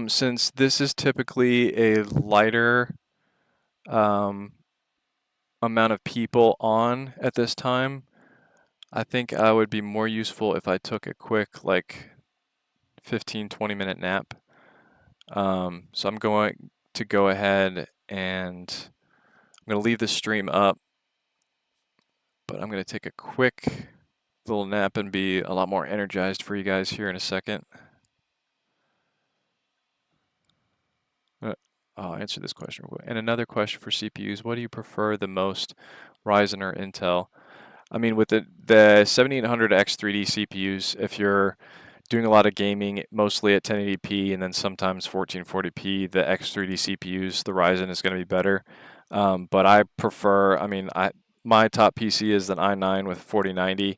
Since this is typically a lighter um, amount of people on at this time, I think I would be more useful if I took a quick, like 15-20 minute nap. So I'm going to go ahead and I'm going to leave the stream up, but I'm going to take a quick little nap and be a lot more energized for you guys here in a second. I'll answer this question real quick. And another question for CPUs: what do you prefer the most, Ryzen or Intel? I mean, with the 7800 X3D CPUs, if you're doing a lot of gaming, mostly at 1080p and then sometimes 1440p, the X3D CPUs, the Ryzen is going to be better. But I prefer, I mean, my top PC is an i9 with 4090.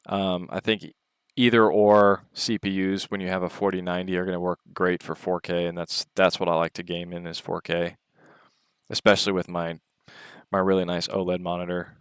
I think either or CPUs when you have a 4090 are going to work great for 4K, and that's what I like to game in is 4K, especially with my really nice OLED monitor.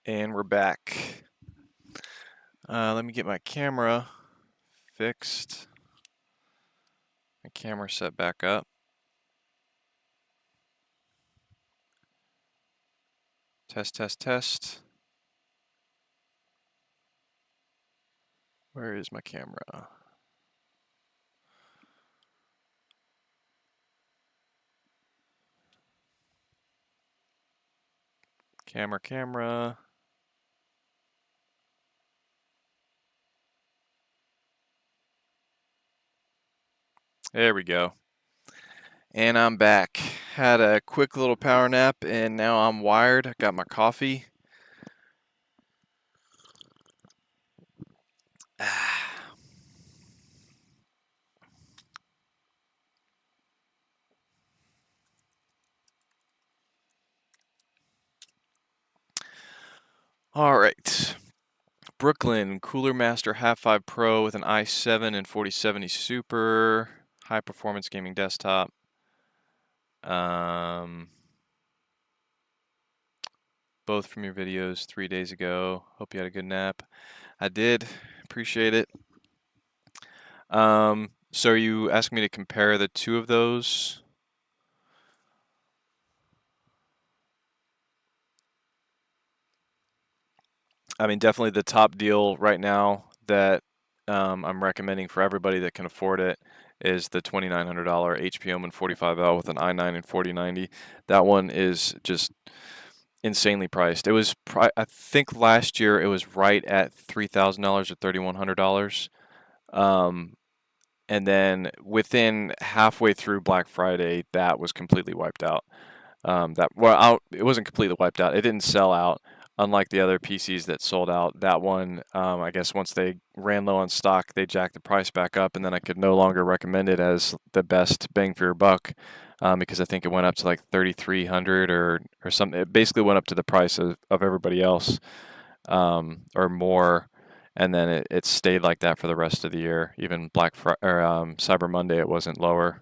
And we're back. Let me get my camera fixed. My camera set back up. Test, test, test. Where is my camera? Camera. There we go. And I'm back. Had a quick little power nap and now I'm wired. I got my coffee. All right. Brooklyn Cooler Master Half 5 Pro with an i7 and 4070 Super. High performance gaming desktop. Both from your videos 3 days ago. Hope you had a good nap. I did. Appreciate it. So are you asking me to compare the two of those? I mean, definitely the top deal right now that I'm recommending for everybody that can afford it is the $2,900 HP Omen 45L with an i9 and 4090. That one is just insanely priced. It was, I think last year it was right at $3,000 or $3,100. And then within halfway through Black Friday, that was completely wiped out. It wasn't completely wiped out. It didn't sell out, unlike the other PCs that sold out. That one, I guess once they ran low on stock, they jacked the price back up, and then I could no longer recommend it as the best bang for your buck, because I think it went up to like 3,300 or something. It basically went up to the price of everybody else, or more. And then it stayed like that for the rest of the year. Even Cyber Monday, it wasn't lower.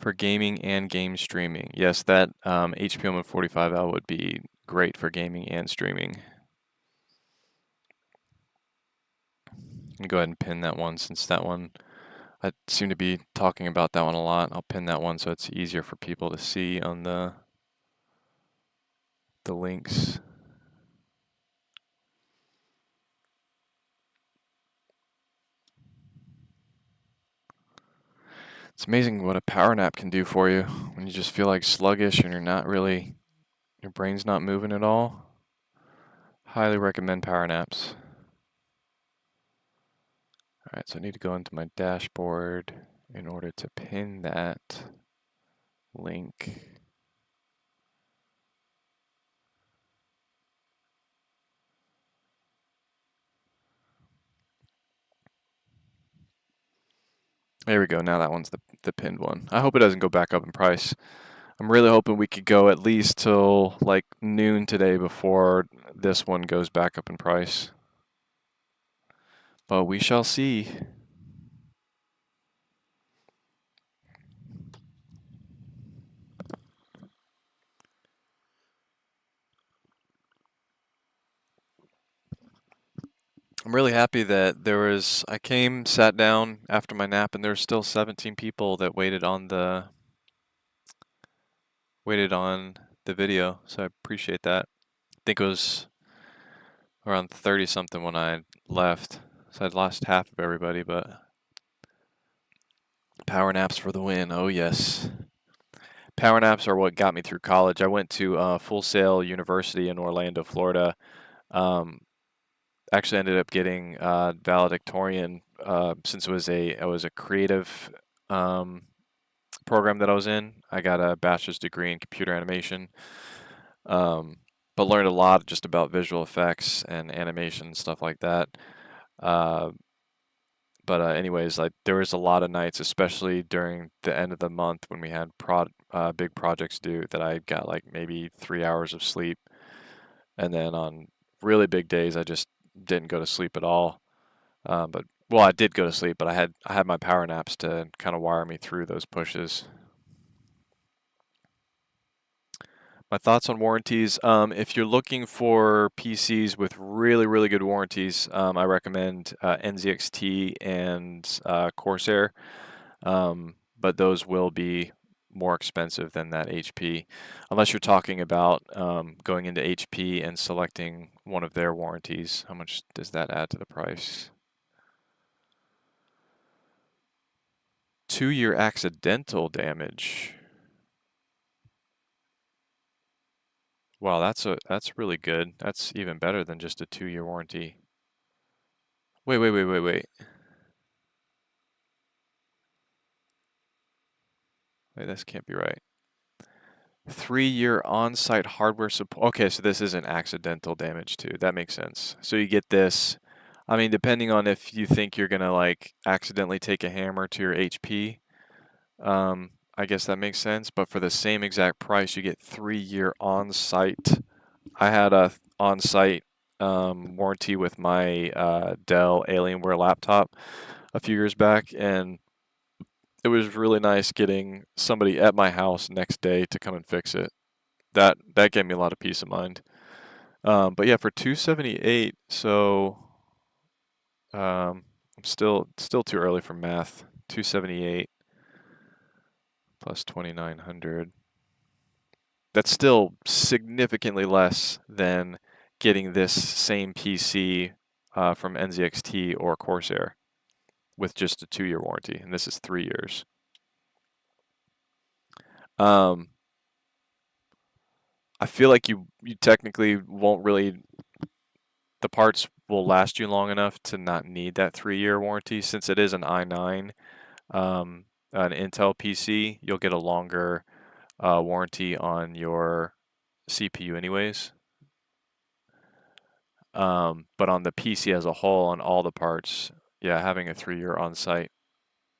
For gaming and game streaming. Yes, that HP Omen 45L would be great for gaming and streaming. I'm gonna go ahead and pin that one since that one, I seem to be talking about that one a lot. I'll pin that one so it's easier for people to see on the links. It's amazing what a power nap can do for you when you just feel like sluggish and your brain's not moving at all. Highly recommend power naps. All right, so I need to go into my dashboard in order to pin that link. There we go. Now that one's the pinned one. I hope it doesn't go back up in price. I'm really hoping we could go at least till like noon today before this one goes back up in price. But we shall see. I'm really happy that I came, sat down after my nap, and there were still 17 people that waited on the video, so I appreciate that. I think it was around 30 something when I left, so I'd lost half of everybody, but power naps for the win. Oh yes. Power naps are what got me through college. I went to Full Sail University in Orlando, Florida. Actually ended up getting valedictorian since it was a creative program that I was in. I got a bachelor's degree in computer animation, but learned a lot just about visual effects and animation and stuff like that. But anyways, like there was a lot of nights, especially during the end of the month when we had big projects due, that I got like maybe 3 hours of sleep, and then on really big days, I just didn't go to sleep at all. But Well, I did go to sleep, but I had my power naps to kind of wire me through those pushes. My thoughts on warranties. If you're looking for PCs with really, really good warranties, I recommend NZXT and Corsair, but those will be more expensive than that HP, unless you're talking about going into HP and selecting one of their warranties. How much does that add to the price? 2-year accidental damage. Wow, that's really good. That's even better than just a 2-year warranty. Wait. Wait, this can't be right. 3-year on-site hardware support. Okay, so this isn't accidental damage too. That makes sense. So you get this. I mean, depending on if you think you're gonna like accidentally take a hammer to your HP, I guess that makes sense. But for the same exact price, you get 3-year on-site. I had a on-site warranty with my Dell Alienware laptop a few years back, and it was really nice getting somebody at my house next day to come and fix it. That gave me a lot of peace of mind. But yeah, for 278, so I'm still too early for math. 278 plus 2900. That's still significantly less than getting this same PC from NZXT or Corsair with just a 2-year warranty, and this is 3 years. Um, I feel like you technically won't really, the parts will last you long enough to not need that 3-year warranty since it is an i9, an Intel PC. You'll get a longer warranty on your CPU anyways. But on the PC as a whole, on all the parts, yeah, having a 3-year on-site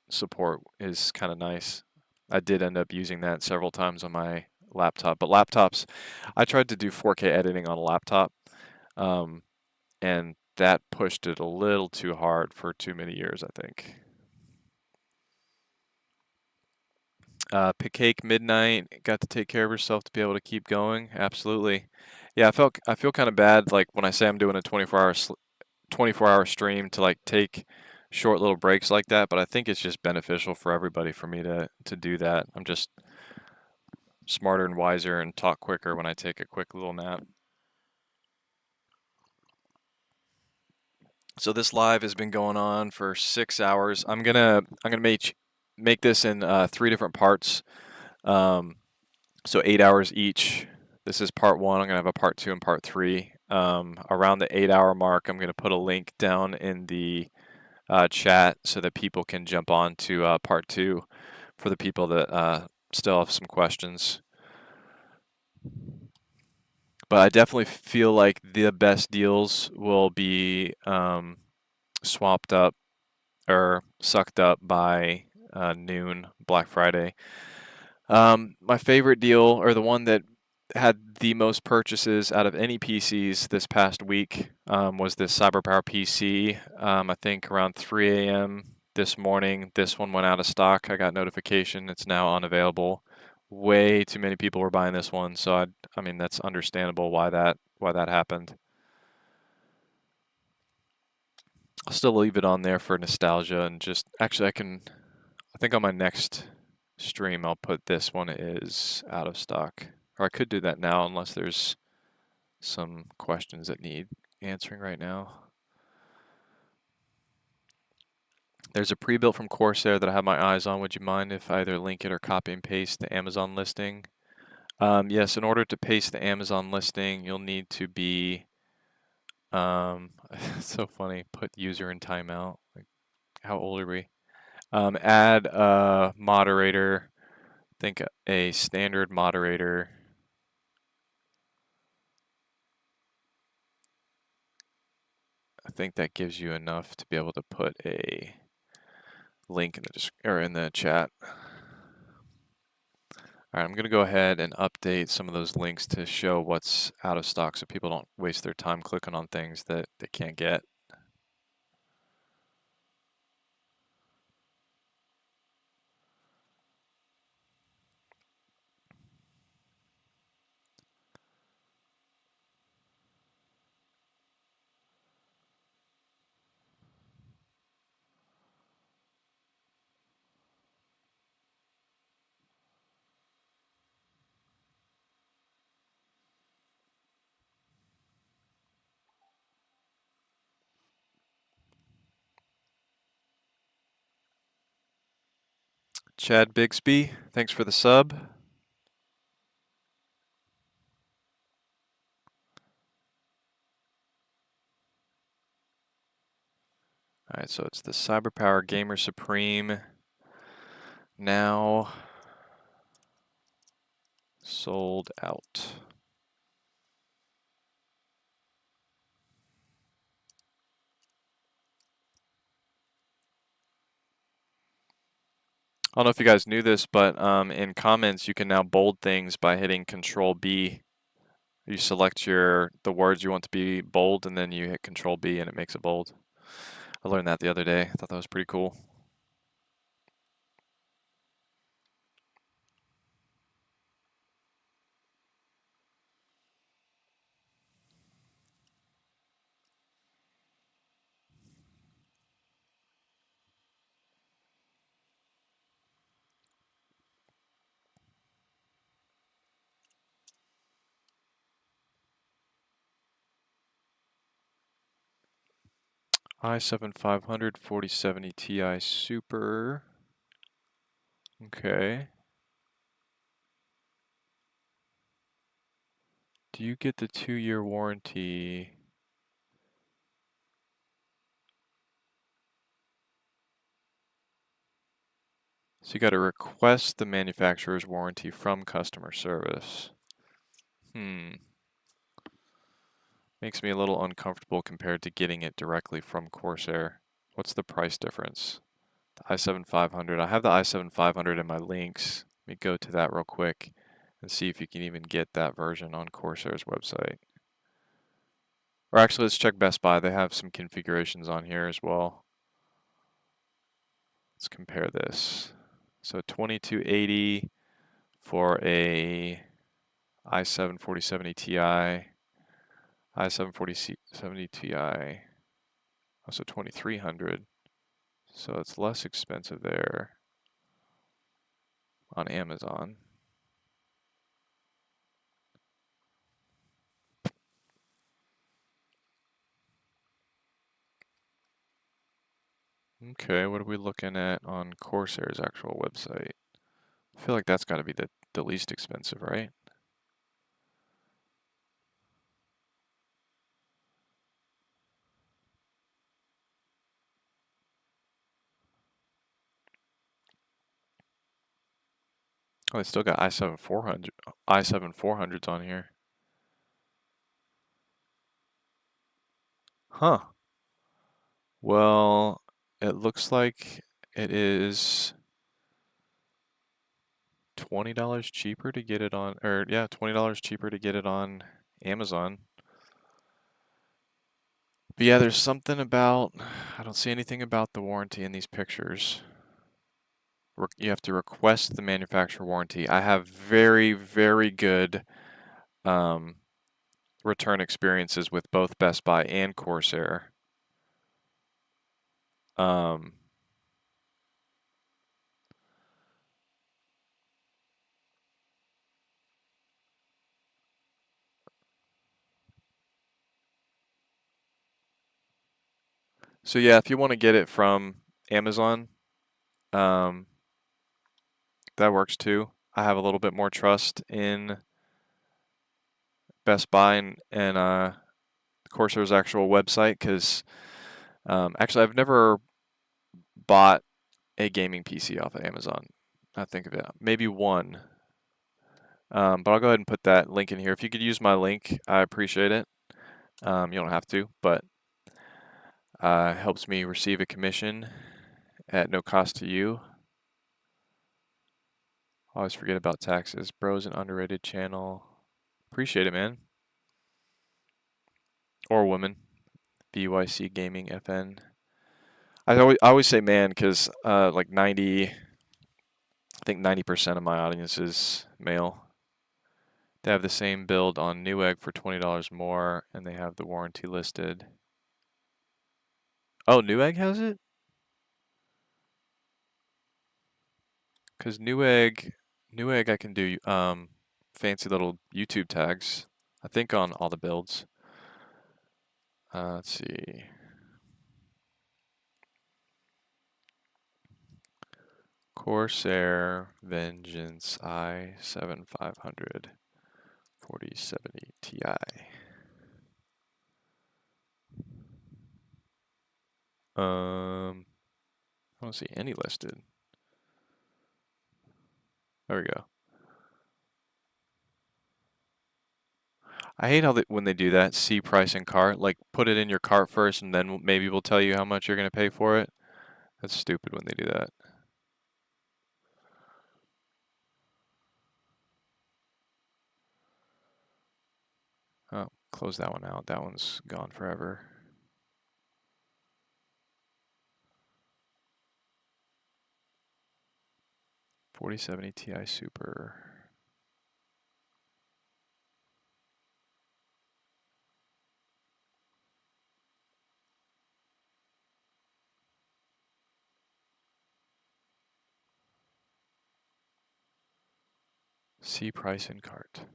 support is kind of nice. I did end up using that several times on my laptop, but laptops, I tried to do 4K editing on a laptop, and that pushed it a little too hard for too many years, I think. Cake Midnight got to take care of herself to be able to keep going. Absolutely. Yeah, I feel kind of bad like when I say I'm doing a 24-hour stream to like take short little breaks like that, but I think it's just beneficial for everybody for me to do that. I'm just smarter and wiser and talk quicker when I take a quick little nap. So this live has been going on for 6 hours. I'm gonna make this in 3 different parts. So 8 hours each. This is part 1. I'm gonna have a part 2 and part 3. Around the 8-hour mark, I'm gonna put a link down in the chat so that people can jump on to part 2 for the people that still have some questions. But I definitely feel like the best deals will be swapped up or sucked up by noon Black Friday. My favorite deal, or the one that had the most purchases out of any PCs this past week, was this CyberPower PC. I think around 3 a.m. this morning, this one went out of stock. I got notification it's now unavailable. Way too many people were buying this one, so I mean that's understandable why that happened. I'll still leave it on there for nostalgia and just actually I think on my next stream I'll put this one is out of stock. Or I could do that now unless there's some questions that need answering right now. There's a pre-built from Corsair that I have my eyes on. Would you mind if I either link it or copy and paste the Amazon listing? Yes, in order to paste the Amazon listing, you'll need to be, it's so funny, put user in timeout. Like, how old are we? Add a moderator, I think a standard moderator. I think that gives you enough to be able to put a link in the chat. All right, I'm going to go ahead and update some of those links to show what's out of stock so people don't waste their time clicking on things that they can't get. Chad Bigsby, thanks for the sub. Alright, so it's the CyberPower Gamer Supreme. Now sold out. I don't know if you guys knew this, but in comments you can now bold things by hitting Control B. You select the words you want to be bold, and then you hit Control B, and it makes it bold. I learned that the other day. I thought that was pretty cool. i7 500 4070 Ti Super. Okay. Do you get the 2-year warranty? So you got to request the manufacturer's warranty from customer service. Makes me a little uncomfortable compared to getting it directly from Corsair. What's the price difference? The i7 500. I have the i7 500 in my links. Let me go to that real quick and see if you can even get that version on Corsair's website. Or actually, let's check Best Buy. They have some configurations on here as well. Let's compare this. So 2280 for a i7 4070 Ti, i7 4070 Ti, also 2300. So it's less expensive there on Amazon. Okay, what are we looking at on Corsair's actual website? I feel like that's got to be the least expensive, right? Oh, they still got i7 400s on here. Huh. Well, it looks like it is $20 cheaper to get it on, or yeah, $20 cheaper to get it on Amazon. But yeah, there's something about, I don't see anything about the warranty in these pictures. You have to request the manufacturer warranty. I have very, very good return experiences with both Best Buy and Corsair. So yeah, if you want to get it from Amazon, that works too. I have a little bit more trust in Best Buy and Corsair's actual website because actually I've never bought a gaming PC off of Amazon. I think of it, maybe one. But I'll go ahead and put that link in here. If you could use my link, I appreciate it. You don't have to, but helps me receive a commission at no cost to you. Always forget about taxes. Bro's an underrated channel. Appreciate it, man. Or woman. BYC Gaming FN. I always say man because like 90, I think 90% of my audience is male. They have the same build on Newegg for $20 more, and they have the warranty listed. Oh, Newegg has it? Because Newegg I can do fancy little YouTube tags, I think on all the builds. Let's see. Corsair Vengeance i7-500 4070 Ti. I don't see any listed. There we go. I hate how when they do that, see price and cart, like put it in your cart first and then maybe we'll tell you how much you're going to pay for it. That's stupid when they do that. Oh, close that one out. That one's gone forever. $4070 Ti Super. See price and cart.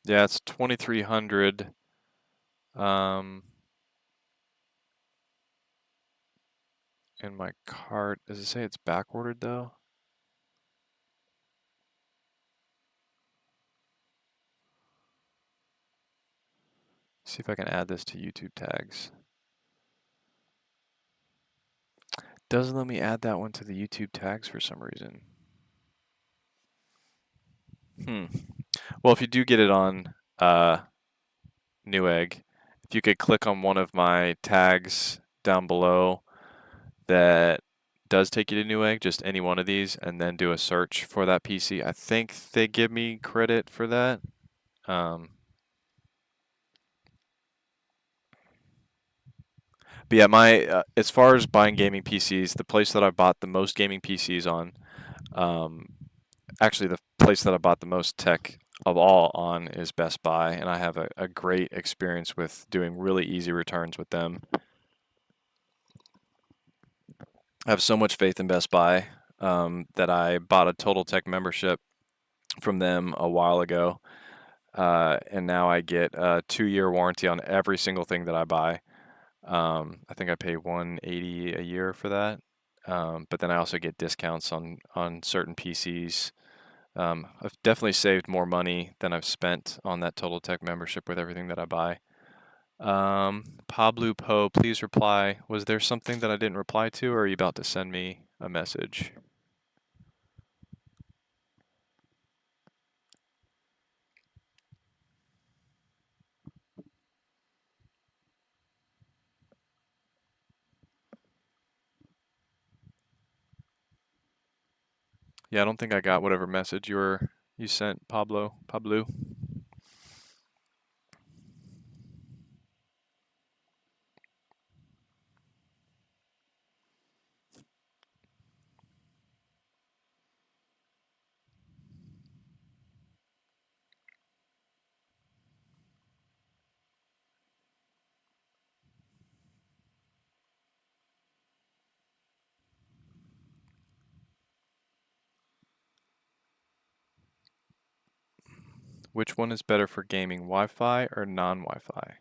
Yeah, it's 2300. In my cart, does it say it's back ordered though? See if I can add this to YouTube tags. Doesn't let me add that one to the YouTube tags for some reason. Well, if you do get it on Newegg, if you could click on one of my tags down below that does take you to Newegg, just any one of these, and then do a search for that PC, I think they give me credit for that. But yeah, my as far as buying gaming PCs, the place that I bought the most gaming PCs on, actually the place that I bought the most tech of all on is Best Buy, and I have a great experience with doing really easy returns with them. I have so much faith in Best Buy that I bought a Total Tech membership from them a while ago, and now I get a 2-year warranty on every single thing that I buy. I think I pay $180 a year for that, but then I also get discounts on certain PCs. I've definitely saved more money than I've spent on that Total Tech membership with everything that I buy. Pablo Poe, please reply. Was there something that I didn't reply to, or are you about to send me a message? Yeah, I don't think I got whatever message you sent, Pablo. Pablo. Which one is better for gaming, Wi-Fi or non-Wi-Fi?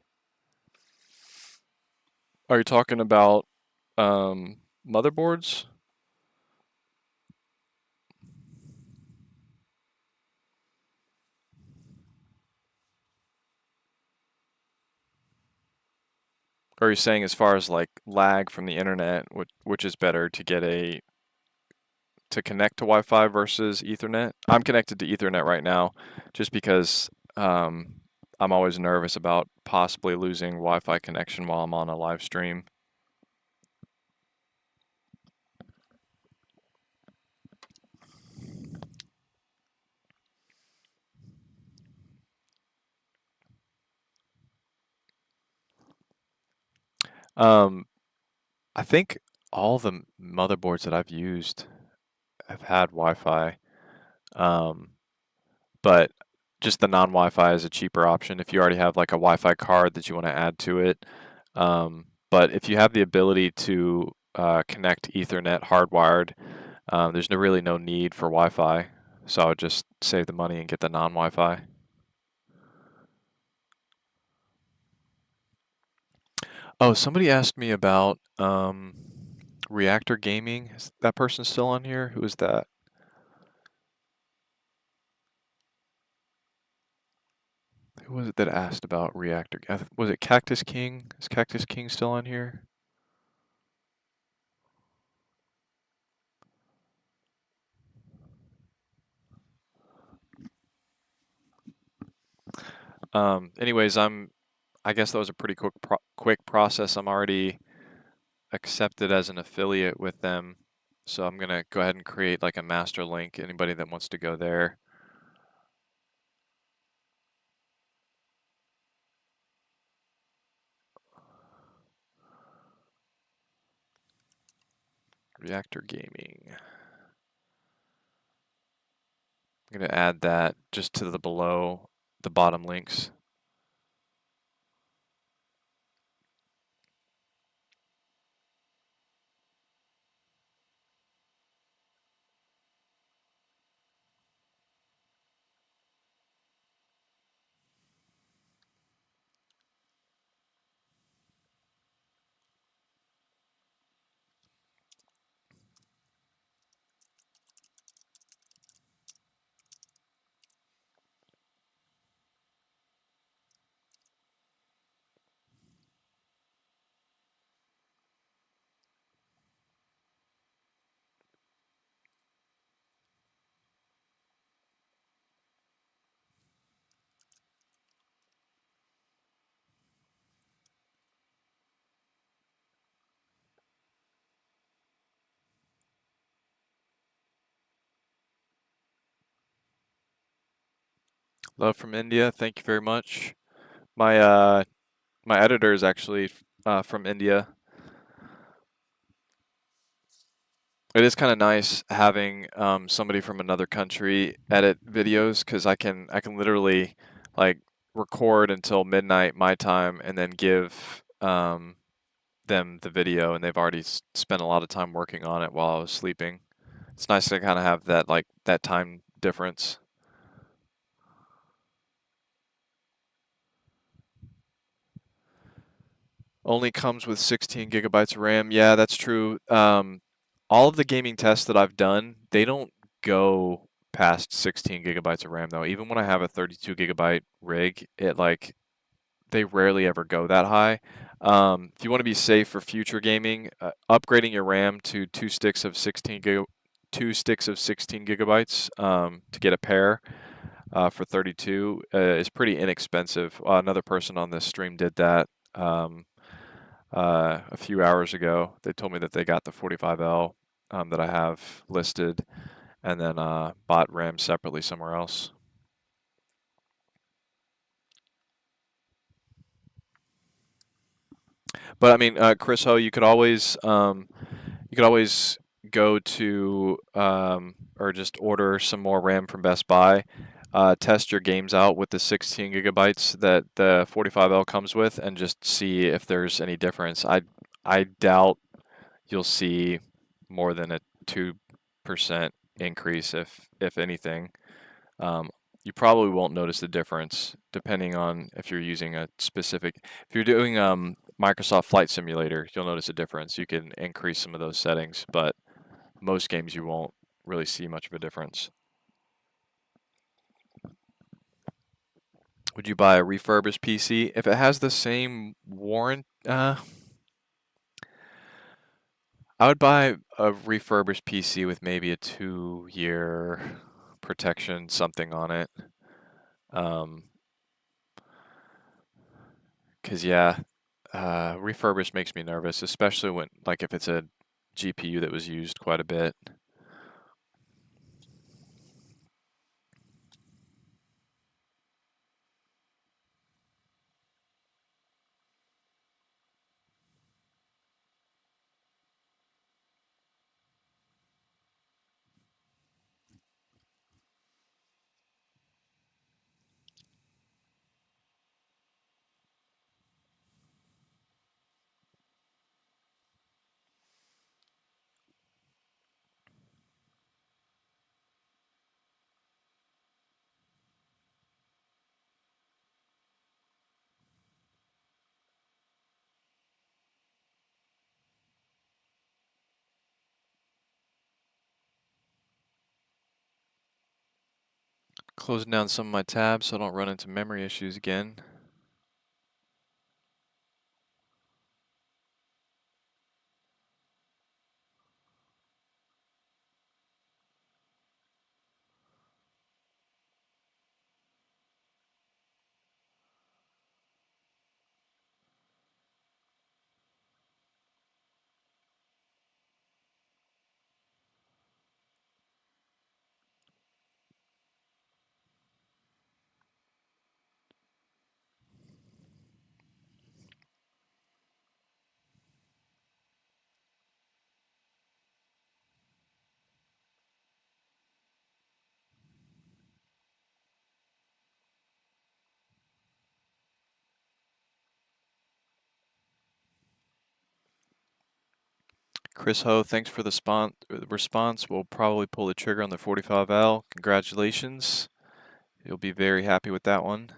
Are you talking about motherboards? Or are you saying as far as like lag from the internet, which is better to get to connect to Wi-Fi versus Ethernet? I'm connected to Ethernet right now, just because I'm always nervous about possibly losing Wi-Fi connection while I'm on a live stream. I think all the motherboards that I've used have had Wi-Fi, but just the non-Wi-Fi is a cheaper option if you already have like a Wi-Fi card that you want to add to it. But if you have the ability to connect Ethernet hardwired. There's really no need for Wi-Fi, so I would just save the money and get the non-Wi-Fi. Oh, somebody asked me about Reactor Gaming. Is that person still on here? Who is that? Who was it that asked about Reactor? Was it Cactus King? Is Cactus King still on here? Anyways, I guess that was a pretty quick process. I'm already accepted as an affiliate with them, so I'm gonna go ahead and create like a master link. Anybody that wants to go there. Reactor Gaming. I'm gonna add that just to the below the bottom links. Love from India. Thank you very much. My editor is actually from India. It is kind of nice having somebody from another country edit videos because I can literally like record until midnight my time and then give them the video, and they've already spent a lot of time working on it while I was sleeping. It's nice to kind of have that that time difference. Only comes with 16 gigabytes of RAM. Yeah, that's true. All of the gaming tests that I've done, they don't go past 16 gigabytes of RAM though. Even when I have a 32 gigabyte rig, they rarely ever go that high. If you want to be safe for future gaming, upgrading your RAM to two sticks of 16 gigabytes to get a pair for 32 is pretty inexpensive. Another person on this stream did that. A few hours ago. They told me that they got the 45L that I have listed, and then bought RAM separately somewhere else. But I mean, Chris Ho, you could always go to or just order some more RAM from Best Buy. Test your games out with the 16 gigabytes that the 45L comes with, and just see if there's any difference. I doubt you'll see more than a 2% increase, if anything. Um, you probably won't notice the difference depending on if you're using a specific. If you're doing Microsoft Flight Simulator, you'll notice a difference. You can increase some of those settings, but most games you won't really see much of a difference. Would you buy a refurbished PC if it has the same warrant? I would buy a refurbished PC with maybe a 2-year protection, something on it. Um, 'Cause yeah, refurbished makes me nervous, especially when like if it's a GPU that was used quite a bit. Closing down some of my tabs so I don't run into memory issues again. Chris Ho, thanks for the response. We'll probably pull the trigger on the 45L. Congratulations. You'll be very happy with that one.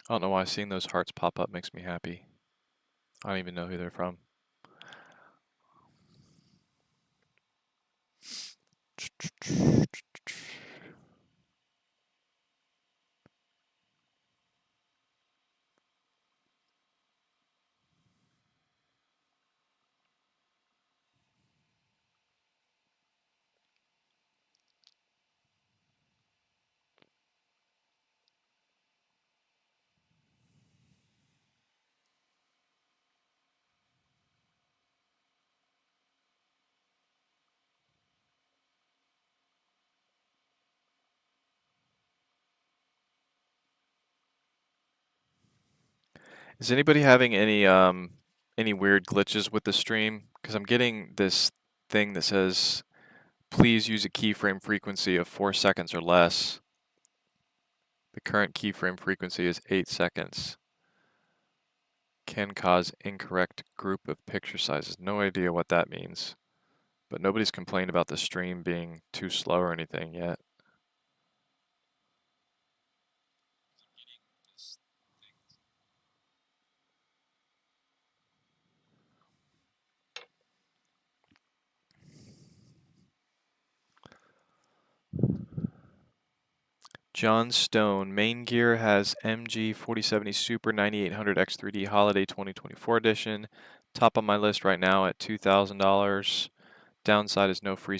I don't know why seeing those hearts pop up makes me happy. I don't even know who they're from. Is anybody having any weird glitches with the stream? Because I'm getting this thing that says, please use a keyframe frequency of 4 seconds or less. The current keyframe frequency is 8 seconds. Can cause incorrect group of picture sizes. No idea what that means. But nobody's complained about the stream being too slow or anything yet. John Stone, main gear has MG 4070 Super 9800 X3D Holiday 2024 edition. Top on my list right now at $2,000. Downside is no free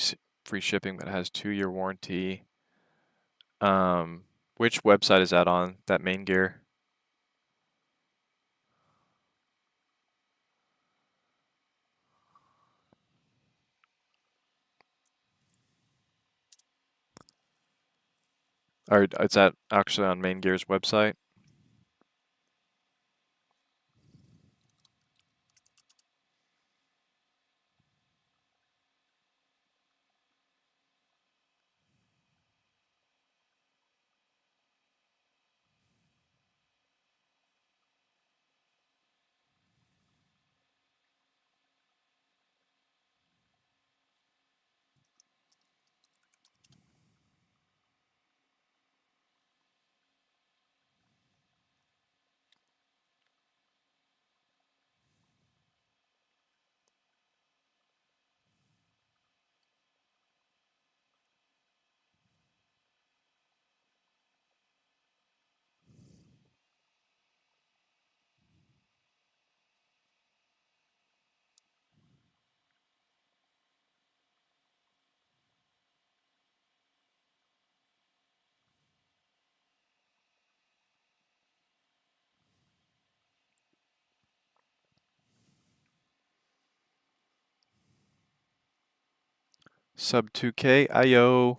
shipping, but it has 2-year warranty. Which website is that on? That main gear? Or is that actually on main gear's website? Sub 2K, IO.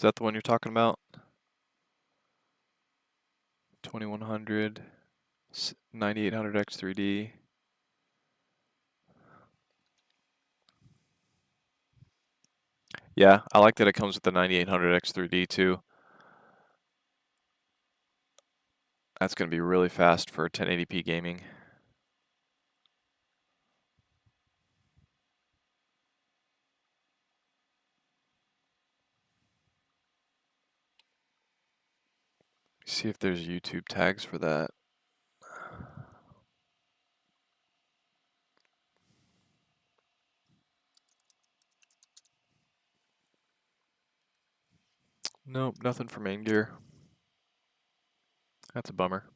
Is that the one you're talking about? 2100, 9800 X3D. Yeah, I like that it comes with the 9800 X3D too. That's going to be really fast for 1080p gaming. See if there's YouTube tags for that. Nope, nothing for main gear. That's a bummer.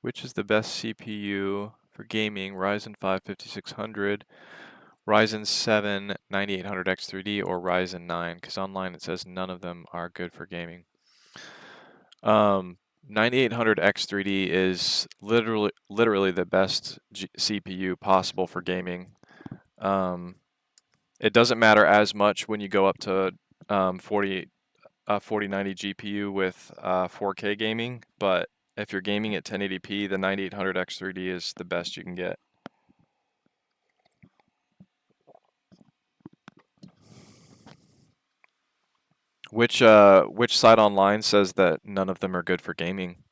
Which is the best CPU for gaming? Ryzen 5 5600, Ryzen 7 9800 X3D, or Ryzen 9? Because online it says none of them are good for gaming. 9800 X3D is literally the best CPU possible for gaming. It doesn't matter as much when you go up to 4090 GPU with 4K gaming, but if you're gaming at 1080p, the 9800 X3D is the best you can get. Which site online says that none of them are good for gaming?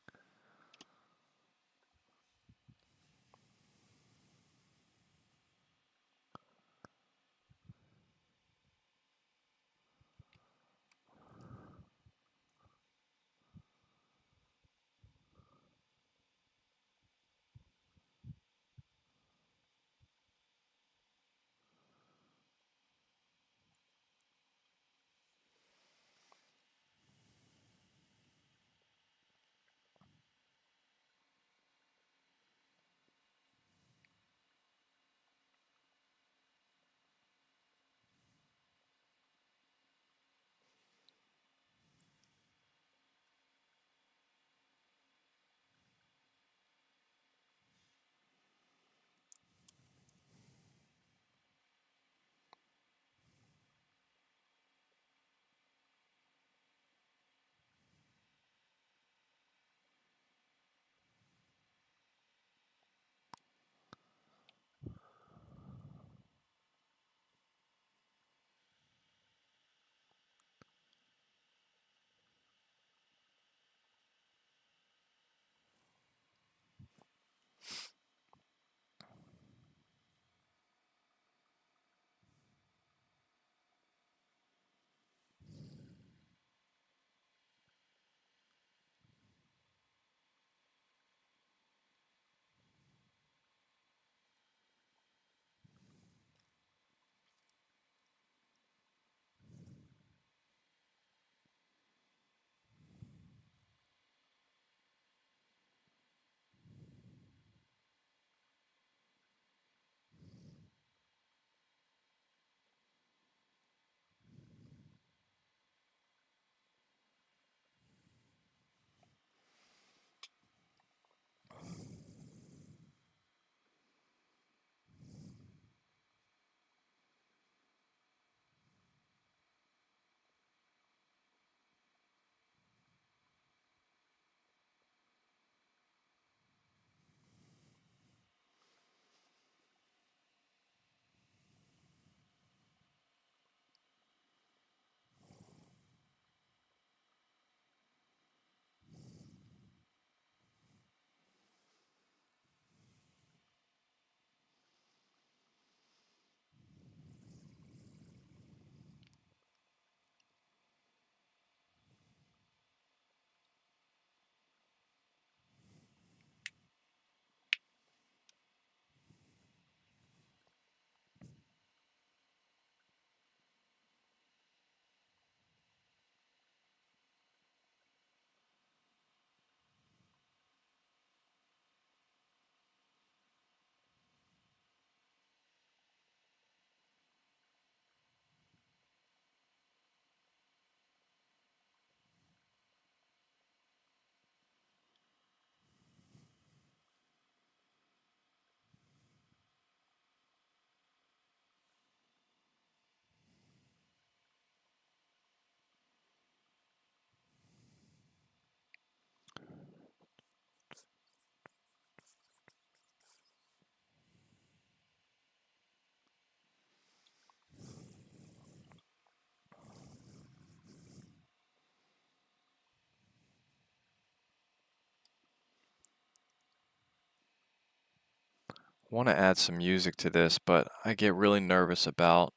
want to add some music to this, but I get really nervous about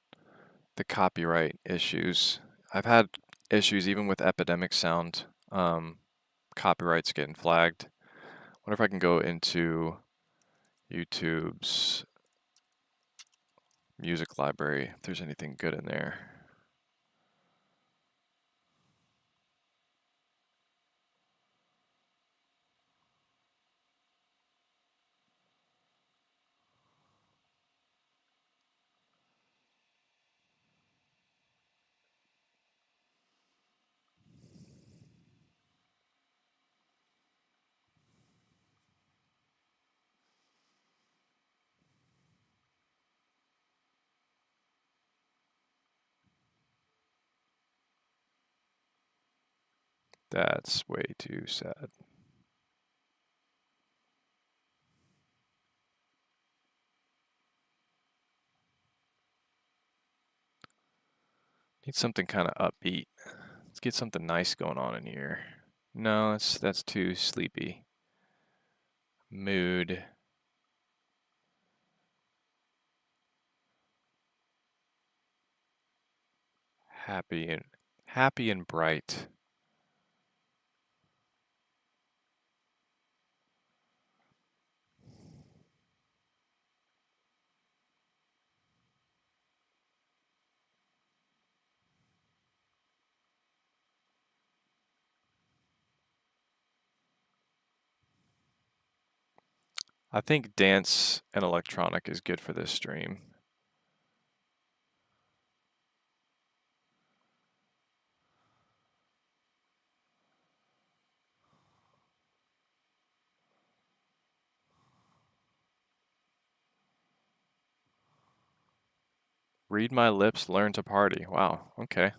the copyright issues. I've had issues even with Epidemic Sound, copyrights getting flagged. Wonder if I can go into YouTube's music library, if there's anything good in there. That's way too sad. Need something kind of upbeat. Let's get something nice going on in here. No, that's too sleepy. Mood. Happy and bright. I think dance and electronic is good for this stream. Read my lips, learn to party. Wow, okay.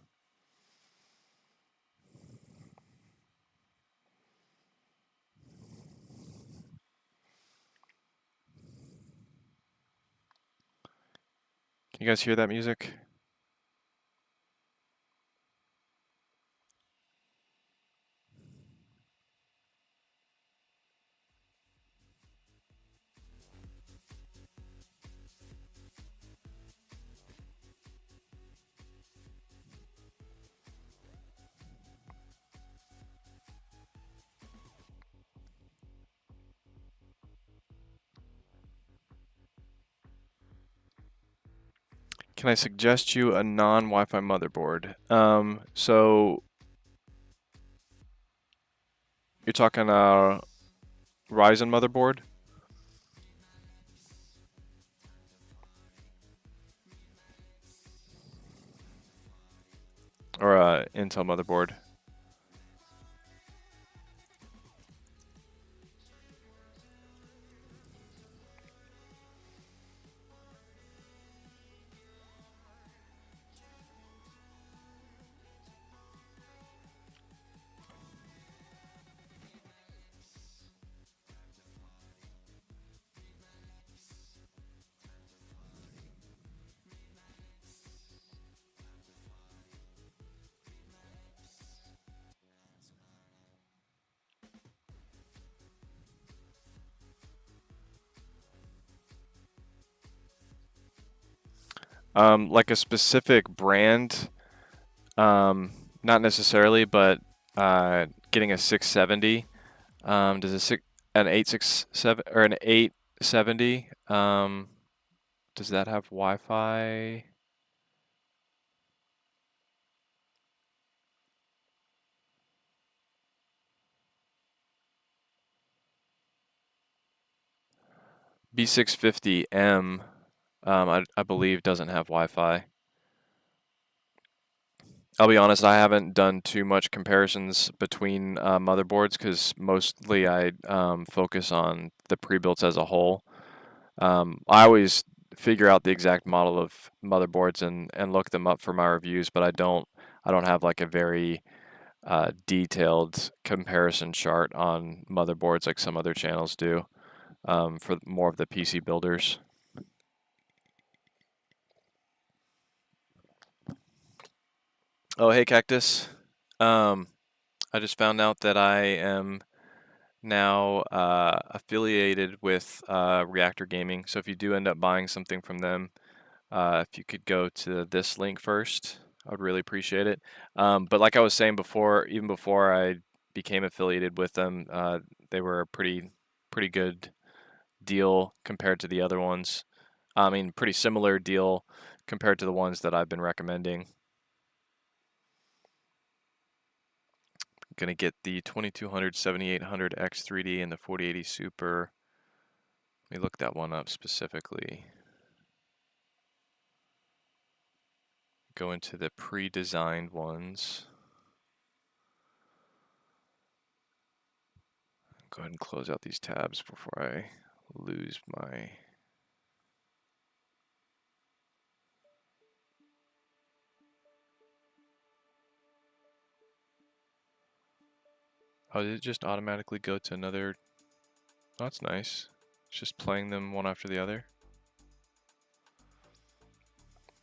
Can you guys hear that music? Can I suggest you a non-Wi-Fi motherboard? So you're talking a Ryzen motherboard or a Intel motherboard? Like a specific brand, not necessarily, but getting a 670. Does an 867 or an 870? Does that have Wi-Fi? B650M, I believe doesn't have Wi-Fi. I'll be honest, I haven't done too much comparisons between motherboards because mostly I focus on the pre-builts as a whole. I always figure out the exact model of motherboards and look them up for my reviews, but I don't have like a very detailed comparison chart on motherboards like some other channels do for more of the PC builders. Oh, hey Cactus. Um, I just found out that I am now affiliated with Reactor Gaming. So if you do end up buying something from them, if you could go to this link first, I would really appreciate it. But like I was saying before, even before I became affiliated with them, they were a pretty good deal compared to the other ones. I mean, pretty similar deal compared to the ones that I've been recommending. Gonna get the 2200 7800 X3D and the 4080 Super. Let me look that one up specifically. Go into the pre-designed ones. Go ahead and close out these tabs before I lose my... Oh, did it just automatically go to another? Oh, that's nice. It's just playing them one after the other.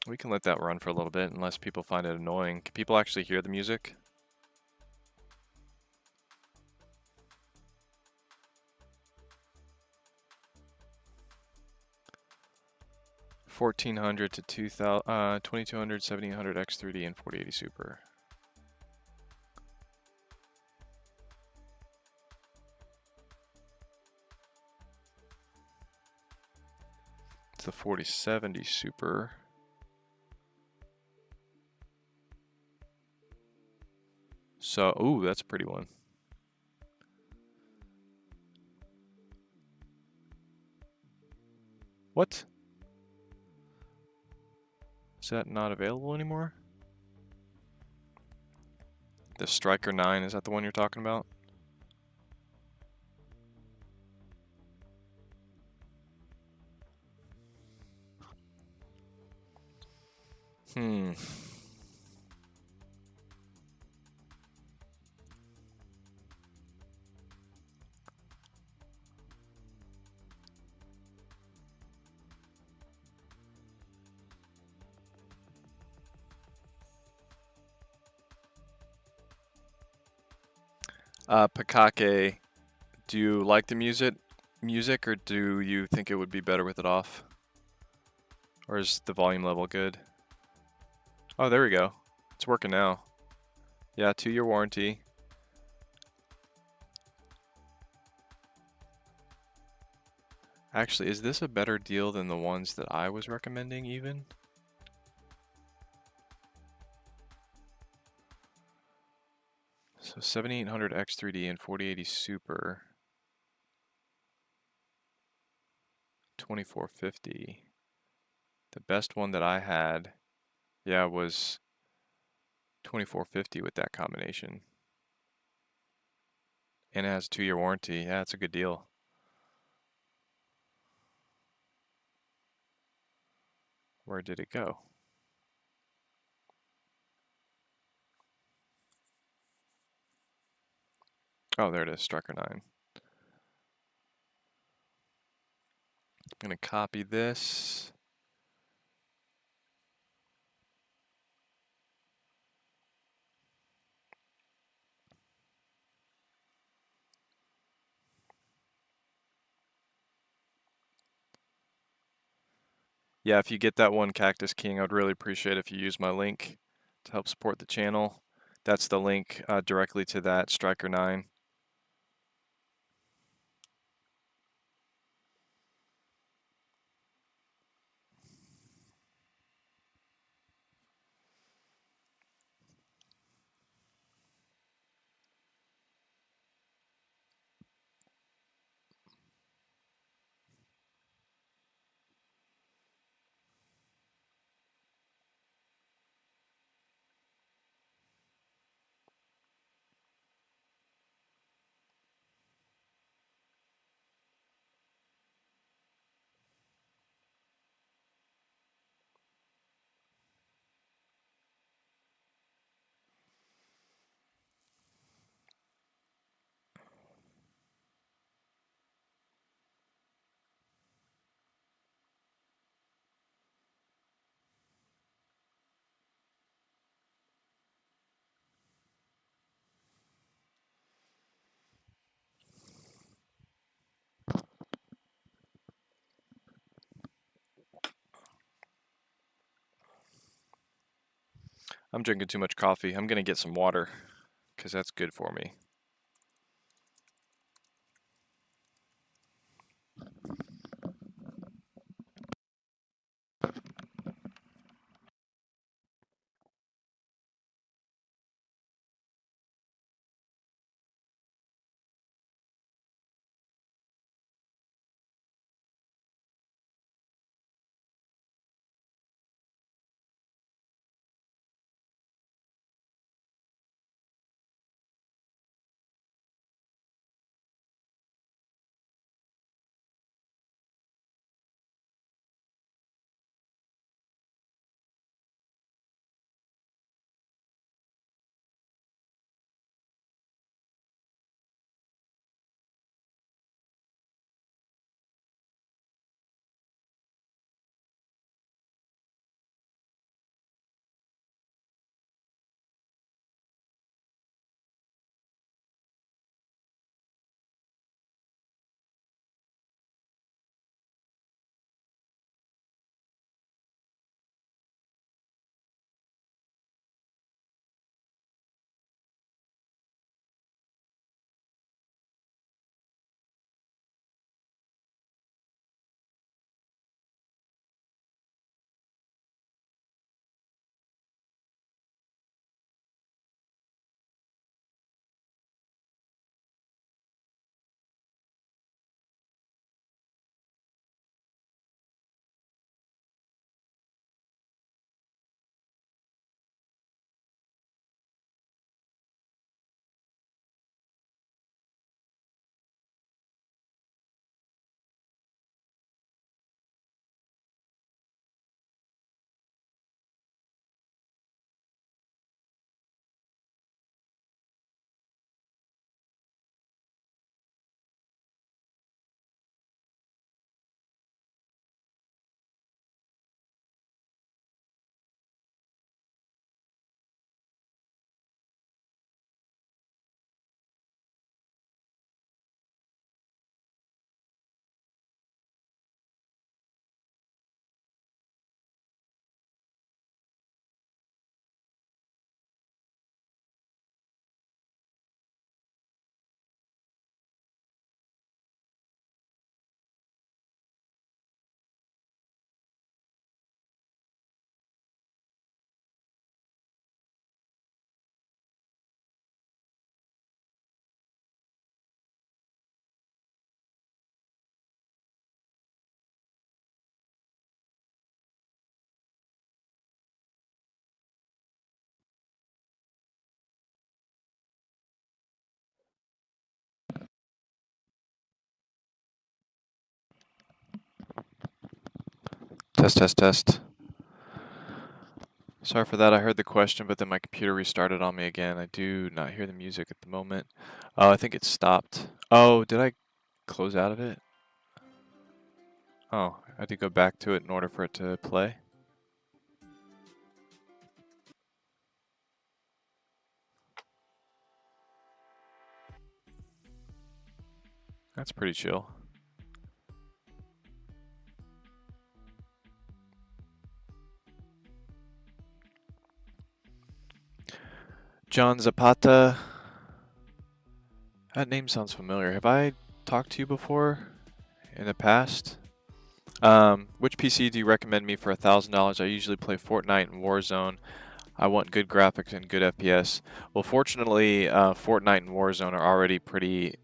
We can let that run for a little bit unless people find it annoying. Can people actually hear the music? $1,400 to 2,000, 2200, 7800 X3D and 4080 Super. It's the 4070 Super. So, ooh, that's a pretty one. What? Is that not available anymore? The Striker 9, is that the one you're talking about? Hmm. Pakake, do you like the music, or do you think it would be better with it off? Or is the volume level good? Oh, there we go. It's working now. Yeah, 2-year warranty. Actually, is this a better deal than the ones that I was recommending even? So 7800 X3D and 4080 Super. 2450. The best one that I had, yeah, was 2450 with that combination. And it has a 2-year warranty. Yeah, it's a good deal. Where did it go? Oh, there it is, Striker 9. I'm going to copy this. Yeah, if you get that one, Cactus King, I would really appreciate if you use my link to help support the channel. That's the link directly to that Striker 9. I'm drinking too much coffee. I'm gonna get some water, because that's good for me. Test, test, test. Sorry for that. I heard the question, but then my computer restarted on me again. I do not hear the music at the moment. Oh, I think it stopped. Oh, did I close out of it? Oh, I had to go back to it in order for it to play. That's pretty chill. John Zapata. That name sounds familiar. Have I talked to you before in the past? Which PC do you recommend me for $1,000? I usually play Fortnite and Warzone. I want good graphics and good FPS. Well, fortunately, Fortnite and Warzone are already pretty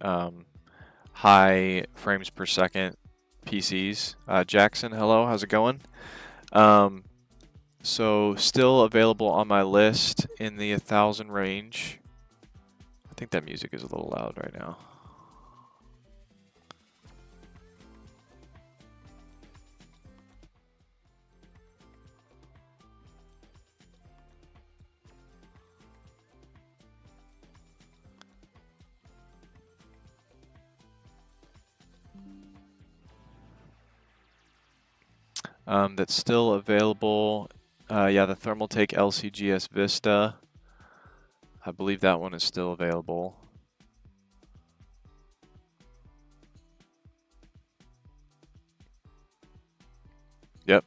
high frames per second PCs. Jackson, hello, how's it going? So still available on my list in the 1,000 range. I think that music is a little loud right now. That's still available. Yeah, the Thermaltake LCGS Vista. I believe that one is still available. Yep.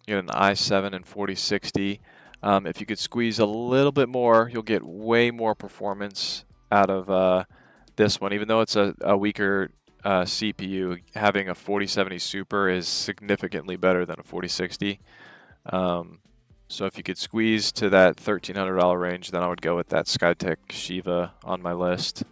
You got an i7 and 4060. If you could squeeze a little bit more, you'll get way more performance out of this one. Even though it's a weaker CPU, having a 4070 Super is significantly better than a 4060. So if you could squeeze to that $1,300 range, then I would go with that Skytech Shiva on my list.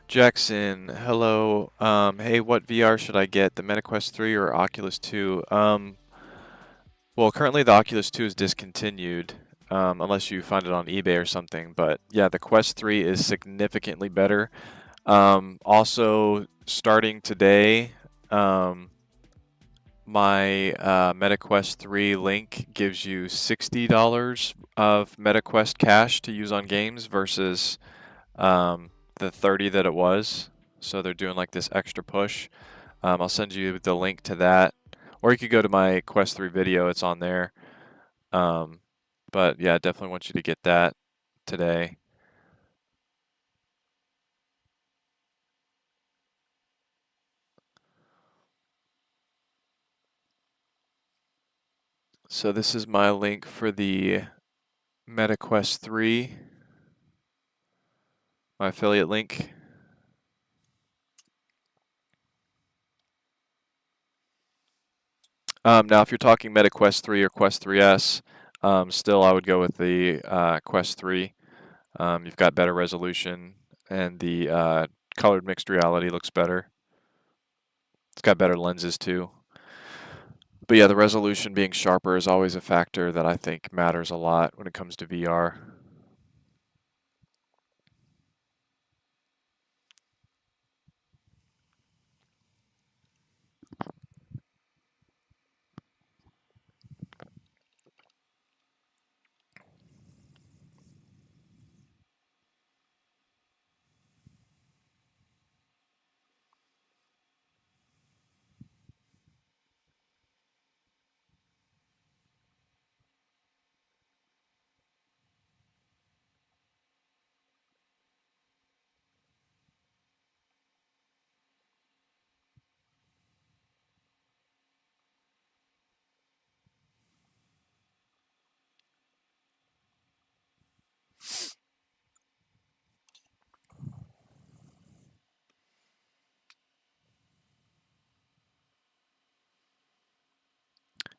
Jackson, hello. Hey, what VR should I get? The MetaQuest 3 or Oculus 2? Well, currently the Oculus 2 is discontinued, unless you find it on eBay or something. But yeah, the Quest 3 is significantly better. Also, starting today, my MetaQuest 3 link gives you $60 of MetaQuest cash to use on games versus the 30 that it was. So they're doing like this extra push. I'll send you the link to that, or you could go to my Quest 3 video. It's on there. But yeah, definitely want you to get that today. So this is my link for the MetaQuest 3, my affiliate link. Now, if you're talking MetaQuest 3 or Quest 3S, still I would go with the Quest 3. You've got better resolution, and the colored mixed reality looks better. It's got better lenses too. But yeah, the resolution being sharper is always a factor that I think matters a lot when it comes to VR.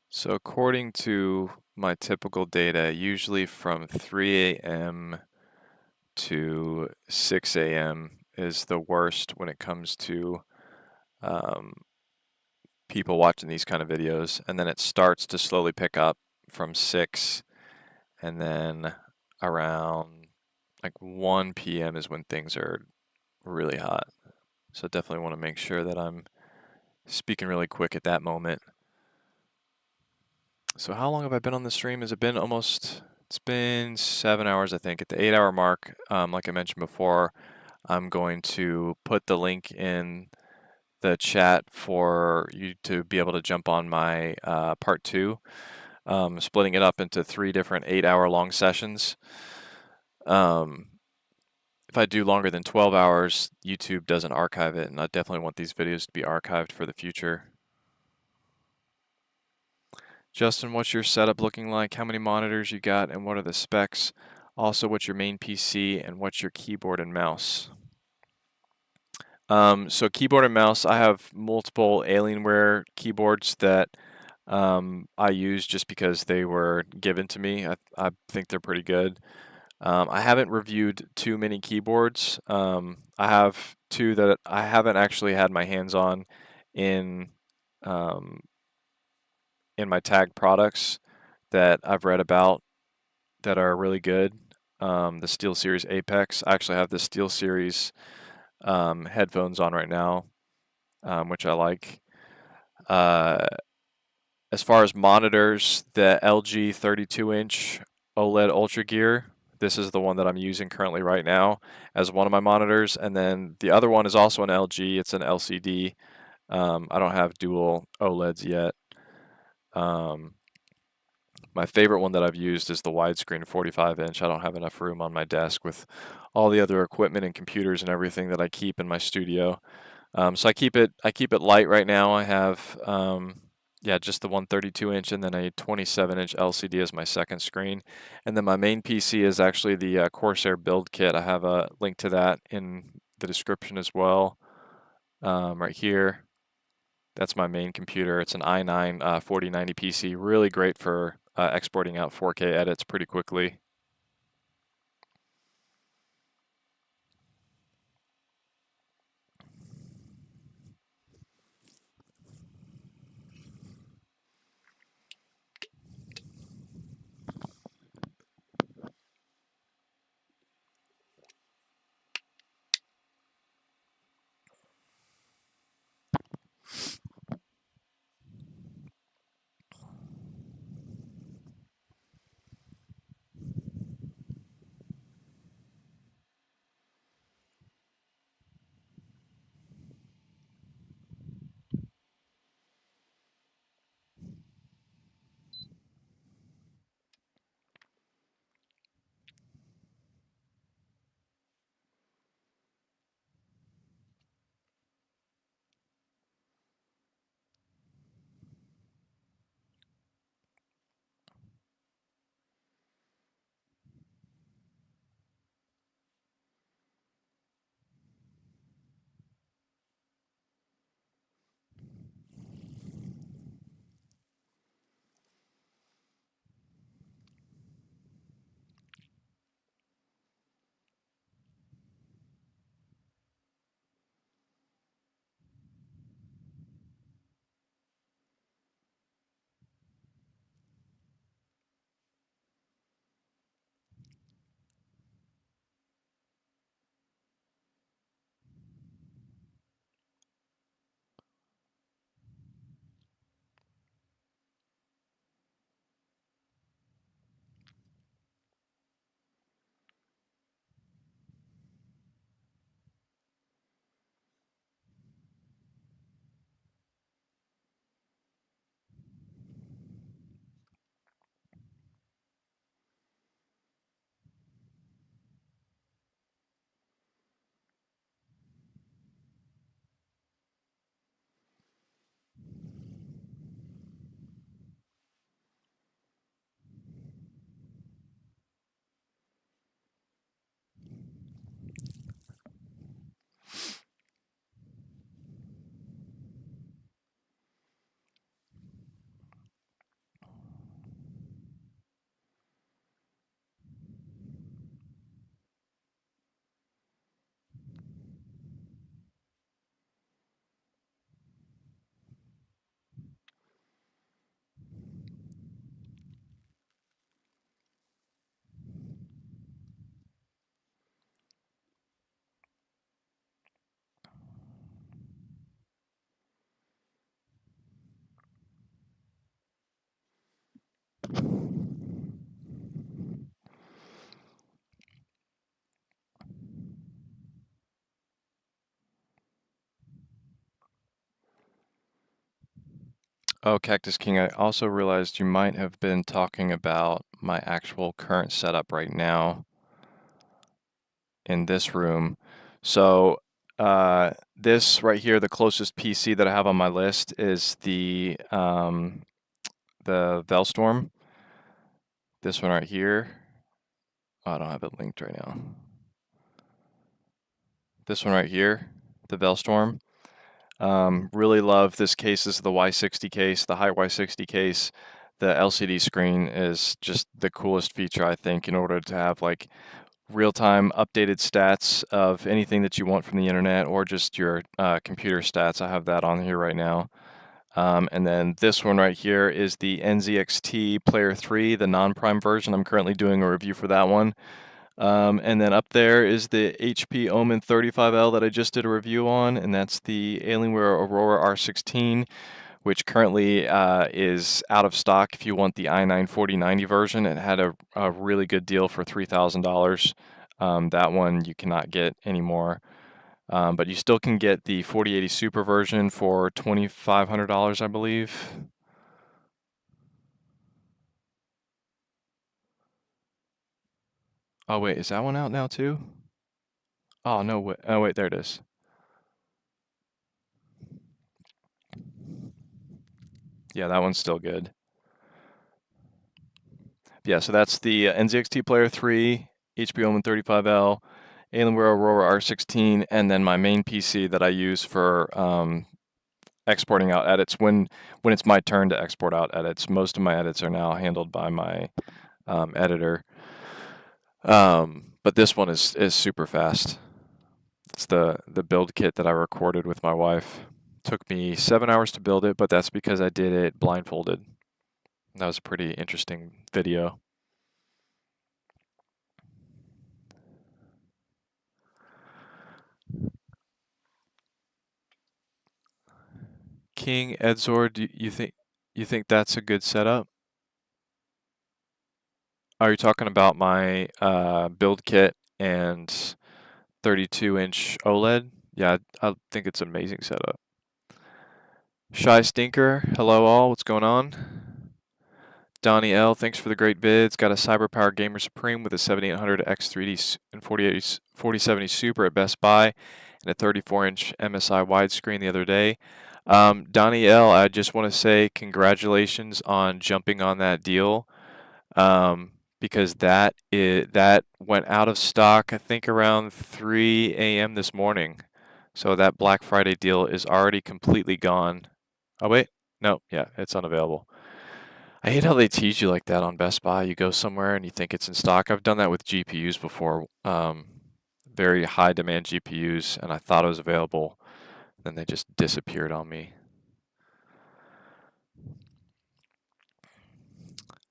So according to my typical data, usually from 3 a.m. to 6 a.m. is the worst when it comes to people watching these kind of videos. And then it starts to slowly pick up from 6, and then around like 1 p.m. is when things are really hot. So definitely want to make sure that I'm speaking really quick at that moment. So how long have I been on the stream? Has it been almost, it's been 7 hours, I think. At the 8-hour mark, like I mentioned before, I'm going to put the link in the chat for you to be able to jump on my part 2, splitting it up into 3 different 8-hour long sessions. If I do longer than 12 hours, YouTube doesn't archive it, and I definitely want these videos to be archived for the future. Justin, what's your setup looking like? How many monitors you got, and what are the specs? Also, what's your main PC, and what's your keyboard and mouse? So keyboard and mouse, I have multiple Alienware keyboards that I use just because they were given to me. I think they're pretty good. I haven't reviewed too many keyboards. I have 2 that I haven't actually had my hands on in um, in my tagged products that I've read about that are really good. The SteelSeries Apex. I actually have the SteelSeries headphones on right now, which I like. As far as monitors, the LG 32-inch OLED Ultra Gear, This is the one that I'm using currently right now as one of my monitors, and then the other one is also an LG. It's an LCD. I don't have dual OLEDs yet. My favorite one that I've used is the widescreen 45-inch. I don't have enough room on my desk with all the other equipment and computers and everything that I keep in my studio. So I keep it light right now. I have yeah, just the 132-inch and then a 27-inch LCD as my second screen. And then my main PC is actually the Corsair build kit. I have a link to that in the description as well, right here. That's my main computer. It's an i9 4090 PC. Really great for exporting out 4K edits pretty quickly. Oh, Cactus King, I also realized you might have been talking about my actual current setup right now in this room. So this right here, the closest PC that I have on my list is the Velstorm. This one right here. Oh, I don't have it linked right now. This one right here, the Velstorm. Really love this case. This is the Y60 case, the high Y60 case. The LCD screen is just the coolest feature, I think, in order to have like real-time updated stats of anything that you want from the internet or just your computer stats. I have that on here right now. And then this one right here is the NZXT Player 3, the non-prime version. I'm currently doing a review for that one. And then up there is the HP Omen 35L that I just did a review on, and that's the Alienware Aurora R16 which currently is out of stock. If you want the i9 4090 version, it had a really good deal for $3,000. That one you cannot get anymore. But you still can get the 4080 Super version for $2,500, I believe. Oh wait, is that one out now too? Oh no, wait. Oh wait, there it is. Yeah, that one's still good. Yeah, so that's the NZXT Player 3, HP Omen 35L, Alienware Aurora R16, and then my main PC that I use for exporting out edits when it's my turn to export out edits. Most of my edits are now handled by my editor. But this one is super fast. It's the build kit that I recorded with my wife. Took me 7 hours to build it, but that's because I did it blindfolded. That was a pretty interesting video. King Edzor, do you think that's a good setup? Are you talking about my build kit and 32-inch OLED? Yeah, I think it's an amazing setup. Shy Stinker, hello all, what's going on? Donnie L, thanks for the great vids. Got a CyberPower Gamer Supreme with a 7800 X3D and 4070 Super at Best Buy and a 34-inch MSI widescreen the other day. Donnie L, I just want to say congratulations on jumping on that deal, because that went out of stock, I think, around 3 a.m. this morning. So that Black Friday deal is already completely gone. Oh wait, no, yeah, it's unavailable. I hate how they tease you like that on Best Buy. You go somewhere and you think it's in stock. I've done that with GPUs before, very high demand GPUs, and I thought it was available. Then they just disappeared on me.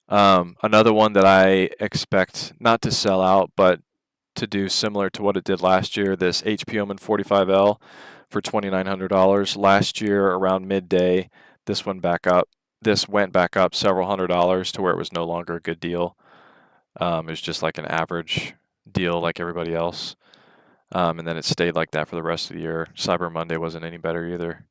Another one that I expect not to sell out, but to do similar to what it did last year, this HP Omen 45L for $2,900. Last year, around midday, this went back up several $100s to where it was no longer a good deal. It was just like an average deal like everybody else. And then it stayed like that for the rest of the year. Cyber Monday wasn't any better either.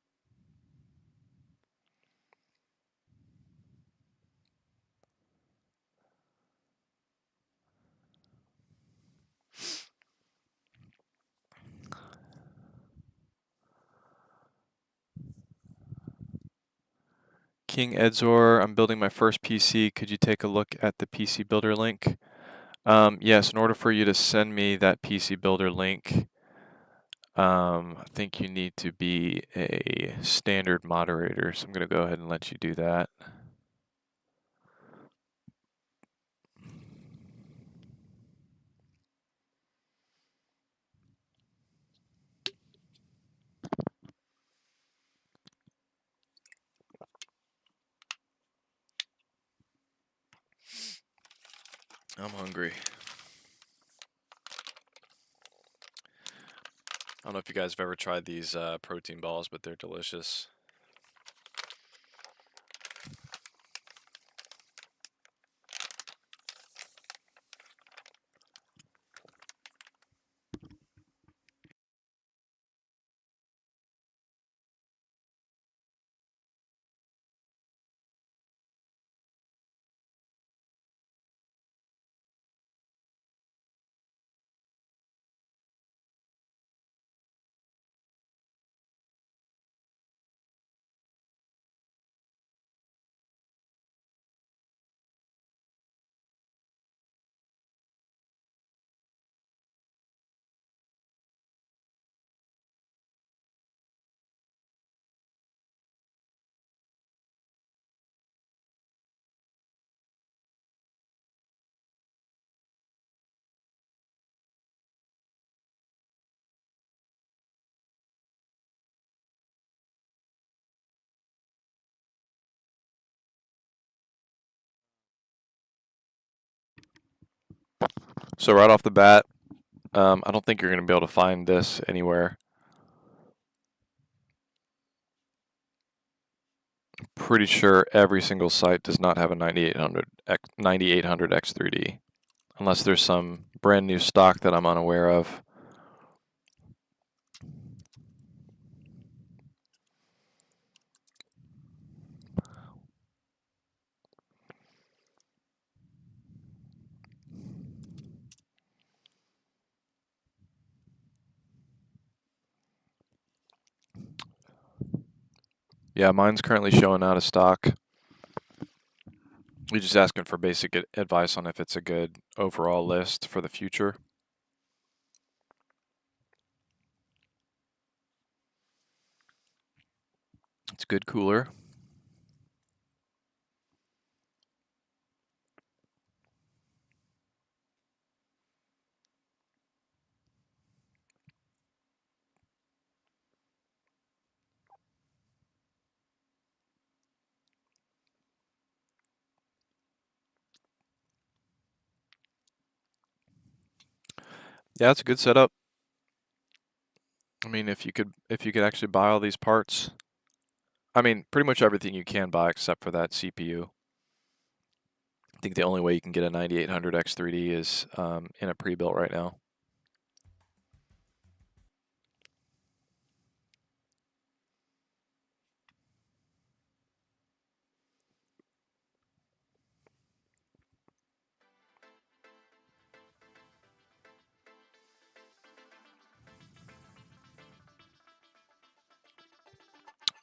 King Edzor, I'm building my first PC. Could you take a look at the PC Builder link? Yes, in order for you to send me that PC Builder link, I think you need to be a standard moderator. So I'm going to go ahead and let you do that. I'm hungry. I don't know if you guys have ever tried these protein balls, but they're delicious. So right off the bat, I don't think you're going to be able to find this anywhere. pretty sure every single site does not have a 9800 X3D, unless there's some brand new stock that I'm unaware of. Yeah, mine's currently showing out of stock. We're just asking for basic advice on if it's a good overall list for the future. It's a good cooler. Yeah, it's a good setup. I mean, if you could actually buy all these parts, I mean, pretty much everything you can buy except for that CPU. I think the only way you can get a 9800 X3D is in a pre-built right now.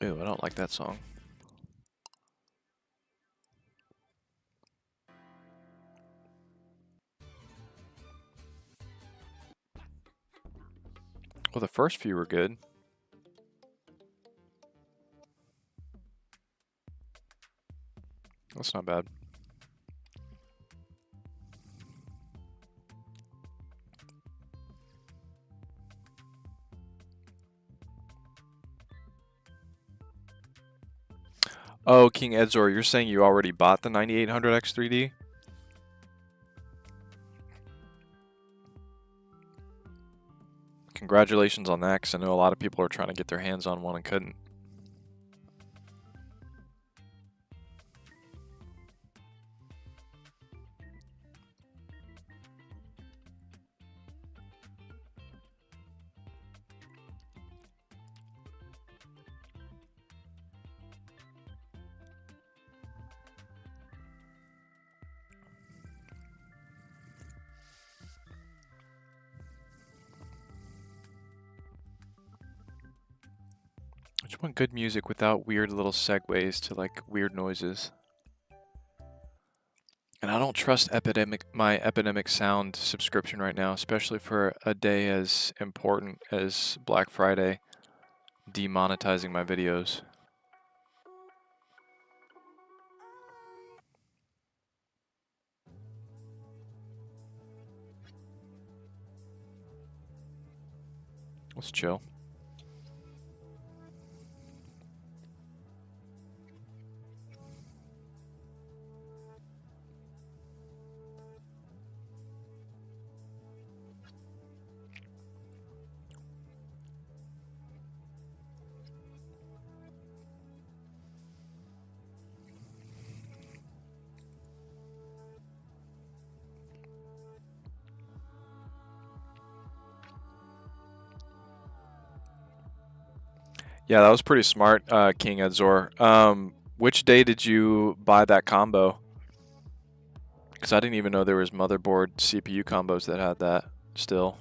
Ew, I don't like that song. Well, the first few were good. That's not bad. Oh, King Edzor, you're saying you already bought the 9800 X3D? Congratulations on that, because I know a lot of people are trying to get their hands on one and couldn't. I just want good music without weird little segues to like weird noises. And I don't trust my Epidemic Sound subscription right now, especially for a day as important as Black Friday, demonetizing my videos. Let's chill. Yeah, that was pretty smart, King Edzor. Which day did you buy that combo? Because I didn't even know there was motherboard CPU combos that had that still.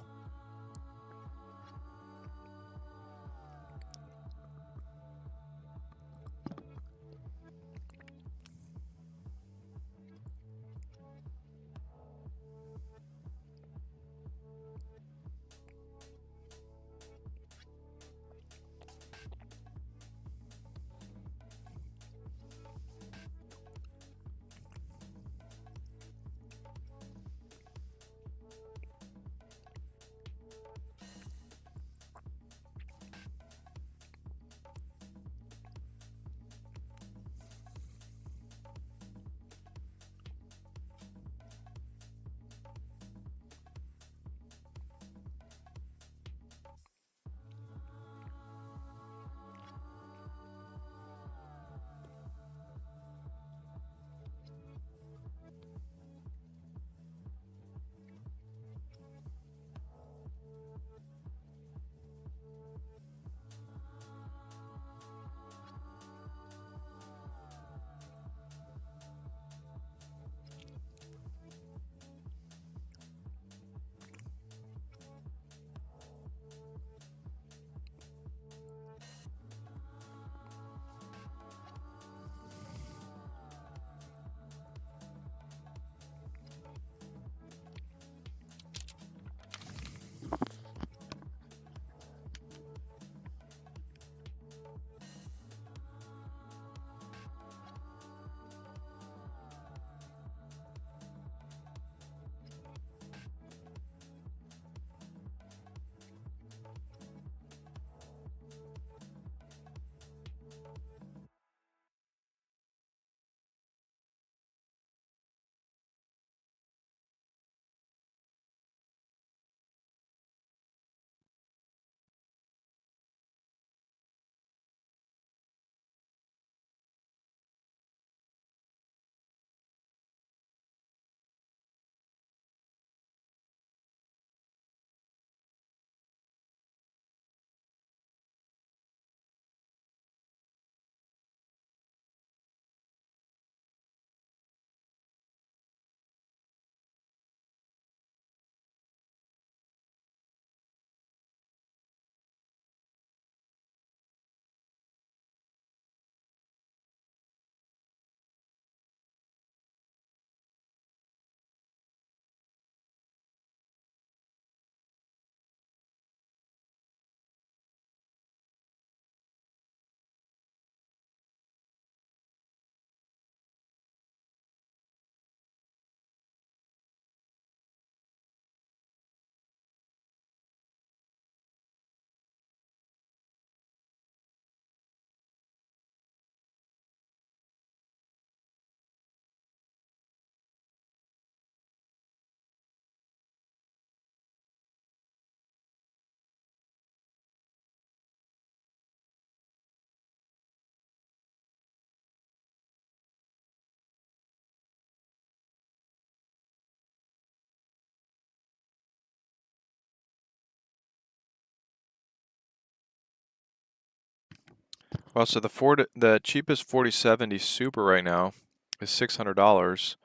Well, so the cheapest 4070 Super right now is $600.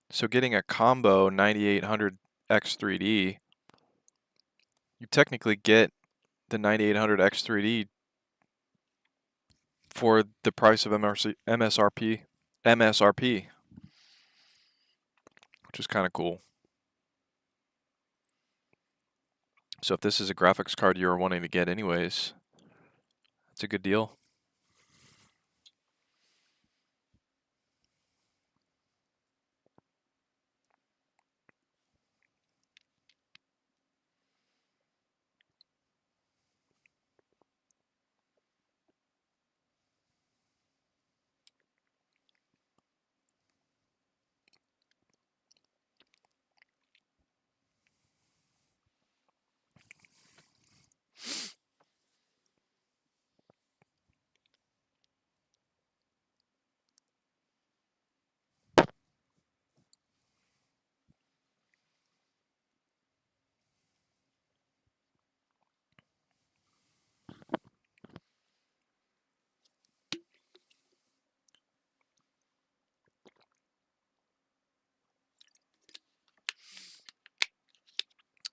So getting a combo 9800 X3D, you technically get the 9800 X3D for the price of MSRP, which is kind of cool. So if this is a graphics card you were wanting to get anyways, it's a good deal.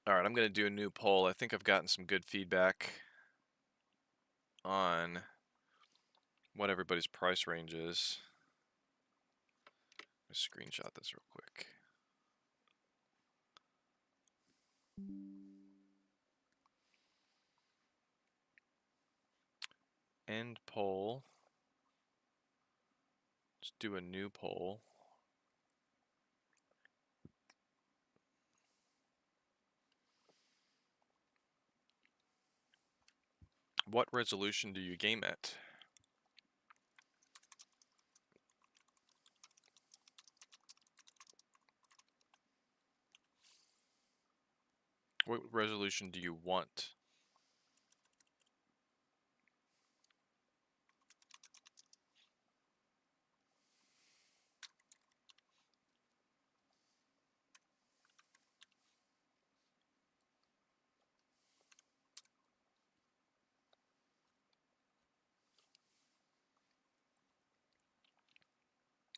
All right, I'm going to do a new poll. I think I've gotten some good feedback on what everybody's price range is. Let's screenshot this real quick. End poll. Let's do a new poll. What resolution do you game at? What resolution do you want?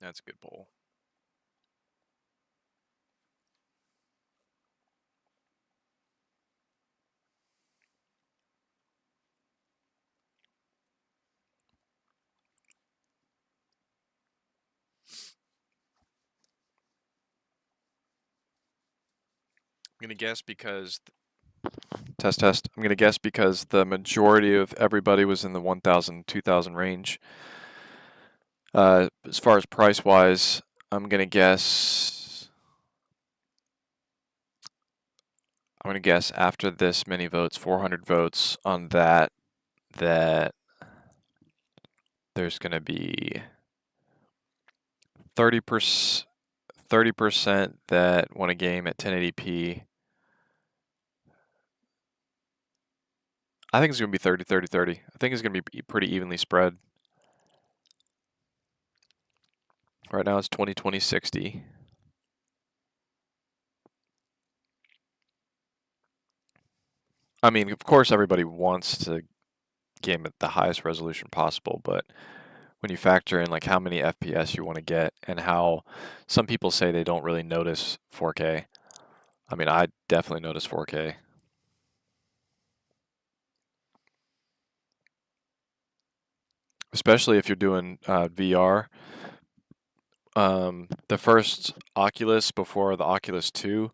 That's a good poll. I'm going to guess because test. I'm going to guess because the majority of everybody was in the 1,000, 2,000 range. As far as price wise, I'm going to guess after this many votes, 400 votes on that there's going to be 30% that want a game at 1080p. I think it's going to be 30, 30, 30. I think it's going to be pretty evenly spread. Right now it's 20, 20, 60. I mean, of course everybody wants to game at the highest resolution possible, but when you factor in like how many FPS you want to get and how some people say they don't really notice 4K. I mean, I definitely notice 4K. Especially if you're doing VR. The first Oculus before the Oculus 2,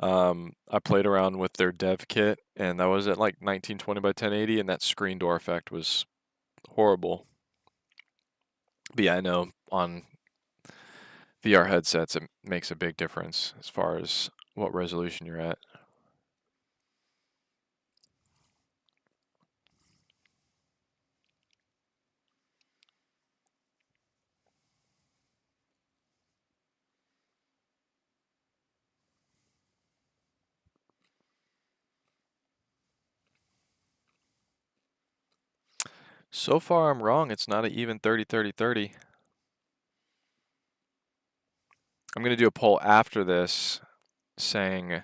I played around with their dev kit, and that was at like 1920 by 1080, and that screen door effect was horrible. But yeah, I know on VR headsets it makes a big difference as far as what resolution you're at. So far I'm wrong, it's not an even 30, 30, 30. I'm going to do a poll after this saying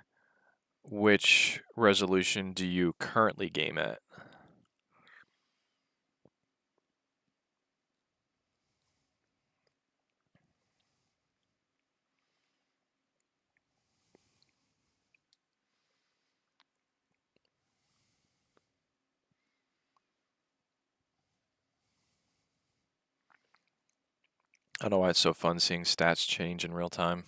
which resolution do you currently game at? I don't know why it's so fun seeing stats change in real time.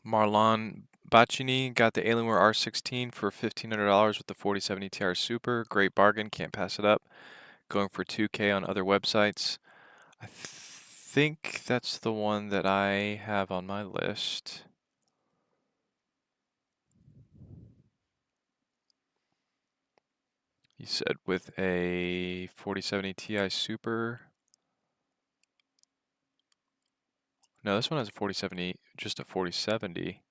Marlon Bacchini got the Alienware R16 for $1,500 with the 4070 Ti Super. Great bargain, can't pass it up. Going for 2K on other websites. I think that's the one that I have on my list. He said with a 4070 Ti Super. No, this one has a 4070, just a 4070.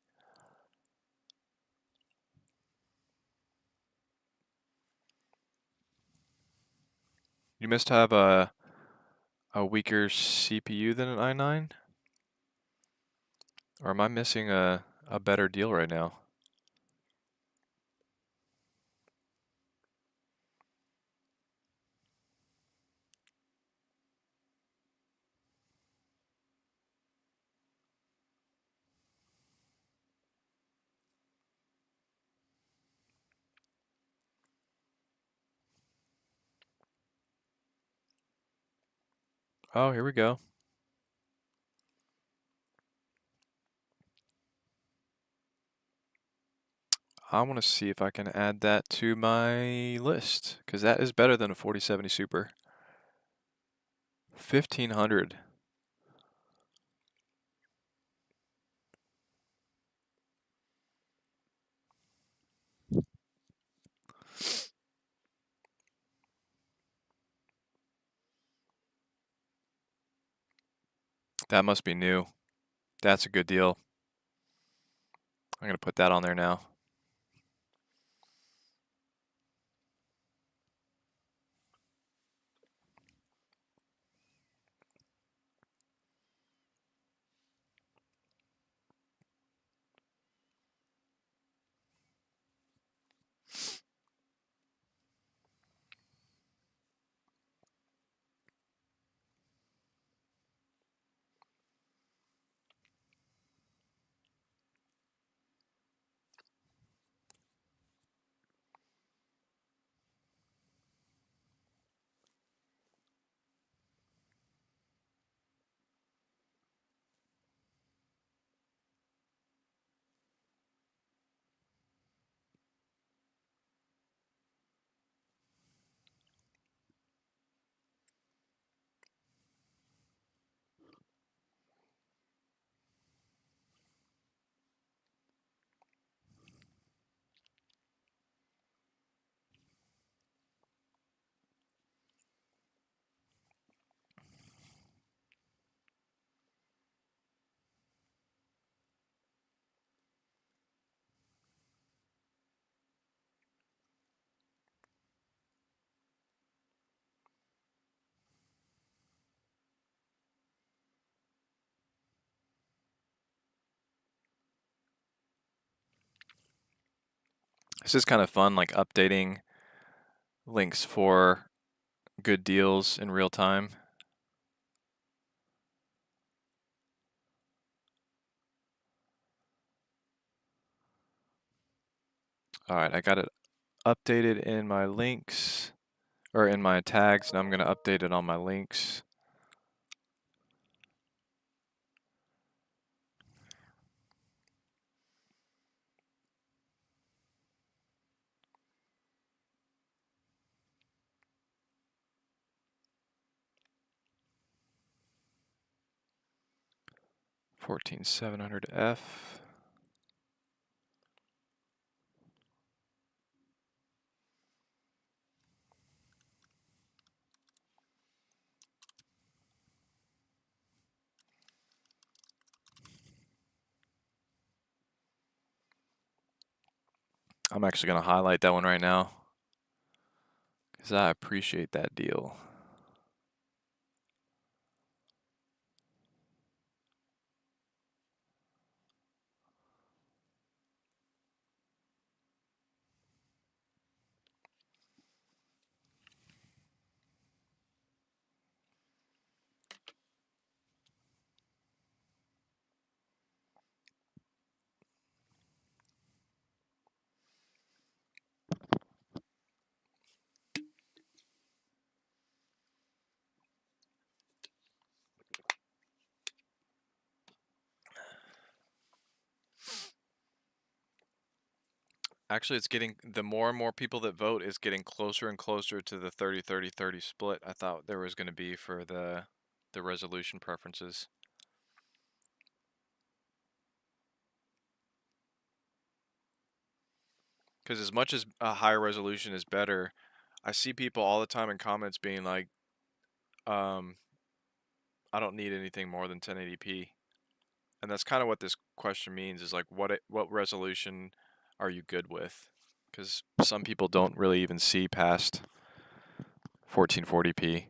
You must have a weaker CPU than an i9? Or am I missing a better deal right now? Oh, here we go. I want to see if I can add that to my list, because that is better than a 4070 Super. 1500. That must be new. That's a good deal. I'm going to put that on there now. This is kind of fun, like updating links for good deals in real time. All right, I got it updated in my links, or in my tags, and I'm going to update it on my links. $14,700F. I'm actually going to highlight that one right now because I appreciate that deal. Actually, it's getting, the more and more people that vote is getting closer and closer to the 30-30-30 split I thought there was going to be for the resolution preferences. Because as much as a higher resolution is better, I see people all the time in comments being like, I don't need anything more than 1080p. And that's kind of what this question means, is like, what resolution are you good with? Because some people don't really even see past 1440p.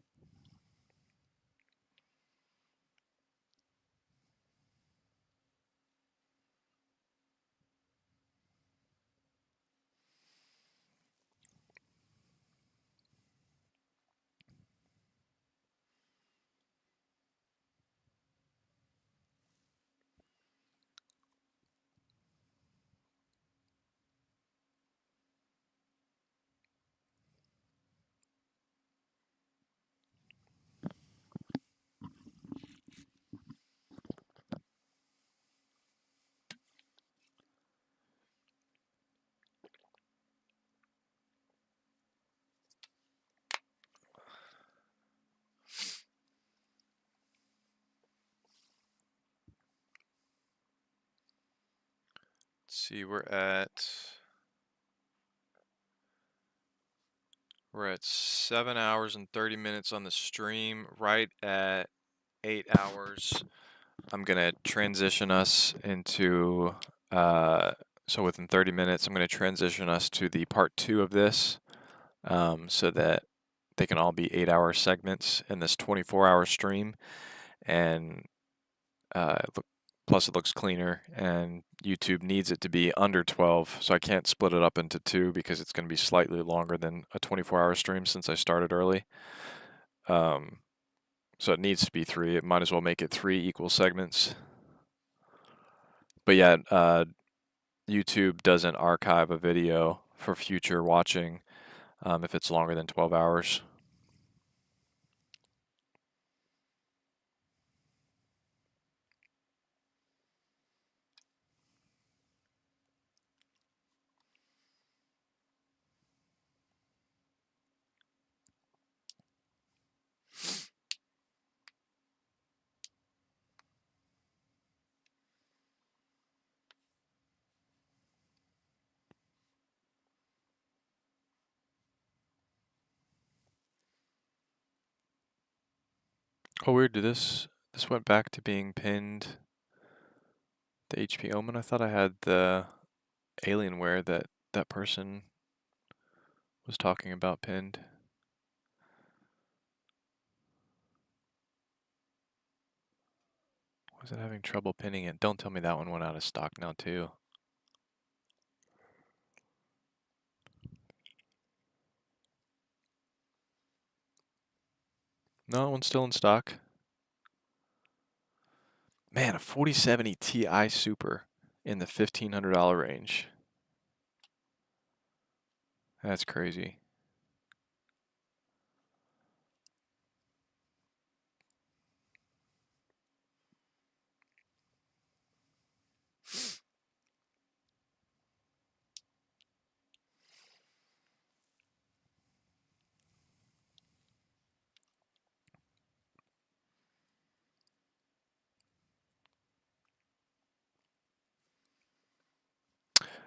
Let's see, we're at 7 hours and 30 minutes on the stream. Right at 8 hours, I'm gonna transition us into, so within 30 minutes, I'm gonna transition us to the part 2 of this, so that they can all be 8-hour segments in this 24-hour stream. And plus it looks cleaner, and YouTube needs it to be under 12, so I can't split it up into 2 because it's going to be slightly longer than a 24-hour stream since I started early. So it needs to be 3. It might as well make it 3 equal segments. But yeah, YouTube doesn't archive a video for future watching if it's longer than 12 hours. Oh, weird. This went back to being pinned. The HP Omen. I thought I had the Alienware that person was talking about pinned. Was it having trouble pinning it? Don't tell me that one went out of stock now too. No, that one's still in stock. Man, a 4070 Ti Super in the $1,500 range. That's crazy.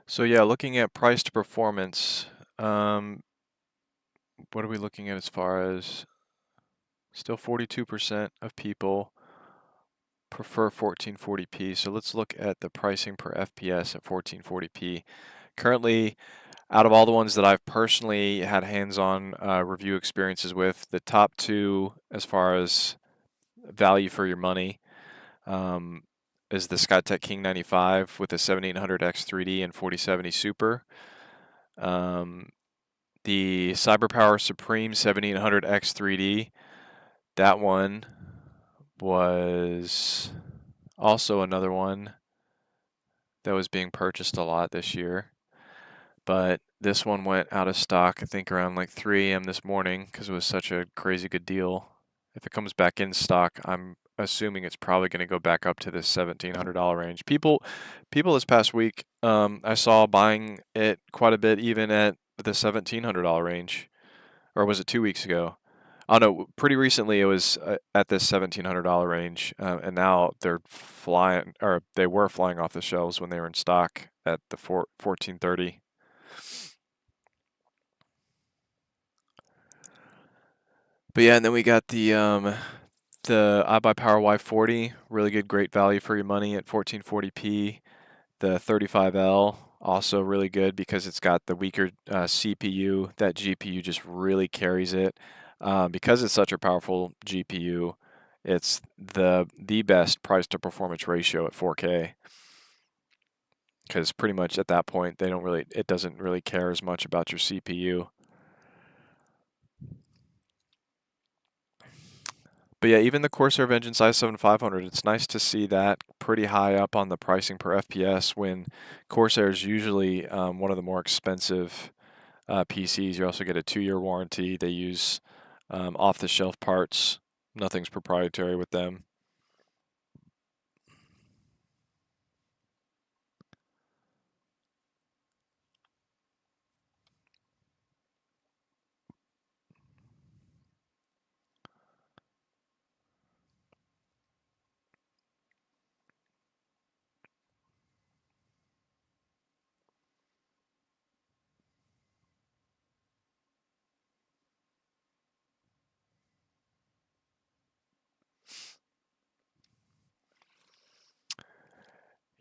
So yeah, looking at price to performance, what are we looking at as far as still 42% of people prefer 1440p. So let's look at the pricing per FPS at 1440p. Currently, Out of all the ones that I've personally had hands-on review experiences with, the top two as far as value for your money is the Skytech King 95 with a 7800X 3D and 4070 Super. The CyberPower Supreme 7800X 3D, that one was also another one that was being purchased a lot this year. But this one went out of stock, I think around like 3 a.m. this morning because it was such a crazy good deal. If it comes back in stock, I'm assuming it's probably going to go back up to this $1,700 range. People this past week, I saw buying it quite a bit, even at the $1,700 range, or was it 2 weeks ago? Oh no, pretty recently it was at this $1,700 range, and now they're flying, or they were flying off the shelves when they were in stock at the 1430. But yeah, and then we got the iBUYPOWER Y40, really good, great value for your money at 1440p. The 35L, also really good because it's got the weaker CPU. That GPU just really carries it. Because it's such a powerful GPU, it's the best price to performance ratio at 4K. Because pretty much at that point, it doesn't really care as much about your CPU. But yeah, even the Corsair Vengeance i7 500, it's nice to see that pretty high up on the pricing per FPS when Corsair is usually one of the more expensive PCs. You also get a 2-year warranty. They use off-the-shelf parts. Nothing's proprietary with them.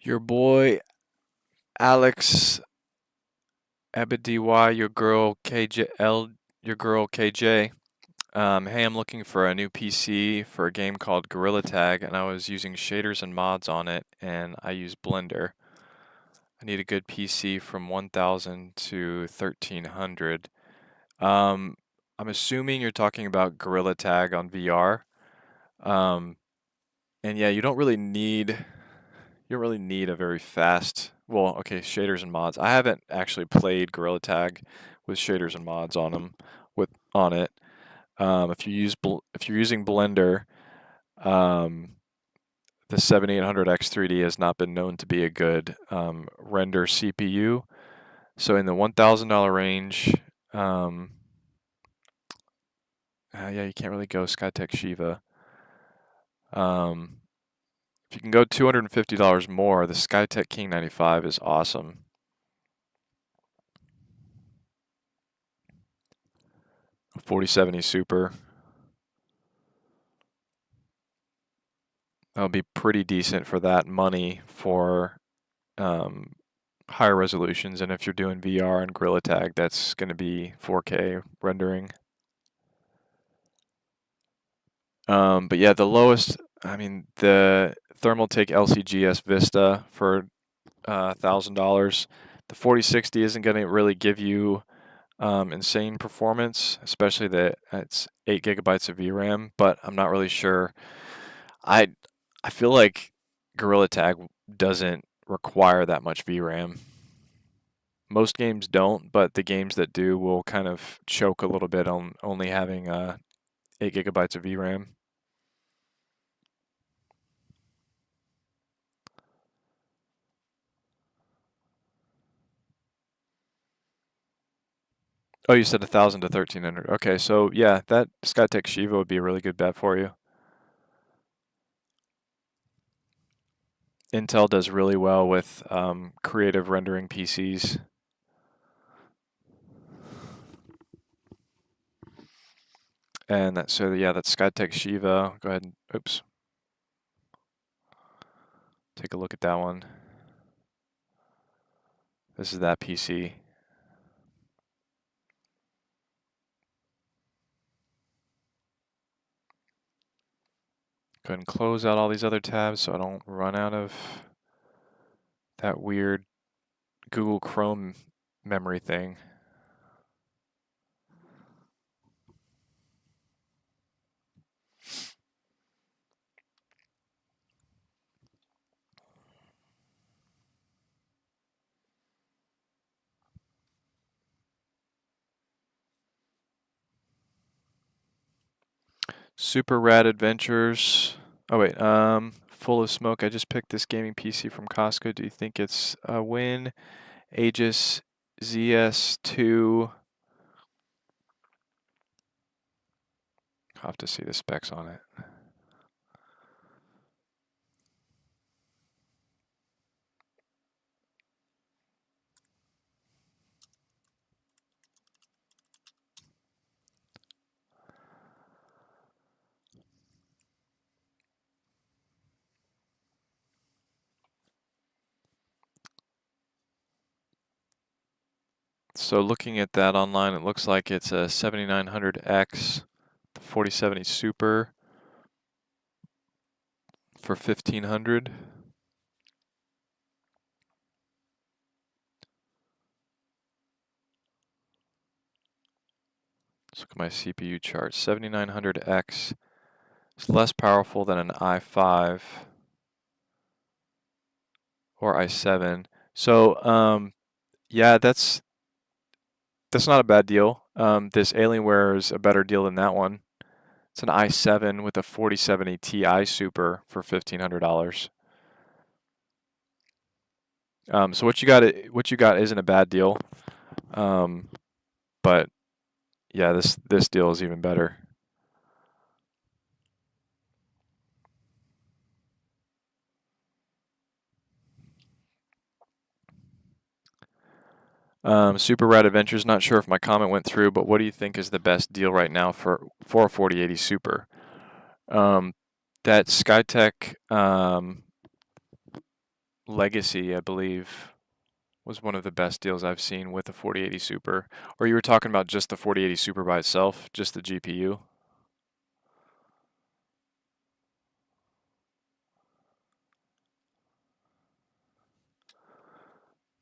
Your boy Alex Abedy, your girl KJ. Hey, I'm looking for a new PC for a game called Gorilla Tag, and I was using shaders and mods on it, and I use Blender. I need a good PC from 1,000 to 1,300. I'm assuming you're talking about Gorilla Tag on VR. Um, and yeah, you don't really need a very fast, well, okay, shaders and mods. I haven't actually played Gorilla Tag with shaders and mods on it. If you're using Blender, um, the 7800X 3D has not been known to be a good render CPU. So in the $1,000 range, yeah, you can't really go Skytech Shiva. If you can go $250 more, the Skytech King 95 is awesome. A 4070 Super. That'll be pretty decent for that money for higher resolutions. And if you're doing VR and Gorilla Tag, that's going to be 4K rendering. But yeah, the lowest, I mean, the Thermaltake LCGS Vista for $1,000. The 4060 isn't going to really give you insane performance, especially that it's 8 gigabytes of VRAM. But I'm not really sure. I I feel like Gorilla Tag doesn't require that much VRAM. Most games don't, but the games that do will kind of choke a little bit on only having 8 gigabytes of VRAM. Oh, you said 1,000 to 1,300. Okay, so yeah, that Skytech Shiva would be a really good bet for you. Intel does really well with creative rendering PCs. And so yeah, that's Skytech Shiva. Go ahead and, oops. Take a look at that one. This is that PC. Go ahead and close out all these other tabs so I don't run out of that weird Google Chrome memory thing. Super Rad Adventures. Oh wait, Full of Smoke. I just picked this gaming PC from Costco. Do you think it's a win? Aegis ZS2. I'll have to see the specs on it. So looking at that online, it looks like it's a 7900X, the 4070 Super for 1500. Let's look at my CPU chart. 7900X is less powerful than an i5 or i7. So yeah, that's not a bad deal. This Alienware is a better deal than that one. It's an i7 with a 4070 Ti Super for $1,500. So what you got isn't a bad deal, but yeah, this deal is even better. Super Rad Adventures. Not sure if my comment went through, but what do you think is the best deal right now for a 4080 Super? That Skytech Legacy, I believe, was one of the best deals I've seen with the 4080 Super. Or you were talking about just the 4080 Super by itself, just the GPU?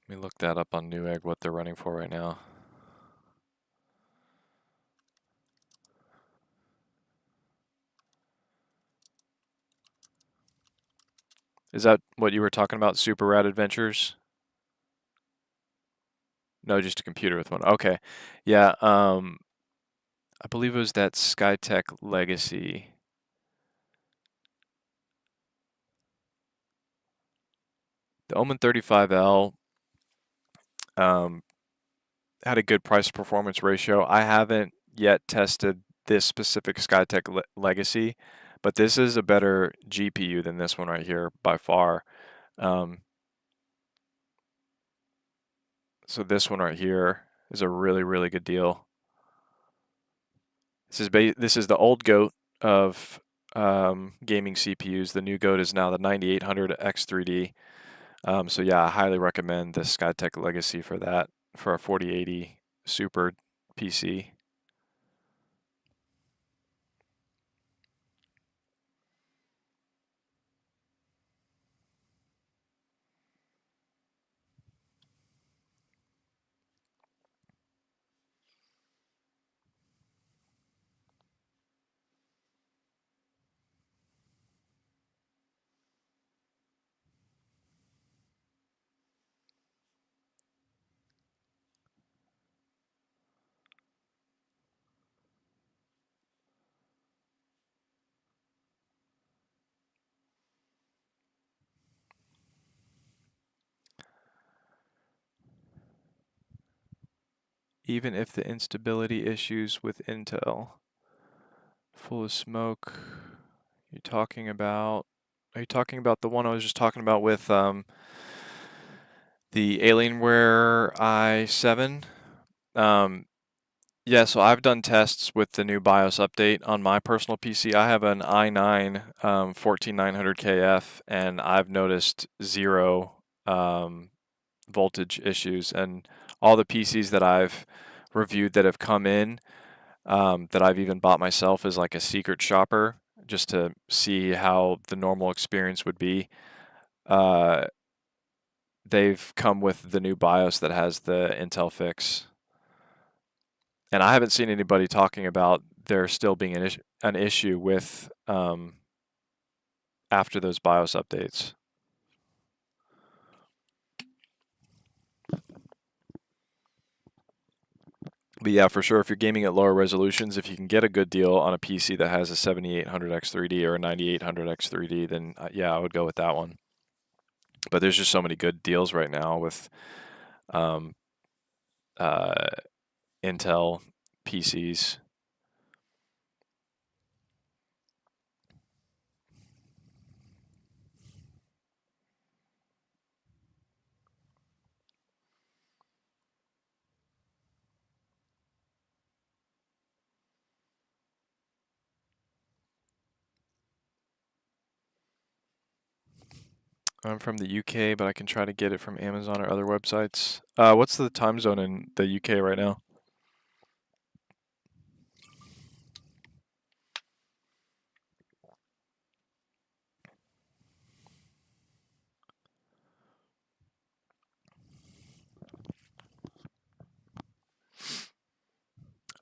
Let me look that up on Newegg, what they're running for right now. Is that what you were talking about, Super Rad Adventures? No, just a computer with one. Okay. Yeah, I believe it was that Skytech Legacy. The Omen 35L had a good price performance ratio. I haven't yet tested this specific Skytech Legacy, but this is a better GPU than this one right here by far. So this one right here is a really, really good deal. This is the old GOAT of gaming CPUs. The new GOAT is now the 9800 X3D. So yeah, I highly recommend the Skytech Legacy for that, for a 4080 Super PC. Even if the instability issues with Intel. Full of Smoke. Are you talking about the one I was just talking about with the Alienware i7? Yeah, so I've done tests with the new BIOS update on my personal PC. I have an i9 14900KF, and I've noticed zero voltage issues. And all the PCs that I've reviewed that have come in, that I've even bought myself as like a secret shopper, just to see how the normal experience would be. Uh, they've come with the new BIOS that has the Intel fix. And I haven't seen anybody talking about there still being an issue with after those BIOS updates. But yeah, for sure, if you're gaming at lower resolutions, if you can get a good deal on a PC that has a 7800X3D or a 9800X3D, then yeah, I would go with that one. But there's just so many good deals right now with um, uh, Intel PCs. I'm from the UK, but I can try to get it from Amazon or other websites. What's the time zone in the UK right now?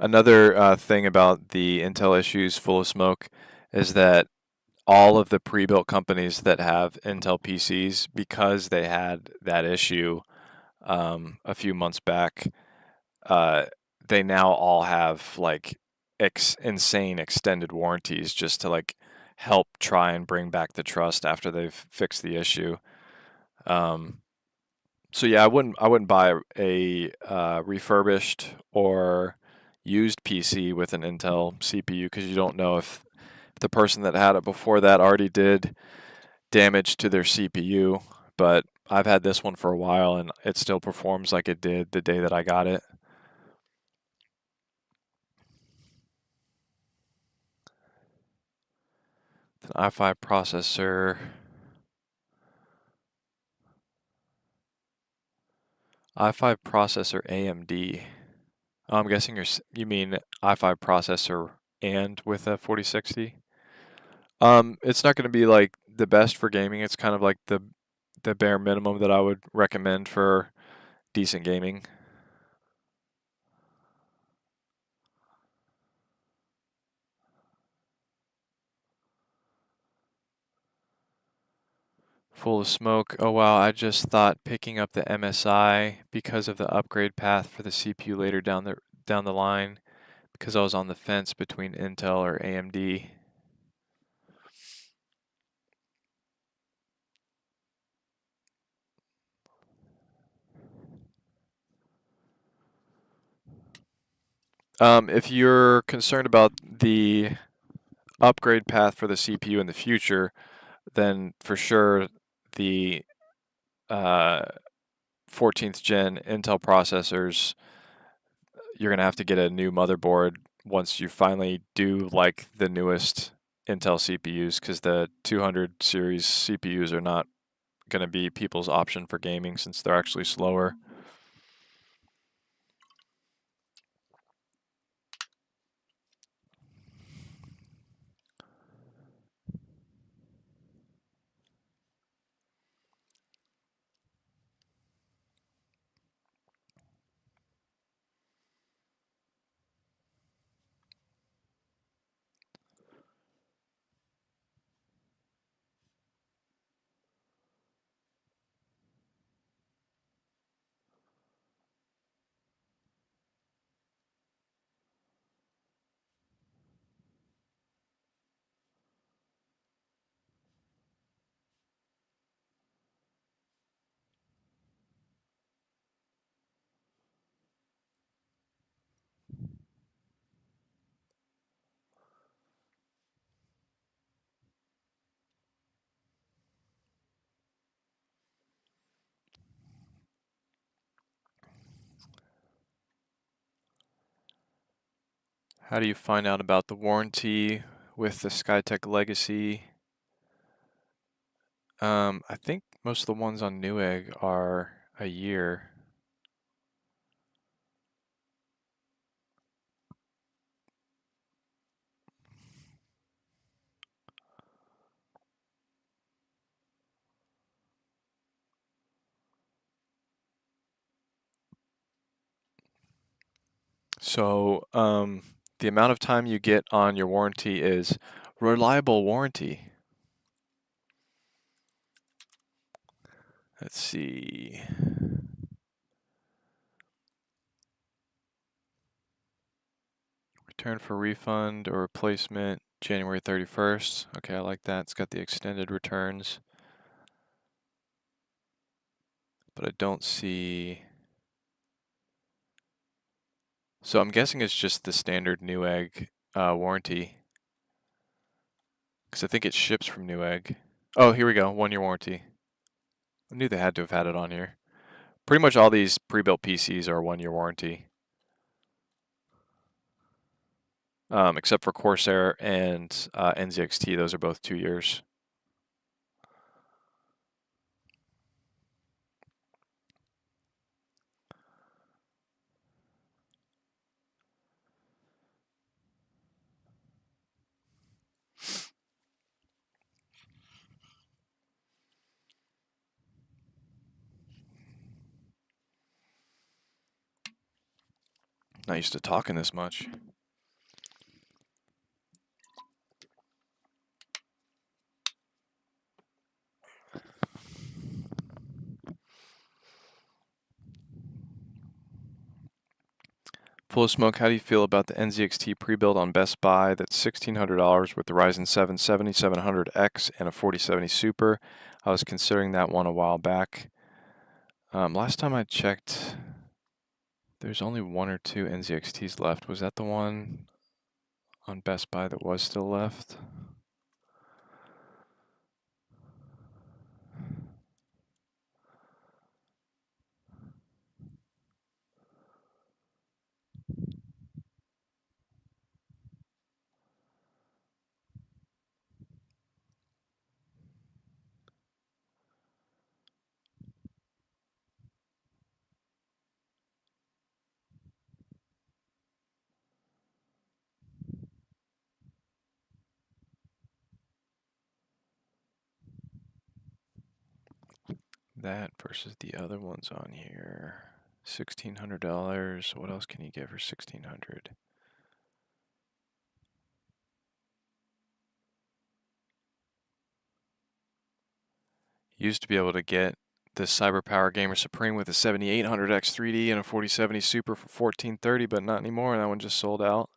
Another thing about the Intel issues full of smoke is that all of the pre-built companies that have Intel PCs, because they had that issue a few months back, uh, they now all have like insane extended warranties just to like help try and bring back the trust after they've fixed the issue. Um, so yeah, I wouldn't buy a refurbished or used PC with an Intel CPU because you don't know if the person that had it before that already did damage to their CPU. But I've had this one for a while and it still performs like it did the day that I got it. An i5 processor. i5 processor AMD. Oh, I'm guessing you mean i5 processor and with a 4060. It's not going to be like the best for gaming. It's kind of like the bare minimum that I would recommend for decent gaming. Full of smoke. Oh wow, I just thought picking up the MSI because of the upgrade path for the CPU later down the line because I was on the fence between Intel or AMD. If you're concerned about the upgrade path for the CPU in the future, then for sure the uh, 14th gen Intel processors, you're going to have to get a new motherboard once you finally do like the newest Intel CPUs because the 200 series CPUs are not going to be people's option for gaming since they're actually slower. How do you find out about the warranty with the Skytech Legacy? I think most of the ones on Newegg are a year. So, the amount of time you get on your warranty is reliable warranty. Let's see. Return for refund or replacement January 31st. Okay, I like that. It's got the extended returns. But I don't see. So I'm guessing it's just the standard Newegg warranty. Because I think it ships from Newegg. Oh, here we go. 1-year warranty. I knew they had to have had it on here. Pretty much all these pre-built PCs are 1-year warranty. Except for Corsair and NZXT, those are both 2 years. Not used to talking this much. Full of Smoke, how do you feel about the NZXT pre-built on Best Buy that's $1,600 with the Ryzen 7 7700X and a 4070 Super? I was considering that one a while back. Last time I checked, there's only 1 or 2 NZXTs left. Was that the one on Best Buy that was still left? That versus the other ones on here. $1,600. What else can you get for $1,600? Used to be able to get the CyberPower Gamer Supreme with a 7800X 3D and a 4070 Super for $1,430, but not anymore. That one just sold out.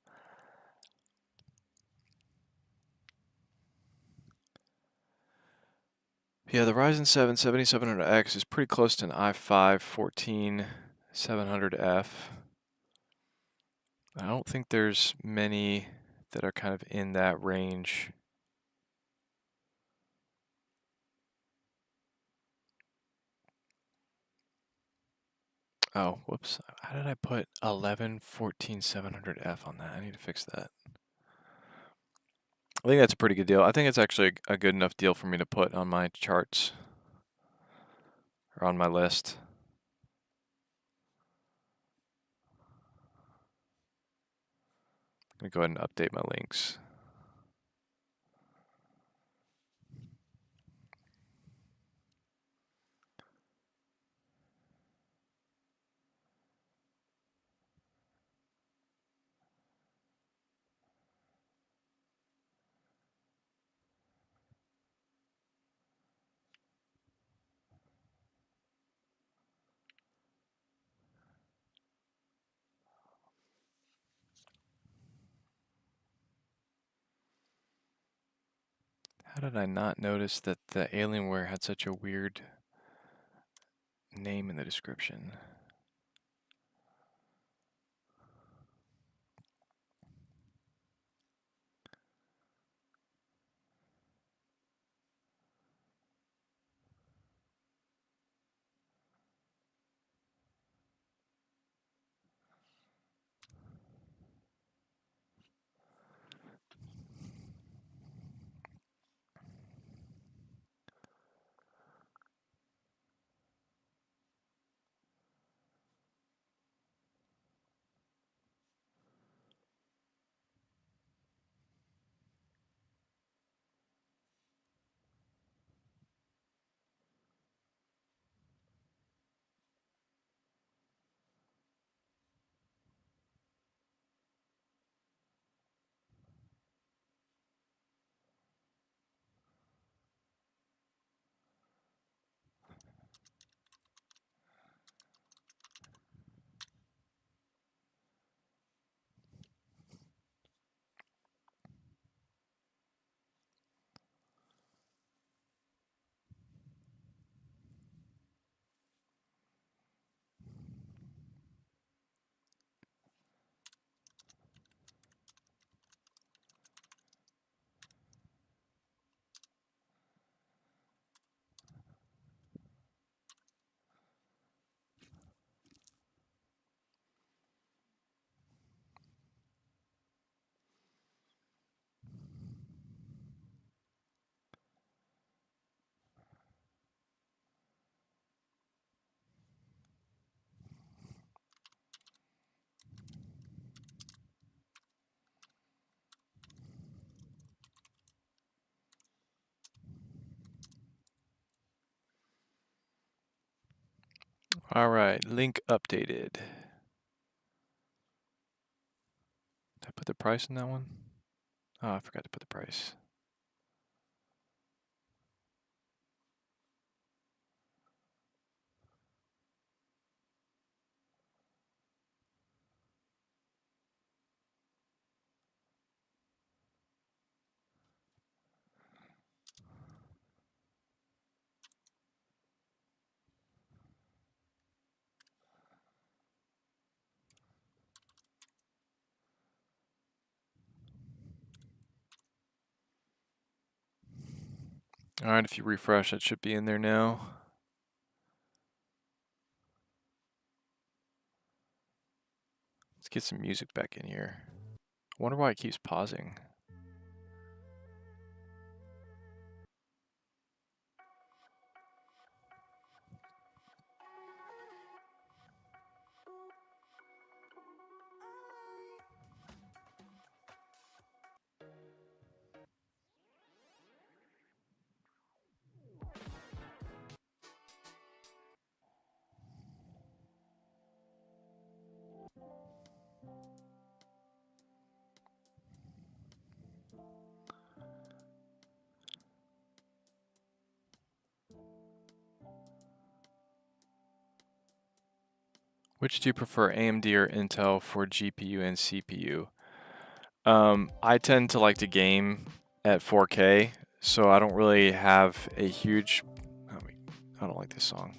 Yeah, the Ryzen 7 7700X is pretty close to an i5 14700F. I don't think there's many that are kind of in that range. Oh, whoops. How did I put 11 14700F on that? I need to fix that. I think that's a pretty good deal. I think it's actually a good enough deal for me to put on my charts or on my list. I'm going to go ahead and update my links. How did I not notice that the Alienware had such a weird name in the description? All right, link updated. Did I put the price in that one? Oh, I forgot to put the price. All right, if you refresh, it should be in there now. Let's get some music back in here. I wonder why it keeps pausing. Which do you prefer, AMD or Intel for GPU and CPU? I tend to like to game at 4K, so I don't really have a huge... I don't like this song.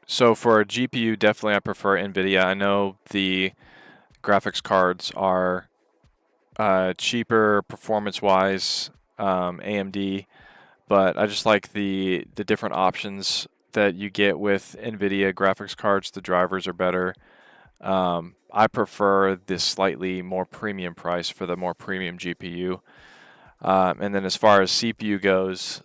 So for a GPU, definitely I prefer Nvidia. I know the graphics cards are cheaper performance-wise, AMD, but I just like the different options that you get with Nvidia graphics cards. The drivers are better. I prefer this slightly more premium price for the more premium GPU. And then as far as CPU goes,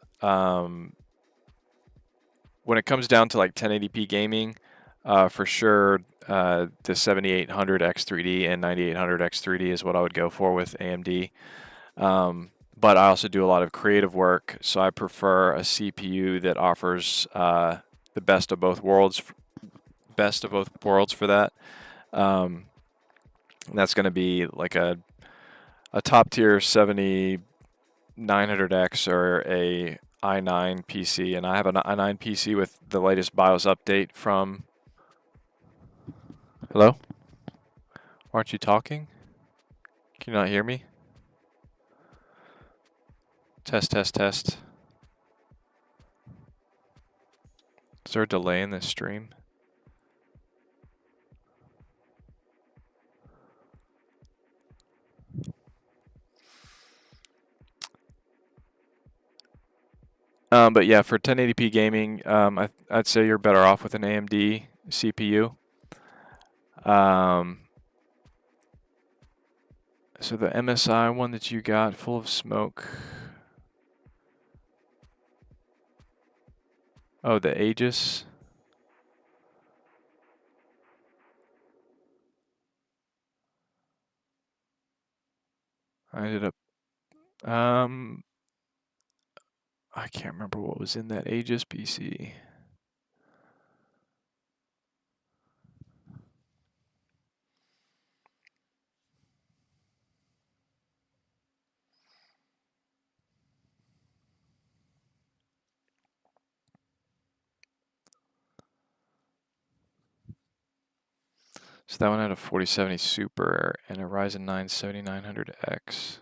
when it comes down to like 1080p gaming, for sure, the 7800 X3D and 9800 X3D is what I would go for with AMD. But I also do a lot of creative work, so I prefer a CPU that offers the best of both worlds. For that. And that's going to be like a top tier 7900X or a i9 PC, and I have an i9 PC with the latest BIOS update from... Hello? Aren't you talking? Can you not hear me? Test, test, test. Is there a delay in this stream? But yeah, for 1080p gaming, I'd say you're better off with an AMD CPU. So the MSI one that you got, full of smoke. Oh, the Aegis. I ended up, I can't remember what was in that Aegis PC. So that one had a 4070 Super and a Ryzen 9 7900X.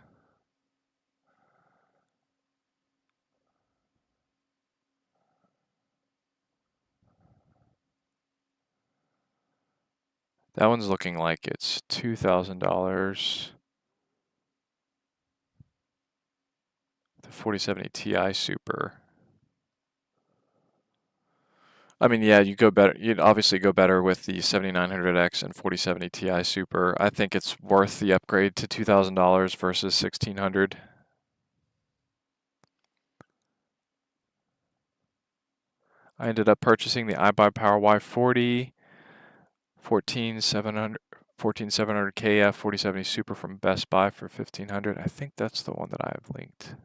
That one's looking like it's $2,000. The 4070 Ti Super. I mean, yeah, you go better. You'd obviously go better with the 7900X and 4070 Ti Super. I think it's worth the upgrade to $2,000 versus 1600. I ended up purchasing the iBUYPOWER Y40, 14700 KF 4070 Super from Best Buy for 1500. I think that's the one that I have linked.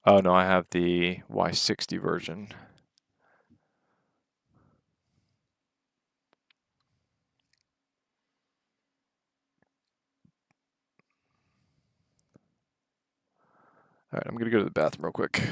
Oh no, I have the Y60 version. All right, I'm gonna go to the bathroom real quick.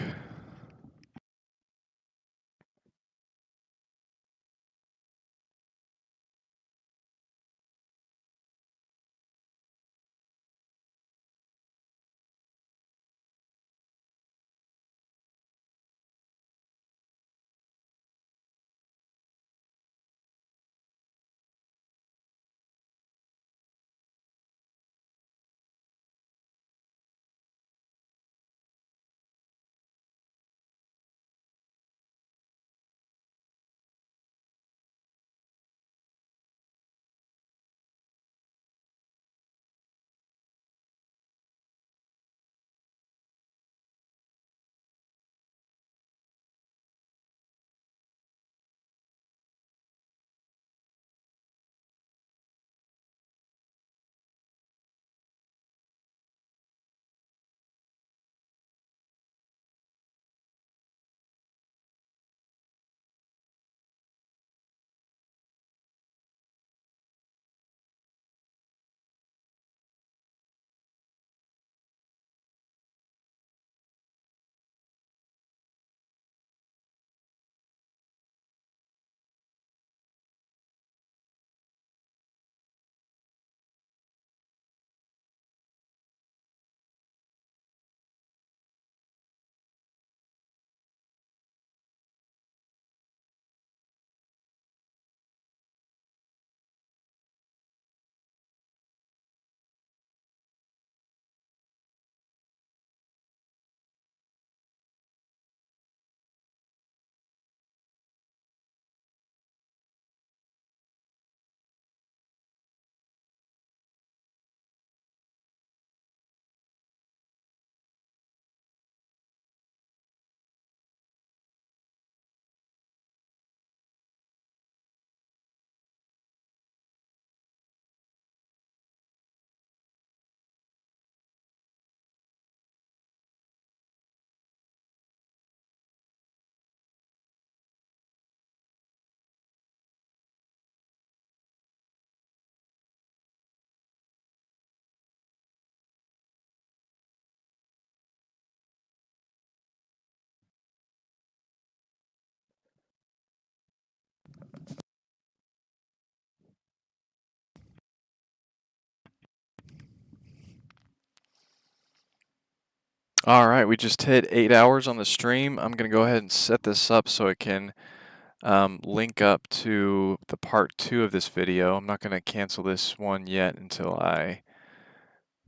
All right, we just hit 8 hours on the stream. I'm gonna go ahead and set this up so it can link up to the part 2 of this video. I'm not gonna cancel this one yet until I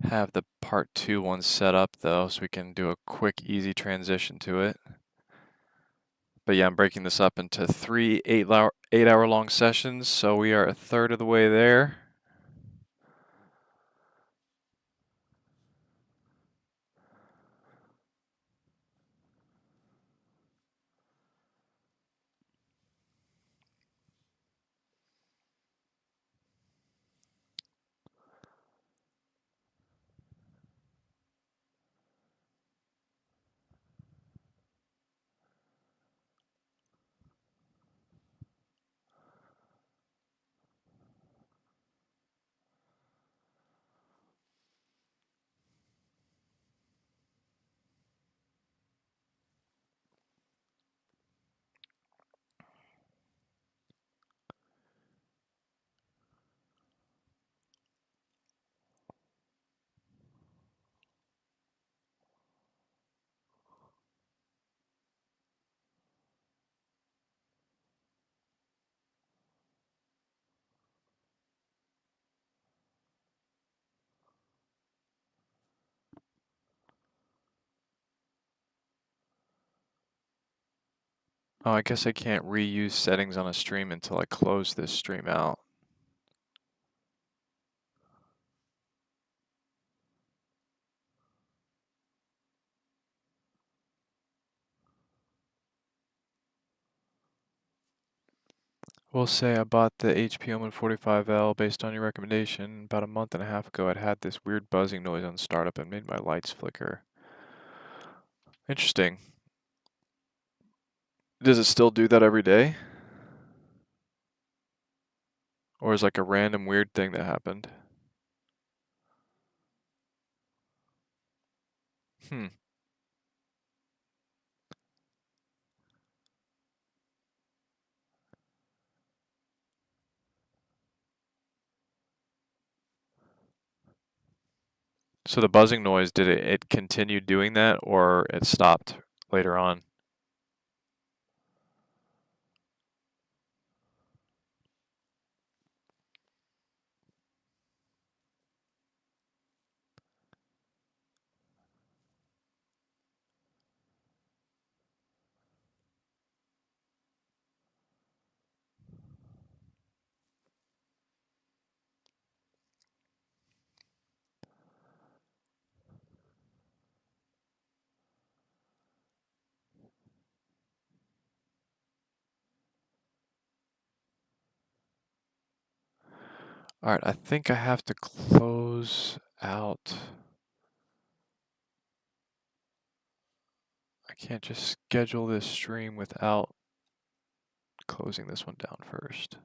have the part 2 one set up though, so we can do a quick, easy transition to it. But yeah, I'm breaking this up into 3 8-hour long sessions, so we are a third of the way there. Oh, I guess I can't reuse settings on a stream until I close this stream out. We'll say I bought the HP Omen 45L based on your recommendation. About a month and a half ago, it had this weird buzzing noise on startup and made my lights flicker. Interesting. Does it still do that every day? Or is like a random weird thing that happened? Hmm. So the buzzing noise, did it continue doing that or it stopped later on? All right, I think I have to close out. I can't just schedule this stream without closing this one down first.